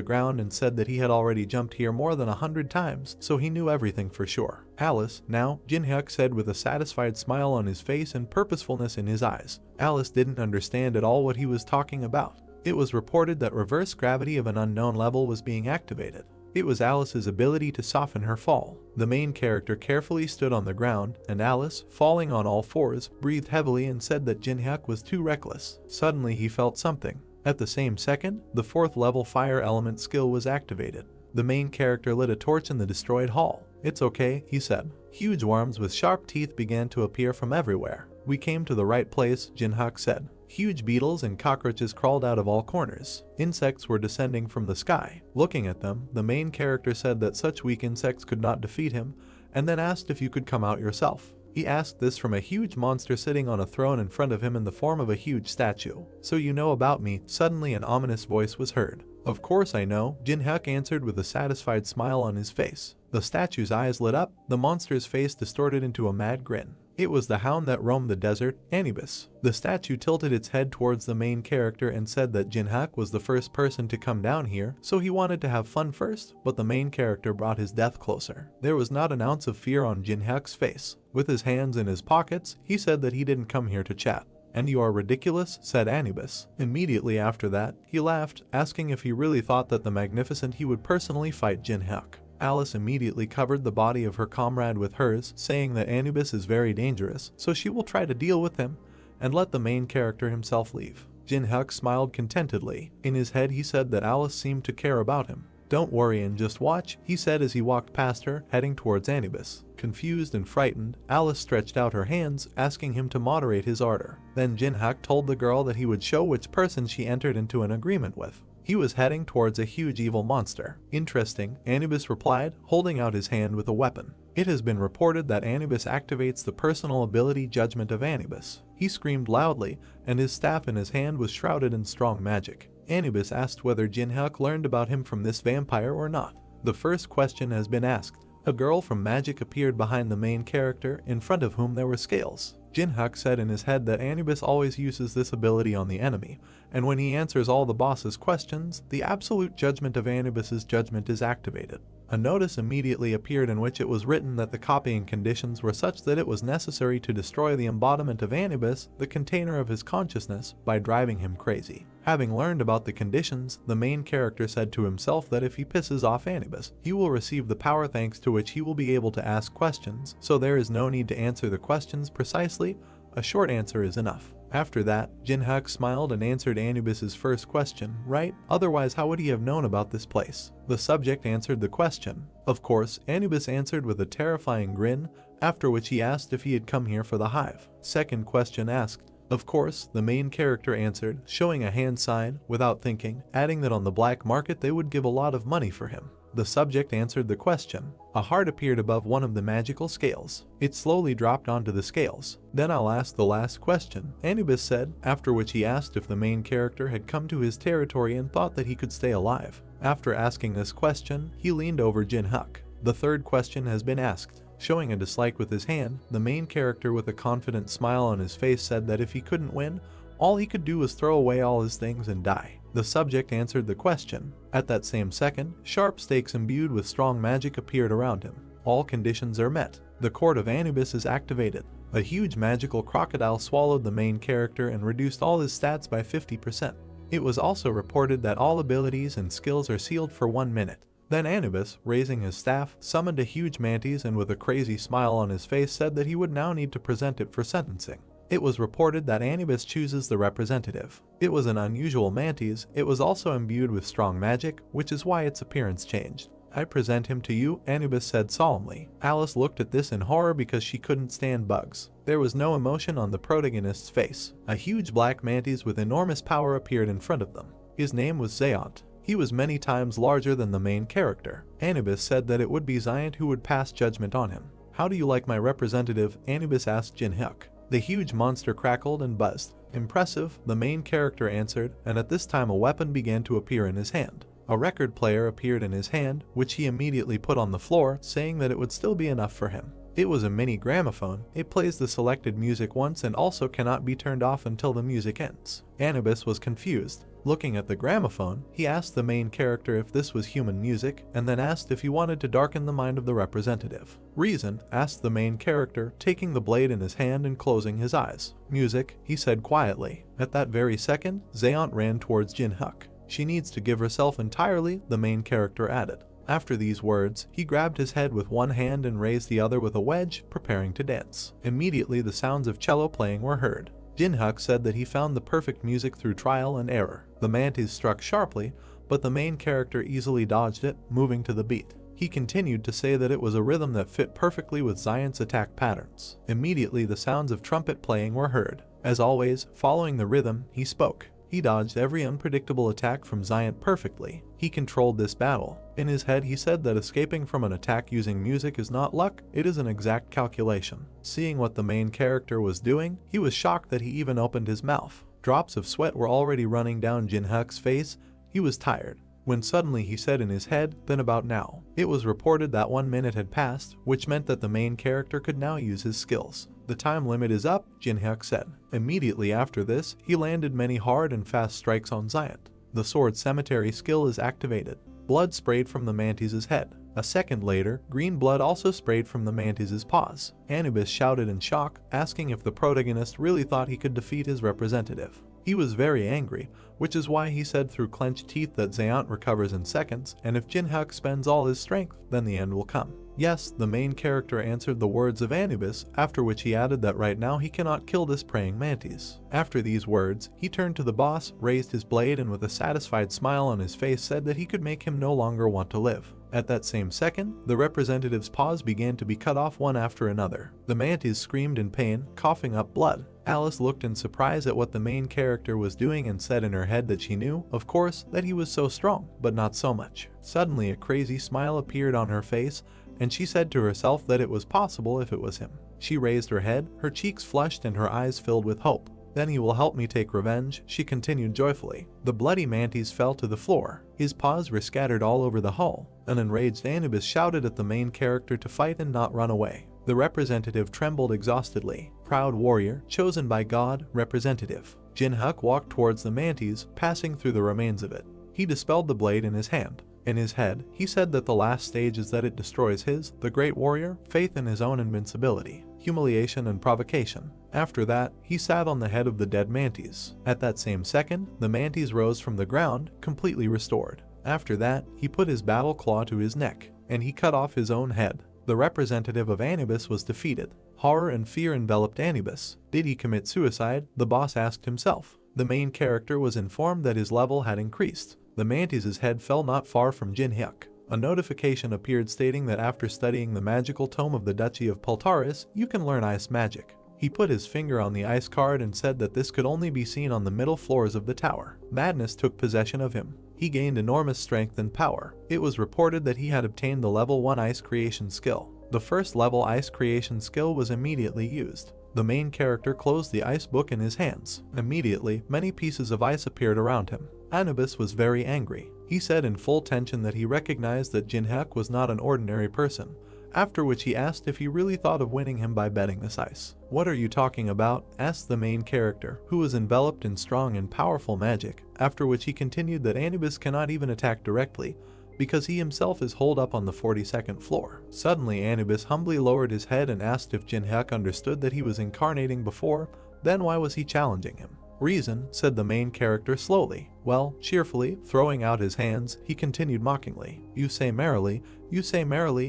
ground and said that he had already jumped here more than 100 times, so he knew everything for sure. Alice, now, Jin-hyuk said with a satisfied smile on his face and purposefulness in his eyes. Alice didn't understand at all what he was talking about. It was reported that reverse gravity of an unknown level was being activated. It was Alice's ability to soften her fall. The main character carefully stood on the ground, and Alice, falling on all fours, breathed heavily and said that Jin-hyuk was too reckless. Suddenly he felt something. At the same second, the 4th level fire element skill was activated. The main character lit a torch in the destroyed hall. It's okay, he said. Huge worms with sharp teeth began to appear from everywhere. We came to the right place, Jin-hyuk said. Huge beetles and cockroaches crawled out of all corners. Insects were descending from the sky. Looking at them, the main character said that such weak insects could not defeat him, and then asked if you could come out yourself. He asked this from a huge monster sitting on a throne in front of him in the form of a huge statue. So you know about me? Suddenly an ominous voice was heard. Of course I know, Jin-hyuk answered with a satisfied smile on his face. The statue's eyes lit up, the monster's face distorted into a mad grin. It was the hound that roamed the desert, Anubis. The statue tilted its head towards the main character and said that Jin-hyuk was the first person to come down here, so he wanted to have fun first, but the main character brought his death closer. There was not an ounce of fear on Jin-hyuk's face. With his hands in his pockets, he said that he didn't come here to chat. And you are ridiculous, said Anubis. Immediately after that, he laughed, asking if he really thought that the Magnificent he would personally fight Jin-hyuk. Alice immediately covered the body of her comrade with hers, saying that Anubis is very dangerous, so she will try to deal with him and let the main character himself leave. Jin-hyuk smiled contentedly. In his head he said that Alice seemed to care about him. Don't worry and just watch, he said as he walked past her, heading towards Anubis. Confused and frightened, Alice stretched out her hands, asking him to moderate his ardor. Then Jin-hyuk told the girl that he would show which person she entered into an agreement with. He was heading towards a huge evil monster. Interesting, Anubis replied, holding out his hand with a weapon. It has been reported that Anubis activates the personal ability Judgment of Anubis. He screamed loudly, and his staff in his hand was shrouded in strong magic. Anubis asked whether Jin-hyuk learned about him from this vampire or not. The first question has been asked. A girl from magic appeared behind the main character, in front of whom there were scales. Jin-hyuk said in his head that Anubis always uses this ability on the enemy, and when he answers all the boss's questions, the absolute judgment of Anubis's judgment is activated. A notice immediately appeared in which it was written that the copying conditions were such that it was necessary to destroy the embodiment of Anubis, the container of his consciousness, by driving him crazy. Having learned about the conditions, the main character said to himself that if he pisses off Anubis, he will receive the power thanks to which he will be able to ask questions, so there is no need to answer the questions precisely, a short answer is enough. After that, Jin-hyuk smiled and answered Anubis's first question, right? Otherwise how would he have known about this place? The subject answered the question. Of course, Anubis answered with a terrifying grin, after which he asked if he had come here for the hive. Second question asked. Of course, the main character answered, showing a hand sign, without thinking, adding that on the black market they would give a lot of money for him. The subject answered the question. A heart appeared above one of the magical scales. It slowly dropped onto the scales. Then I'll ask the last question, Anubis said, after which he asked if the main character had come to his territory and thought that he could stay alive. After asking this question, he leaned over Jin-hyuk. The third question has been asked. Showing a dislike with his hand, the main character with a confident smile on his face said that if he couldn't win, All he could do was throw away all his things and die. The subject answered the question. At that same second, sharp stakes imbued with strong magic appeared around him. All conditions are met. The Court of Anubis is activated. A huge magical crocodile swallowed the main character and reduced all his stats by 50%. It was also reported that all abilities and skills are sealed for 1 minute. Then Anubis, raising his staff, summoned a huge mantis and with a crazy smile on his face said that he would now need to present it for sentencing. It was reported that Anubis chooses the representative. It was an unusual mantis. It was also imbued with strong magic, which is why its appearance changed. I present him to you, Anubis said solemnly. Alice looked at this in horror because she couldn't stand bugs. There was no emotion on the protagonist's face. A huge black mantis with enormous power appeared in front of them. His name was Zayant. He was many times larger than the main character. Anubis said that it would be Zayant who would pass judgment on him. How do you like my representative? Anubis asked Jinhyuk. The huge monster crackled and buzzed. Impressive, the main character answered, and at this time a weapon began to appear in his hand. A record player appeared in his hand, which he immediately put on the floor, saying that it would still be enough for him. It was a mini gramophone. It plays the selected music once and also cannot be turned off until the music ends. Anubis was confused. Looking at the gramophone, he asked the main character if this was human music, and then asked if he wanted to darken the mind of the representative. Reason, asked the main character, taking the blade in his hand and closing his eyes. Music, he said quietly. At that very second, Zayant ran towards Jinhyuk. She needs to give herself entirely, the main character added. After these words, he grabbed his head with one hand and raised the other with a wedge, preparing to dance. Immediately the sounds of cello playing were heard. Jinhyuk said that he found the perfect music through trial and error. The mantis struck sharply, but the main character easily dodged it, moving to the beat. He continued to say that it was a rhythm that fit perfectly with Zayant's attack patterns. Immediately the sounds of trumpet playing were heard. As always, following the rhythm, he spoke. He dodged every unpredictable attack from Zayant perfectly. He controlled this battle. In his head he said that escaping from an attack using music is not luck, it is an exact calculation. Seeing what the main character was doing, he was shocked that he even opened his mouth. Drops of sweat were already running down Jinhyuk's face. He was tired. When suddenly he said in his head, then about now. It was reported that 1 minute had passed, which meant that the main character could now use his skills. The time limit is up, Jinhyuk said. Immediately after this, he landed many hard and fast strikes on Zayant. The sword cemetery skill is activated. Blood sprayed from the mantis's head. A second later, green blood also sprayed from the mantis's paws. Anubis shouted in shock, asking if the protagonist really thought he could defeat his representative. He was very angry, which is why he said through clenched teeth that Zayant recovers in seconds, and if Jinhyuk spends all his strength, then the end will come. Yes, the main character answered the words of Anubis, after which he added that right now he cannot kill this praying mantis. After these words, he turned to the boss, raised his blade, and with a satisfied smile on his face said that he could make him no longer want to live. At that same second, the representative's paws began to be cut off one after another. The mantis screamed in pain, coughing up blood. Alice looked in surprise at what the main character was doing and said in her head that she knew, of course, that he was so strong, but not so much. Suddenly a crazy smile appeared on her face, and she said to herself that it was possible if it was him. She raised her head, her cheeks flushed and her eyes filled with hope. Then he will help me take revenge, she continued joyfully. The bloody mantis fell to the floor. His paws were scattered all over the hall. An enraged Anubis shouted at the main character to fight and not run away. The representative trembled exhaustedly. Proud warrior, chosen by God, representative. Jinhyuk walked towards the mantis, passing through the remains of it. He dispelled the blade in his hand. In his head, he said that the last stage is that it destroys his, the great warrior, faith in his own invincibility, humiliation and provocation. After that, he sat on the head of the dead mantis. At that same second, the mantis rose from the ground, completely restored. After that, he put his battle claw to his neck, and he cut off his own head. The representative of Anubis was defeated. Horror and fear enveloped Anubis. Did he commit suicide? The boss asked himself. The main character was informed that his level had increased. The mantis's head fell not far from Jinhyuk. A notification appeared stating that after studying the magical tome of the Duchy of Peltaris, you can learn ice magic. He put his finger on the ice card and said that this could only be seen on the middle floors of the tower. Madness took possession of him. He gained enormous strength and power. It was reported that he had obtained the level 1 ice creation skill. The first level ice creation skill was immediately used. The main character closed the ice book in his hands. Immediately, many pieces of ice appeared around him. Anubis was very angry. He said in full tension that he recognized that Jinhyuk was not an ordinary person. after which he asked if he really thought of winning him by betting this ice. "What are you talking about?" asked the main character, who was enveloped in strong and powerful magic, after which he continued that Anubis cannot even attack directly, because he himself is holed up on the 42nd floor. Suddenly Anubis humbly lowered his head and asked if Jinhyuk understood that he was incarnating before, then why was he challenging him? "Reason," said the main character slowly. "Well," cheerfully, throwing out his hands, he continued mockingly. You say merrily,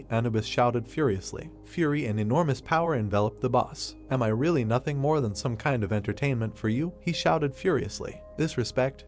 Anubis shouted furiously. Fury and enormous power enveloped the boss. "Am I really nothing more than some kind of entertainment for you?" he shouted furiously. Disrespect,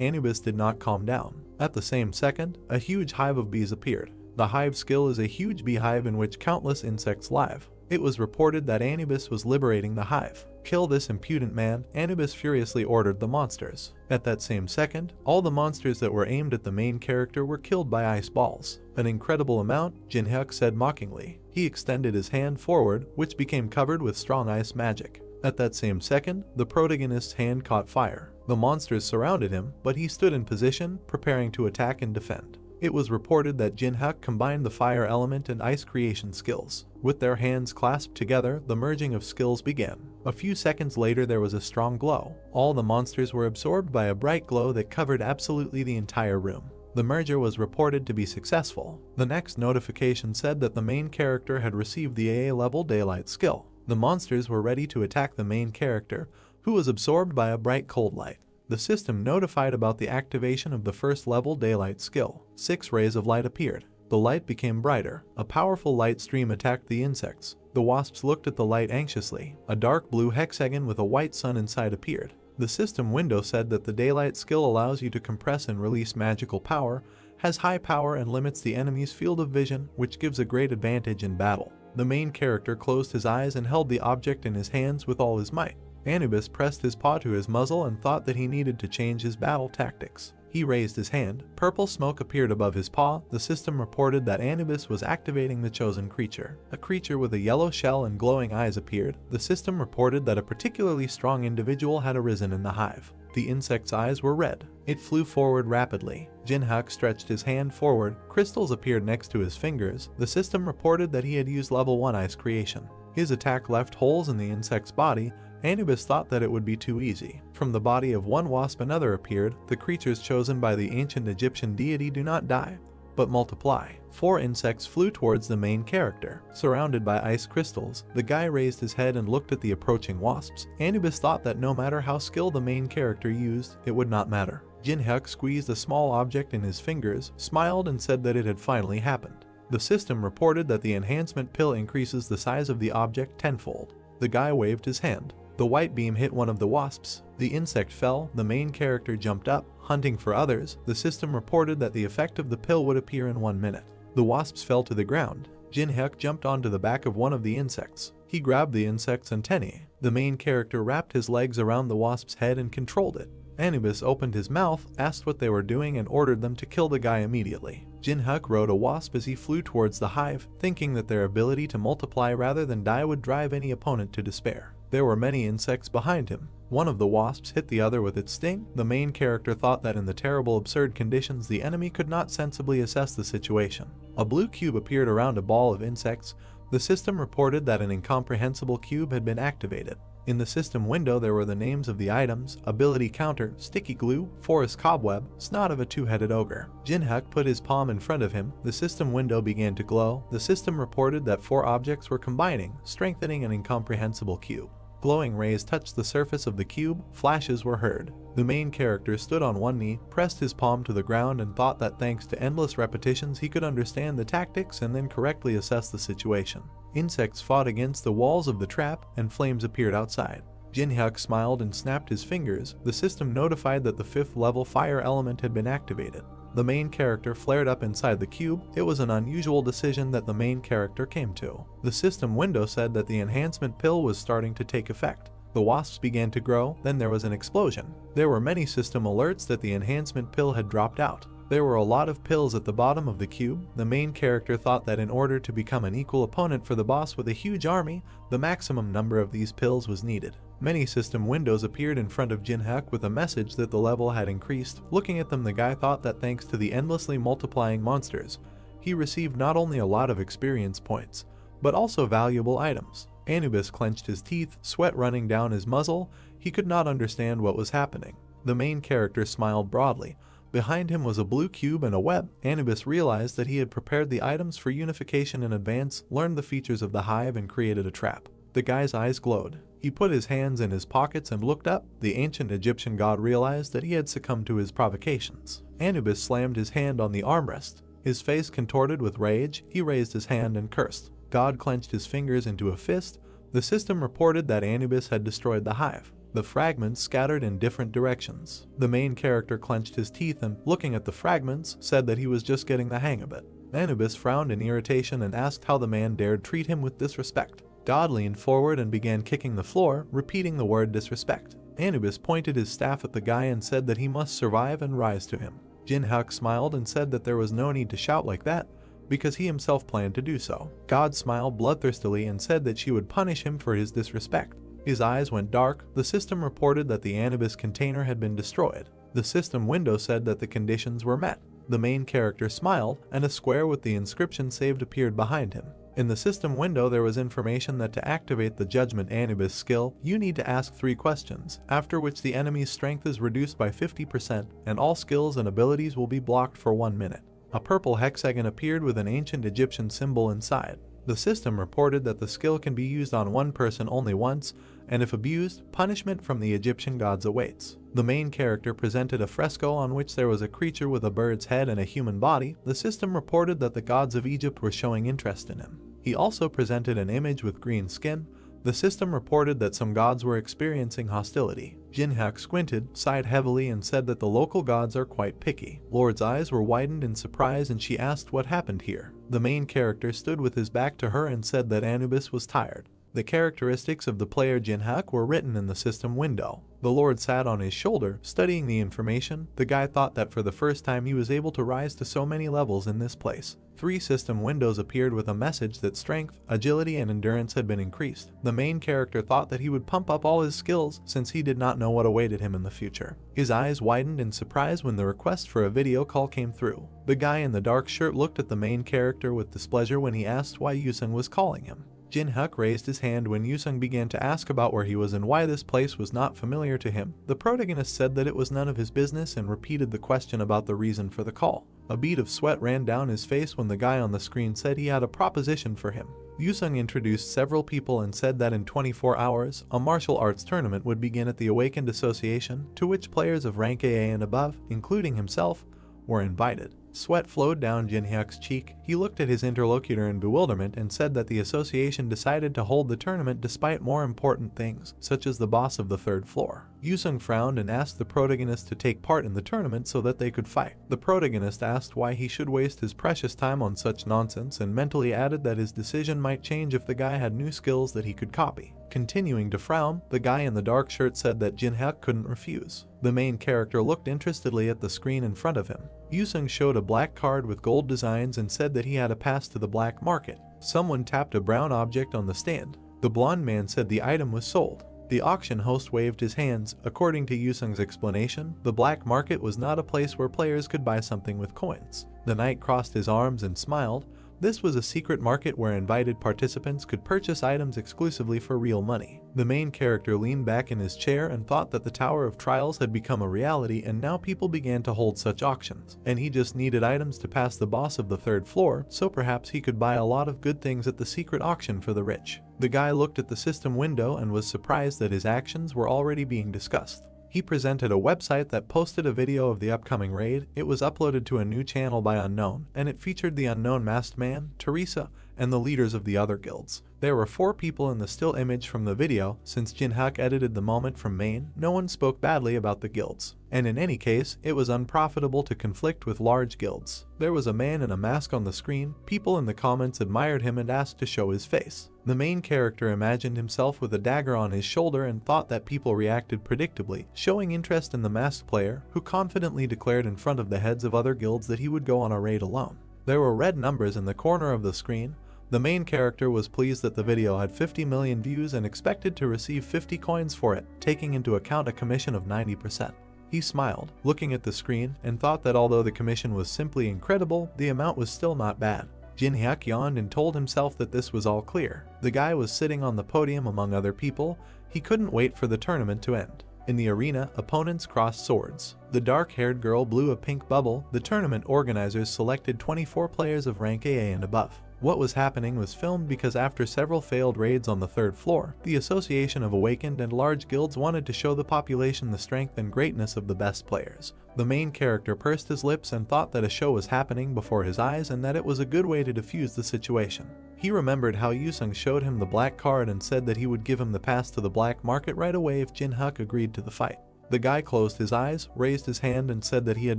Anubis did not calm down. At the same second, a huge hive of bees appeared. The hive skill is a huge beehive in which countless insects live. It was reported that Anubis was liberating the hive. "Kill this impudent man," Anubis furiously ordered the monsters. At that same second, all the monsters that were aimed at the main character were killed by ice balls. "An incredible amount," Jinhyuk said mockingly. He extended his hand forward, which became covered with strong ice magic. At that same second, the protagonist's hand caught fire. The monsters surrounded him, but he stood in position, preparing to attack and defend. It was reported that Jinhyuk combined the fire element and ice creation skills. With their hands clasped together, the merging of skills began. A few seconds later there was a strong glow. All the monsters were absorbed by a bright glow that covered absolutely the entire room. The merger was reported to be successful. The next notification said that the main character had received the AA level daylight skill. The monsters were ready to attack the main character, who was absorbed by a bright cold light. The system notified about the activation of the first level daylight skill. 6 rays of light appeared. The light became brighter. A powerful light stream attacked the insects. The wasps looked at the light anxiously. A dark blue hexagon with a white sun inside appeared. The system window said that the daylight skill allows you to compress and release magical power, has high power and limits the enemy's field of vision, which gives a great advantage in battle. The main character closed his eyes and held the object in his hands with all his might. Anubis pressed his paw to his muzzle and thought that he needed to change his battle tactics. He raised his hand. Purple smoke appeared above his paw. The system reported that Anubis was activating the chosen creature. A creature with a yellow shell and glowing eyes appeared. The system reported that a particularly strong individual had arisen in the hive. The insect's eyes were red. It flew forward rapidly. Jinhyuk stretched his hand forward. Crystals appeared next to his fingers. The system reported that he had used level 1 ice creation. His attack left holes in the insect's body. Anubis thought that it would be too easy. From the body of one wasp another appeared. The creatures chosen by the ancient Egyptian deity do not die, but multiply. 4 insects flew towards the main character. Surrounded by ice crystals, the guy raised his head and looked at the approaching wasps. Anubis thought that no matter how skilled the main character used, it would not matter. Jinhyuk squeezed a small object in his fingers, smiled and said that it had finally happened. The system reported that the enhancement pill increases the size of the object tenfold. The guy waved his hand. The white beam hit one of the wasps. The insect fell. The main character jumped up, hunting for others. The system reported that the effect of the pill would appear in 1 minute. The wasps fell to the ground. Jinhyuk jumped onto the back of one of the insects. He grabbed the insect's antennae. The main character wrapped his legs around the wasp's head and controlled it. Anubis opened his mouth, asked what they were doing and ordered them to kill the guy immediately. Jinhyuk rode a wasp as he flew towards the hive, thinking that their ability to multiply rather than die would drive any opponent to despair. There were many insects behind him. One of the wasps hit the other with its sting. The main character thought that in the terrible absurd conditions the enemy could not sensibly assess the situation. A blue cube appeared around a ball of insects. The system reported that an incomprehensible cube had been activated. In the system window there were the names of the items: ability counter, sticky glue, forest cobweb, snot of a 2-headed ogre. Jinhyuk put his palm in front of him. The system window began to glow. The system reported that 4 objects were combining, strengthening an incomprehensible cube. Glowing rays touched the surface of the cube. Flashes were heard. The main character stood on one knee, pressed his palm to the ground and thought that thanks to endless repetitions he could understand the tactics and then correctly assess the situation. Insects fought against the walls of the trap and flames appeared outside. Jinhyuk smiled and snapped his fingers. The system notified that the 5th level fire element had been activated. The main character flared up inside the cube. It was an unusual decision that the main character came to. The system window said that the enhancement pill was starting to take effect. The wasps began to grow, then there was an explosion. There were many system alerts that the enhancement pill had dropped out. There were a lot of pills at the bottom of the cube. The main character thought that in order to become an equal opponent for the boss with a huge army, the maximum number of these pills was needed. Many system windows appeared in front of Jinhyuk with a message that the level had increased. Looking at them, the guy thought that thanks to the endlessly multiplying monsters, he received not only a lot of experience points, but also valuable items. Anubis clenched his teeth, sweat running down his muzzle. He could not understand what was happening. The main character smiled broadly. Behind him was a blue cube and a web. Anubis realized that he had prepared the items for unification in advance, learned the features of the hive, and created a trap. The guy's eyes glowed. He put his hands in his pockets and looked up. The ancient Egyptian god realized that he had succumbed to his provocations. Anubis slammed his hand on the armrest. His face contorted with rage. He raised his hand and cursed. God clenched his fingers into a fist. The system reported that Anubis had destroyed the hive. The fragments scattered in different directions. The main character clenched his teeth and, looking at the fragments, said that he was just getting the hang of it. Anubis frowned in irritation and asked how the man dared treat him with disrespect. God leaned forward and began kicking the floor, repeating the word disrespect. Anubis pointed his staff at the guy and said that he must survive and rise to him. Jinhak smiled and said that there was no need to shout like that, because he himself planned to do so. God smiled bloodthirstily and said that she would punish him for his disrespect. His eyes went dark. The system reported that the Anubis container had been destroyed. The system window said that the conditions were met. The main character smiled, and a square with the inscription saved appeared behind him. In the system window there was information that to activate the Judgment Anubis skill, you need to ask 3 questions, after which the enemy's strength is reduced by 50% and all skills and abilities will be blocked for 1 minute. A purple hexagon appeared with an ancient Egyptian symbol inside. The system reported that the skill can be used on one person only once, and if abused, punishment from the Egyptian gods awaits. The main character presented a fresco on which there was a creature with a bird's head and a human body. The system reported that the gods of Egypt were showing interest in him. He also presented an image with green skin. The system reported that some gods were experiencing hostility. Jinhak squinted, sighed heavily, and said that the local gods are quite picky. Lord's eyes were widened in surprise and she asked what happened here. The main character stood with his back to her and said that Anubis was tired. The characteristics of the player Jinhak were written in the system window. The Lord sat on his shoulder, studying the information. The guy thought that for the first time he was able to rise to so many levels in this place. 3 system windows appeared with a message that strength, agility, and endurance had been increased. The main character thought that he would pump up all his skills since he did not know what awaited him in the future. His eyes widened in surprise when the request for a video call came through. The guy in the dark shirt looked at the main character with displeasure when he asked why Yusung was calling him. Jinhak raised his hand when Yusung began to ask about where he was and why this place was not familiar to him. The protagonist said that it was none of his business and repeated the question about the reason for the call. A bead of sweat ran down his face when the guy on the screen said he had a proposition for him. Yusung introduced several people and said that in 24 hours, a martial arts tournament would begin at the Awakened Association, to which players of rank AA and above, including himself, were invited. Sweat flowed down Jinhyuk's cheek. He looked at his interlocutor in bewilderment and said that the association decided to hold the tournament despite more important things, such as the boss of the 3rd floor. Yusung frowned and asked the protagonist to take part in the tournament so that they could fight. The protagonist asked why he should waste his precious time on such nonsense and mentally added that his decision might change if the guy had new skills that he could copy. Continuing to frown, the guy in the dark shirt said that Jinhyuk couldn't refuse. The main character looked interestedly at the screen in front of him. Yusung showed a black card with gold designs and said that he had a pass to the black market. Someone tapped a brown object on the stand. The blonde man said the item was sold. The auction host waved his hands. According to Yusung's explanation, the black market was not a place where players could buy something with coins. The knight crossed his arms and smiled. This was a secret market where invited participants could purchase items exclusively for real money. The main character leaned back in his chair and thought that the Tower of Trials had become a reality and now people began to hold such auctions. And he just needed items to pass the boss of the 3rd floor, so perhaps he could buy a lot of good things at the secret auction for the rich. The guy looked at the system window and was surprised that his actions were already being discussed. He presented a website that posted a video of the upcoming raid. It was uploaded to a new channel by Unknown, and it featured the Unknown Masked Man, Teresa, and the leaders of the other guilds. There were 4 people in the still image from the video. Since Jinhak edited the moment from Maine, no one spoke badly about the guilds. And in any case, it was unprofitable to conflict with large guilds. There was a man in a mask on the screen. People in the comments admired him and asked to show his face. The main character imagined himself with a dagger on his shoulder and thought that people reacted predictably, showing interest in the masked player, who confidently declared in front of the heads of other guilds that he would go on a raid alone. There were red numbers in the corner of the screen. The main character was pleased that the video had 50 million views and expected to receive 50 coins for it, taking into account a commission of 90%. He smiled, looking at the screen, and thought that although the commission was simply incredible, the amount was still not bad. Jin Hyuk yawned and told himself that this was all clear. The guy was sitting on the podium among other people. He couldn't wait for the tournament to end. In the arena, opponents crossed swords. The dark-haired girl blew a pink bubble. The tournament organizers selected 24 players of rank AA and above. What was happening was filmed because after several failed raids on the third floor, the Association of Awakened and large guilds wanted to show the population the strength and greatness of the best players. The main character pursed his lips and thought that a show was happening before his eyes and that it was a good way to defuse the situation. He remembered how Yusung showed him the black card and said that he would give him the pass to the black market right away if Jin Hyuk agreed to the fight. The guy closed his eyes, raised his hand and said that he had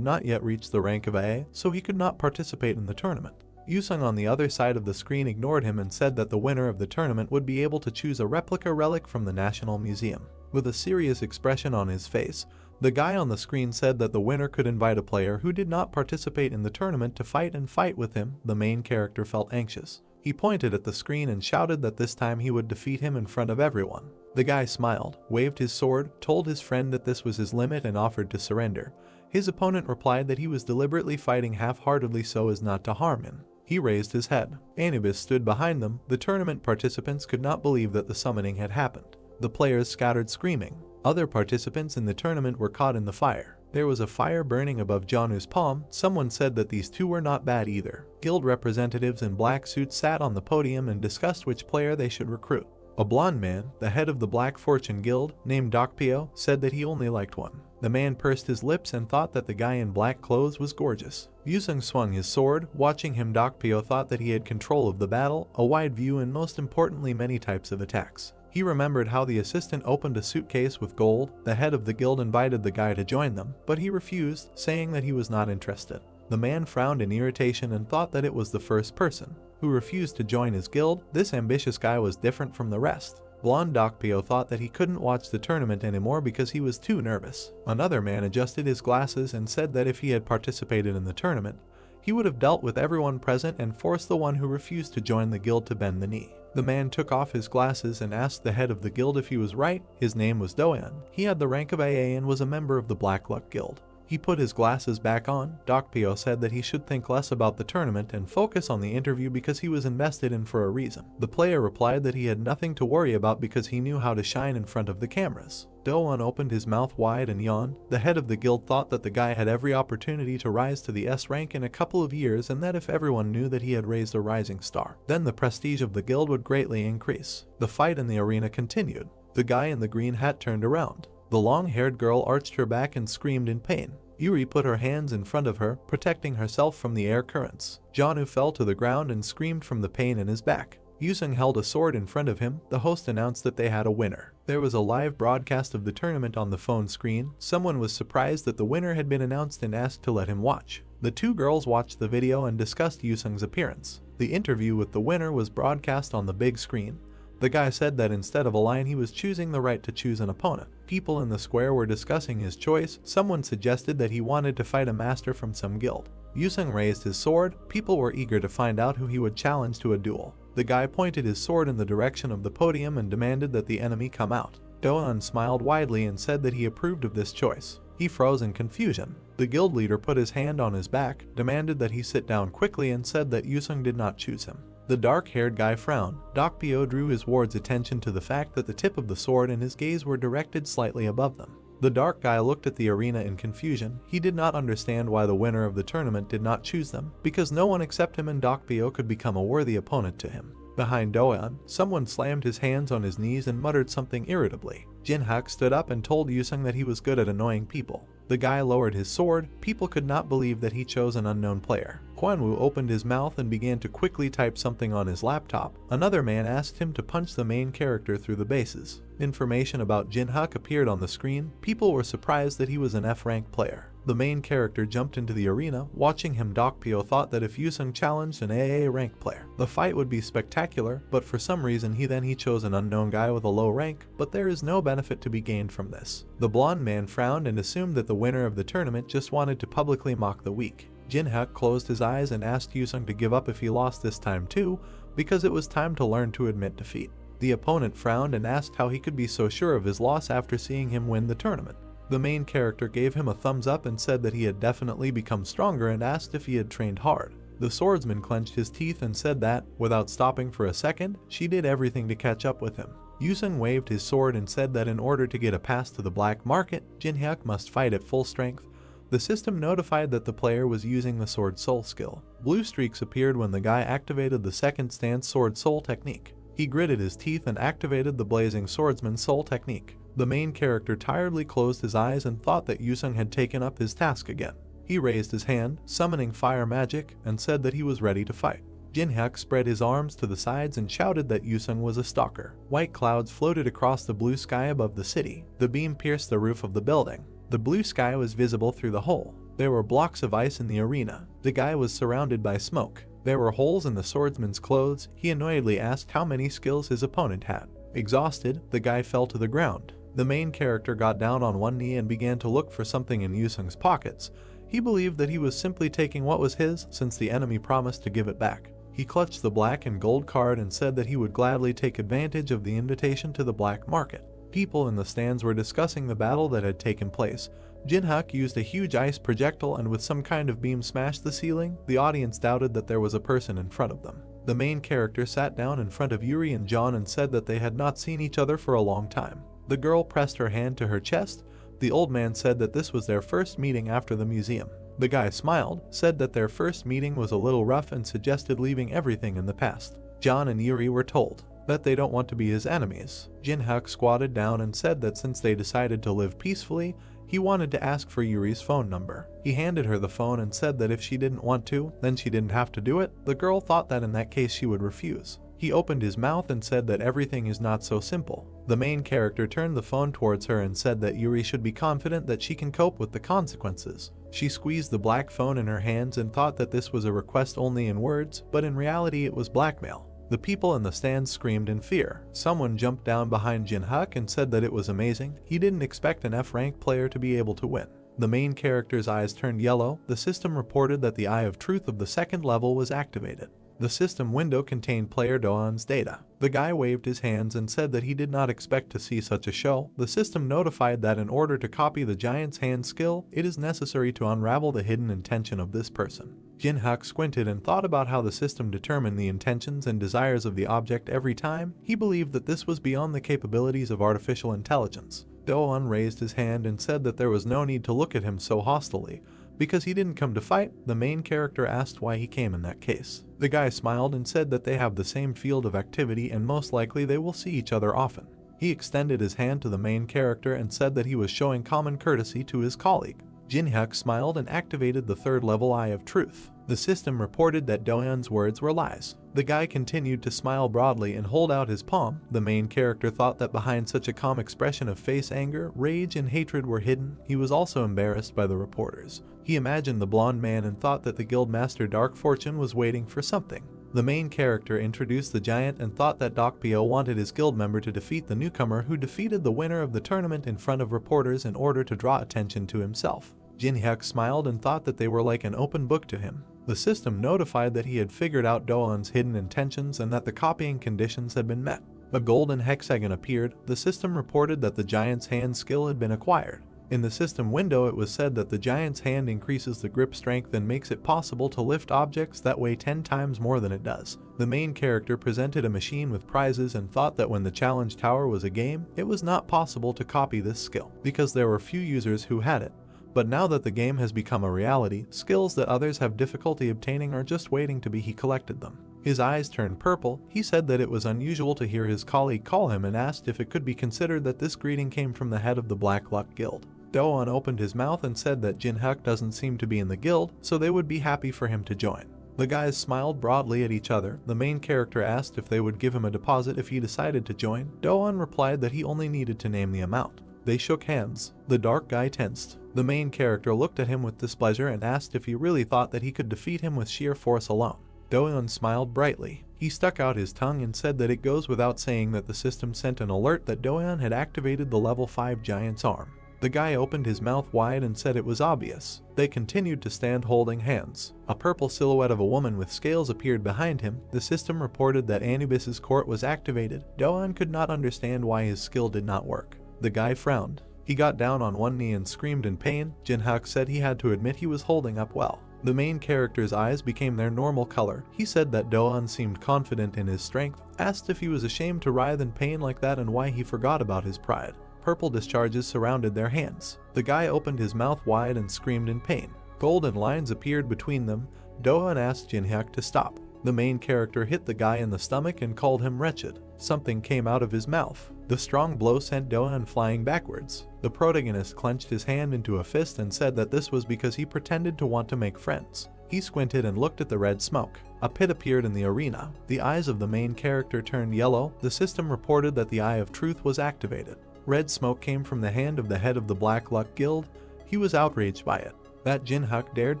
not yet reached the rank of AA, so he could not participate in the tournament. Yusung on the other side of the screen ignored him and said that the winner of the tournament would be able to choose a replica relic from the National Museum. With a serious expression on his face, the guy on the screen said that the winner could invite a player who did not participate in the tournament to fight with him. The main character felt anxious. He pointed at the screen and shouted that this time he would defeat him in front of everyone. The guy smiled, waved his sword, told his friend that this was his limit and offered to surrender. His opponent replied that he was deliberately fighting half-heartedly so as not to harm him. He raised his head. Anubis stood behind them. The tournament participants could not believe that the summoning had happened. The players scattered screaming. Other participants in the tournament were caught in the fire. There was a fire burning above Jonu's palm. Someone said that these two were not bad either. Guild representatives in black suits sat on the podium and discussed which player they should recruit. A blonde man, the head of the Black Fortune Guild, named Dokpyo, said that he only liked one. The man pursed his lips and thought that the guy in black clothes was gorgeous. Yusung swung his sword. Watching him, Dokpyo thought that he had control of the battle, a wide view and most importantly many types of attacks. He remembered how the assistant opened a suitcase with gold. The head of the guild invited the guy to join them, but he refused, saying that he was not interested. The man frowned in irritation and thought that it was the first person who refused to join his guild. This ambitious guy was different from the rest. Blonde Dokpyo thought that he couldn't watch the tournament anymore because he was too nervous. Another man adjusted his glasses and said that if he had participated in the tournament, he would have dealt with everyone present and forced the one who refused to join the guild to bend the knee. The man took off his glasses and asked the head of the guild if he was right. His name was Doan. He had the rank of AA and was a member of the Black Luck Guild. He put his glasses back on. Dokpyo said that he should think less about the tournament and focus on the interview because he was invested in for a reason. The player replied that he had nothing to worry about because he knew how to shine in front of the cameras. Doan opened his mouth wide and yawned. The head of the guild thought that the guy had every opportunity to rise to the S rank in a couple of years and that if everyone knew that he had raised a rising star, then the prestige of the guild would greatly increase. The fight in the arena continued. The guy in the green hat turned around. The long-haired girl arched her back and screamed in pain. Yuri put her hands in front of her, protecting herself from the air currents. Jonu fell to the ground and screamed from the pain in his back. Yusung held a sword in front of him. The host announced that they had a winner. There was a live broadcast of the tournament on the phone screen. Someone was surprised that the winner had been announced and asked to let him watch. The two girls watched the video and discussed Yusung's appearance. The interview with the winner was broadcast on the big screen. The guy said that instead of a line he was choosing the right to choose an opponent. People in the square were discussing his choice. Someone suggested that he wanted to fight a master from some guild. Yusung raised his sword. People were eager to find out who he would challenge to a duel. The guy pointed his sword in the direction of the podium and demanded that the enemy come out. Doan smiled widely and said that he approved of this choice. He froze in confusion. The guild leader put his hand on his back, demanded that he sit down quickly and said that Yusung did not choose him. The dark-haired guy frowned. Dokpyo drew his ward's attention to the fact that the tip of the sword and his gaze were directed slightly above them. The dark guy looked at the arena in confusion. He did not understand why the winner of the tournament did not choose them, because no one except him and Dokpyo could become a worthy opponent to him. Behind Doan, someone slammed his hands on his knees and muttered something irritably. Jin Hyuk stood up and told Yusung that he was good at annoying people. The guy lowered his sword. People could not believe that he chose an unknown player. Kwanwoo opened his mouth and began to quickly type something on his laptop. Another man asked him to punch the main character through the bases. Information about Jin Hyuk appeared on the screen. People were surprised that he was an F-rank player. The main character jumped into the arena. Watching him, Dokpyo thought that if Yusung challenged an AA rank player, the fight would be spectacular, but for some reason he chose an unknown guy with a low rank, but there is no benefit to be gained from this. The blonde man frowned and assumed that the winner of the tournament just wanted to publicly mock the weak. Jin Hyuk closed his eyes and asked Yusung to give up if he lost this time too, because it was time to learn to admit defeat. The opponent frowned and asked how he could be so sure of his loss after seeing him win the tournament. The main character gave him a thumbs up and said that he had definitely become stronger and asked if he had trained hard. The swordsman clenched his teeth and said that, without stopping for a second, she did everything to catch up with him. Yusung waved his sword and said that in order to get a pass to the black market, Jinhyuk must fight at full strength. The system notified that the player was using the sword soul skill. Blue streaks appeared when the guy activated the second stance sword soul technique. He gritted his teeth and activated the blazing swordsman soul technique. The main character tiredly closed his eyes and thought that Yusung had taken up his task again. He raised his hand, summoning fire magic, and said that he was ready to fight. Jinhyuk spread his arms to the sides and shouted that Yusung was a stalker. White clouds floated across the blue sky above the city. The beam pierced the roof of the building. The blue sky was visible through the hole. There were blocks of ice in the arena. The guy was surrounded by smoke. There were holes in the swordsman's clothes. He annoyedly asked how many skills his opponent had. Exhausted, the guy fell to the ground. The main character got down on one knee and began to look for something in Yusung's pockets. He believed that he was simply taking what was his since the enemy promised to give it back. He clutched the black and gold card and said that he would gladly take advantage of the invitation to the black market. People in the stands were discussing the battle that had taken place. Jinhyuk used a huge ice projectile and with some kind of beam smashed the ceiling. The audience doubted that there was a person in front of them. The main character sat down in front of Yuri and John and said that they had not seen each other for a long time. The girl pressed her hand to her chest. The old man said that this was their first meeting after the museum. The guy smiled, said that their first meeting was a little rough and suggested leaving everything in the past. John and Yuri were told that they don't want to be his enemies. Jinhyuk squatted down and said that since they decided to live peacefully, he wanted to ask for Yuri's phone number. He handed her the phone and said that if she didn't want to, then she didn't have to do it. The girl thought that in that case she would refuse. He opened his mouth and said that everything is not so simple. The main character turned the phone towards her and said that Yuri should be confident that she can cope with the consequences. She squeezed the black phone in her hands and thought that this was a request only in words, but in reality it was blackmail. The people in the stands screamed in fear. Someone jumped down behind Jinhyuk and said that it was amazing. He didn't expect an F-rank player to be able to win. The main character's eyes turned yellow. The system reported that the Eye of Truth of the second level was activated. The system window contained player Doan's data. The guy waved his hands and said that he did not expect to see such a show. The system notified that in order to copy the giant's hand skill, it is necessary to unravel the hidden intention of this person. Jinhyuk squinted and thought about how the system determined the intentions and desires of the object every time. He believed that this was beyond the capabilities of artificial intelligence. Doan raised his hand and said that there was no need to look at him so hostilely. Because he didn't come to fight, the main character asked why he came in that case. The guy smiled and said that they have the same field of activity and most likely they will see each other often. He extended his hand to the main character and said that he was showing common courtesy to his colleague. Jinhyuk smiled and activated the third level Eye of Truth. The system reported that Doan's words were lies. The guy continued to smile broadly and hold out his palm. The main character thought that behind such a calm expression of face, anger, rage, and hatred were hidden. He was also embarrassed by the reporters. He imagined the blonde man and thought that the guildmaster Dark Fortune was waiting for something. The main character introduced the giant and thought that Dokpyo wanted his guild member to defeat the newcomer who defeated the winner of the tournament in front of reporters in order to draw attention to himself. Jinhyuk smiled and thought that they were like an open book to him. The system notified that he had figured out Doan's hidden intentions and that the copying conditions had been met. A golden hexagon appeared. The system reported that the giant's hand skill had been acquired. In the system window, it was said that the giant's hand increases the grip strength and makes it possible to lift objects that weigh 10 times more than it does. The main character presented a machine with prizes and thought that when the challenge tower was a game, it was not possible to copy this skill because there were few users who had it. But now that the game has become a reality, skills that others have difficulty obtaining are just waiting to be. He collected them. His eyes turned purple. He said that it was unusual to hear his colleague call him and asked if it could be considered that this greeting came from the head of the Black Luck Guild. Doan opened his mouth and said that Jinhyuk doesn't seem to be in the guild, so they would be happy for him to join. The guys smiled broadly at each other. The main character asked if they would give him a deposit if he decided to join. Doan replied that he only needed to name the amount. They shook hands. The dark guy tensed. The main character looked at him with displeasure and asked if he really thought that he could defeat him with sheer force alone. Doan smiled brightly. He stuck out his tongue and said that it goes without saying that the system sent an alert that Doan had activated the level 5 giant's arm. The guy opened his mouth wide and said it was obvious. They continued to stand holding hands. A purple silhouette of a woman with scales appeared behind him. The system reported that Anubis's court was activated. Doan could not understand why his skill did not work. The guy frowned. He got down on one knee and screamed in pain. Jin-hyuk said he had to admit he was holding up well. The main character's eyes became their normal color. He said that Do-eun seemed confident in his strength, asked if he was ashamed to writhe in pain like that and why he forgot about his pride. Purple discharges surrounded their hands. The guy opened his mouth wide and screamed in pain. Golden lines appeared between them. Do-eun asked Jin-hyuk to stop. The main character hit the guy in the stomach and called him wretched. Something came out of his mouth. The strong blow sent Do-eun flying backwards. The protagonist clenched his hand into a fist and said that this was because he pretended to want to make friends. He squinted and looked at the red smoke. A pit appeared in the arena. The eyes of the main character turned yellow. The system reported that the Eye of Truth was activated. Red smoke came from the hand of the head of the Black Luck Guild. He was outraged by it. That Jin-hyuk dared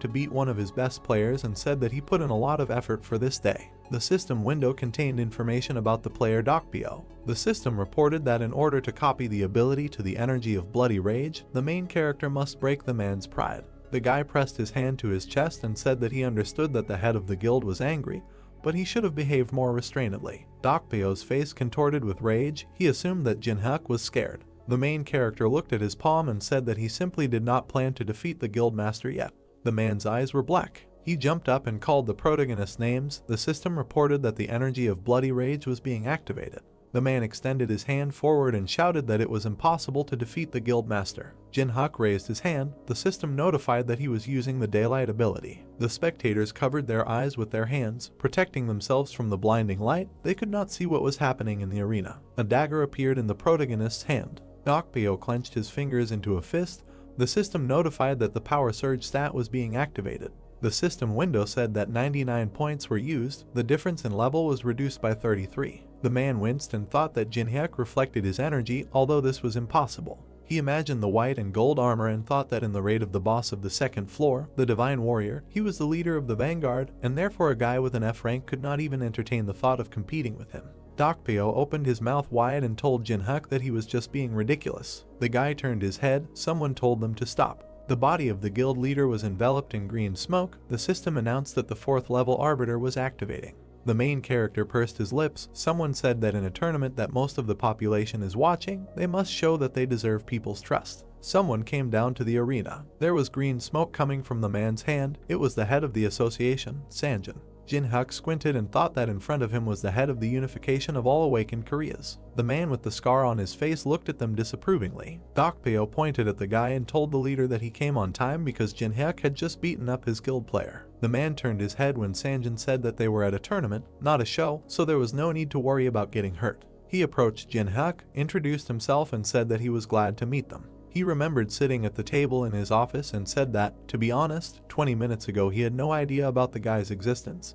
to beat one of his best players and said that he put in a lot of effort for this day. The system window contained information about the player Dokpyo. The system reported that in order to copy the ability to the energy of bloody rage, the main character must break the man's pride. The guy pressed his hand to his chest and said that he understood that the head of the guild was angry, but he should have behaved more restrainedly. Dokpyo's face contorted with rage. He assumed that Jin-hyuk was scared. The main character looked at his palm and said that he simply did not plan to defeat the guildmaster yet. The man's eyes were black. He jumped up and called the protagonist's names. The system reported that the energy of bloody rage was being activated. The man extended his hand forward and shouted that it was impossible to defeat the guildmaster. Jin-hyuk raised his hand. The system notified that he was using the daylight ability. The spectators covered their eyes with their hands, protecting themselves from the blinding light. They could not see what was happening in the arena. A dagger appeared in the protagonist's hand. Dokpyo clenched his fingers into a fist. The system notified that the power surge stat was being activated. The system window said that 99 points were used. The difference in level was reduced by 33. The man winced and thought that Jin-hyuk reflected his energy, although this was impossible. He imagined the white and gold armor and thought that in the raid of the boss of the second floor, the Divine Warrior, he was the leader of the Vanguard, and therefore a guy with an F rank could not even entertain the thought of competing with him. Dokpyo opened his mouth wide and told Jin-hyuk that he was just being ridiculous. The guy turned his head. Someone told them to stop. The body of the guild leader was enveloped in green smoke. The system announced that the 4th level arbiter was activating. The main character pursed his lips. Someone said that in a tournament that most of the population is watching, they must show that they deserve people's trust. Someone came down to the arena. There was green smoke coming from the man's hand. It was the head of the association, Sanjin. Jin-hyuk squinted and thought that in front of him was the head of the unification of all awakened Koreas. The man with the scar on his face looked at them disapprovingly. Dokpyo pointed at the guy and told the leader that he came on time because Jin-hyuk had just beaten up his guild player. The man turned his head when Sanjin said that they were at a tournament, not a show, so there was no need to worry about getting hurt. He approached Jin-hyuk, introduced himself and said that he was glad to meet them. He remembered sitting at the table in his office and said that, to be honest, 20 minutes ago he had no idea about the guy's existence.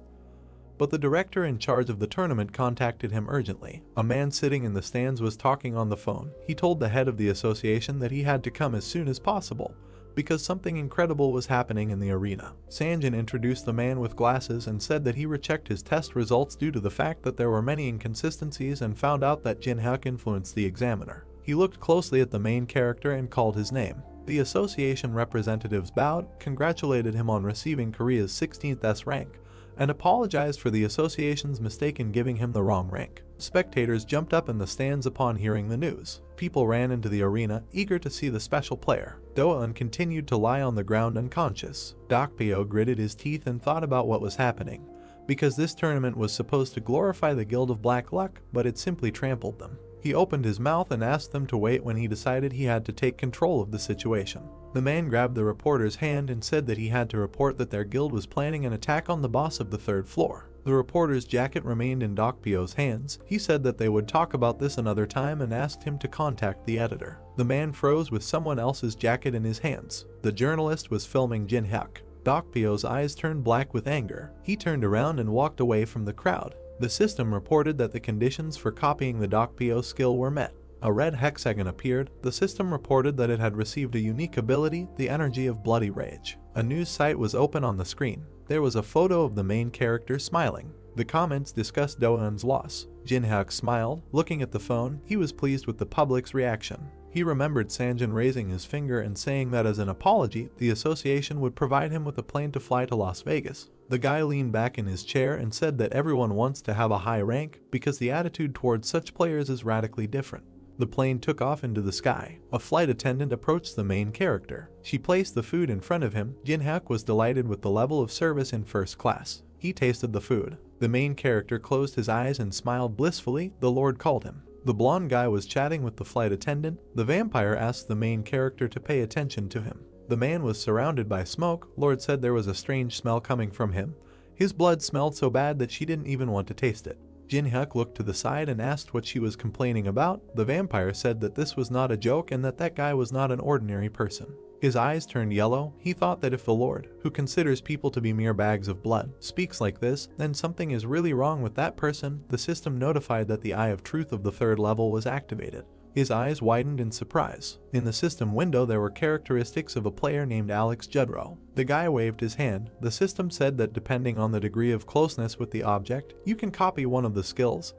But the director in charge of the tournament contacted him urgently. A man sitting in the stands was talking on the phone. He told the head of the association that he had to come as soon as possible, because something incredible was happening in the arena. Sanjin introduced the man with glasses and said that he rechecked his test results due to the fact that there were many inconsistencies and found out that Jin-hyuk influenced the examiner. He looked closely at the main character and called his name. The association representatives bowed, congratulated him on receiving Korea's 16th S rank, and apologized for the association's mistake in giving him the wrong rank. Spectators jumped up in the stands upon hearing the news. People ran into the arena, eager to see the special player. Do-eun continued to lie on the ground unconscious. Dokpyo gritted his teeth and thought about what was happening, because this tournament was supposed to glorify the Guild of Black Luck, but it simply trampled them. He opened his mouth and asked them to wait when he decided he had to take control of the situation. The man grabbed the reporter's hand and said that he had to report that their guild was planning an attack on the boss of the 3rd floor. The reporter's jacket remained in Dokpyo's hands. He said that they would talk about this another time and asked him to contact the editor. The man froze with someone else's jacket in his hands. The journalist was filming Jin-hyuk. Dokpyo's eyes turned black with anger. He turned around and walked away from the crowd. The system reported that the conditions for copying the Dokpyo skill were met. A red hexagon appeared. The system reported that it had received a unique ability, the energy of bloody rage. A news site was open on the screen. There was a photo of the main character smiling. The comments discussed Do-eun's loss. Jin-hyuk smiled. Looking at the phone, he was pleased with the public's reaction. He remembered Sanjin raising his finger and saying that as an apology, the association would provide him with a plane to fly to Las Vegas. The guy leaned back in his chair and said that everyone wants to have a high rank because the attitude towards such players is radically different. The plane took off into the sky. A flight attendant approached the main character. She placed the food in front of him. Jin-hyuk was delighted with the level of service in first class. He tasted the food. The main character closed his eyes and smiled blissfully. The Lord called him. The blonde guy was chatting with the flight attendant. The vampire asked the main character to pay attention to him. The man was surrounded by smoke. Lord said there was a strange smell coming from him. His blood smelled so bad that she didn't even want to taste it. Jin-hyuk looked to the side and asked what she was complaining about. The vampire said that this was not a joke and that guy was not an ordinary person. His eyes turned yellow. He thought that if the Lord, who considers people to be mere bags of blood, speaks like this, then something is really wrong with that person. The system notified that the Eye of Truth of the 3rd level was activated. His eyes widened in surprise. In the system window there were characteristics of a player named Alex Judrow. The guy waved his hand. The system said that depending on the degree of closeness with the object, you can copy one of the skills,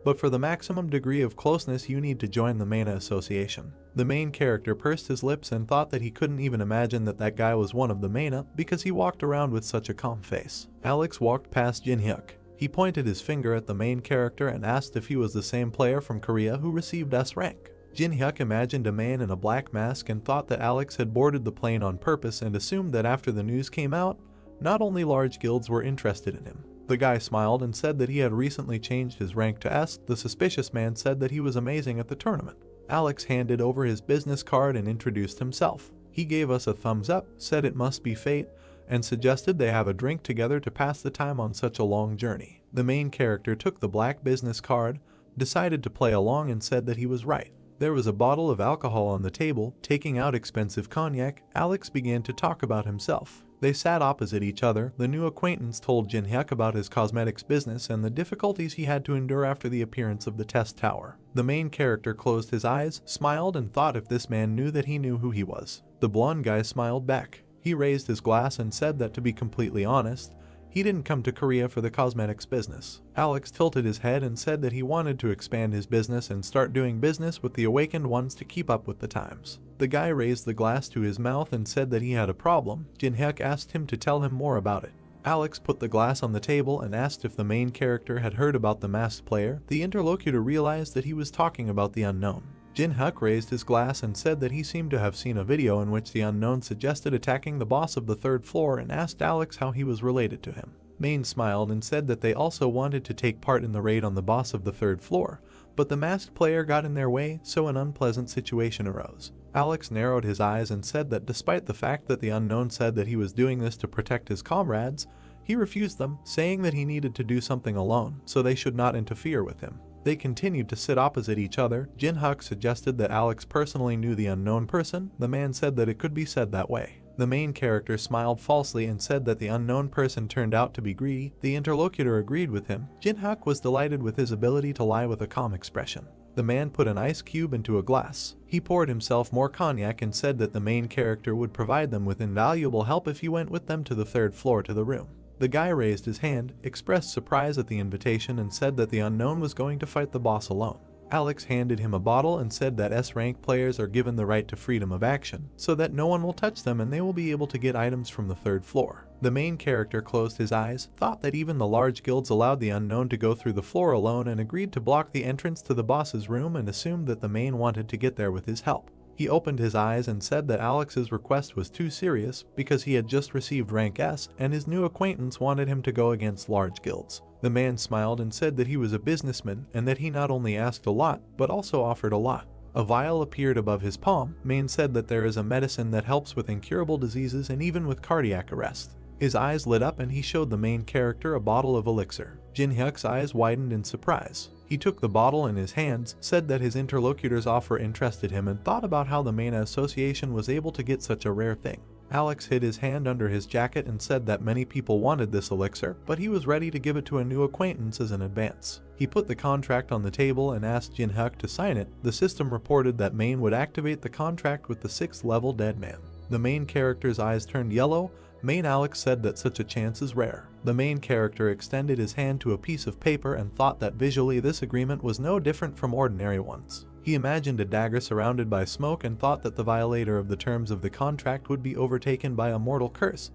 but for the maximum degree of closeness you need to join the Manga Association. The main character pursed his lips and thought that he couldn't even imagine that that guy was one of the Manga because he walked around with such a calm face. Alex walked past Jin-hyuk. He pointed his finger at the main character and asked if he was the same player from Korea who received S rank. Jin-hyuk imagined a man in a black mask and thought that Alex had boarded the plane on purpose and assumed that after the news came out, not only large guilds were interested in him. The guy smiled and said that he had recently changed his rank to S. The suspicious man said that he was amazing at the tournament. Alex handed over his business card and introduced himself. He gave us a thumbs up, said it must be fate, and suggested they have a drink together to pass the time on such a long journey. The main character took the black business card, decided to play along and said that he was right. There was a bottle of alcohol on the table. Taking out expensive cognac, Alex began to talk about himself. They sat opposite each other. The new acquaintance told Jin-hyuk about his cosmetics business and the difficulties he had to endure after the appearance of the test tower. The main character closed his eyes, smiled and thought if this man knew that he knew who he was. The blonde guy smiled back. He raised his glass and said that to be completely honest, he didn't come to Korea for the cosmetics business. Alex tilted his head and said that he wanted to expand his business and start doing business with the awakened ones to keep up with the times. The guy raised the glass to his mouth and said that he had a problem. Jin-hyuk asked him to tell him more about it. Alex put the glass on the table and asked if the main character had heard about the masked player. The interlocutor realized that he was talking about the unknown. Jin-hyuk raised his glass and said that he seemed to have seen a video in which the unknown suggested attacking the boss of the 3rd floor and asked Alex how he was related to him. Main smiled and said that they also wanted to take part in the raid on the boss of the 3rd floor, but the masked player got in their way, so an unpleasant situation arose. Alex narrowed his eyes and said that despite the fact that the unknown said that he was doing this to protect his comrades, he refused them, saying that he needed to do something alone, so they should not interfere with him. They continued to sit opposite each other. Jin-hyuk suggested that Alex personally knew the unknown person. The man said that it could be said that way. The main character smiled falsely and said that the unknown person turned out to be greedy. The interlocutor agreed with him. Jin-hyuk was delighted with his ability to lie with a calm expression. The man put an ice cube into a glass. He poured himself more cognac and said that the main character would provide them with invaluable help if he went with them to the 3rd floor to the room. The guy raised his hand, expressed surprise at the invitation and said that the unknown was going to fight the boss alone. Alex handed him a bottle and said that S-rank players are given the right to freedom of action, so that no one will touch them and they will be able to get items from the 3rd floor. The main character closed his eyes, thought that even the large guilds allowed the unknown to go through the floor alone and agreed to block the entrance to the boss's room and assumed that the main wanted to get there with his help. He opened his eyes and said that Alex's request was too serious because he had just received rank S and his new acquaintance wanted him to go against large guilds. The man smiled and said that he was a businessman and that he not only asked a lot but also offered a lot. A vial appeared above his palm. Main said that there is a medicine that helps with incurable diseases and even with cardiac arrest. His eyes lit up and he showed the main character a bottle of elixir. Jin-hyuk's eyes widened in surprise. He took the bottle in his hands, said that his interlocutor's offer interested him and thought about how the Manga Association was able to get such a rare thing. Alex hid his hand under his jacket and said that many people wanted this elixir, but he was ready to give it to a new acquaintance as an advance. He put the contract on the table and asked Jin-hyuk to sign it. The system reported that Main would activate the contract with the 6th level dead man. The main character's eyes turned yellow. Main Alex said that such a chance is rare. The main character extended his hand to a piece of paper and thought that visually this agreement was no different from ordinary ones. He imagined a dagger surrounded by smoke and thought that the violator of the terms of the contract would be overtaken by a mortal curse.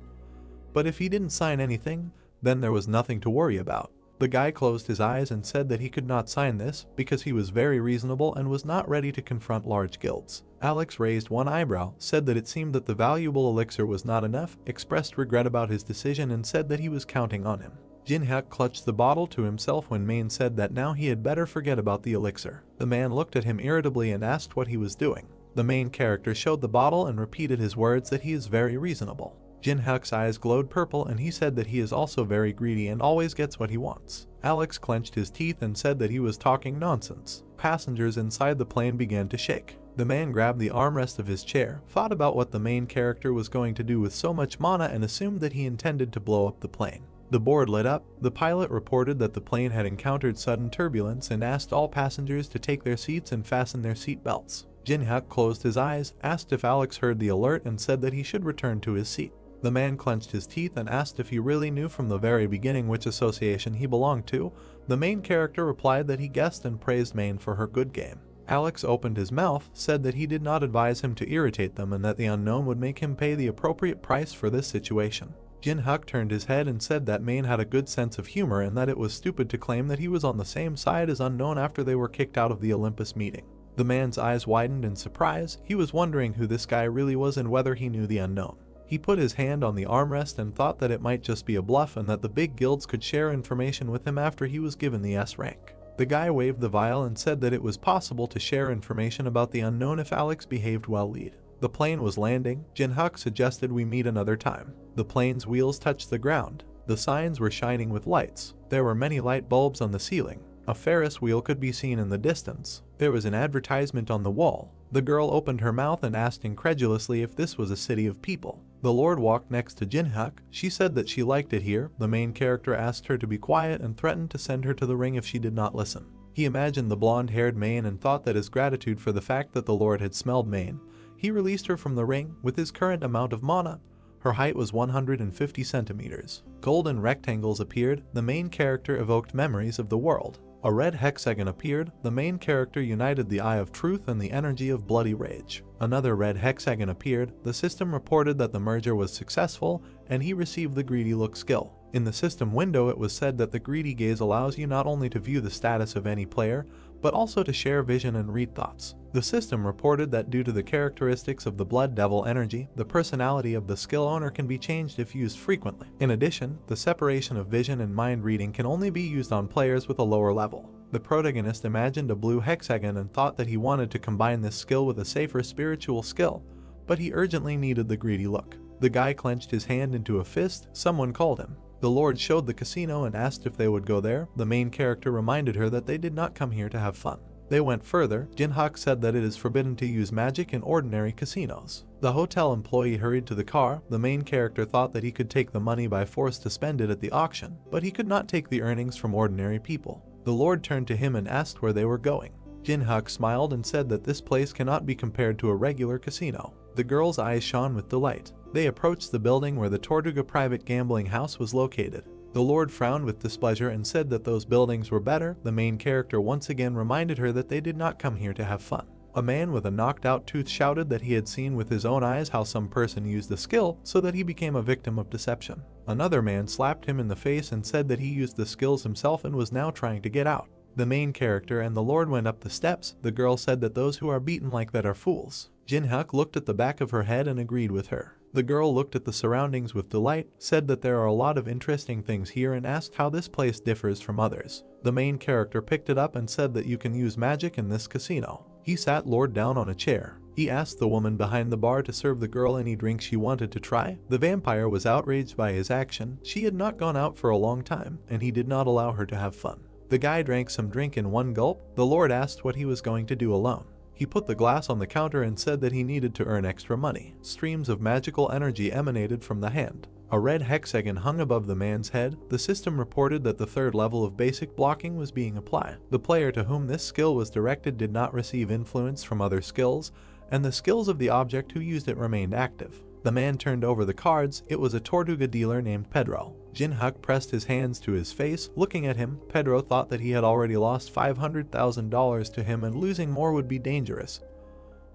But if he didn't sign anything, then there was nothing to worry about. The guy closed his eyes and said that he could not sign this because he was very reasonable and was not ready to confront large guilds. Alex raised one eyebrow, said that it seemed that the valuable elixir was not enough, expressed regret about his decision and said that he was counting on him. Jin-hyuk clutched the bottle to himself when Main said that now he had better forget about the elixir. The man looked at him irritably and asked what he was doing. The main character showed the bottle and repeated his words that he is very reasonable. Jin-hyuk's eyes glowed purple and he said that he is also very greedy and always gets what he wants. Alex clenched his teeth and said that he was talking nonsense. Passengers inside the plane began to shake. The man grabbed the armrest of his chair, thought about what the main character was going to do with so much mana and assumed that he intended to blow up the plane. The board lit up. The pilot reported that the plane had encountered sudden turbulence and asked all passengers to take their seats and fasten their seat belts. Jin-hyuk closed his eyes, asked if Alex heard the alert and said that he should return to his seat. The man clenched his teeth and asked if he really knew from the very beginning which association he belonged to. The main character replied that he guessed and praised Main for her good game. Alex opened his mouth, said that he did not advise him to irritate them and that the unknown would make him pay the appropriate price for this situation. Jin-hyuk turned his head and said that Main had a good sense of humor and that it was stupid to claim that he was on the same side as Unknown after they were kicked out of the Olympus meeting. The man's eyes widened in surprise. He was wondering who this guy really was and whether he knew the Unknown. He put his hand on the armrest and thought that it might just be a bluff and that the big guilds could share information with him after he was given the S rank. The guy waved the vial and said that it was possible to share information about the Unknown if Alex behaved well. The plane was landing. Jin-hyuk suggested we meet another time. The plane's wheels touched the ground. The signs were shining with lights. There were many light bulbs on the ceiling. A Ferris wheel could be seen in the distance. There was an advertisement on the wall. The girl opened her mouth and asked incredulously if this was a city of people. The Lord walked next to Jin-hyuk. She said that she liked it here. The main character asked her to be quiet and threatened to send her to the ring if she did not listen. He imagined the blonde-haired Main and thought that as gratitude for the fact that the Lord had smelled Main, he released her from the ring with his current amount of mana. Her height was 150 centimeters. Golden rectangles appeared. The main character evoked memories of the world. A red hexagon appeared. The main character united the Eye of Truth and the energy of Bloody Rage. Another red hexagon appeared. The system reported that the merger was successful and he received the Greedy Look skill. In the system window it was said that the Greedy Gaze allows you not only to view the status of any player, but also to share vision and read thoughts. The system reported that due to the characteristics of the Blood Devil energy, the personality of the skill owner can be changed if used frequently. In addition, the separation of vision and mind reading can only be used on players with a lower level. The protagonist imagined a blue hexagon and thought that he wanted to combine this skill with a safer spiritual skill, but he urgently needed the Greedy Look. The guy clenched his hand into a fist. Someone called him. The Lord showed the casino and asked if they would go there. The main character reminded her that they did not come here to have fun. They went further. Jin-hyuk said that it is forbidden to use magic in ordinary casinos. The hotel employee hurried to the car. The main character thought that he could take the money by force to spend it at the auction, but he could not take the earnings from ordinary people. The Lord turned to him and asked where they were going. Jin-hyuk smiled and said that this place cannot be compared to a regular casino. The girl's eyes shone with delight. They approached the building where the Tortuga private gambling house was located. The Lord frowned with displeasure and said that those buildings were better. The main character once again reminded her that they did not come here to have fun. A man with a knocked-out tooth shouted that he had seen with his own eyes how some person used the skill so that he became a victim of deception. Another man slapped him in the face and said that he used the skills himself and was now trying to get out. The main character and the Lord went up the steps. The girl said that those who are beaten like that are fools. Jin-hyuk looked at the back of her head and agreed with her. The girl looked at the surroundings with delight, said that there are a lot of interesting things here and asked how this place differs from others. The main character picked it up and said that you can use magic in this casino. He sat Lord down on a chair. He asked the woman behind the bar to serve the girl any drink she wanted to try. The vampire was outraged by his action. She had not gone out for a long time, and he did not allow her to have fun. The guy drank some drink in one gulp. The Lord asked what he was going to do alone. He put the glass on the counter and said that he needed to earn extra money. Streams of magical energy emanated from the hand. A red hexagon hung above the man's head. The system reported that the third level of basic blocking was being applied. The player to whom this skill was directed did not receive influence from other skills, and the skills of the object who used it remained active. The man turned over the cards. It was a Tortuga dealer named Pedro. Jin-hyuk pressed his hands to his face. Looking at him, Pedro thought that he had already lost $500,000 to him and losing more would be dangerous,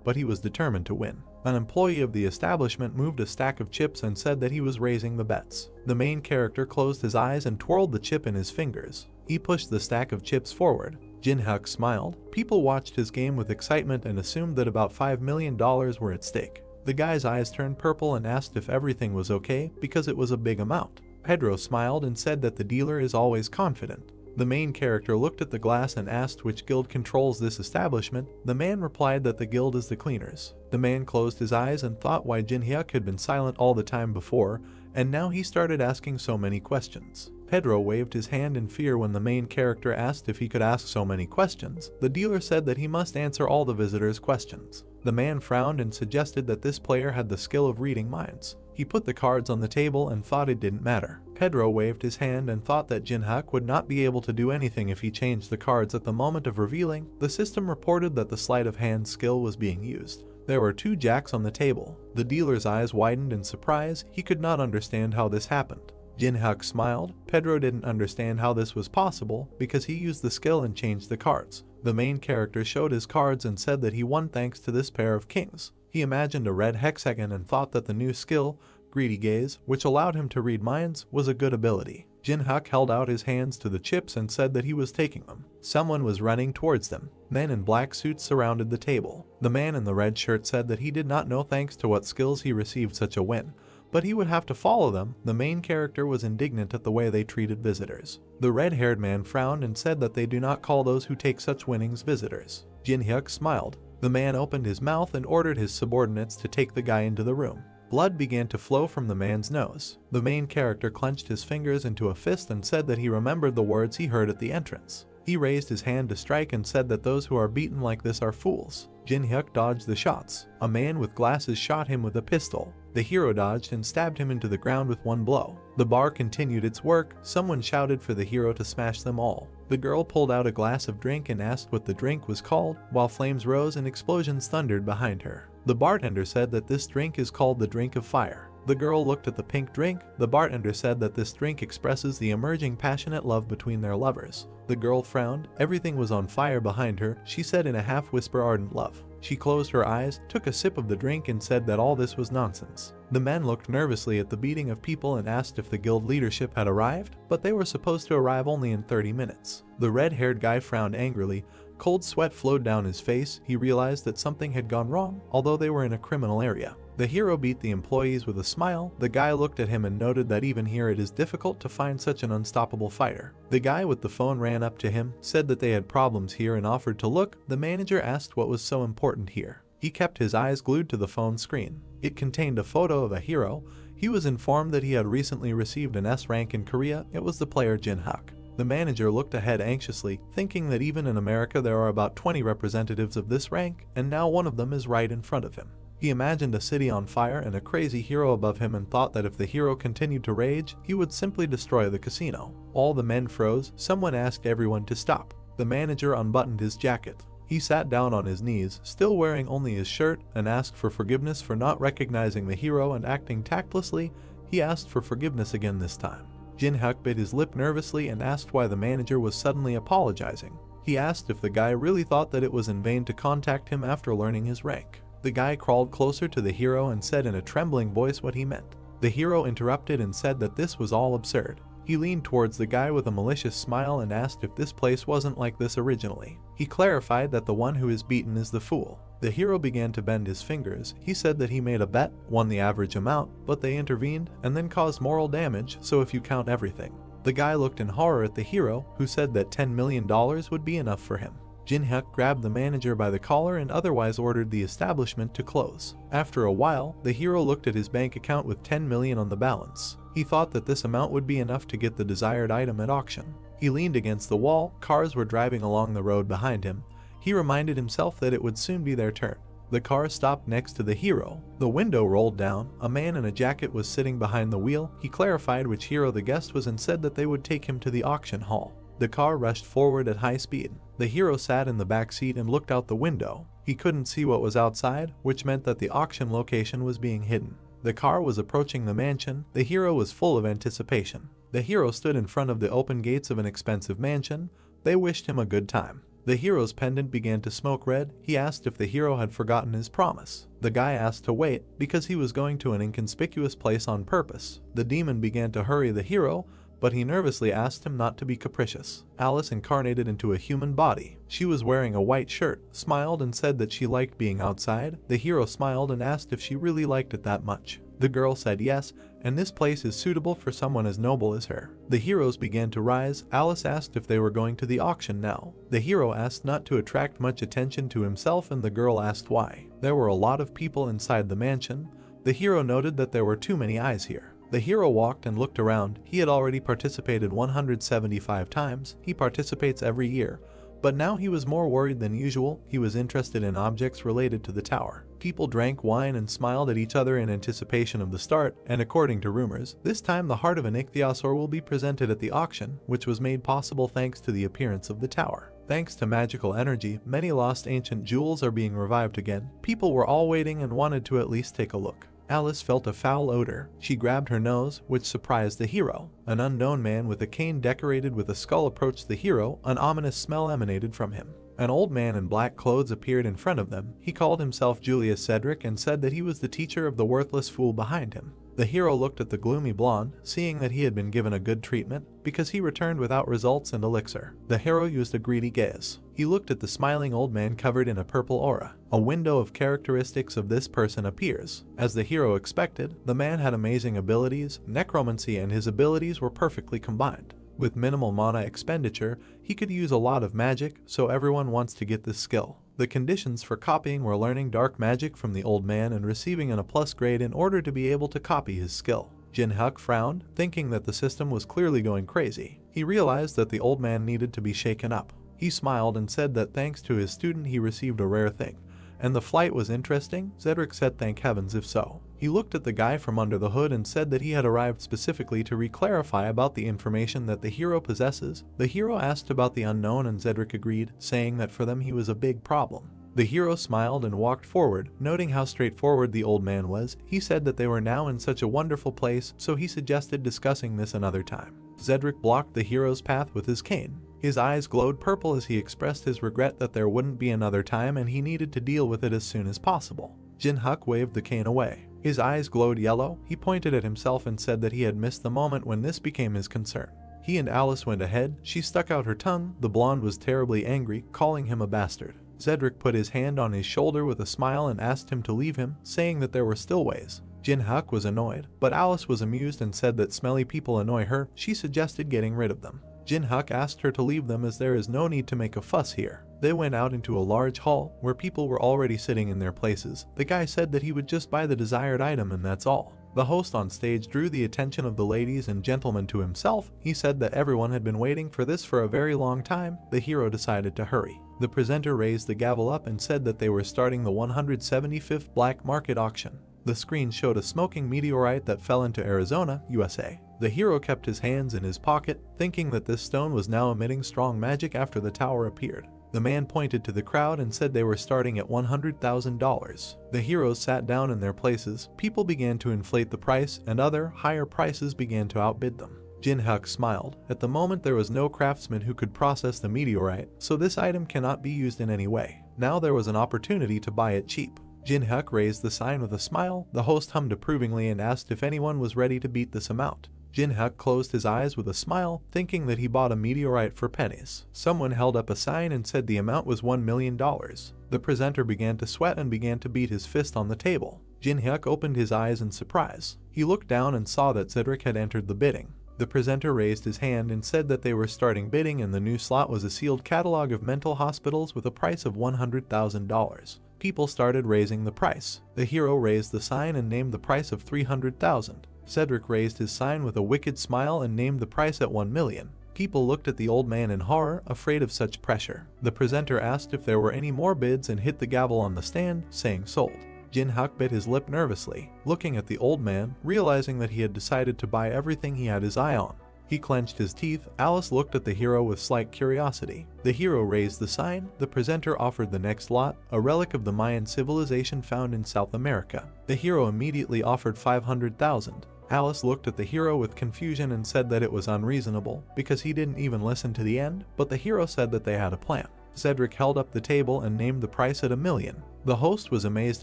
but he was determined to win. An employee of the establishment moved a stack of chips and said that he was raising the bets. The main character closed his eyes and twirled the chip in his fingers. He pushed the stack of chips forward. Jin-hyuk smiled. People watched his game with excitement and assumed that about $5 million were at stake. The guy's eyes turned purple and asked if everything was okay because it was a big amount. Pedro smiled and said that the dealer is always confident. The main character looked at the glass and asked which guild controls this establishment. The man replied that the guild is the cleaners. The man closed his eyes and thought why Jin-hyuk had been silent all the time before, and now he started asking so many questions. Pedro waved his hand in fear when the main character asked if he could ask so many questions. The dealer said that he must answer all the visitors' questions. The man frowned and suggested that this player had the skill of reading minds. He put the cards on the table and thought it didn't matter. Pedro waved his hand and thought that Jin-hyuk would not be able to do anything if he changed the cards at the moment of revealing. The system reported that the sleight of hand skill was being used. There were 2 jacks on the table. The dealer's eyes widened in surprise. He could not understand how this happened. Jin-hyuk smiled. Pedro didn't understand how this was possible because he used the skill and changed the cards. The main character showed his cards and said that he won thanks to this pair of kings. He imagined a red hexagon and thought that the new skill, Greedy Gaze, which allowed him to read minds, was a good ability. Jin-hyuk held out his hands to the chips and said that he was taking them. Someone was running towards them. Men in black suits surrounded the table. The man in the red shirt said that he did not know thanks to what skills he received such a win, but he would have to follow them. The main character was indignant at the way they treated visitors. The red-haired man frowned and said that they do not call those who take such winnings visitors. Jin-hyuk smiled. The man opened his mouth and ordered his subordinates to take the guy into the room. Blood began to flow from the man's nose. The main character clenched his fingers into a fist and said that he remembered the words he heard at the entrance. He raised his hand to strike and said that those who are beaten like this are fools. Jin-hyuk dodged the shots. A man with glasses shot him with a pistol. The hero dodged and stabbed him into the ground with one blow. The bar continued its work. Someone shouted for the hero to smash them all. The girl pulled out a glass of drink and asked what the drink was called, while flames rose and explosions thundered behind her. The bartender said that this drink is called the drink of fire. The girl looked at the pink drink. The bartender said that this drink expresses the emerging passionate love between their lovers. The girl frowned. Everything was on fire behind her. She said in a half-whisper ardent love. She closed her eyes, took a sip of the drink and said that all this was nonsense. The men looked nervously at the beating of people and asked if the guild leadership had arrived, but they were supposed to arrive only in 30 minutes. The red-haired guy frowned angrily. Cold sweat flowed down his face. He realized that something had gone wrong, although they were in a criminal area. The hero beat the employees with a smile. The guy looked at him and noted that even here it is difficult to find such an unstoppable fighter. The guy with the phone ran up to him, said that they had problems here and offered to look. The manager asked what was so important here. He kept his eyes glued to the phone screen. It contained a photo of a hero. He was informed that he had recently received an S rank in Korea. It was the player Jin-hyuk. The manager looked ahead anxiously, thinking that even in America there are about 20 representatives of this rank, and now one of them is right in front of him. He imagined a city on fire and a crazy hero above him and thought that if the hero continued to rage, he would simply destroy the casino. All the men froze. Someone asked everyone to stop. The manager unbuttoned his jacket. He sat down on his knees, still wearing only his shirt, and asked for forgiveness for not recognizing the hero and acting tactlessly. He asked for forgiveness again this time. Jin-hyuk bit his lip nervously and asked why the manager was suddenly apologizing. He asked if the guy really thought that it was in vain to contact him after learning his rank. The guy crawled closer to the hero and said in a trembling voice what he meant. The hero interrupted and said that this was all absurd. He leaned towards the guy with a malicious smile and asked if this place wasn't like this originally. He clarified that the one who is beaten is the fool. The hero began to bend his fingers. He said that he made a bet, won the average amount, but they intervened and then caused moral damage, so if you count everything. The guy looked in horror at the hero, who said that $10 million would be enough for him. Jin-hyuk grabbed the manager by the collar and otherwise ordered the establishment to close. After a while, the hero looked at his bank account with 10 million on the balance. He thought that this amount would be enough to get the desired item at auction. He leaned against the wall. Cars were driving along the road behind him. He reminded himself that it would soon be their turn. The car stopped next to the hero. The window rolled down. A man in a jacket was sitting behind the wheel. He clarified which hero the guest was and said that they would take him to the auction hall. The car rushed forward at high speed. The hero sat in the back seat and looked out the window. He couldn't see what was outside, which meant that the auction location was being hidden. The car was approaching the mansion. The hero was full of anticipation. The hero stood in front of the open gates of an expensive mansion. They wished him a good time. The hero's pendant began to smoke red. He asked if the hero had forgotten his promise. The guy asked to wait because he was going to an inconspicuous place on purpose. The demon began to hurry the hero, but he nervously asked him not to be capricious. Alice incarnated into a human body. She was wearing a white shirt, smiled and said that she liked being outside. The hero smiled and asked if she really liked it that much. The girl said yes, and this place is suitable for someone as noble as her. The heroes began to rise. Alice asked if they were going to the auction now. The hero asked not to attract much attention to himself, and the girl asked why. There were a lot of people inside the mansion. The hero noted that there were too many eyes here. The hero walked and looked around. He had already participated 175 times. He participates every year. But now he was more worried than usual. He was interested in objects related to the tower. People drank wine and smiled at each other in anticipation of the start, and according to rumors, this time the heart of an ichthyosaur will be presented at the auction, which was made possible thanks to the appearance of the tower. Thanks to magical energy, many lost ancient jewels are being revived again. People were all waiting and wanted to at least take a look. Alice felt a foul odor. She grabbed her nose, which surprised the hero. An unknown man with a cane decorated with a skull approached the hero. An ominous smell emanated from him. An old man in black clothes appeared in front of them. He called himself Julius Cedric and said that he was the teacher of the worthless fool behind him. The hero looked at the gloomy blonde, seeing that he had been given a good treatment, because he returned without results and elixir. The hero used a greedy gaze. He looked at the smiling old man covered in a purple aura. A window of characteristics of this person appears. As the hero expected, the man had amazing abilities, necromancy, and his abilities were perfectly combined. With minimal mana expenditure, he could use a lot of magic, so everyone wants to get this skill. The conditions for copying were learning dark magic from the old man and receiving an A+ grade in order to be able to copy his skill. Jin-Hyuk frowned, thinking that the system was clearly going crazy. He realized that the old man needed to be shaken up. He smiled and said that thanks to his student he received a rare thing. And the flight was interesting? Cedric said thank heavens if so. He looked at the guy from under the hood and said that he had arrived specifically to re-clarify about the information that the hero possesses. The hero asked about the unknown and Cedric agreed, saying that for them he was a big problem. The hero smiled and walked forward, noting how straightforward the old man was. He said that they were now in such a wonderful place, so he suggested discussing this another time. Cedric blocked the hero's path with his cane. His eyes glowed purple as he expressed his regret that there wouldn't be another time and he needed to deal with it as soon as possible. Jin-Hyuk waved the cane away. His eyes glowed yellow. He pointed at himself and said that he had missed the moment when this became his concern. He and Alice went ahead. She stuck out her tongue. The blonde was terribly angry, calling him a bastard. Cedric put his hand on his shoulder with a smile and asked him to leave him, saying that there were still ways. Jin-Hyuk was annoyed, but Alice was amused and said that smelly people annoy her. She suggested getting rid of them. Jin-Hyuk asked her to leave them as there is no need to make a fuss here. They went out into a large hall where people were already sitting in their places. The guy said that he would just buy the desired item and that's all. The host on stage drew the attention of the ladies and gentlemen to himself. He said that everyone had been waiting for this for a very long time. The hero decided to hurry. The presenter raised the gavel up and said that they were starting the 175th black market auction. The screen showed a smoking meteorite that fell into Arizona, USA. The hero kept his hands in his pocket, thinking that this stone was now emitting strong magic after the tower appeared. The man pointed to the crowd and said they were starting at $100,000. The heroes sat down in their places. People began to inflate the price, and other, higher prices began to outbid them. Jin-Hyuk smiled. At the moment there was no craftsman who could process the meteorite, so this item cannot be used in any way. Now there was an opportunity to buy it cheap. Jin-Hyuk raised the sign with a smile. The host hummed approvingly and asked if anyone was ready to beat this amount. Jin-Hyuk closed his eyes with a smile, thinking that he bought a meteorite for pennies. Someone held up a sign and said the amount was $1 million. The presenter began to sweat and began to beat his fist on the table. Jin-Hyuk opened his eyes in surprise. He looked down and saw that Cedric had entered the bidding. The presenter raised his hand and said that they were starting bidding and the new slot was a sealed catalog of mental hospitals with a price of $100,000. People started raising the price. The hero raised the sign and named the price of $300,000. Cedric raised his sign with a wicked smile and named the price at $1 million. People looked at the old man in horror, afraid of such pressure. The presenter asked if there were any more bids and hit the gavel on the stand, saying sold. Jin-Hyuk bit his lip nervously, looking at the old man, realizing that he had decided to buy everything he had his eye on. He clenched his teeth. Alice looked at the hero with slight curiosity. The hero raised the sign. The presenter offered the next lot, a relic of the Mayan civilization found in South America. The hero immediately offered $500,000. Alice looked at the hero with confusion and said that it was unreasonable, because he didn't even listen to the end, but the hero said that they had a plan. Cedric held up the table and named the price at $1 million. The host was amazed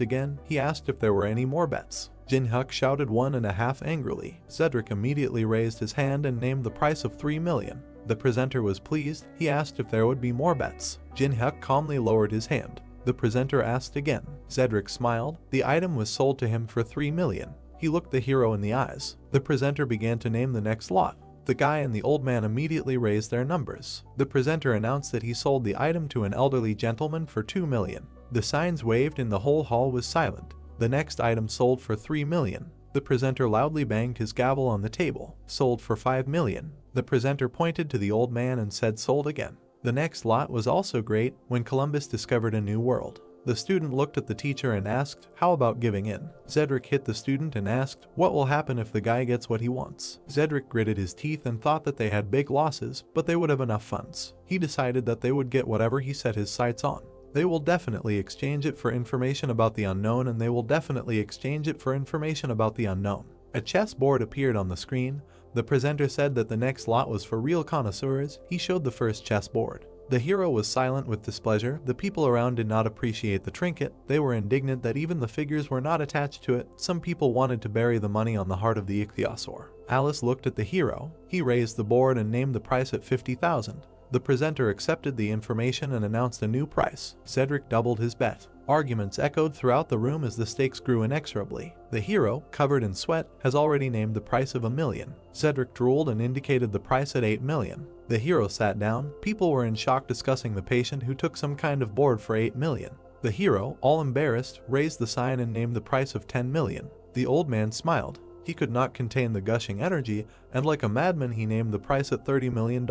again. He asked if there were any more bets. Jin-hyuk shouted 1.5 angrily. Cedric immediately raised his hand and named the price of $3 million. The presenter was pleased. He asked if there would be more bets. Jin-hyuk calmly lowered his hand. The presenter asked again. Cedric smiled. The item was sold to him for $3 million. He looked the hero in the eyes. The presenter began to name the next lot. The guy and the old man immediately raised their numbers. The presenter announced that he sold the item to an elderly gentleman for $2 million. The signs waved and the whole hall was silent. The next item sold for $3 million. The presenter loudly banged his gavel on the table. Sold for $5 million. The presenter pointed to the old man and said sold again. The next lot was also great. When Columbus discovered a new world. The student looked at the teacher and asked, how about giving in? Cedric hit the student and asked, what will happen if the guy gets what he wants? Cedric gritted his teeth and thought that they had big losses, but they would have enough funds. He decided that they would get whatever he set his sights on. They will definitely exchange it for information about the unknown, and they will definitely exchange it for information about the unknown. A chessboard appeared on the screen. The presenter said that the next lot was for real connoisseurs. He showed the first chessboard. The hero was silent with displeasure. The people around did not appreciate the trinket. They were indignant that even the figures were not attached to it. Some people wanted to bury the money on the heart of the ichthyosaur. Alice looked at the hero. He raised the board and named the price at $50,000. The presenter accepted the information and announced a new price. Cedric doubled his bet. Arguments echoed throughout the room as the stakes grew inexorably. The hero, covered in sweat, has already named the price of $1 million. Cedric drooled and indicated the price at $8 million. The hero sat down. People were in shock discussing the patient who took some kind of board for $8 million. The hero, all embarrassed, raised the sign and named the price of $10 million. The old man smiled. He could not contain the gushing energy, and like a madman he named the price at $30 million.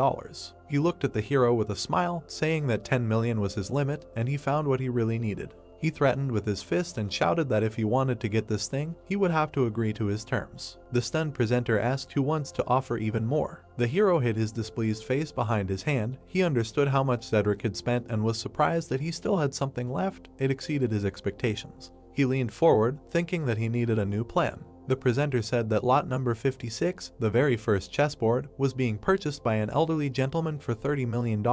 He looked at the hero with a smile, saying that $10 million was his limit, and he found what he really needed. He threatened with his fist and shouted that if he wanted to get this thing, he would have to agree to his terms. The stunned presenter asked who wants to offer even more. The hero hid his displeased face behind his hand. He understood how much Cedric had spent and was surprised that he still had something left. It exceeded his expectations. He leaned forward, thinking that he needed a new plan. The presenter said that lot number 56, the very first chessboard, was being purchased by an elderly gentleman for $30 million.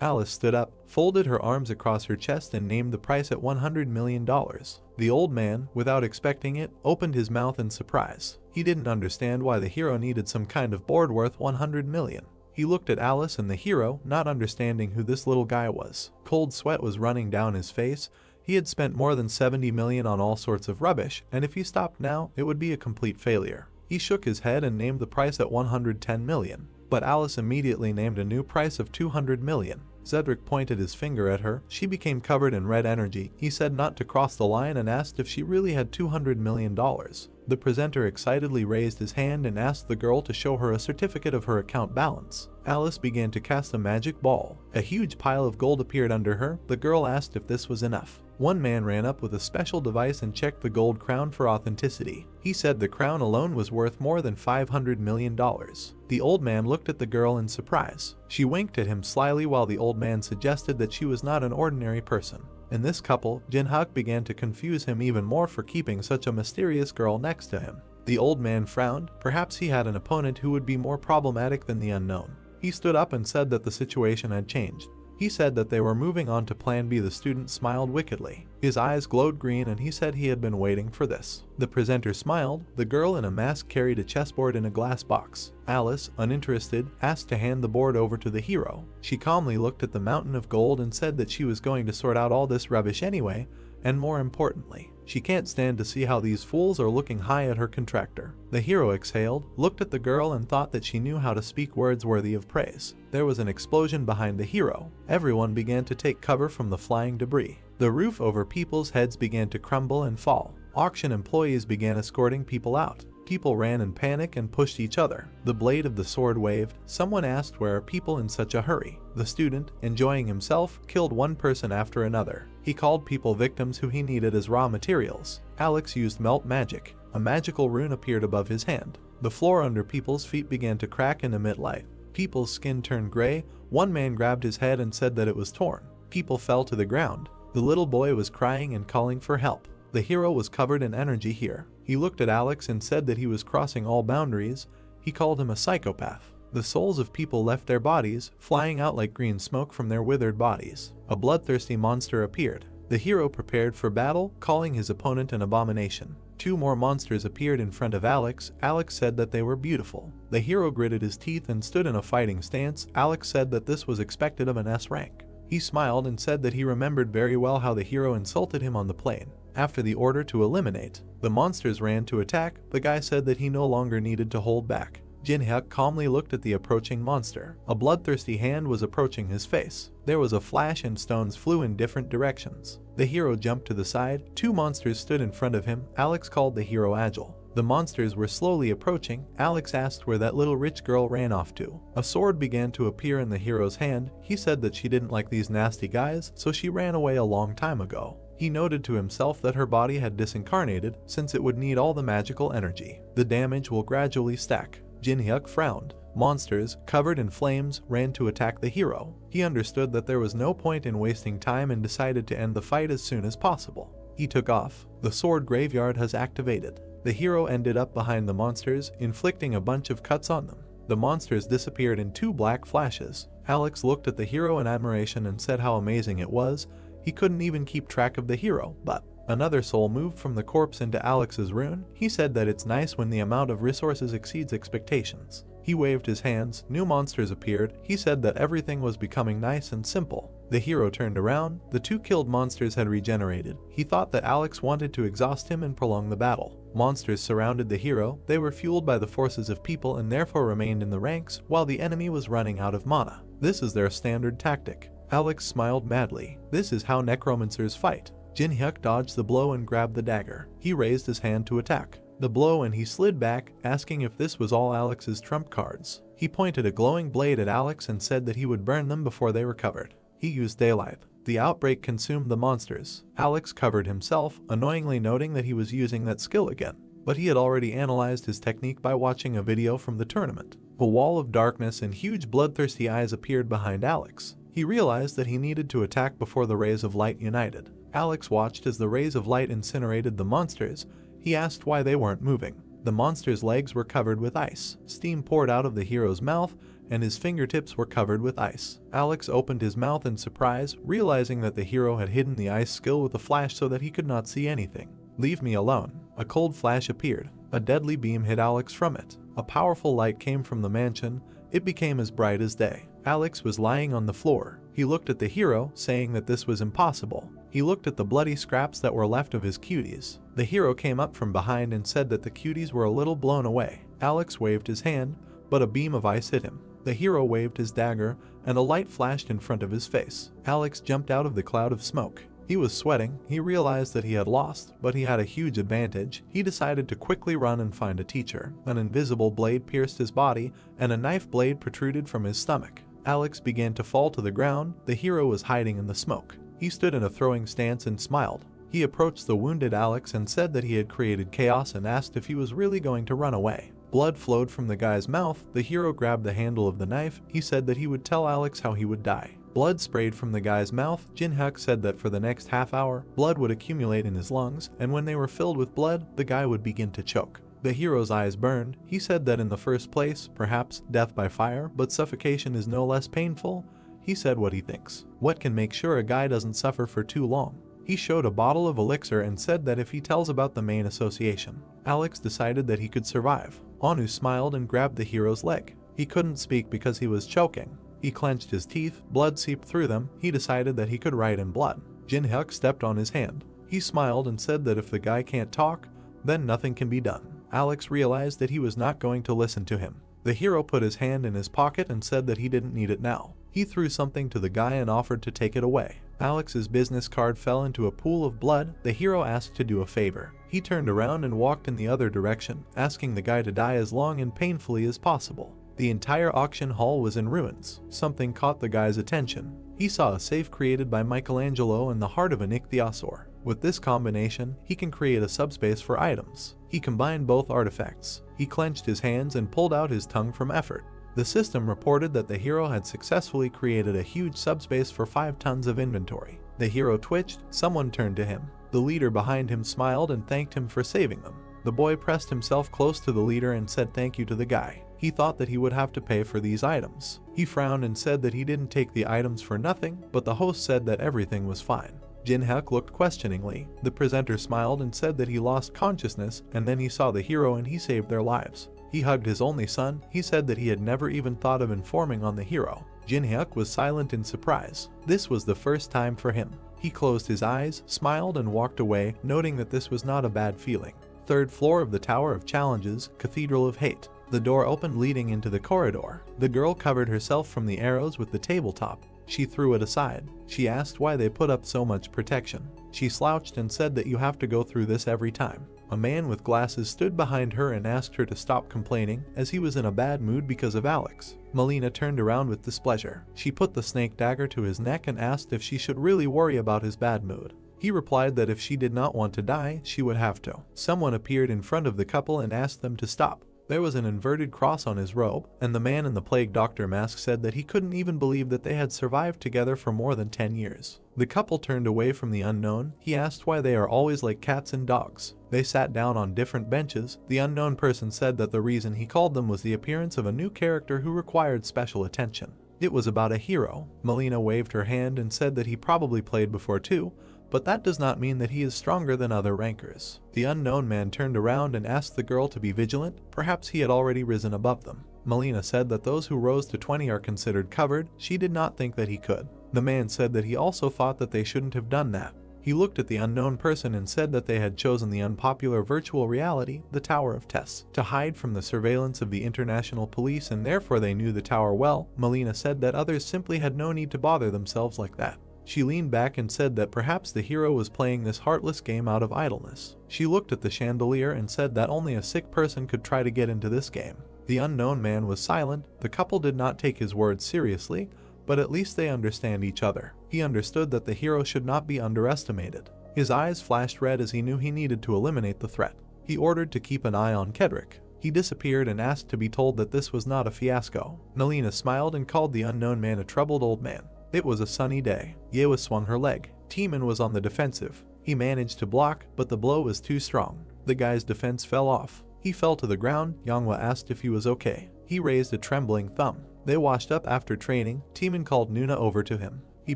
Alice stood up, folded her arms across her chest and named the price at $100 million. The old man, without expecting it, opened his mouth in surprise. He didn't understand why the hero needed some kind of board worth $100 million. He looked at Alice and the hero, not understanding who this little guy was. Cold sweat was running down his face. He had spent more than $70 million on all sorts of rubbish, and if he stopped now, it would be a complete failure. He shook his head and named the price at $110 million. But Alice immediately named a new price of $200 million. Cedric pointed his finger at her. She became covered in red energy. He said not to cross the line and asked if she really had $200 million. The presenter excitedly raised his hand and asked the girl to show her a certificate of her account balance. Alice began to cast a magic ball. A huge pile of gold appeared under her. The girl asked if this was enough. One man ran up with a special device and checked the gold crown for authenticity. He said the crown alone was worth more than $500 million. The old man looked at the girl in surprise. She winked at him slyly while the old man suggested that she was not an ordinary person. In this couple, Jin-hyuk began to confuse him even more for keeping such a mysterious girl next to him. The old man frowned. Perhaps he had an opponent who would be more problematic than the unknown. He stood up and said that the situation had changed. He said that they were moving on to Plan B. The student smiled wickedly. His eyes glowed green and he said he had been waiting for this. The presenter smiled. The girl in a mask carried a chessboard in a glass box. Alice, uninterested, asked to hand the board over to the hero. She calmly looked at the mountain of gold and said that she was going to sort out all this rubbish anyway, and more importantly, she can't stand to see how these fools are looking high at her contractor. The hero exhaled, looked at the girl and thought that she knew how to speak words worthy of praise. There was an explosion behind the hero. Everyone began to take cover from the flying debris. The roof over people's heads began to crumble and fall. Auction employees began escorting people out. People ran in panic and pushed each other. The blade of the sword waved. Someone asked where are people in such a hurry. The student, enjoying himself, killed one person after another. He called people victims who he needed as raw materials. Alex used melt magic. A magical rune appeared above his hand. The floor under people's feet began to crack and emit light. People's skin turned gray. One man grabbed his head and said that it was torn. People fell to the ground. The little boy was crying and calling for help. The hero was covered in energy here. He looked at Alex and said that he was crossing all boundaries. He called him a psychopath. The souls of people left their bodies, flying out like green smoke from their withered bodies. A bloodthirsty monster appeared. The hero prepared for battle, calling his opponent an abomination. 2 more monsters appeared in front of Alex. Alex said that they were beautiful. The hero gritted his teeth and stood in a fighting stance. Alex said that this was expected of an S rank. He smiled and said that he remembered very well how the hero insulted him on the plane. After the order to eliminate, the monsters ran to attack. The guy said that he no longer needed to hold back. Jin-hyuk calmly looked at the approaching monster. A bloodthirsty hand was approaching his face. There was a flash and stones flew in different directions. The hero jumped to the side. 2 monsters stood in front of him. Alex called the hero agile. The monsters were slowly approaching. Alex asked where that little rich girl ran off to. A sword began to appear in the hero's hand. He said that she didn't like these nasty guys, so she ran away a long time ago. He noted to himself that her body had disincarnated, since it would need all the magical energy. The damage will gradually stack. Jin-hyuk frowned. Monsters, covered in flames, ran to attack the hero. He understood that there was no point in wasting time and decided to end the fight as soon as possible. He took off. The sword graveyard has activated. The hero ended up behind the monsters, inflicting a bunch of cuts on them. The monsters disappeared in 2 black flashes. Alex looked at the hero in admiration and said how amazing it was. He couldn't even keep track of the hero, but another soul moved from the corpse into Alex's rune. He said that it's nice when the amount of resources exceeds expectations. He waved his hands. New monsters appeared. He said that everything was becoming nice and simple. The hero turned around. The 2 killed monsters had regenerated. He thought that Alex wanted to exhaust him and prolong the battle. Monsters surrounded the hero. They were fueled by the forces of people and therefore remained in the ranks while the enemy was running out of mana. This is their standard tactic. Alex smiled madly. This is how necromancers fight. Jin-hyuk dodged the blow and grabbed the dagger. He raised his hand to attack the blow and he slid back, asking if this was all Alex's trump cards. He pointed a glowing blade at Alex and said that he would burn them before they recovered. He used daylight. The outbreak consumed the monsters. Alex covered himself, annoyingly noting that he was using that skill again. But he had already analyzed his technique by watching a video from the tournament. A wall of darkness and huge bloodthirsty eyes appeared behind Alex. He realized that he needed to attack before the rays of light united. Alex watched as the rays of light incinerated the monsters. He asked why they weren't moving. The monster's legs were covered with ice. Steam poured out of the hero's mouth, and his fingertips were covered with ice. Alex opened his mouth in surprise, realizing that the hero had hidden the ice skill with a flash so that he could not see anything. "Leave me alone." A cold flash appeared. A deadly beam hit Alex from it. A powerful light came from the mansion. It became as bright as day. Alex was lying on the floor. He looked at the hero, saying that this was impossible. He looked at the bloody scraps that were left of his cuties. The hero came up from behind and said that the cuties were a little blown away. Alex waved his hand, but a beam of ice hit him. The hero waved his dagger, and a light flashed in front of his face. Alex jumped out of the cloud of smoke. He was sweating. He realized that he had lost, but he had a huge advantage. He decided to quickly run and find a teacher. An invisible blade pierced his body, and a knife blade protruded from his stomach. Alex began to fall to the ground. The hero was hiding in the smoke. He stood in a throwing stance and smiled. He approached the wounded Alex and said that he had created chaos and asked if he was really going to run away. Blood flowed from the guy's mouth. The hero grabbed the handle of the knife. He said that he would tell Alex how he would die. Blood sprayed from the guy's mouth. Jin-hyuk said that for the next half hour, blood would accumulate in his lungs, and when they were filled with blood, the guy would begin to choke. The hero's eyes burned. He said that in the first place, perhaps death by fire, but suffocation is no less painful. He said what he thinks. What can make sure a guy doesn't suffer for too long? He showed a bottle of elixir and said that if he tells about the main association, Alex decided that he could survive. Anu smiled and grabbed the hero's leg. He couldn't speak because he was choking. He clenched his teeth, blood seeped through them. He decided that he could write in blood. Jin-hyuk stepped on his hand. He smiled and said that if the guy can't talk, then nothing can be done. Alex realized that he was not going to listen to him. The hero put his hand in his pocket and said that he didn't need it now. He threw something to the guy and offered to take it away. Alex's business card fell into a pool of blood. The hero asked to do a favor. He turned around and walked in the other direction, asking the guy to die as long and painfully as possible. The entire auction hall was in ruins. Something caught the guy's attention. He saw a safe created by Michelangelo in the heart of an ichthyosaur. With this combination, he can create a subspace for items. He combined both artifacts. He clenched his hands and pulled out his tongue from effort. The system reported that the hero had successfully created a huge subspace for 5 tons of inventory. The hero twitched. Someone turned to him. The leader behind him smiled and thanked him for saving them. The boy pressed himself close to the leader and said thank you to the guy. He thought that he would have to pay for these items. He frowned and said that he didn't take the items for nothing, but the host said that everything was fine. Jin-hyuk looked questioningly. The presenter smiled and said that he lost consciousness, and then he saw the hero and he saved their lives. He hugged his only son. He said that he had never even thought of informing on the hero. Jin-hyuk was silent in surprise. This was the first time for him. He closed his eyes, smiled, and walked away, noting that this was not a bad feeling. Third floor of the Tower of Challenges, Cathedral of Hate. The door opened leading into the corridor. The girl covered herself from the arrows with the tabletop. She threw it aside. She asked why they put up so much protection. She slouched and said that you have to go through this every time. A man with glasses stood behind her and asked her to stop complaining, as he was in a bad mood because of Alex. Melina turned around with displeasure. She put the snake dagger to his neck and asked if she should really worry about his bad mood. He replied that if she did not want to die, she would have to. Someone appeared in front of the couple and asked them to stop. There was an inverted cross on his robe, and the man in the plague doctor mask said that he couldn't even believe that they had survived together for more than 10 years. The couple turned away from the unknown. He asked why they are always like cats and dogs. They sat down on different benches. The unknown person said that the reason he called them was the appearance of a new character who required special attention. It was about a hero. Melina waved her hand and said that he probably played before too, but that does not mean that he is stronger than other rankers. The unknown man turned around and asked the girl to be vigilant. Perhaps he had already risen above them. Melina said that those who rose to 20 are considered covered. She did not think that he could. The man said that he also thought that they shouldn't have done that. He looked at the unknown person and said that they had chosen the unpopular virtual reality, the Tower of Tests, to hide from the surveillance of the international police, and therefore they knew the tower well. Melina said that others simply had no need to bother themselves like that. She leaned back and said that perhaps the hero was playing this heartless game out of idleness. She looked at the chandelier and said that only a sick person could try to get into this game. The unknown man was silent. The couple did not take his words seriously, but at least they understand each other. He understood that the hero should not be underestimated. His eyes flashed red as he knew he needed to eliminate the threat. He ordered to keep an eye on Kedrick. He disappeared and asked to be told that this was not a fiasco. Melina smiled and called the unknown man a troubled old man. It was a sunny day. Yewa swung her leg. Timon was on the defensive. He managed to block, but the blow was too strong. The guy's defense fell off. He fell to the ground. Yangwa asked if he was okay. He raised a trembling thumb. They washed up after training. Timon called Nuna over to him. He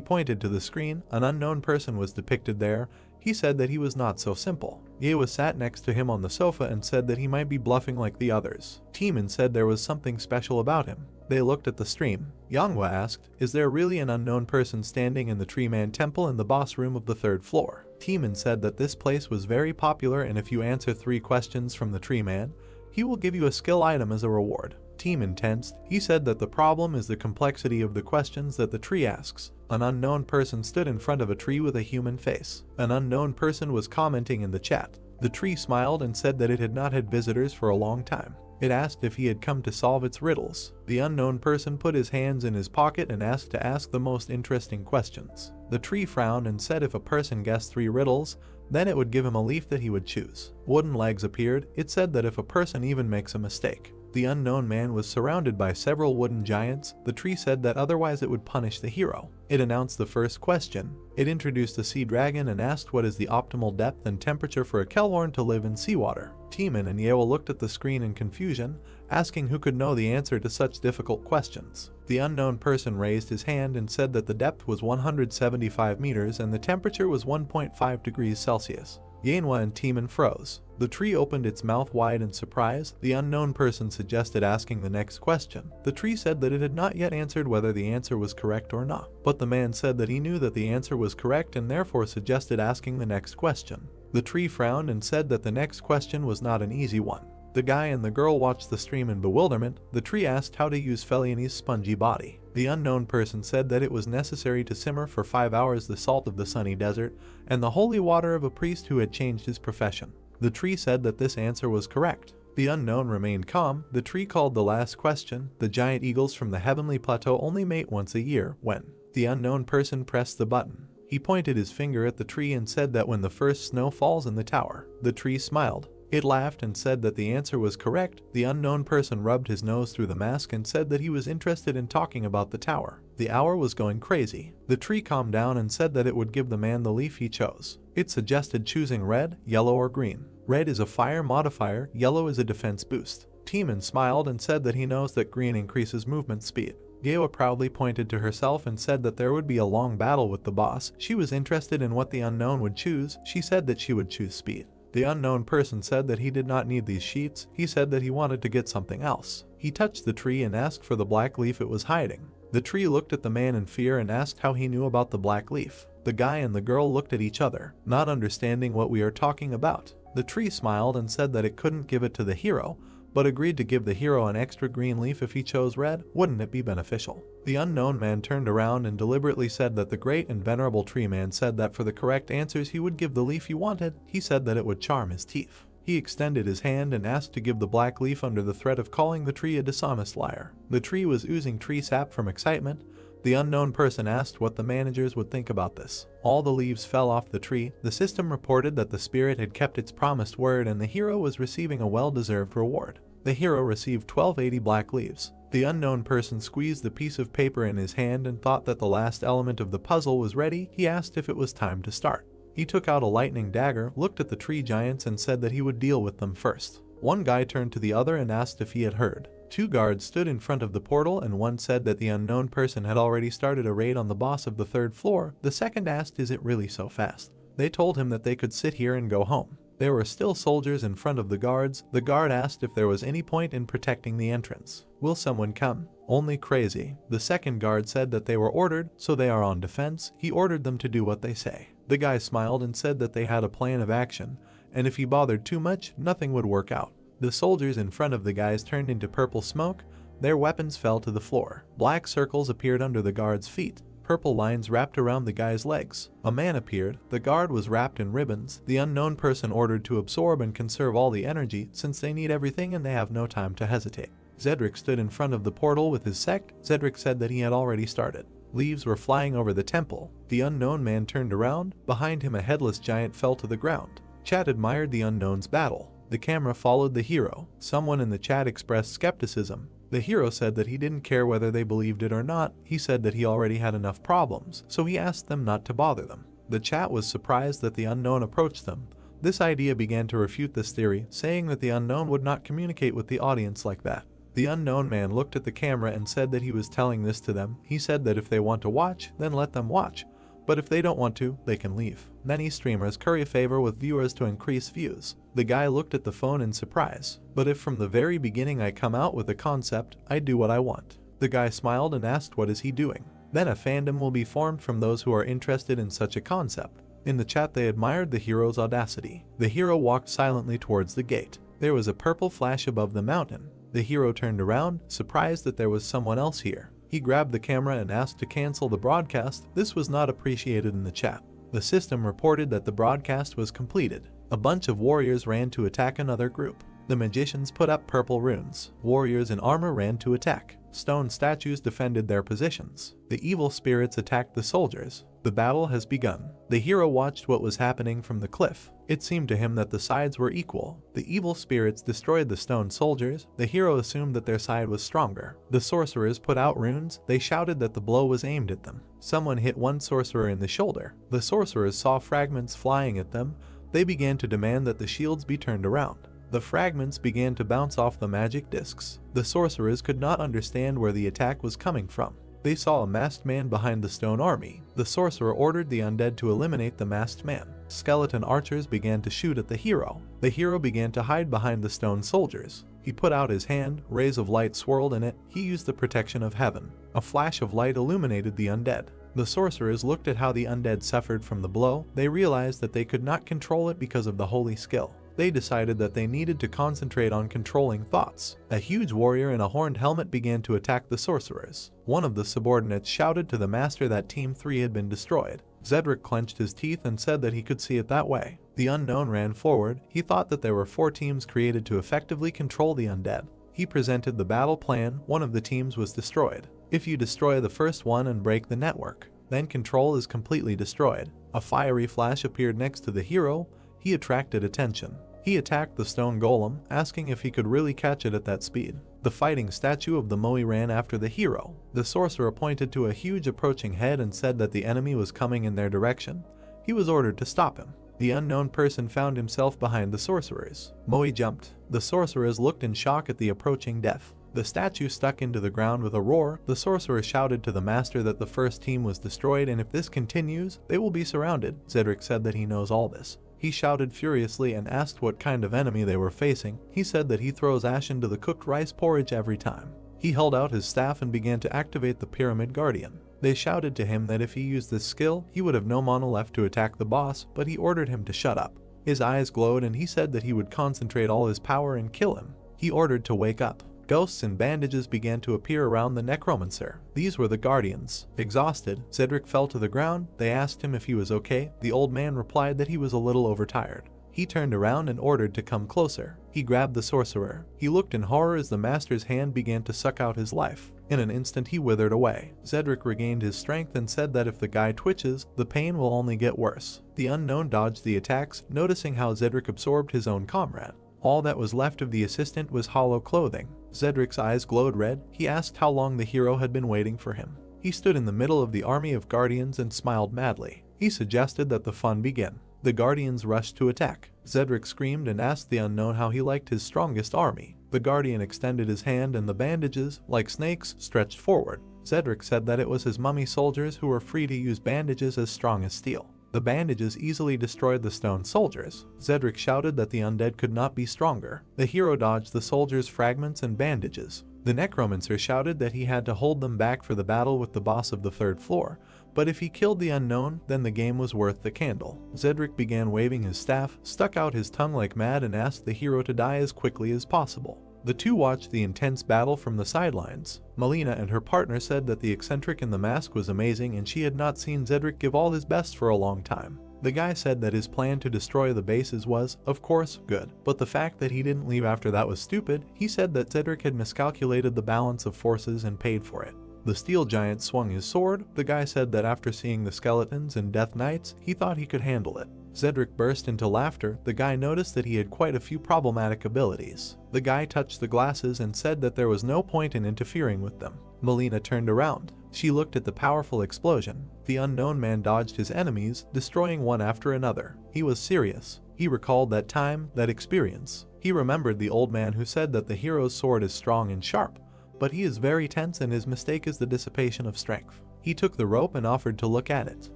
pointed to the screen. An unknown person was depicted there. He said that he was not so simple. Yewa sat next to him on the sofa and said that he might be bluffing like the others. Timon said there was something special about him. They looked at the stream. Yangwa asked, "Is there really an unknown person standing in the Tree Man Temple in the boss room of the 3rd floor?" Timon said that this place was very popular, and if you answer 3 questions from the Tree Man, he will give you a skill item as a reward. Timon tensed. He said that the problem is the complexity of the questions that the tree asks. An unknown person stood in front of a tree with a human face. An unknown person was commenting in the chat. The tree smiled and said that it had not had visitors for a long time. It asked if he had come to solve its riddles. The unknown person put his hands in his pocket and asked to ask the most interesting questions. The tree frowned and said if a person guessed 3 riddles, then it would give him a leaf that he would choose. Wooden legs appeared. It said that if a person even makes a mistake. The unknown man was surrounded by several wooden giants. The tree said that otherwise it would punish the hero. It announced the first question. It introduced a sea dragon and asked what is the optimal depth and temperature for a Kellhorn to live in seawater. Timon and Yewa looked at the screen in confusion, asking who could know the answer to such difficult questions. The unknown person raised his hand and said that the depth was 175 meters and the temperature was 1.5 degrees Celsius. Yanhwa and Timon froze. The tree opened its mouth wide in surprise. The unknown person suggested asking the next question. The tree said that it had not yet answered whether the answer was correct or not, but the man said that he knew that the answer was correct and therefore suggested asking the next question. The tree frowned and said that the next question was not an easy one. The guy and the girl watched the stream in bewilderment. The tree asked how to use Feliani's spongy body. The unknown person said that it was necessary to simmer for 5 hours the salt of the sunny desert and the holy water of a priest who had changed his profession. The tree said that this answer was correct. The unknown remained calm. The tree called the last question. The giant eagles from the heavenly plateau only mate once a year. When? The unknown person pressed the button. He pointed his finger at the tree and said that when the first snow falls in the tower. The tree smiled. It laughed and said that the answer was correct. The unknown person rubbed his nose through the mask and said that he was interested in talking about the tower. The hour was going crazy. The tree calmed down and said that it would give the man the leaf he chose. It suggested choosing red, yellow, or green. Red is a fire modifier, yellow is a defense boost. Timon smiled and said that he knows that green increases movement speed. Gawa proudly pointed to herself and said that there would be a long battle with the boss. She was interested in what the unknown would choose. She said that she would choose speed. The unknown person said that he did not need these sheets. He said that he wanted to get something else. He touched the tree and asked for the black leaf it was hiding. The tree looked at the man in fear and asked how he knew about the black leaf. The guy and the girl looked at each other, not understanding what we are talking about. The tree smiled and said that it couldn't give it to the hero, but agreed to give the hero an extra green leaf if he chose red. Wouldn't it be beneficial? The unknown man turned around and deliberately said that the great and venerable tree man said that for the correct answers he would give the leaf he wanted. He said that it would charm his teeth. He extended his hand and asked to give the black leaf under the threat of calling the tree a dishonest liar. The tree was oozing tree sap from excitement. The unknown person asked what the managers would think about this. All the leaves fell off the tree. The system reported that the spirit had kept its promised word and the hero was receiving a well-deserved reward. The hero received 1280 black leaves. The unknown person squeezed the piece of paper in his hand and thought that the last element of the puzzle was ready. He asked if it was time to start. He took out a lightning dagger, looked at the tree giants and said that he would deal with them first. One guy turned to the other and asked if he had heard. 2 guards stood in front of the portal and one said that the unknown person had already started a raid on the boss of the 3rd floor. The second asked, is it really so fast? They told him that they could sit here and go home. There were still soldiers in front of the guards. The guard asked if there was any point in protecting the entrance. Will someone come? Only crazy. The second guard said that they were ordered, so they are on defense. He ordered them to do what they say. The guy smiled and said that they had a plan of action, and if he bothered too much, nothing would work out. The soldiers in front of the guys turned into purple smoke. Their weapons fell to the floor. Black circles appeared under the guards' feet. Purple lines wrapped around the guy's legs. A man appeared. The guard was wrapped in ribbons. The unknown person ordered to absorb and conserve all the energy since they need everything and they have no time to hesitate. Zedric stood in front of the portal with his sect. Zedric said that he had already started. Leaves were flying over the temple. The unknown man turned around. Behind him a headless giant fell to the ground. Chat admired the unknown's battle. The camera followed the hero. Someone in the chat expressed skepticism. The hero said that he didn't care whether they believed it or not. He said that he already had enough problems, so he asked them not to bother them. The chat was surprised that the unknown approached them. This idea began to refute this theory, saying that the unknown would not communicate with the audience like that. The unknown man looked at the camera and said that he was telling this to them. He said that if they want to watch, then let them watch. But if they don't want to, they can leave. Many streamers curry favor with viewers to increase views. The guy looked at the phone in surprise. But if from the very beginning I come out with a concept, I do what I want. The guy smiled and asked what is he doing. Then a fandom will be formed from those who are interested in such a concept. In the chat they admired the hero's audacity. The hero walked silently towards the gate. There was a purple flash above the mountain. The hero turned around, surprised that there was someone else here. He grabbed the camera and asked to cancel the broadcast. This was not appreciated in the chat. The system reported that the broadcast was completed. A bunch of warriors ran to attack another group. The magicians put up purple runes. Warriors in armor ran to attack. Stone statues defended their positions. The evil spirits attacked the soldiers. The battle has begun. The hero watched what was happening from the cliff. It seemed to him that the sides were equal. The evil spirits destroyed the stone soldiers. The hero assumed that their side was stronger. The sorcerers put out runes. They shouted that the blow was aimed at them. Someone hit one sorcerer in the shoulder. The sorcerers saw fragments flying at them. They began to demand that the shields be turned around. The fragments began to bounce off the magic discs. The sorcerers could not understand where the attack was coming from. They saw a masked man behind the stone army. The sorcerer ordered the undead to eliminate the masked man. Skeleton archers began to shoot at the hero. The hero began to hide behind the stone soldiers. He put out his hand, rays of light swirled in it. He used the protection of heaven. A flash of light illuminated the undead. The sorcerers looked at how the undead suffered from the blow. They realized that they could not control it because of the holy skill. They decided that they needed to concentrate on controlling thoughts. A huge warrior in a horned helmet began to attack the sorcerers. One of the subordinates shouted to the master that Team 3 had been destroyed. Zedric clenched his teeth and said that he could see it that way. The unknown ran forward. He thought that there were 4 teams created to effectively control the undead. He presented the battle plan. One of the teams was destroyed. If you destroy the first one and break the network, then control is completely destroyed. A fiery flash appeared next to the hero. He attracted attention. He attacked the stone golem, asking if he could really catch it at that speed. The fighting statue of the Moe ran after the hero. The sorcerer pointed to a huge approaching head and said that the enemy was coming in their direction. He was ordered to stop him. The unknown person found himself behind the sorcerers. Moe jumped. The sorcerers looked in shock at the approaching death. The statue stuck into the ground with a roar. The sorcerer shouted to the master that the first team was destroyed, and if this continues, they will be surrounded. Cedric said that he knows all this. He shouted furiously and asked what kind of enemy they were facing. He said that he throws ash into the cooked rice porridge every time. He held out his staff and began to activate the Pyramid Guardian. They shouted to him that if he used this skill, he would have no mana left to attack the boss, but he ordered him to shut up. His eyes glowed and he said that he would concentrate all his power and kill him. He ordered to wake up. Ghosts and bandages began to appear around the necromancer. These were the guardians. Exhausted, Cedric fell to the ground. They asked him if he was okay. The old man replied that he was a little overtired. He turned around and ordered to come closer. He grabbed the sorcerer. He looked in horror as the master's hand began to suck out his life. In an instant he withered away. Cedric regained his strength and said that if the guy twitches, the pain will only get worse. The unknown dodged the attacks, noticing how Cedric absorbed his own comrade. All that was left of the assistant was hollow clothing. Cedric's eyes glowed red. He asked how long the hero had been waiting for him. He stood in the middle of the army of guardians and smiled madly. He suggested that the fun begin. The guardians rushed to attack. Cedric screamed and asked the unknown how he liked his strongest army. The guardian extended his hand and the bandages, like snakes, stretched forward. Cedric said that it was his mummy soldiers who were free to use bandages as strong as steel. The bandages easily destroyed the stone soldiers. Cedric shouted that the undead could not be stronger. The hero dodged the soldiers' fragments and bandages. The necromancer shouted that he had to hold them back for the battle with the boss of the third floor, but if he killed the unknown, then the game was worth the candle. Cedric began waving his staff, stuck out his tongue like mad, and asked the hero to die as quickly as possible. The two watched the intense battle from the sidelines. Melina and her partner said that the eccentric in the mask was amazing and she had not seen Cedric give all his best for a long time. The guy said that his plan to destroy the bases was, of course, good, but the fact that he didn't leave after that was stupid. He said that Cedric had miscalculated the balance of forces and paid for it. The steel giant swung his sword. The guy said that after seeing the skeletons and death knights, he thought he could handle it. Cedric burst into laughter. The guy noticed that he had quite a few problematic abilities. The guy touched the glasses and said that there was no point in interfering with them. Melina turned around. She looked at the powerful explosion. The unknown man dodged his enemies, destroying one after another. He was serious. He recalled that time, that experience. He remembered the old man who said that the hero's sword is strong and sharp, but he is very tense and his mistake is the dissipation of strength. He took the rope and offered to look at it.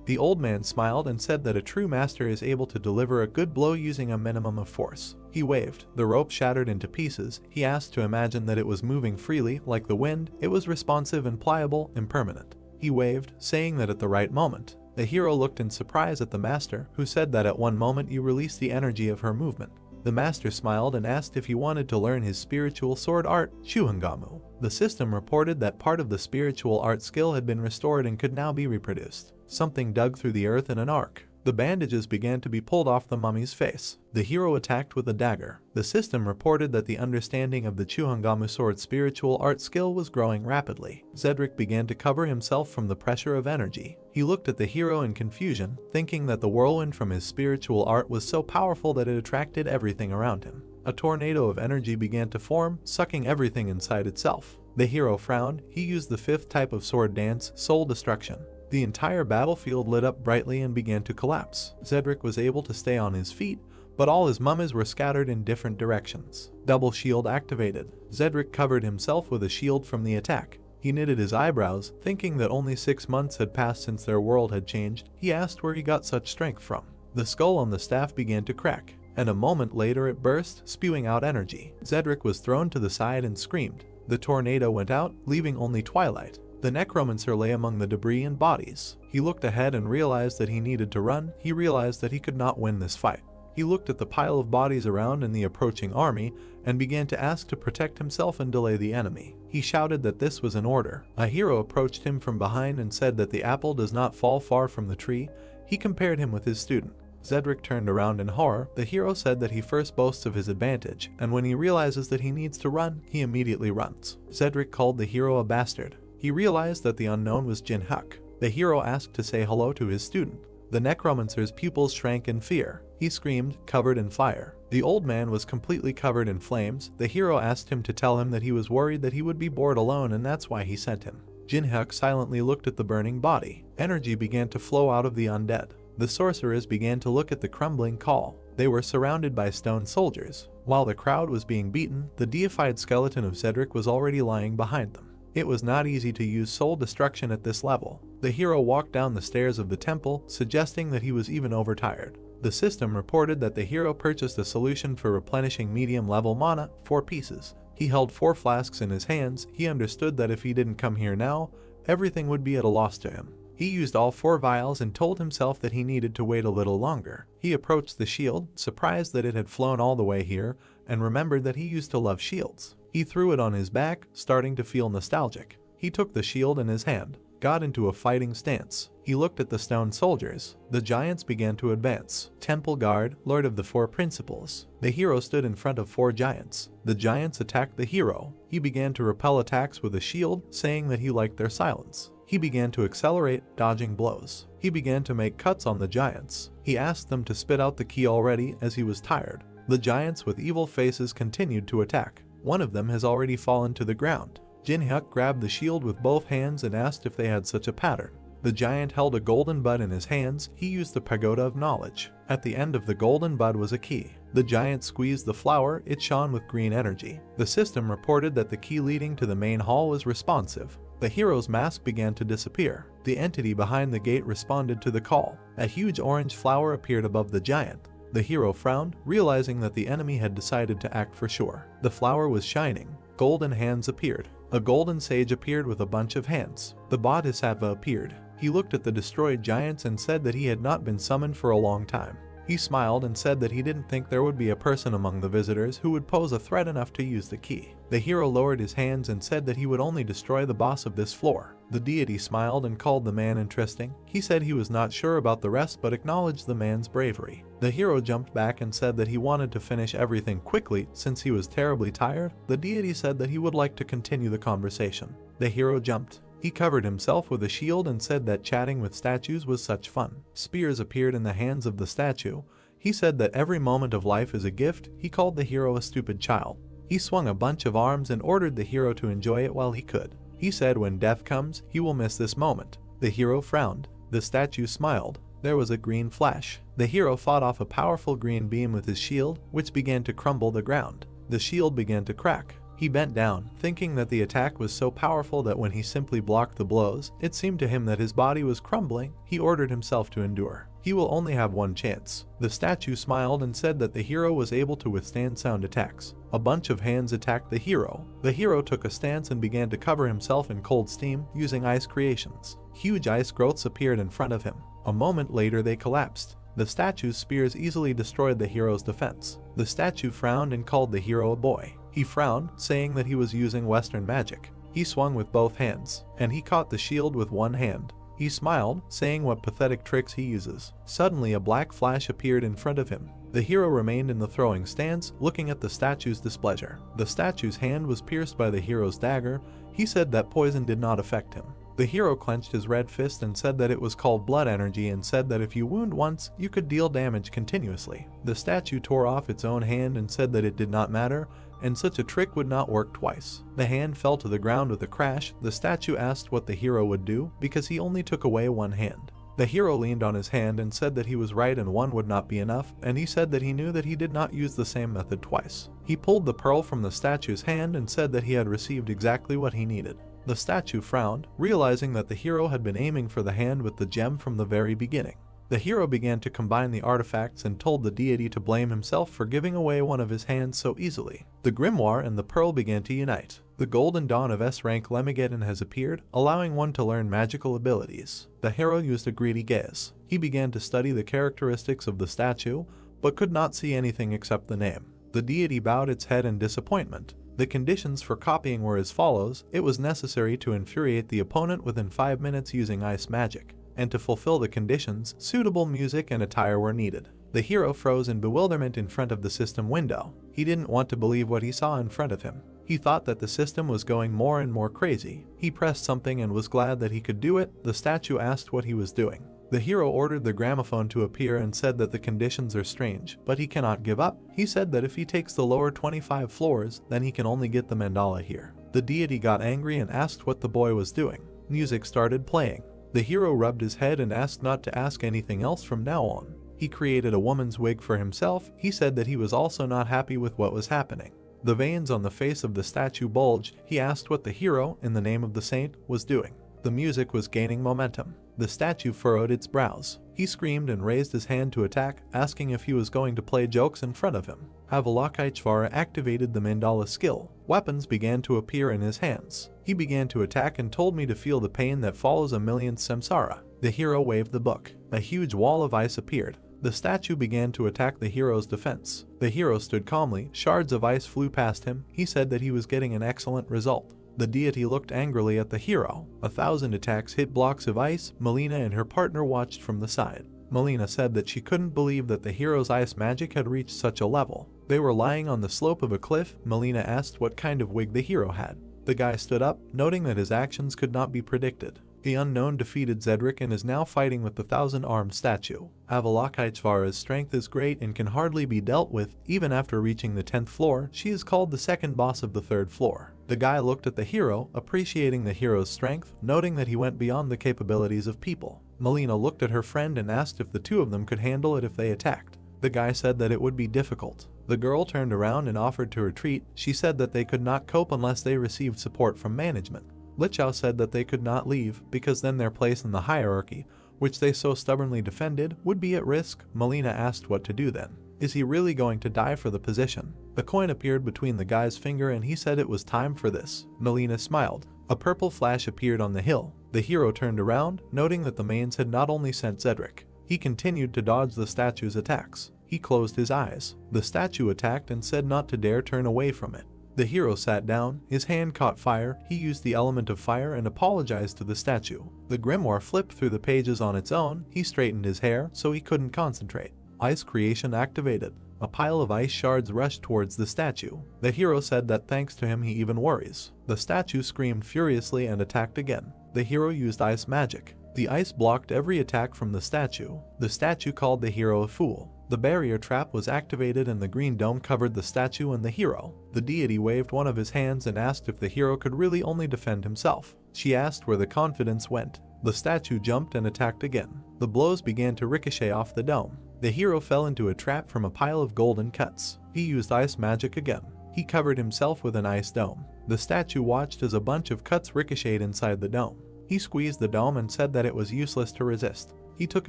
The old man smiled and said that a true master is able to deliver a good blow using a minimum of force. He waved. The rope shattered into pieces. He asked to imagine that it was moving freely, like the wind. It was responsive and pliable, impermanent. He waved, saying that at the right moment. The hero looked in surprise at the master, who said that at one moment you released the energy of her movement. The master smiled and asked if he wanted to learn his spiritual sword art, Shuhangamu. The system reported that part of the spiritual art skill had been restored and could now be reproduced. Something dug through the earth in an arc. The bandages began to be pulled off the mummy's face. The hero attacked with a dagger. The system reported that the understanding of the Chuhangamu sword spiritual art skill was growing rapidly. Cedric began to cover himself from the pressure of energy. He looked at the hero in confusion, thinking that the whirlwind from his spiritual art was so powerful that it attracted everything around him. A tornado of energy began to form, sucking everything inside itself. The hero frowned. He used the fifth type of sword dance, soul destruction. The entire battlefield lit up brightly and began to collapse. Cedric was able to stay on his feet, but all his mummies were scattered in different directions. Double shield activated. Cedric covered himself with a shield from the attack. He knitted his eyebrows, thinking that only 6 months had passed since their world had changed. He asked where he got such strength from. The skull on the staff began to crack, and a moment later it burst, spewing out energy. Cedric was thrown to the side and screamed. The tornado went out, leaving only twilight. The necromancer lay among the debris and bodies. He looked ahead and realized that he needed to run. He realized that he could not win this fight. He looked at the pile of bodies around and the approaching army and began to ask to protect himself and delay the enemy. He shouted that this was an order. A hero approached him from behind and said that the apple does not fall far from the tree. He compared him with his student. Cedric turned around in horror. The hero said that he first boasts of his advantage, and when he realizes that he needs to run, he immediately runs. Cedric called the hero a bastard. He realized that the unknown was Jin Huk. The hero asked to say hello to his student. The necromancer's pupils shrank in fear. He screamed, covered in fire. The old man was completely covered in flames. The hero asked him to tell him that he was worried that he would be bored alone and that's why he sent him. Jin Huk silently looked at the burning body. Energy began to flow out of the undead. The sorcerers began to look at the crumbling call. They were surrounded by stone soldiers. While the crowd was being beaten, the deified skeleton of Cedric was already lying behind them. It was not easy to use soul destruction at this level. The hero walked down the stairs of the temple, suggesting that he was even overtired. The system reported that the hero purchased a solution for replenishing medium-level mana, 4 pieces. He held 4 flasks in his hands. He understood that if he didn't come here now, everything would be at a loss to him. He used all 4 vials and told himself that he needed to wait a little longer. He approached the shield, surprised that it had flown all the way here, and remembered that he used to love shields. He threw it on his back, starting to feel nostalgic. He took the shield in his hand, got into a fighting stance. He looked at the stone soldiers. The giants began to advance. Temple Guard, Lord of the 4 Principles. The hero stood in front of 4 giants. The giants attacked the hero. He began to repel attacks with a shield, saying that he liked their silence. He began to accelerate, dodging blows. He began to make cuts on the giants. He asked them to spit out the key already, as he was tired. The giants with evil faces continued to attack. One of them has already fallen to the ground. Jinhyuk grabbed the shield with both hands and asked if they had such a pattern. The giant held a golden bud in his hands. He used the pagoda of knowledge. At the end of the golden bud was a key. The giant squeezed the flower. It shone with green energy. The system reported that the key leading to the main hall was responsive. The hero's mask began to disappear. The entity behind the gate responded to the call. A huge orange flower appeared above the giant. The hero frowned, realizing that the enemy had decided to act for sure. The flower was shining. Golden hands appeared. A golden sage appeared with a bunch of hands. The bodhisattva appeared. He looked at the destroyed giants and said that he had not been summoned for a long time. He smiled and said that he didn't think there would be a person among the visitors who would pose a threat enough to use the key. The hero lowered his hands and said that he would only destroy the boss of this floor. The deity smiled and called the man interesting. He said he was not sure about the rest but acknowledged the man's bravery. The hero jumped back and said that he wanted to finish everything quickly since he was terribly tired. The deity said that he would like to continue the conversation. The hero jumped. He covered himself with a shield and said that chatting with statues was such fun. Spears appeared in the hands of the statue. He said that every moment of life is a gift. He called the hero a stupid child. He swung a bunch of arms and ordered the hero to enjoy it while he could. He said when death comes, he will miss this moment. The hero frowned. The statue smiled. There was a green flash. The hero fought off a powerful green beam with his shield, which began to crumble the ground. The shield began to crack. He bent down, thinking that the attack was so powerful that when he simply blocked the blows, it seemed to him that his body was crumbling. He ordered himself to endure. He will only have one chance. The statue smiled and said that the hero was able to withstand sound attacks. A bunch of hands attacked the hero. The hero took a stance and began to cover himself in cold steam using ice creations. Huge ice growths appeared in front of him. A moment later they collapsed. The statue's spears easily destroyed the hero's defense. The statue frowned and called the hero a boy. He frowned, saying that he was using Western magic. He swung with both hands, and he caught the shield with one hand. He smiled, saying what pathetic tricks he uses. Suddenly a black flash appeared in front of him. The hero remained in the throwing stance, looking at the statue's displeasure. The statue's hand was pierced by the hero's dagger. He said that poison did not affect him. The hero clenched his red fist and said that it was called blood energy and said that if you wound once, you could deal damage continuously. The statue tore off its own hand and said that it did not matter, and such a trick would not work twice. The hand fell to the ground with a crash. The statue asked what the hero would do, because he only took away one hand. The hero leaned on his hand and said that he was right and one would not be enough, and he said that he knew that he did not use the same method twice. He pulled the pearl from the statue's hand and said that he had received exactly what he needed. The statue frowned, realizing that the hero had been aiming for the hand with the gem from the very beginning. The hero began to combine the artifacts and told the deity to blame himself for giving away one of his hands so easily. The grimoire and the pearl began to unite. The golden dawn of S-rank Lemageddon has appeared, allowing one to learn magical abilities. The hero used a greedy gaze. He began to study the characteristics of the statue, but could not see anything except the name. The deity bowed its head in disappointment. The conditions for copying were as follows. It was necessary to infuriate the opponent within 5 minutes using ice magic, and to fulfill the conditions, suitable music and attire were needed. The hero froze in bewilderment in front of the system window. He didn't want to believe what he saw in front of him. He thought that the system was going more and more crazy. He pressed something and was glad that he could do it. The statue asked what he was doing. The hero ordered the gramophone to appear and said that the conditions are strange, but he cannot give up. He said that if he takes the lower 25 floors, then he can only get the mandala here. The deity got angry and asked what the boy was doing. Music started playing. The hero rubbed his head and asked not to ask anything else from now on. He created a woman's wig for himself. He said that he was also not happy with what was happening. The veins on the face of the statue bulged. He asked what the hero, in the name of the saint, was doing. The music was gaining momentum. The statue furrowed its brows. He screamed and raised his hand to attack, asking if he was going to play jokes in front of him. Avalokiteshvara activated the mandala skill. Weapons began to appear in his hands. He began to attack and told me to feel the pain that follows a millionth samsara. The hero waved the book. A huge wall of ice appeared. The statue began to attack the hero's defense. The hero stood calmly. Shards of ice flew past him. He said that he was getting an excellent result. The deity looked angrily at the hero. 1,000 attacks hit blocks of ice. Melina and her partner watched from the side. Melina said that she couldn't believe that the hero's ice magic had reached such a level. They were lying on the slope of a cliff. Melina asked what kind of wig the hero had. The guy stood up, noting that his actions could not be predicted. The unknown defeated Zedric and is now fighting with the 1,000-armed statue. Avalokiteshvara's strength is great and can hardly be dealt with. Even after reaching the 10th floor, she is called the second boss of the 3rd floor. The guy looked at the hero, appreciating the hero's strength, noting that he went beyond the capabilities of people. Melina looked at her friend and asked if the two of them could handle it if they attacked. The guy said that it would be difficult. The girl turned around and offered to retreat. She said that they could not cope unless they received support from management. Lichao said that they could not leave because then their place in the hierarchy, which they so stubbornly defended, would be at risk. Melina asked what to do then. Is he really going to die for the position? A coin appeared between the guy's finger and he said it was time for this. Melina smiled. A purple flash appeared on the hill. The hero turned around, noting that the mains had not only sent Zedric. He continued to dodge the statue's attacks. He closed his eyes. The statue attacked and said not to dare turn away from it. The hero sat down, his hand caught fire. He used the element of fire and apologized to the statue. The grimoire flipped through the pages on its own. He straightened his hair so he couldn't concentrate. Ice creation activated. A pile of ice shards rushed towards the statue. The hero said that thanks to him he even worries. The statue screamed furiously and attacked again. The hero used ice magic. The ice blocked every attack from the statue. The statue called the hero a fool. The barrier trap was activated and the green dome covered the statue and the hero. The deity waved one of his hands and asked if the hero could really only defend himself. She asked where the confidence went. The statue jumped and attacked again. The blows began to ricochet off the dome. The hero fell into a trap from a pile of golden cuts. He used ice magic again. He covered himself with an ice dome. The statue watched as a bunch of cuts ricocheted inside the dome. He squeezed the dome and said that it was useless to resist. He took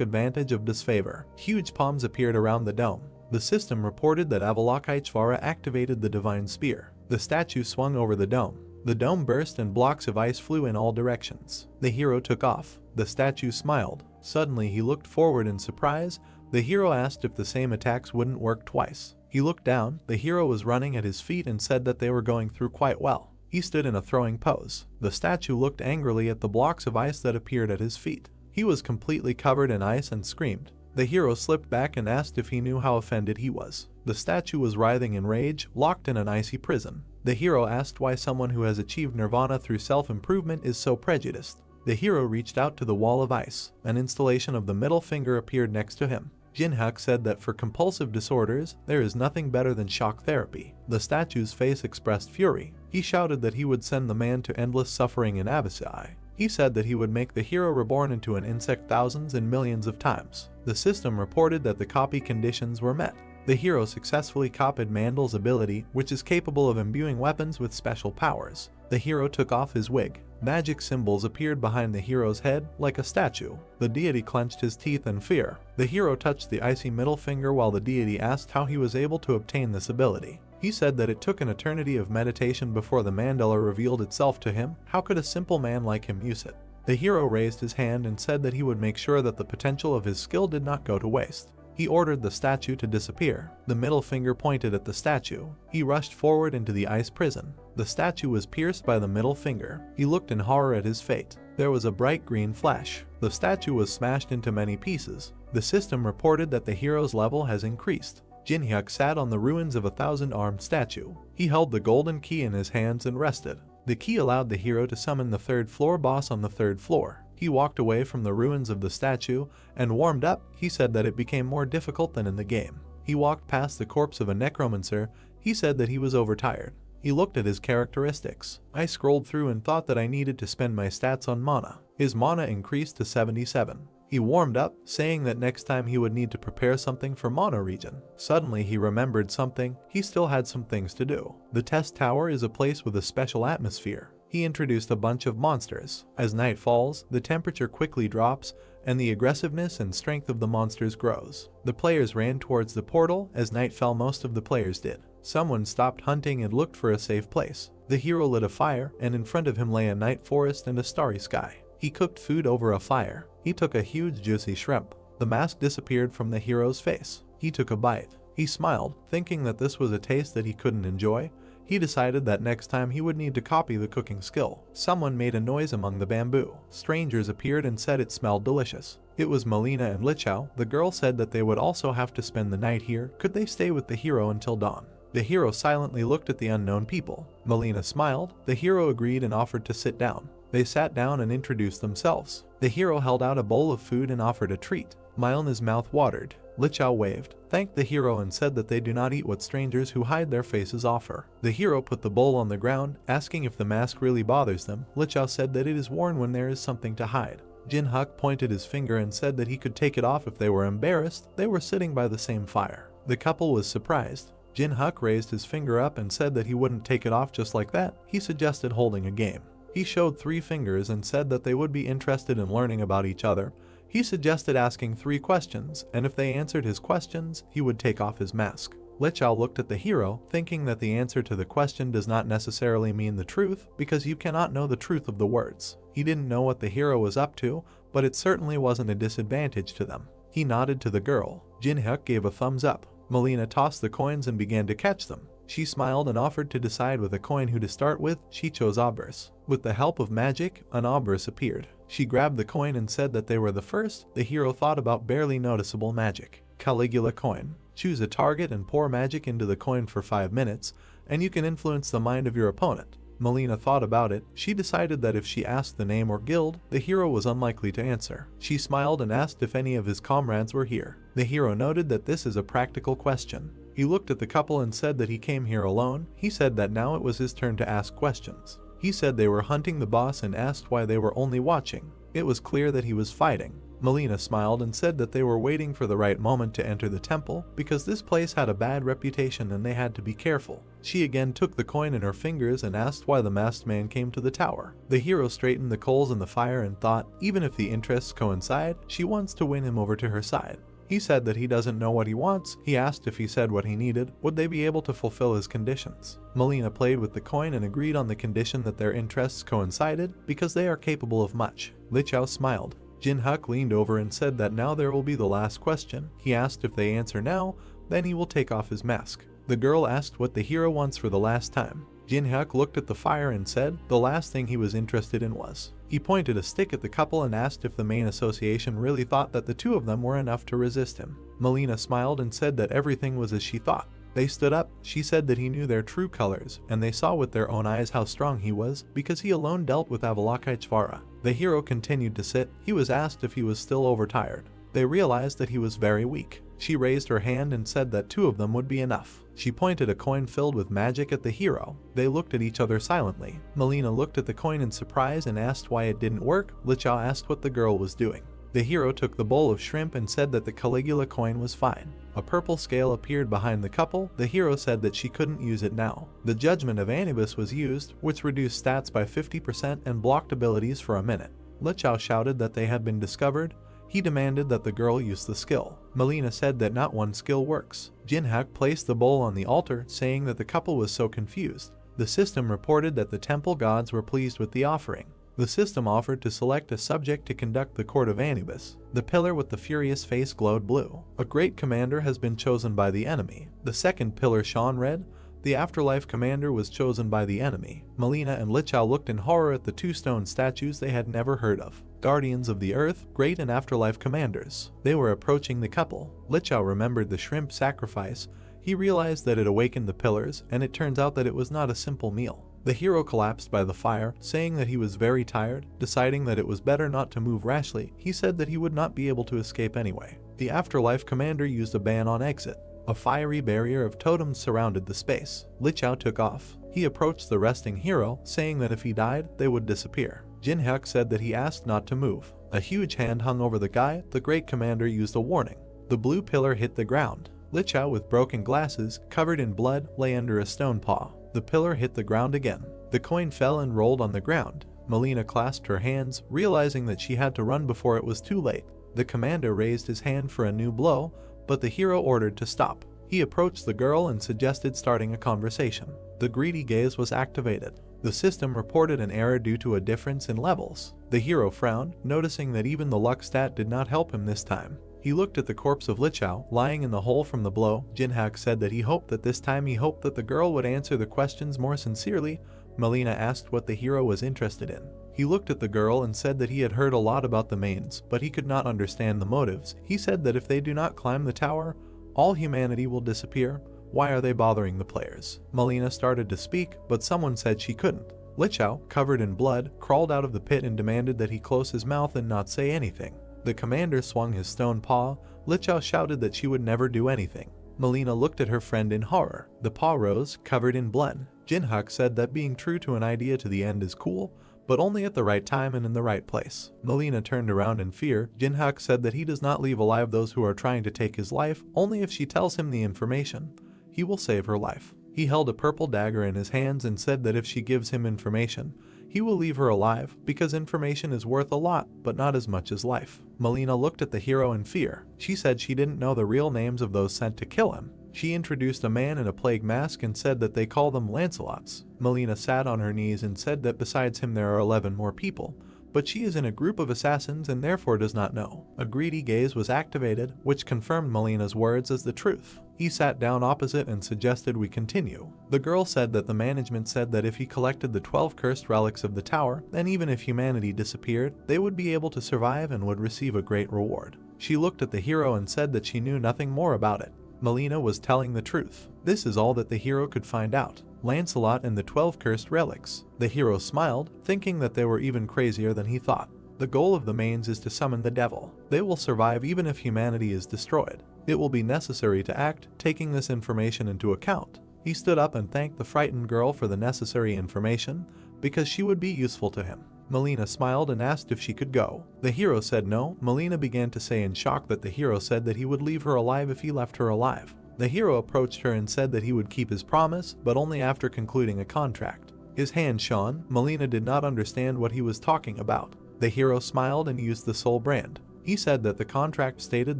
advantage of disfavor. Huge palms appeared around the dome. The system reported that Avalokiteshvara activated the divine spear. The statue swung over the dome. The dome burst and blocks of ice flew in all directions. The hero took off. The statue smiled. Suddenly he looked forward in surprise. The hero asked if the same attacks wouldn't work twice. He looked down. The hero was running at his feet and said that they were going through quite well. He stood in a throwing pose. The statue looked angrily at the blocks of ice that appeared at his feet. He was completely covered in ice and screamed. The hero slipped back and asked if he knew how offended he was. The statue was writhing in rage, locked in an icy prison. The hero asked why someone who has achieved nirvana through self-improvement is so prejudiced. The hero reached out to the wall of ice. An installation of the middle finger appeared next to him. Jinhyuk said that for compulsive disorders, there is nothing better than shock therapy. The statue's face expressed fury. He shouted that he would send the man to endless suffering in Abysai. He said that he would make the hero reborn into an insect thousands and millions of times. The system reported that the copy conditions were met. The hero successfully copied Mandal's ability, which is capable of imbuing weapons with special powers. The hero took off his wig. Magic symbols appeared behind the hero's head, like a statue. The deity clenched his teeth in fear. The hero touched the icy middle finger while the deity asked how he was able to obtain this ability. He said that it took an eternity of meditation before the mandala revealed itself to him. How could a simple man like him use it? The hero raised his hand and said that he would make sure that the potential of his skill did not go to waste. He ordered the statue to disappear. The middle finger pointed at the statue. He rushed forward into the ice prison. The statue was pierced by the middle finger. He looked in horror at his fate. There was a bright green flash. The statue was smashed into many pieces. The system reported that the hero's level has increased. Jinhyuk sat on the ruins of a 1,000-armed statue. He held the golden key in his hands and rested. The key allowed the hero to summon the 3rd floor boss on the 3rd floor. He walked away from the ruins of the statue and warmed up. He said that it became more difficult than in the game. He walked past the corpse of a necromancer. He said that he was overtired. He looked at his characteristics. I scrolled through and thought that I needed to spend my stats on mana. His mana increased to 77. He warmed up, saying that next time he would need to prepare something for mana regen. Suddenly he remembered something. He still had some things to do. The test tower is a place with a special atmosphere. He introduced a bunch of monsters. As night falls, the temperature quickly drops, and the aggressiveness and strength of the monsters grows. The players ran towards the portal. As night fell, most of the players did. Someone stopped hunting and looked for a safe place. The hero lit a fire, and in front of him lay a night forest and a starry sky. He cooked food over a fire. He took a huge juicy shrimp. The mask disappeared from the hero's face. He took a bite. He smiled, thinking that this was a taste that he couldn't enjoy. He decided that next time he would need to copy the cooking skill. Someone made a noise among the bamboo. Strangers appeared and said it smelled delicious. It was Melina and Lichao. The girl said that they would also have to spend the night here. Could they stay with the hero until dawn? The hero silently looked at the unknown people. Melina smiled. The hero agreed and offered to sit down. They sat down and introduced themselves. The hero held out a bowl of food and offered a treat. Milna's mouth watered. Lichao waved, thanked the hero and said that they do not eat what strangers who hide their faces offer. The hero put the bowl on the ground, asking if the mask really bothers them. Lichao said that it is worn when there is something to hide. Jinhuk pointed his finger and said that he could take it off if they were embarrassed. They were sitting by the same fire. The couple was surprised. Jinhuk raised his finger up and said that he wouldn't take it off just like that. He suggested holding a game. He showed 3 fingers and said that they would be interested in learning about each other. He suggested asking 3 questions, and if they answered his questions, he would take off his mask. Lichao looked at the hero, thinking that the answer to the question does not necessarily mean the truth, because you cannot know the truth of the words. He didn't know what the hero was up to, but it certainly wasn't a disadvantage to them. He nodded to the girl. Jinhuk gave a thumbs up. Melina tossed the coins and began to catch them. She smiled and offered to decide with a coin who to start with. She chose obverse. With the help of magic, an obverse appeared. She grabbed the coin and said that they were the first. The hero thought about barely noticeable magic. Caligula coin. Choose a target and pour magic into the coin for 5 minutes, and you can influence the mind of your opponent. Melina thought about it. She decided that if she asked the name or guild, the hero was unlikely to answer. She smiled and asked if any of his comrades were here. The hero noted that this is a practical question. He looked at the couple and said that he came here alone. He said that now it was his turn to ask questions. He said they were hunting the boss and asked why they were only watching. It was clear that he was fighting. Melina smiled and said that they were waiting for the right moment to enter the temple because this place had a bad reputation and they had to be careful. She again took the coin in her fingers and asked why the masked man came to the tower. The hero straightened the coals in the fire and thought, even if the interests coincide, she wants to win him over to her side. He said that he doesn't know what he wants. He asked if he said what he needed, would they be able to fulfill his conditions? Melina played with the coin and agreed on the condition that their interests coincided because they are capable of much. Lichao smiled. Jinhuk leaned over and said that now there will be the last question. He asked if they answer now, then he will take off his mask. The girl asked what the hero wants for the last time. Jinhuk looked at the fire and said the last thing he was interested in was. He pointed a stick at the couple and asked if the main association really thought that the 2 of them were enough to resist him. Melina smiled and said that everything was as she thought. They stood up. She said that he knew their true colors, and they saw with their own eyes how strong he was, because he alone dealt with Avalokiteshvara. The hero continued to sit. He was asked if he was still overtired. They realized that he was very weak. She raised her hand and said that 2 of them would be enough. She pointed a coin filled with magic at the hero. They looked at each other silently. Melina looked at the coin in surprise and asked why it didn't work. Lichao asked what the girl was doing. The hero took the bowl of shrimp and said that the Caligula coin was fine. A purple scale appeared behind the couple. The hero said that she couldn't use it now. The Judgment of Anubis was used, which reduced stats by 50% and blocked abilities for a minute. Lichao shouted that they had been discovered. He demanded that the girl use the skill. Melina said that not one skill works. Jinhuk placed the bowl on the altar, saying that the couple was so confused. The system reported that the temple gods were pleased with the offering. The system offered to select a subject to conduct the court of Anubis. The pillar with the furious face glowed blue. A great commander has been chosen by the enemy. The second pillar shone red. The afterlife commander was chosen by the enemy. Melina and Lichao looked in horror at the 2 stone statues they had never heard of. Guardians of the Earth, great and afterlife commanders. They were approaching the couple. Lichao remembered the shrimp sacrifice. He realized that it awakened the pillars, and it turns out that it was not a simple meal. The hero collapsed by the fire, saying that he was very tired. Deciding that it was better not to move rashly, he said that he would not be able to escape anyway. The afterlife commander used a ban on exit. A fiery barrier of totems surrounded the space. Lichao took off. He approached the resting hero, saying that if he died, they would disappear. Jin Hyuk said that he asked not to move. A huge hand hung over the guy. The great commander used a warning. The blue pillar hit the ground. Lichao, with broken glasses, covered in blood, lay under a stone paw. The pillar hit the ground again. The coin fell and rolled on the ground. Melina clasped her hands, realizing that she had to run before it was too late. The commander raised his hand for a new blow, but the hero ordered to stop. He approached the girl and suggested starting a conversation. The greedy gaze was activated. The system reported an error due to a difference in levels. The hero frowned, noticing that even the luck stat did not help him this time. He looked at the corpse of Lichao, lying in the hole from the blow. Jin Hyuk said that he hoped that this time the girl would answer the questions more sincerely. Melina asked what the hero was interested in. He looked at the girl and said that he had heard a lot about the mains, but he could not understand the motives. He said that if they do not climb the tower, all humanity will disappear. Why are they bothering the players? Melina started to speak, but someone said she couldn't. Lichao, covered in blood, crawled out of the pit and demanded that he close his mouth and not say anything. The commander swung his stone paw. Lichao shouted that she would never do anything. Melina looked at her friend in horror. The paw rose, covered in blood. Jin Hyuk said that being true to an idea to the end is cool, but only at the right time and in the right place. Melina turned around in fear. Jin Hyuk said that he does not leave alive those who are trying to take his life, only if she tells him the information. He will save her life. He held a purple dagger in his hands and said that if she gives him information, he will leave her alive, because information is worth a lot, but not as much as life. Melina looked at the hero in fear. She said she didn't know the real names of those sent to kill him. She introduced a man in a plague mask and said that they call them Lancelots. Melina sat on her knees and said that besides him there are 11 more people, but she is in a group of assassins and therefore does not know. A greedy gaze was activated, which confirmed Melina's words as the truth. He sat down opposite and suggested we continue. The girl said that the management said that if he collected the 12 cursed relics of the tower, then even if humanity disappeared, they would be able to survive and would receive a great reward. She looked at the hero and said that she knew nothing more about it. Melina was telling the truth. This is all that the hero could find out. Lancelot and the 12 cursed relics. The hero smiled, thinking that they were even crazier than he thought. The goal of the mains is to summon the devil. They will survive even if humanity is destroyed. It will be necessary to act, taking this information into account. He stood up and thanked the frightened girl for the necessary information, because she would be useful to him. Melina smiled and asked if she could go. The hero said no. Melina began to say in shock that the hero said that he would leave her alive if he left her alive. The hero approached her and said that he would keep his promise, but only after concluding a contract. His hand shone. Melina did not understand what he was talking about. The hero smiled and used the soul brand. He said that the contract stated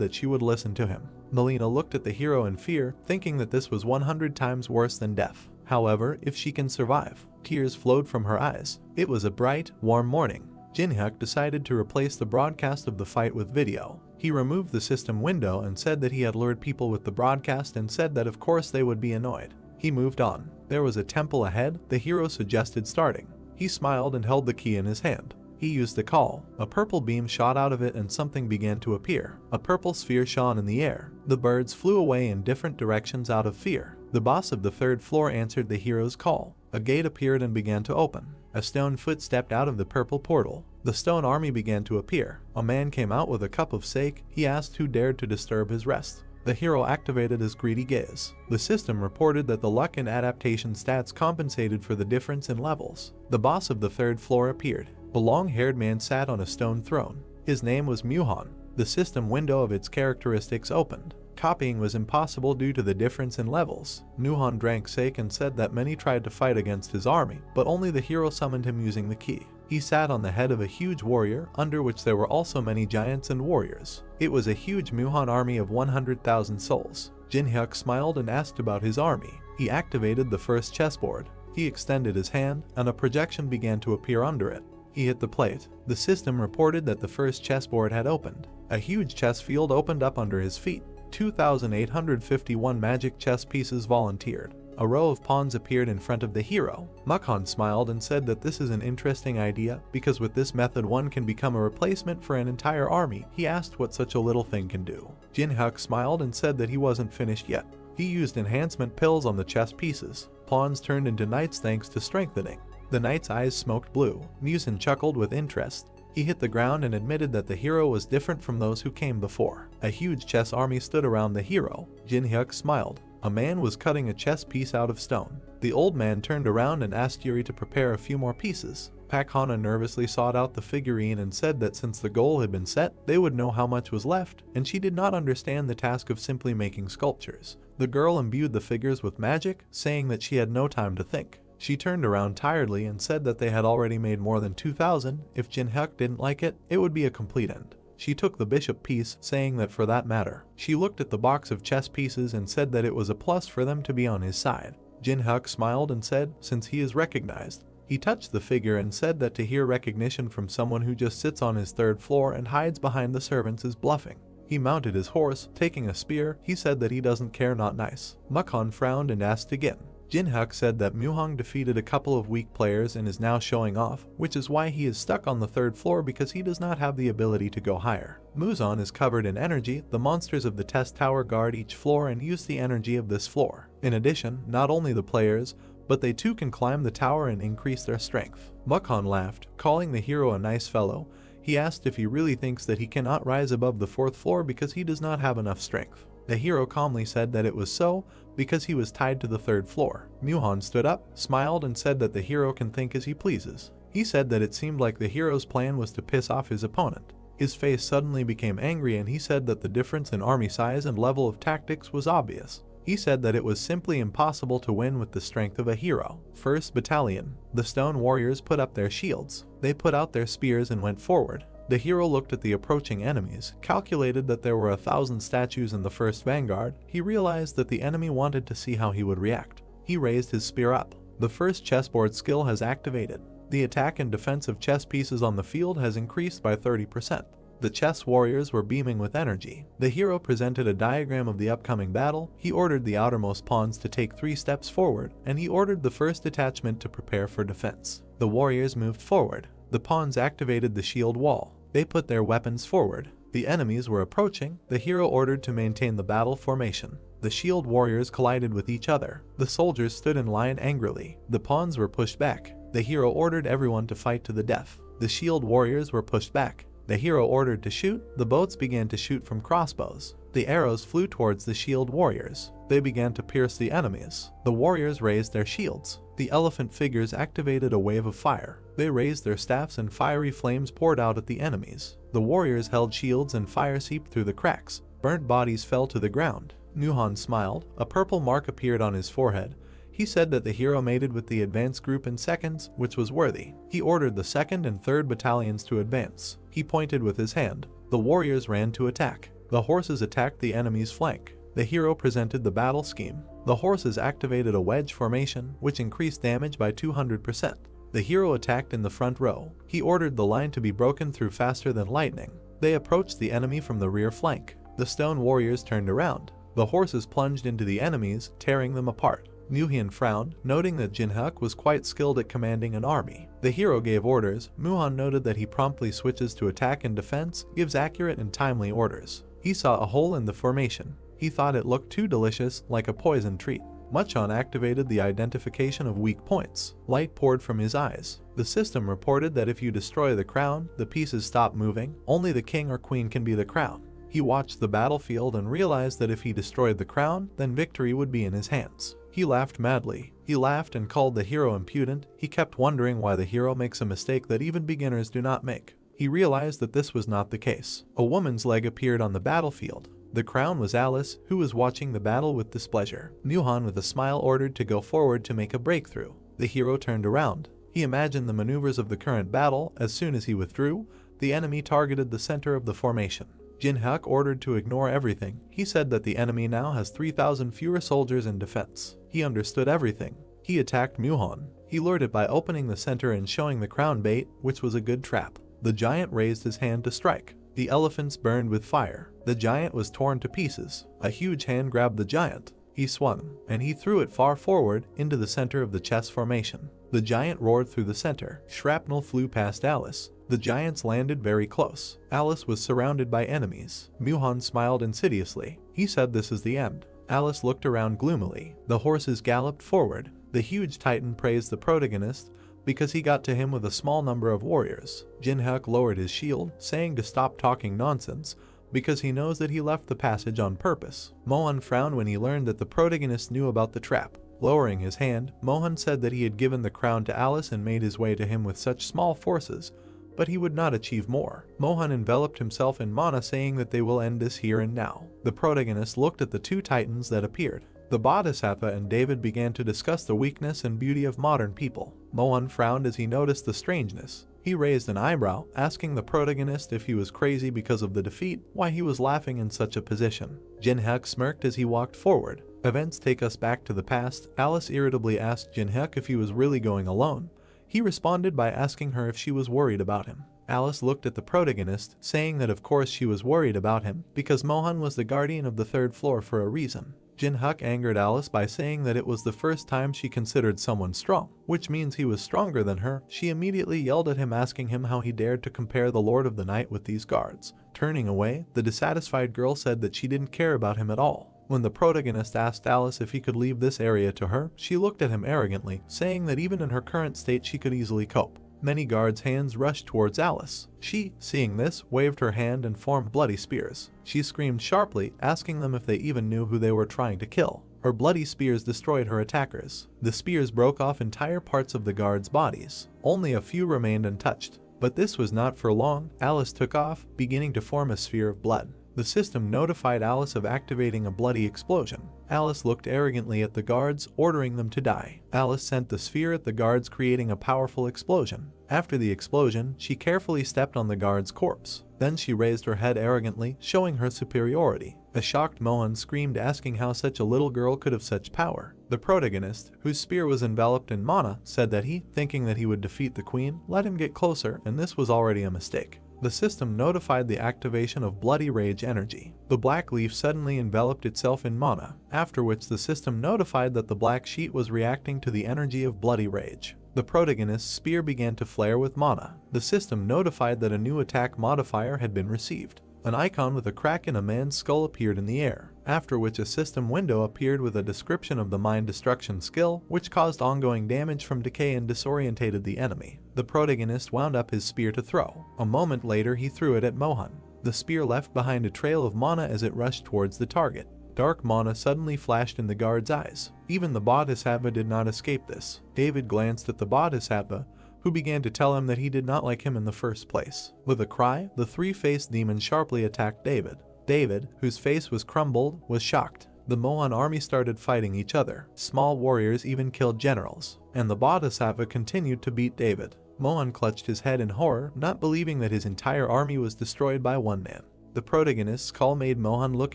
that she would listen to him. Melina looked at the hero in fear, thinking that this was 100 times worse than death. However, if she can survive. Tears flowed from her eyes. It was a bright, warm morning. Jin Hyuk decided to replace the broadcast of the fight with video. He removed the system window and said that he had lured people with the broadcast and said that of course they would be annoyed. He moved on. There was a temple ahead. The hero suggested starting. He smiled and held the key in his hand. He used the call. A purple beam shot out of it and something began to appear. A purple sphere shone in the air. The birds flew away in different directions out of fear. The boss of the 3rd floor answered the hero's call. A gate appeared and began to open. A stone foot stepped out of the purple portal. The stone army began to appear. A man came out with a cup of sake. He asked who dared to disturb his rest. The hero activated his greedy gaze. The system reported that the luck and adaptation stats compensated for the difference in levels. The boss of the 3rd floor appeared. A long-haired man sat on a stone throne. His name was Muhan. The system window of its characteristics opened. Copying was impossible due to the difference in levels. Muhan drank sake and said that many tried to fight against his army, but only the hero summoned him using the key. He sat on the head of a huge warrior, under which there were also many giants and warriors. It was a huge Muhan army of 100,000 souls. Jin Hyuk smiled and asked about his army. He activated the first chessboard. He extended his hand, and a projection began to appear under it. He hit the plate. The system reported that the first chessboard had opened. A huge chess field opened up under his feet. 2,851 magic chess pieces volunteered. A row of pawns appeared in front of the hero. Mukhan smiled and said that this is an interesting idea, because with this method one can become a replacement for an entire army. He asked what such a little thing can do. Jin Hyuk smiled and said that he wasn't finished yet. He used enhancement pills on the chess pieces. Pawns turned into knights thanks to strengthening. The knight's eyes smoked blue. Musin chuckled with interest. He hit the ground and admitted that the hero was different from those who came before. A huge chess army stood around the hero. Jin Hyuk smiled. A man was cutting a chess piece out of stone. The old man turned around and asked Yuri to prepare a few more pieces. Pak Hana nervously sought out the figurine and said that since the goal had been set, they would know how much was left, and she did not understand the task of simply making sculptures. The girl imbued the figures with magic, saying that she had no time to think. She turned around tiredly and said that they had already made more than 2,000. If Jinhyuk didn't like it, it would be a complete end. She took the bishop piece, saying that for that matter. She looked at the box of chess pieces and said that it was a plus for them to be on his side. Jinhyuk smiled and said, since he is recognized. He touched the figure and said that to hear recognition from someone who just sits on his third floor and hides behind the servants is bluffing. He mounted his horse, taking a spear. He said that he doesn't care, not nice. Mukhan frowned and asked again. Jinhyuk said that Muhong defeated a couple of weak players and is now showing off, which is why he is stuck on the third floor because he does not have the ability to go higher. Muzan is covered in energy. The monsters of the test tower guard each floor and use the energy of this floor. In addition, not only the players, but they too can climb the tower and increase their strength. Mukhan laughed, calling the hero a nice fellow. He asked if he really thinks that he cannot rise above the fourth floor because he does not have enough strength. The hero calmly said that it was so, because he was tied to the third floor. Muhan stood up, smiled and said that the hero can think as he pleases. He said that it seemed like the hero's plan was to piss off his opponent. His face suddenly became angry and he said that the difference in army size and level of tactics was obvious. He said that it was simply impossible to win with the strength of a hero. First Battalion. The stone warriors put up their shields. They put out their spears and went forward. The hero looked at the approaching enemies, calculated that there were 1,000 statues in the first vanguard. He realized that the enemy wanted to see how he would react. He raised his spear up. The first chessboard skill has activated. The attack and defense of chess pieces on the field has increased by 30%. The chess warriors were beaming with energy. The hero presented a diagram of the upcoming battle. He ordered the outermost pawns to take 3 steps forward, and he ordered the first detachment to prepare for defense. The warriors moved forward. The pawns activated the shield wall. They put their weapons forward. The enemies were approaching. The hero ordered to maintain the battle formation. The shield warriors collided with each other. The soldiers stood in line angrily. The pawns were pushed back. The hero ordered everyone to fight to the death. The shield warriors were pushed back. The hero ordered to shoot. The boats began to shoot from crossbows. The arrows flew towards the shield warriors. They began to pierce the enemies. The warriors raised their shields. The elephant figures activated a wave of fire. They raised their staffs and fiery flames poured out at the enemies. The warriors held shields and fire seeped through the cracks. Burnt bodies fell to the ground. Muhan smiled. A purple mark appeared on his forehead. He said that the hero mated with the advance group in seconds, which was worthy. He ordered the 2nd and 3rd battalions to advance. He pointed with his hand. The warriors ran to attack. The horses attacked the enemy's flank. The hero presented the battle scheme. The horses activated a wedge formation, which increased damage by 200%. The hero attacked in the front row. He ordered the line to be broken through faster than lightning. They approached the enemy from the rear flank. The stone warriors turned around. The horses plunged into the enemies, tearing them apart. Muhan frowned, noting that Jinhyuk was quite skilled at commanding an army. The hero gave orders. Muhan noted that he promptly switches to attack and defense, gives accurate and timely orders. He saw a hole in the formation. He thought it looked too delicious, like a poison treat. Muchon activated the identification of weak points. Light poured from his eyes. The system reported that if you destroy the crown, the pieces stop moving. Only the king or queen can be the crown. He watched the battlefield and realized that if he destroyed the crown, then victory would be in his hands. He laughed madly. He laughed and called the hero impudent. He kept wondering why the hero makes a mistake that even beginners do not make. He realized that this was not the case. A woman's leg appeared on the battlefield. The crown was Alice, who was watching the battle with displeasure. Muhan with a smile ordered to go forward to make a breakthrough. The hero turned around. He imagined the maneuvers of the current battle. As soon as he withdrew, the enemy targeted the center of the formation. Jinhyuk ordered to ignore everything. He said that the enemy now has 3,000 fewer soldiers in defense. He understood everything. He attacked Muhan. He lured it by opening the center and showing the crown bait, which was a good trap. The giant raised his hand to strike. The elephants burned with fire. The giant was torn to pieces. A huge hand grabbed the giant. He swung, and he threw it far forward into the center of the chess formation. The giant roared through the center. Shrapnel flew past Alice. The giants landed very close. Alice was surrounded by enemies. Muhan smiled insidiously. He said this is the end. Alice looked around gloomily. The horses galloped forward. The huge titan praised the protagonist because he got to him with a small number of warriors. Jinhyuk lowered his shield, saying to stop talking nonsense, because he knows that he left the passage on purpose. Mohan frowned when he learned that the protagonist knew about the trap. Lowering his hand, Mohan said that he had given the crown to Alice and made his way to him with such small forces, but he would not achieve more. Mohan enveloped himself in mana, saying that they will end this here and now. The protagonist looked at the two titans that appeared. The Bodhisattva and David began to discuss the weakness and beauty of modern people. Mohan frowned as he noticed the strangeness. He raised an eyebrow, asking the protagonist if he was crazy because of the defeat, why he was laughing in such a position. Jinhyuk smirked as he walked forward. Events take us back to the past. Alice irritably asked Jinhyuk if he was really going alone. He responded by asking her if she was worried about him. Alice looked at the protagonist, saying that of course she was worried about him, because Mohan was the guardian of the third floor for a reason. Jinhyuk angered Alice by saying that it was the first time she considered someone strong, which means he was stronger than her. She immediately yelled at him, asking him how he dared to compare the Lord of the Night with these guards. Turning away, the dissatisfied girl said that she didn't care about him at all. When the protagonist asked Alice if he could leave this area to her, she looked at him arrogantly, saying that even in her current state she could easily cope. Many guards' hands rushed towards Alice. She, seeing this, waved her hand and formed bloody spears. She screamed sharply, asking them if they even knew who they were trying to kill. Her bloody spears destroyed her attackers. The spears broke off entire parts of the guards' bodies. Only a few remained untouched. But this was not for long. Alice took off, beginning to form a sphere of blood. The system notified Alice of activating a bloody explosion. Alice looked arrogantly at the guards, ordering them to die. Alice sent the sphere at the guards, creating a powerful explosion. After the explosion, she carefully stepped on the guard's corpse. Then she raised her head arrogantly, showing her superiority. A shocked Mohan screamed, asking how such a little girl could have such power. The protagonist, whose spear was enveloped in mana, said that he, thinking that he would defeat the queen, let him get closer, and this was already a mistake. The system notified the activation of Bloody Rage energy. The black leaf suddenly enveloped itself in mana, after which the system notified that the black sheet was reacting to the energy of Bloody Rage. The protagonist's spear began to flare with mana. The system notified that a new attack modifier had been received. An icon with a crack in a man's skull appeared in the air, after which a system window appeared with a description of the mind destruction skill, which caused ongoing damage from decay and disorientated the enemy. The protagonist wound up his spear to throw. A moment later he threw it at Mohan. The spear left behind a trail of mana as it rushed towards the target. Dark mana suddenly flashed in the guard's eyes. Even the Bodhisattva did not escape this. David glanced at the Bodhisattva, who began to tell him that he did not like him in the first place. With a cry, the three-faced demon sharply attacked David. David, whose face was crumbled, was shocked. The Mohan army started fighting each other. Small warriors even killed generals, and the Bodhisattva continued to beat David. Mohan clutched his head in horror, not believing that his entire army was destroyed by one man. The protagonist's call made Mohan look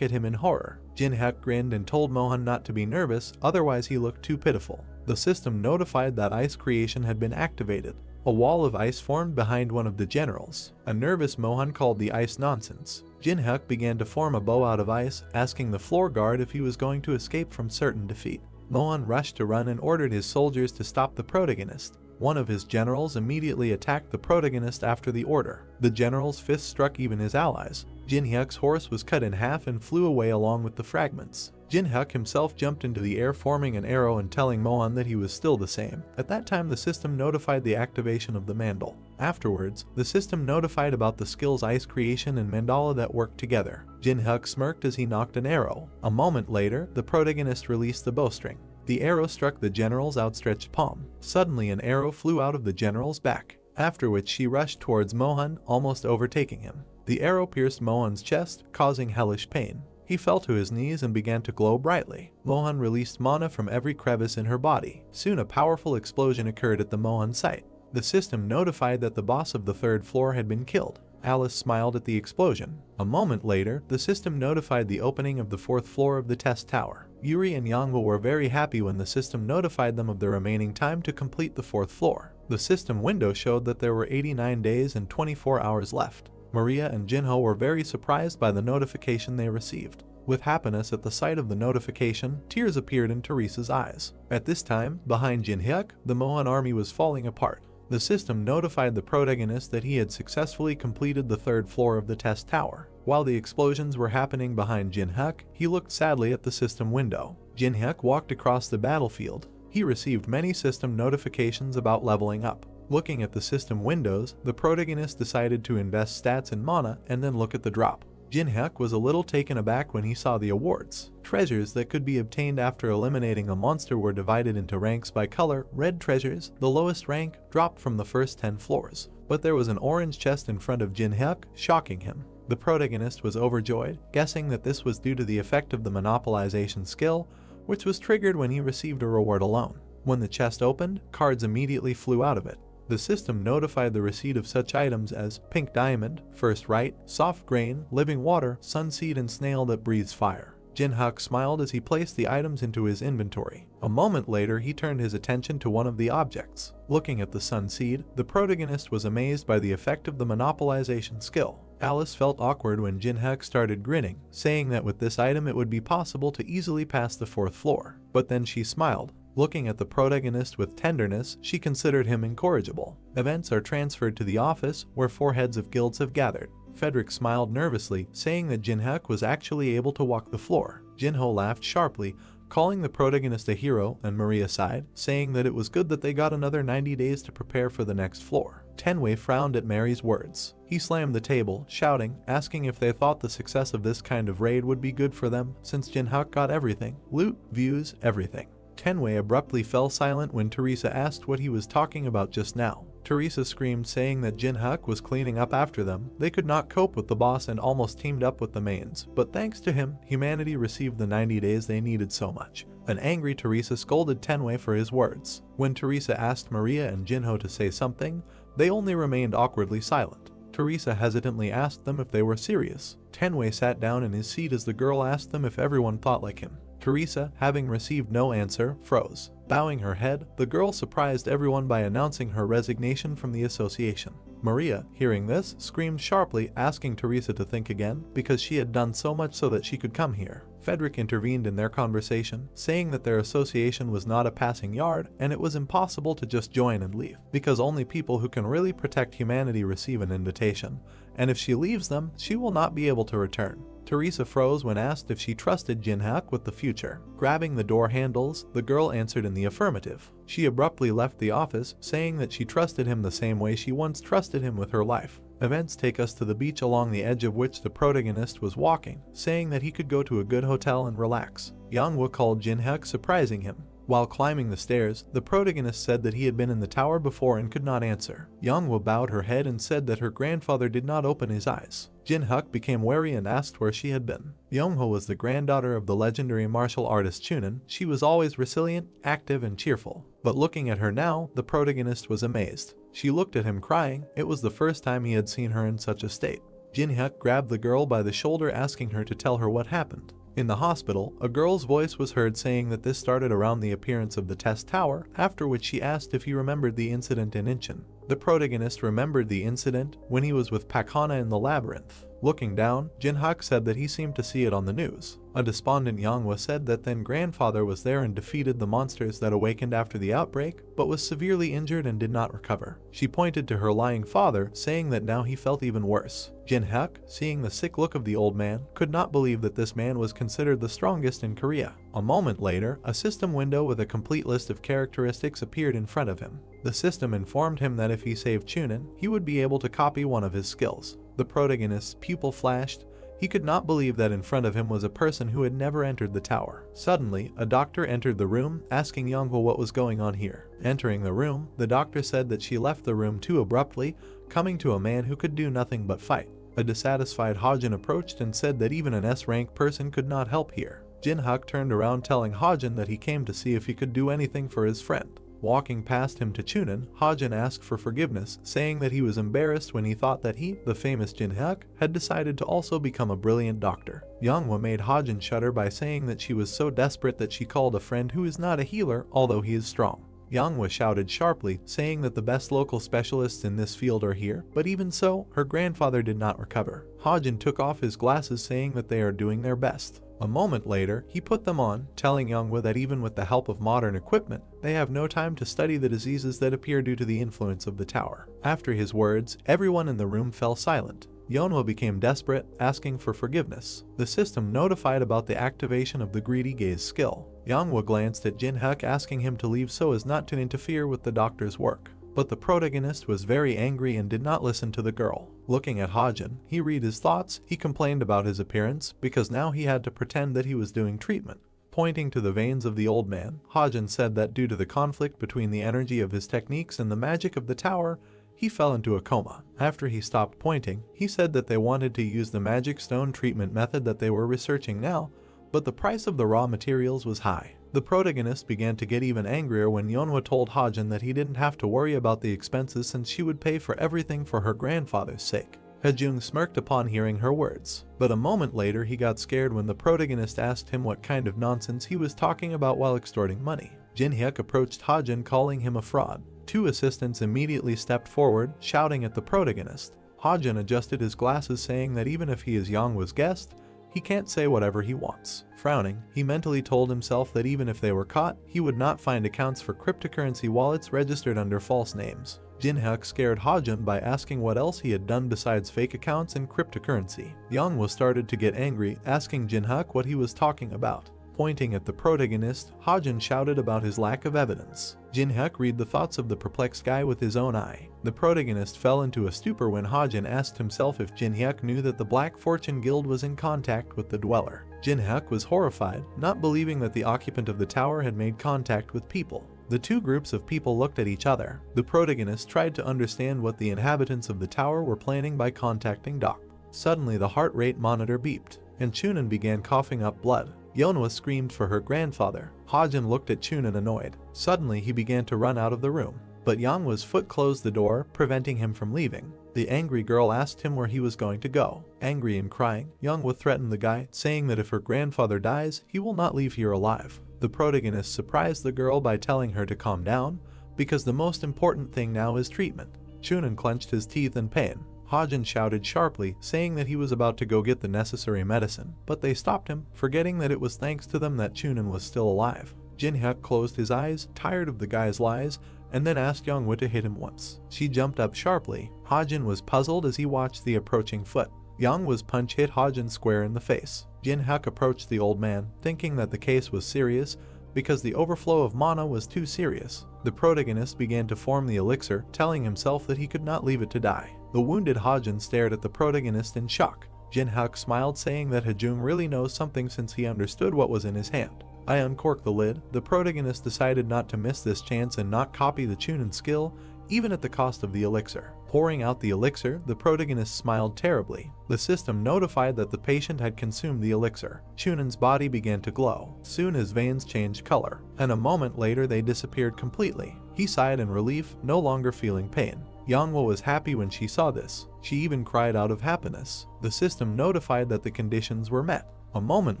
at him in horror. Jinhyuk grinned and told Mohan not to be nervous, otherwise he looked too pitiful. The system notified that ice creation had been activated. A wall of ice formed behind one of the generals. A nervous Mohan called the ice nonsense. Jinhyuk began to form a bow out of ice, asking the floor guard if he was going to escape from certain defeat. Mohan rushed to run and ordered his soldiers to stop the protagonist. One of his generals immediately attacked the protagonist after the order. The general's fist struck even his allies. Jinhyuk's horse was cut in half and flew away along with the fragments. Jinhyuk himself jumped into the air, forming an arrow and telling Mohan that he was still the same. At that time the system notified the activation of the mandal. Afterwards, the system notified about the skills ice creation and mandala that worked together. Jinhyuk smirked as he knocked an arrow. A moment later, the protagonist released the bowstring. The arrow struck the general's outstretched palm. Suddenly an arrow flew out of the general's back, after which she rushed towards Mohan, almost overtaking him. The arrow pierced Mohan's chest, causing hellish pain. He fell to his knees and began to glow brightly. Mohan released mana from every crevice in her body. Soon a powerful explosion occurred at the Mohan site. The system notified that the boss of the third floor had been killed. Alice smiled at the explosion. A moment later, the system notified the opening of the fourth floor of the test tower. Yuri and Yangwa were very happy when the system notified them of the remaining time to complete the fourth floor. The system window showed that there were 89 days and 24 hours left. Maria and Jinho were very surprised by the notification they received. With happiness at the sight of the notification, tears appeared in Teresa's eyes. At this time, behind Jinhyuk, the Mohan army was falling apart. The system notified the protagonist that he had successfully completed the third floor of the test tower. While the explosions were happening behind Jinhyuk, he looked sadly at the system window. Jinhyuk walked across the battlefield. He received many system notifications about leveling up. Looking at the system windows, the protagonist decided to invest stats in mana and then look at the drop. Jin-hyuk was a little taken aback when he saw the awards. Treasures that could be obtained after eliminating a monster were divided into ranks by color. Red treasures, the lowest rank, dropped from the first 10 floors. But there was an orange chest in front of Jin-hyuk, shocking him. The protagonist was overjoyed, guessing that this was due to the effect of the monopolization skill, which was triggered when he received a reward alone. When the chest opened, cards immediately flew out of it. The system notified the receipt of such items as pink diamond, first right, soft grain, living water, sunseed, and snail that breathes fire. Jin-hyuk smiled as he placed the items into his inventory. A moment later, he turned his attention to one of the objects. Looking at the sunseed, the protagonist was amazed by the effect of the monopolization skill. Alice felt awkward when Jin-hyuk started grinning, saying that with this item it would be possible to easily pass the 4th floor. But then she smiled. Looking at the protagonist with tenderness, she considered him incorrigible. Events are transferred to the office, where 4 heads of guilds have gathered. Frederick smiled nervously, saying that Jin-hyuk was actually able to walk the floor. Jin-ho laughed sharply, calling the protagonist a hero, and Maria sighed, saying that it was good that they got another 90 days to prepare for the next floor. Tenwei frowned at Mary's words. He slammed the table, shouting, asking if they thought the success of this kind of raid would be good for them, since Jin-hyuk got everything. Loot, views, everything. Tenwei abruptly fell silent when Teresa asked what he was talking about just now. Teresa screamed, saying that Jin-hyuk was cleaning up after them. They could not cope with the boss and almost teamed up with the mains, but thanks to him, humanity received the 90 days they needed so much. An angry Teresa scolded Tenwei for his words. When Teresa asked Maria and Jinho to say something, they only remained awkwardly silent. Teresa hesitantly asked them if they were serious. Tenwei sat down in his seat as the girl asked them if everyone thought like him. Teresa, having received no answer, froze. Bowing her head, the girl surprised everyone by announcing her resignation from the association. Maria, hearing this, screamed sharply, asking Teresa to think again, because she had done so much so that she could come here. Frederick intervened in their conversation, saying that their association was not a passing yard, and it was impossible to just join and leave, because only people who can really protect humanity receive an invitation, and if she leaves them, she will not be able to return. Teresa froze when asked if she trusted Jin-hyuk with the future. Grabbing the door handles, the girl answered in the affirmative. She abruptly left the office, saying that she trusted him the same way she once trusted him with her life. Events take us to the beach along the edge of which the protagonist was walking, saying that he could go to a good hotel and relax. Yangwa called Jin-hyuk, surprising him. While climbing the stairs, the protagonist said that he had been in the tower before and could not answer. Yangwa bowed her head and said that her grandfather did not open his eyes. Jin-hyuk became wary and asked where she had been. Yongho was the granddaughter of the legendary martial artist Chunin. She was always resilient, active, and cheerful. But looking at her now, the protagonist was amazed. She looked at him crying. It was the first time he had seen her in such a state. Jin-hyuk grabbed the girl by the shoulder, asking her to tell her what happened. In the hospital, a girl's voice was heard saying that this started around the appearance of the test tower, after which she asked if he remembered the incident in Incheon. The protagonist remembered the incident when he was with Pakhana in the labyrinth. Looking down, Jin-hyuk said that he seemed to see it on the news. A despondent Yangwa said that then grandfather was there and defeated the monsters that awakened after the outbreak, but was severely injured and did not recover. She pointed to her lying father, saying that now he felt even worse. Jin-hyuk, seeing the sick look of the old man, could not believe that this man was considered the strongest in Korea. A moment later, a system window with a complete list of characteristics appeared in front of him. The system informed him that if he saved Chunin, he would be able to copy one of his skills. The protagonist's pupil flashed. He could not believe that in front of him was a person who had never entered the tower. Suddenly, a doctor entered the room, asking Yongho what was going on here. Entering the room, the doctor said that she left the room too abruptly, coming to a man who could do nothing but fight. A dissatisfied Hojin approached and said that even an S-rank person could not help here. Jin-hyuk turned around, telling Hojin that he came to see if he could do anything for his friend. Walking past him to Chunin, Hojin asked for forgiveness, saying that he was embarrassed when he thought that he, the famous Jin-hyuk, had decided to also become a brilliant doctor. Yangwa made Hojin shudder by saying that she was so desperate that she called a friend who is not a healer, although he is strong. Yangwa shouted sharply, saying that the best local specialists in this field are here, but even so, her grandfather did not recover. Hojin took off his glasses, saying that they are doing their best. A moment later, he put them on, telling Yangwa that even with the help of modern equipment, they have no time to study the diseases that appear due to the influence of the tower. After his words, everyone in the room fell silent. Yonhwa became desperate, asking for forgiveness. The system notified about the activation of the greedy gaze skill. Yangwa glanced at Jin-hyuk, asking him to leave so as not to interfere with the doctor's work. But the protagonist was very angry and did not listen to the girl. Looking at Hajin, he read his thoughts. He complained about his appearance because now he had to pretend that he was doing treatment. Pointing to the veins of the old man, Hajin said that due to the conflict between the energy of his techniques and the magic of the tower, he fell into a coma. After he stopped pointing, he said that they wanted to use the magic stone treatment method that they were researching now, but the price of the raw materials was high. The protagonist began to get even angrier when Yeonhwa told Hajin that he didn't have to worry about the expenses since she would pay for everything for her grandfather's sake. Hajung smirked upon hearing her words, but a moment later he got scared when the protagonist asked him what kind of nonsense he was talking about while extorting money. Jin-hyuk approached Hajin calling him a fraud. Two assistants immediately stepped forward, shouting at the protagonist. Hajin adjusted his glasses saying that even if he is Yeonhwa's guest, he can't say whatever he wants. Frowning, he mentally told himself that even if they were caught, he would not find accounts for cryptocurrency wallets registered under false names. Jin-hyuk scared Hajin by asking what else he had done besides fake accounts and cryptocurrency. Yeonhwa started to get angry, asking Jin-hyuk what he was talking about. Pointing at the protagonist, Hajin shouted about his lack of evidence. Jin-hyuk read the thoughts of the perplexed guy with his own eye. The protagonist fell into a stupor when Hajin asked himself if Jin-hyuk knew that the Black Fortune Guild was in contact with the Dweller. Jin-hyuk was horrified, not believing that the occupant of the tower had made contact with people. The two groups of people looked at each other. The protagonist tried to understand what the inhabitants of the tower were planning by contacting Doc. Suddenly the heart rate monitor beeped, and Chunin began coughing up blood. Yeonhwa screamed for her grandfather. Hajin looked at Chunin annoyed. Suddenly he began to run out of the room, but Yeonhwa's foot closed the door, preventing him from leaving. The angry girl asked him where he was going to go. Angry and crying, Yeonhwa threatened the guy, saying that if her grandfather dies, he will not leave here alive. The protagonist surprised the girl by telling her to calm down, because the most important thing now is treatment. Chunin clenched his teeth in pain. Hajin shouted sharply, saying that he was about to go get the necessary medicine, but they stopped him, forgetting that it was thanks to them that Chunin was still alive. Jin-hyuk closed his eyes, tired of the guy's lies, and then asked Yeonhwa to hit him once. She jumped up sharply. Hajin was puzzled as he watched the approaching foot. Yeonhwa's punch hit Hajin square in the face. Jin-hyuk approached the old man, thinking that the case was serious, because the overflow of mana was too serious. The protagonist began to form the elixir, telling himself that he could not leave it to die. The wounded Hajin stared at the protagonist in shock. Jin-hyuk smiled, saying that Hajung really knows something since he understood what was in his hand. I uncorked the lid. The protagonist decided not to miss this chance and not copy the Chunin skill, even at the cost of the elixir. Pouring out the elixir, the protagonist smiled terribly. The system notified that the patient had consumed the elixir. Chunin's body began to glow. Soon his veins changed color, and a moment later they disappeared completely. He sighed in relief, no longer feeling pain. Yeonhwa was happy when she saw this. She even cried out of happiness. The system notified that the conditions were met. A moment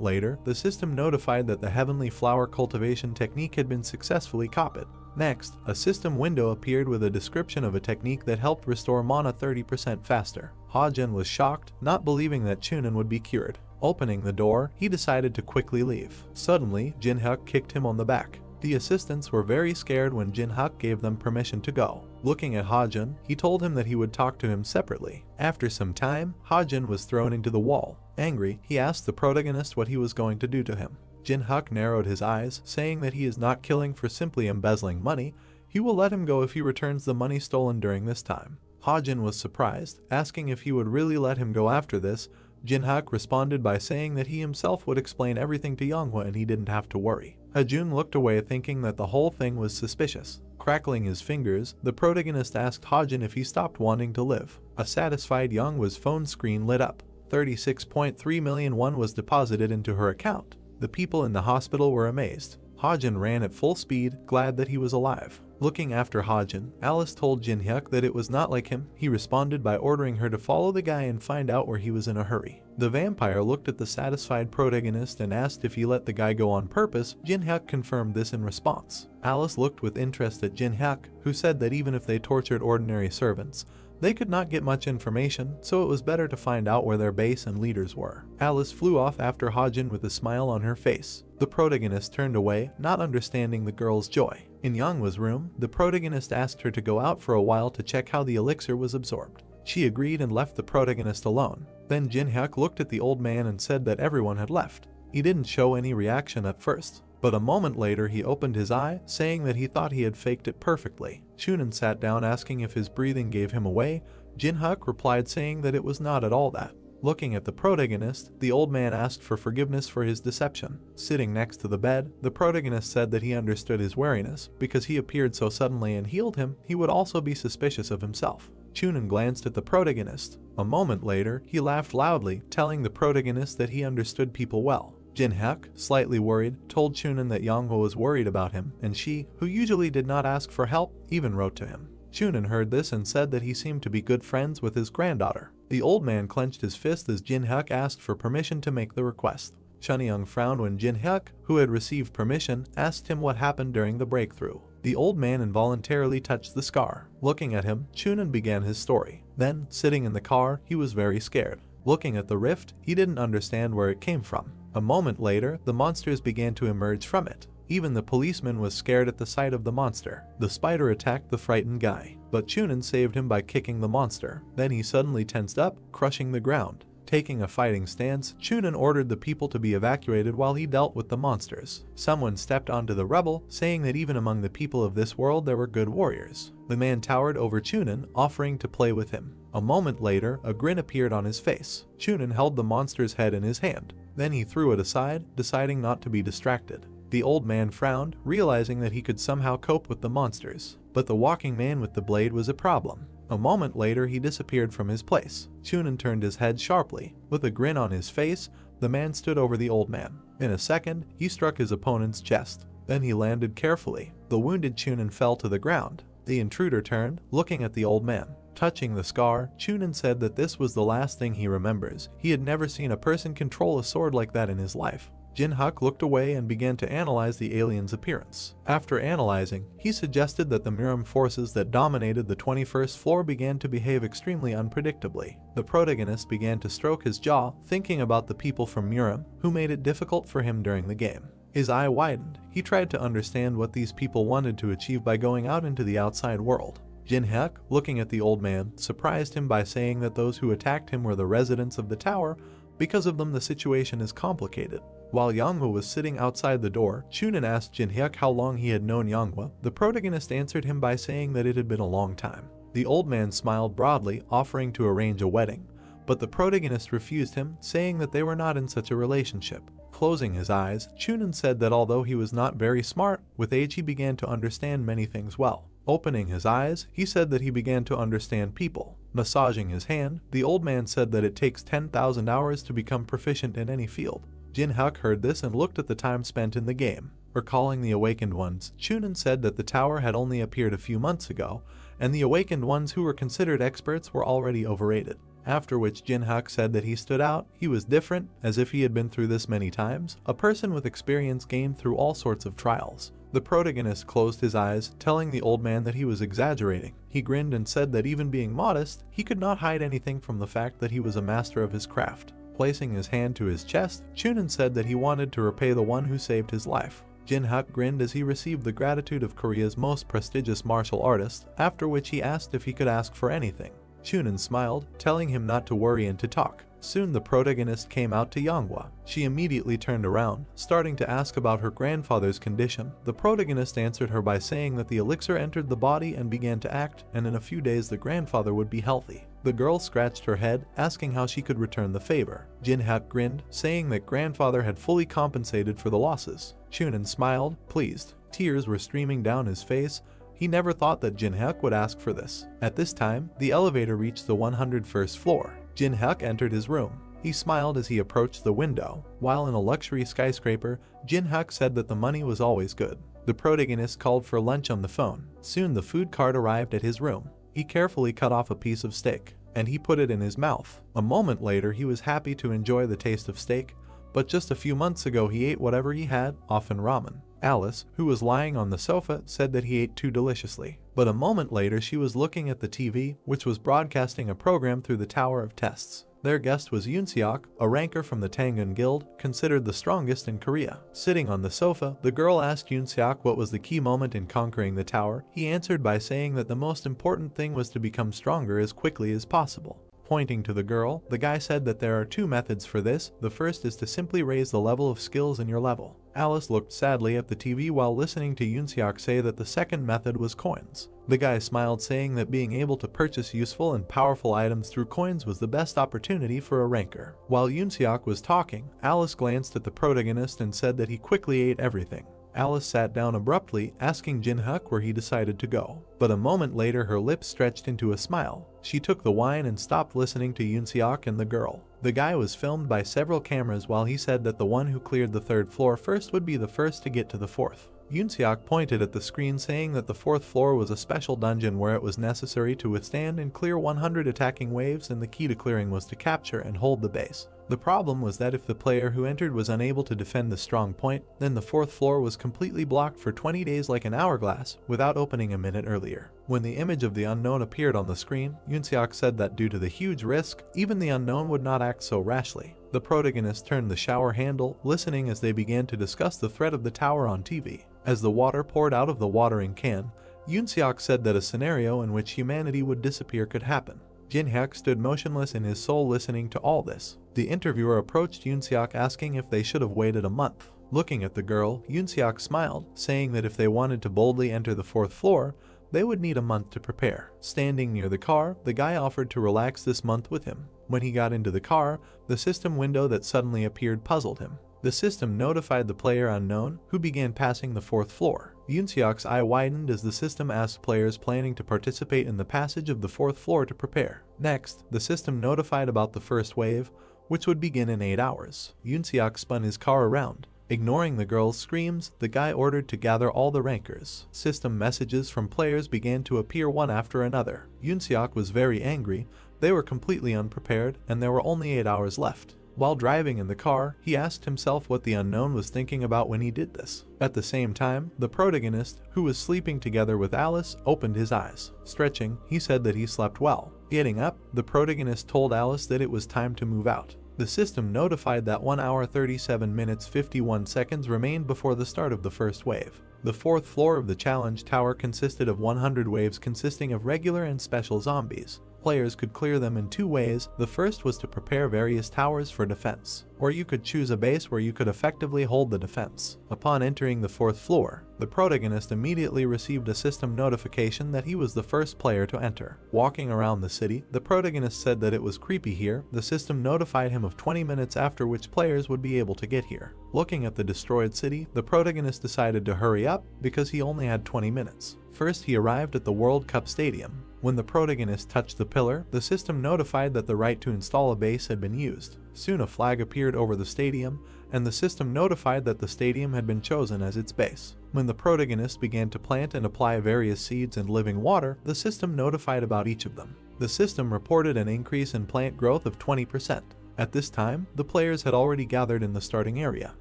later, the system notified that the heavenly flower cultivation technique had been successfully copied. Next, a system window appeared with a description of a technique that helped restore mana 30% faster. Hajin was shocked, not believing that Chunin would be cured. Opening the door, he decided to quickly leave. Suddenly, Jin-hyuk kicked him on the back. The assistants were very scared when Jin-hyuk gave them permission to go. Looking at Hajin, he told him that he would talk to him separately. After some time, Hajin was thrown into the wall. Angry, he asked the protagonist what he was going to do to him. Jin-hyuk narrowed his eyes, saying that he is not killing for simply embezzling money. He will let him go if he returns the money stolen during this time. Hajin was surprised, asking if he would really let him go after this. Jin-hyuk responded by saying that he himself would explain everything to Yeonhwa and he didn't have to worry. Hajun looked away, thinking that the whole thing was suspicious. Crackling his fingers, the protagonist asked Hajin if he stopped wanting to live. A satisfied Yeonhwa's phone screen lit up. 36.3 million won was deposited into her account. The people in the hospital were amazed. Hajin ran at full speed, glad that he was alive. Looking after Hajin, Alice told Jin-hyuk that it was not like him. He responded by ordering her to follow the guy and find out where he was in a hurry. The vampire looked at the satisfied protagonist and asked if he let the guy go on purpose. Jin-hyuk confirmed this in response. Alice looked with interest at Jin-hyuk, who said that even if they tortured ordinary servants, they could not get much information, so it was better to find out where their base and leaders were. Alice flew off after Hajin with a smile on her face. The protagonist turned away, not understanding the girl's joy. In Yeonhwa's room, the protagonist asked her to go out for a while to check how the elixir was absorbed. She agreed and left the protagonist alone. Then Jin-hyuk looked at the old man and said that everyone had left. He didn't show any reaction at first, But a moment later he opened his eye, saying that he thought he had faked it perfectly. Chunin sat down asking if his breathing gave him away. Jin-hyuk replied saying that it was not at all that. Looking at the protagonist, the old man asked for forgiveness for his deception. Sitting next to the bed, the protagonist said that he understood his wariness, because he appeared so suddenly and healed him, he would also be suspicious of himself. Chunin glanced at the protagonist. A moment later, he laughed loudly, telling the protagonist that he understood people well. Jin-hyuk, slightly worried, told Chunin that Yanghwa was worried about him, and she, who usually did not ask for help, even wrote to him. Chunin heard this and said that he seemed to be good friends with his granddaughter. The old man clenched his fist as Jin-hyuk asked for permission to make the request. Chunyoung frowned when Jin-hyuk, who had received permission, asked him what happened during the breakthrough. The old man involuntarily touched the scar. Looking at him, Chunin began his story. Then, sitting in the car, he was very scared. Looking at the rift, he didn't understand where it came from. A moment later, the monsters began to emerge from it. Even the policeman was scared at the sight of the monster. The spider attacked the frightened guy, but Chunin saved him by kicking the monster. Then he suddenly tensed up, crushing the ground. Taking a fighting stance, Chunin ordered the people to be evacuated while he dealt with the monsters. Someone stepped onto the rubble, saying that even among the people of this world there were good warriors. The man towered over Chunin, offering to play with him. A moment later, a grin appeared on his face. Chunin held the monster's head in his hand. Then he threw it aside, deciding not to be distracted. The old man frowned, realizing that he could somehow cope with the monsters. But the walking man with the blade was a problem. A moment later, he disappeared from his place. Chunin turned his head sharply. With a grin on his face, the man stood over the old man. In a second, he struck his opponent's chest. Then he landed carefully. The wounded Chunin fell to the ground. The intruder turned, looking at the old man. Touching the scar, Chunin said that this was the last thing he remembers. He had never seen a person control a sword like that in his life. Jin-hyuk looked away and began to analyze the alien's appearance. After analyzing, he suggested that the Murim forces that dominated the 21st floor began to behave extremely unpredictably. The protagonist began to stroke his jaw, thinking about the people from Murim, who made it difficult for him during the game. His eye widened. He tried to understand what these people wanted to achieve by going out into the outside world. Jin-hyuk, looking at the old man, surprised him by saying that those who attacked him were the residents of the tower. Because of them, the situation is complicated. While Yanghwa was sitting outside the door, Chunin asked Jin-hyuk how long he had known Yanghwa. The protagonist answered him by saying that it had been a long time. The old man smiled broadly, offering to arrange a wedding, but the protagonist refused him, saying that they were not in such a relationship. Closing his eyes, Chunin said that although he was not very smart, with age he began to understand many things well. Opening his eyes, he said that he began to understand people. Massaging his hand, the old man said that it takes 10,000 hours to become proficient in any field. Jin-hyuk heard this and looked at the time spent in the game. Recalling the Awakened Ones, Chunin said that the tower had only appeared a few months ago, and the Awakened Ones who were considered experts were already overrated. After which Jin-hyuk said that he stood out, he was different, as if he had been through this many times, a person with experience gained through all sorts of trials. The protagonist closed his eyes, telling the old man that he was exaggerating. He grinned and said that even being modest, he could not hide anything from the fact that he was a master of his craft. Placing his hand to his chest, Chunin said that he wanted to repay the one who saved his life. Jin-hyuk grinned as he received the gratitude of Korea's most prestigious martial artist, after which he asked if he could ask for anything. Chunin smiled, telling him not to worry and to talk. Soon the protagonist came out to Yanghwa. She immediately turned around, starting to ask about her grandfather's condition. The protagonist answered her by saying that the elixir entered the body and began to act, and in a few days the grandfather would be healthy. The girl scratched her head, asking how she could return the favor. Jin-hyuk grinned, saying that grandfather had fully compensated for the losses. Chunin smiled, pleased. Tears were streaming down his face. He never thought that Jin-hyuk would ask for this. At this time, the elevator reached the 101st floor. Jin-hyuk entered his room. He smiled as he approached the window. While in a luxury skyscraper, Jin-hyuk said that the money was always good. The protagonist called for lunch on the phone. Soon the food cart arrived at his room. He carefully cut off a piece of steak, and he put it in his mouth. A moment later, he was happy to enjoy the taste of steak, but just a few months ago he ate whatever he had, often ramen. Alice, who was lying on the sofa, said that he ate too deliciously. But a moment later she was looking at the TV, which was broadcasting a program through the Tower of Tests. Their guest was Yoon-seok, a ranker from the Tangun Guild, considered the strongest in Korea. Sitting on the sofa, the girl asked Yoon-seok what was the key moment in conquering the tower. He answered by saying that the most important thing was to become stronger as quickly as possible. Pointing to the girl, the guy said that there are two methods for this. The first is to simply raise the level of skills in your level. Alice looked sadly at the TV while listening to Yoonseok say that the second method was coins. The guy smiled, saying that being able to purchase useful and powerful items through coins was the best opportunity for a ranker. While Yoonseok was talking, Alice glanced at the protagonist and said that he quickly ate everything. Alice sat down abruptly, asking Jin-hyuk where he decided to go. But a moment later her lips stretched into a smile. She took the wine and stopped listening to Yoonseok and the girl. The guy was filmed by several cameras while he said that the one who cleared the third floor first would be the first to get to the fourth. Yoonseok pointed at the screen, saying that the fourth floor was a special dungeon where it was necessary to withstand and clear 100 attacking waves, and the key to clearing was to capture and hold the base. The problem was that if the player who entered was unable to defend the strong point, then the fourth floor was completely blocked for 20 days like an hourglass, without opening a minute earlier. When the image of the unknown appeared on the screen, Yoonseok said that due to the huge risk, even the unknown would not act so rashly. The protagonist turned the shower handle, listening as they began to discuss the threat of the tower on TV. As the water poured out of the watering can, Yoonseok said that a scenario in which humanity would disappear could happen. Jin-hyuk stood motionless in his soul, listening to all this. The interviewer approached Yoonseok, asking if they should have waited a month. Looking at the girl, Yoonseok smiled, saying that if they wanted to boldly enter the fourth floor, they would need a month to prepare. Standing near the car, the guy offered to relax this month with him. When he got into the car, the system window that suddenly appeared puzzled him. The system notified the player unknown, who began passing the fourth floor. Yoonseok's eye widened as the system asked players planning to participate in the passage of the fourth floor to prepare. Next, the system notified about the first wave, which would begin in 8 hours. Yoonseok spun his car around. Ignoring the girl's screams, the guy ordered to gather all the rankers. System messages from players began to appear one after another. Yoonseok was very angry. They were completely unprepared, and there were only 8 hours left. While driving in the car, he asked himself what the unknown was thinking about when he did this. At the same time, the protagonist, who was sleeping together with Alice, opened his eyes. Stretching, he said that he slept well. Getting up, the protagonist told Alice that it was time to move out. The system notified that 1 hour 37 minutes 51 seconds remained before the start of the first wave. The fourth floor of the challenge tower consisted of 100 waves consisting of regular and special zombies. Players could clear them in 2 ways. The first was to prepare various towers for defense, or you could choose a base where you could effectively hold the defense. Upon entering the fourth floor, the protagonist immediately received a system notification that he was the first player to enter. Walking around the city, the protagonist said that it was creepy here. The system notified him of 20 minutes after which players would be able to get here. Looking at the destroyed city, the protagonist decided to hurry up because he only had 20 minutes. First, he arrived at the World Cup Stadium. When the protagonist touched the pillar, the system notified that the right to install a base had been used. Soon a flag appeared over the stadium, and the system notified that the stadium had been chosen as its base. When the protagonist began to plant and apply various seeds and living water, the system notified about each of them. The system reported an increase in plant growth of 20%. At this time, the players had already gathered in the starting area.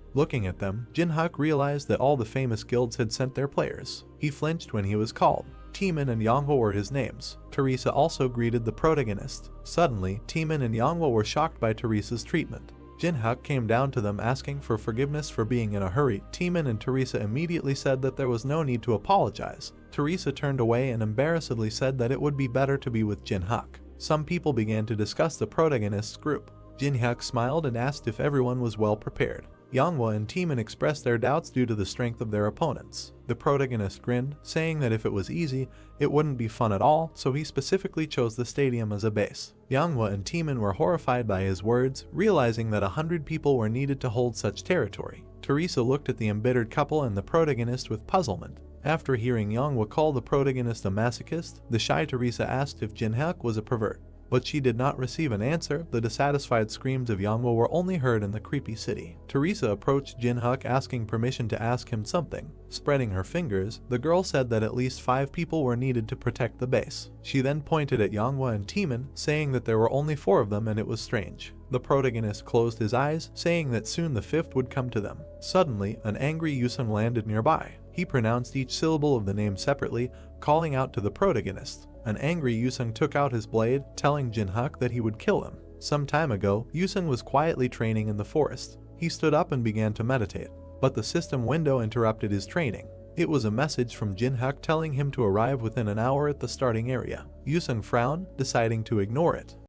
Looking at them, Jin-hyuk realized that all the famous guilds had sent their players. He flinched when he was called. Taemin and Yonghwa were his names. Teresa also greeted the protagonist. Suddenly, Taemin and Yonghwa were shocked by Teresa's treatment. Jin-hyuk came down to them asking for forgiveness for being in a hurry. Taemin and Teresa immediately said that there was no need to apologize. Teresa turned away and embarrassedly said that it would be better to be with Jin-hyuk. Some people began to discuss the protagonist's group. Jin-hyuk smiled and asked if everyone was well prepared. Yonghwa and Taemin expressed their doubts due to the strength of their opponents. The protagonist grinned, saying that if it was easy, it wouldn't be fun at all, so he specifically chose the stadium as a base. Yonghwa and Taemin were horrified by his words, realizing that 100 people were needed to hold such territory. Teresa looked at the embittered couple and the protagonist with puzzlement. After hearing Yonghwa call the protagonist a masochist, the shy Teresa asked if Jin-hyuk was a pervert. But she did not receive an answer. The dissatisfied screams of Yonghwa were only heard in the creepy city. Teresa approached Jin-hyuk asking permission to ask him something. Spreading her fingers, the girl said that at least 5 people were needed to protect the base. She then pointed at Yonghwa and Taemin, saying that there were only 4 of them and it was strange. The protagonist closed his eyes, saying that soon the 5th would come to them. Suddenly, an angry Yusung landed nearby. He pronounced each syllable of the name separately, calling out to the protagonist. An angry Yusung took out his blade, telling Jin-hyuk that he would kill him. Some time ago, Yusung was quietly training in the forest. He stood up and began to meditate, but the system window interrupted his training. It was a message from Jin-hyuk telling him to arrive within an hour at the starting area. Yusung frowned, deciding to ignore it.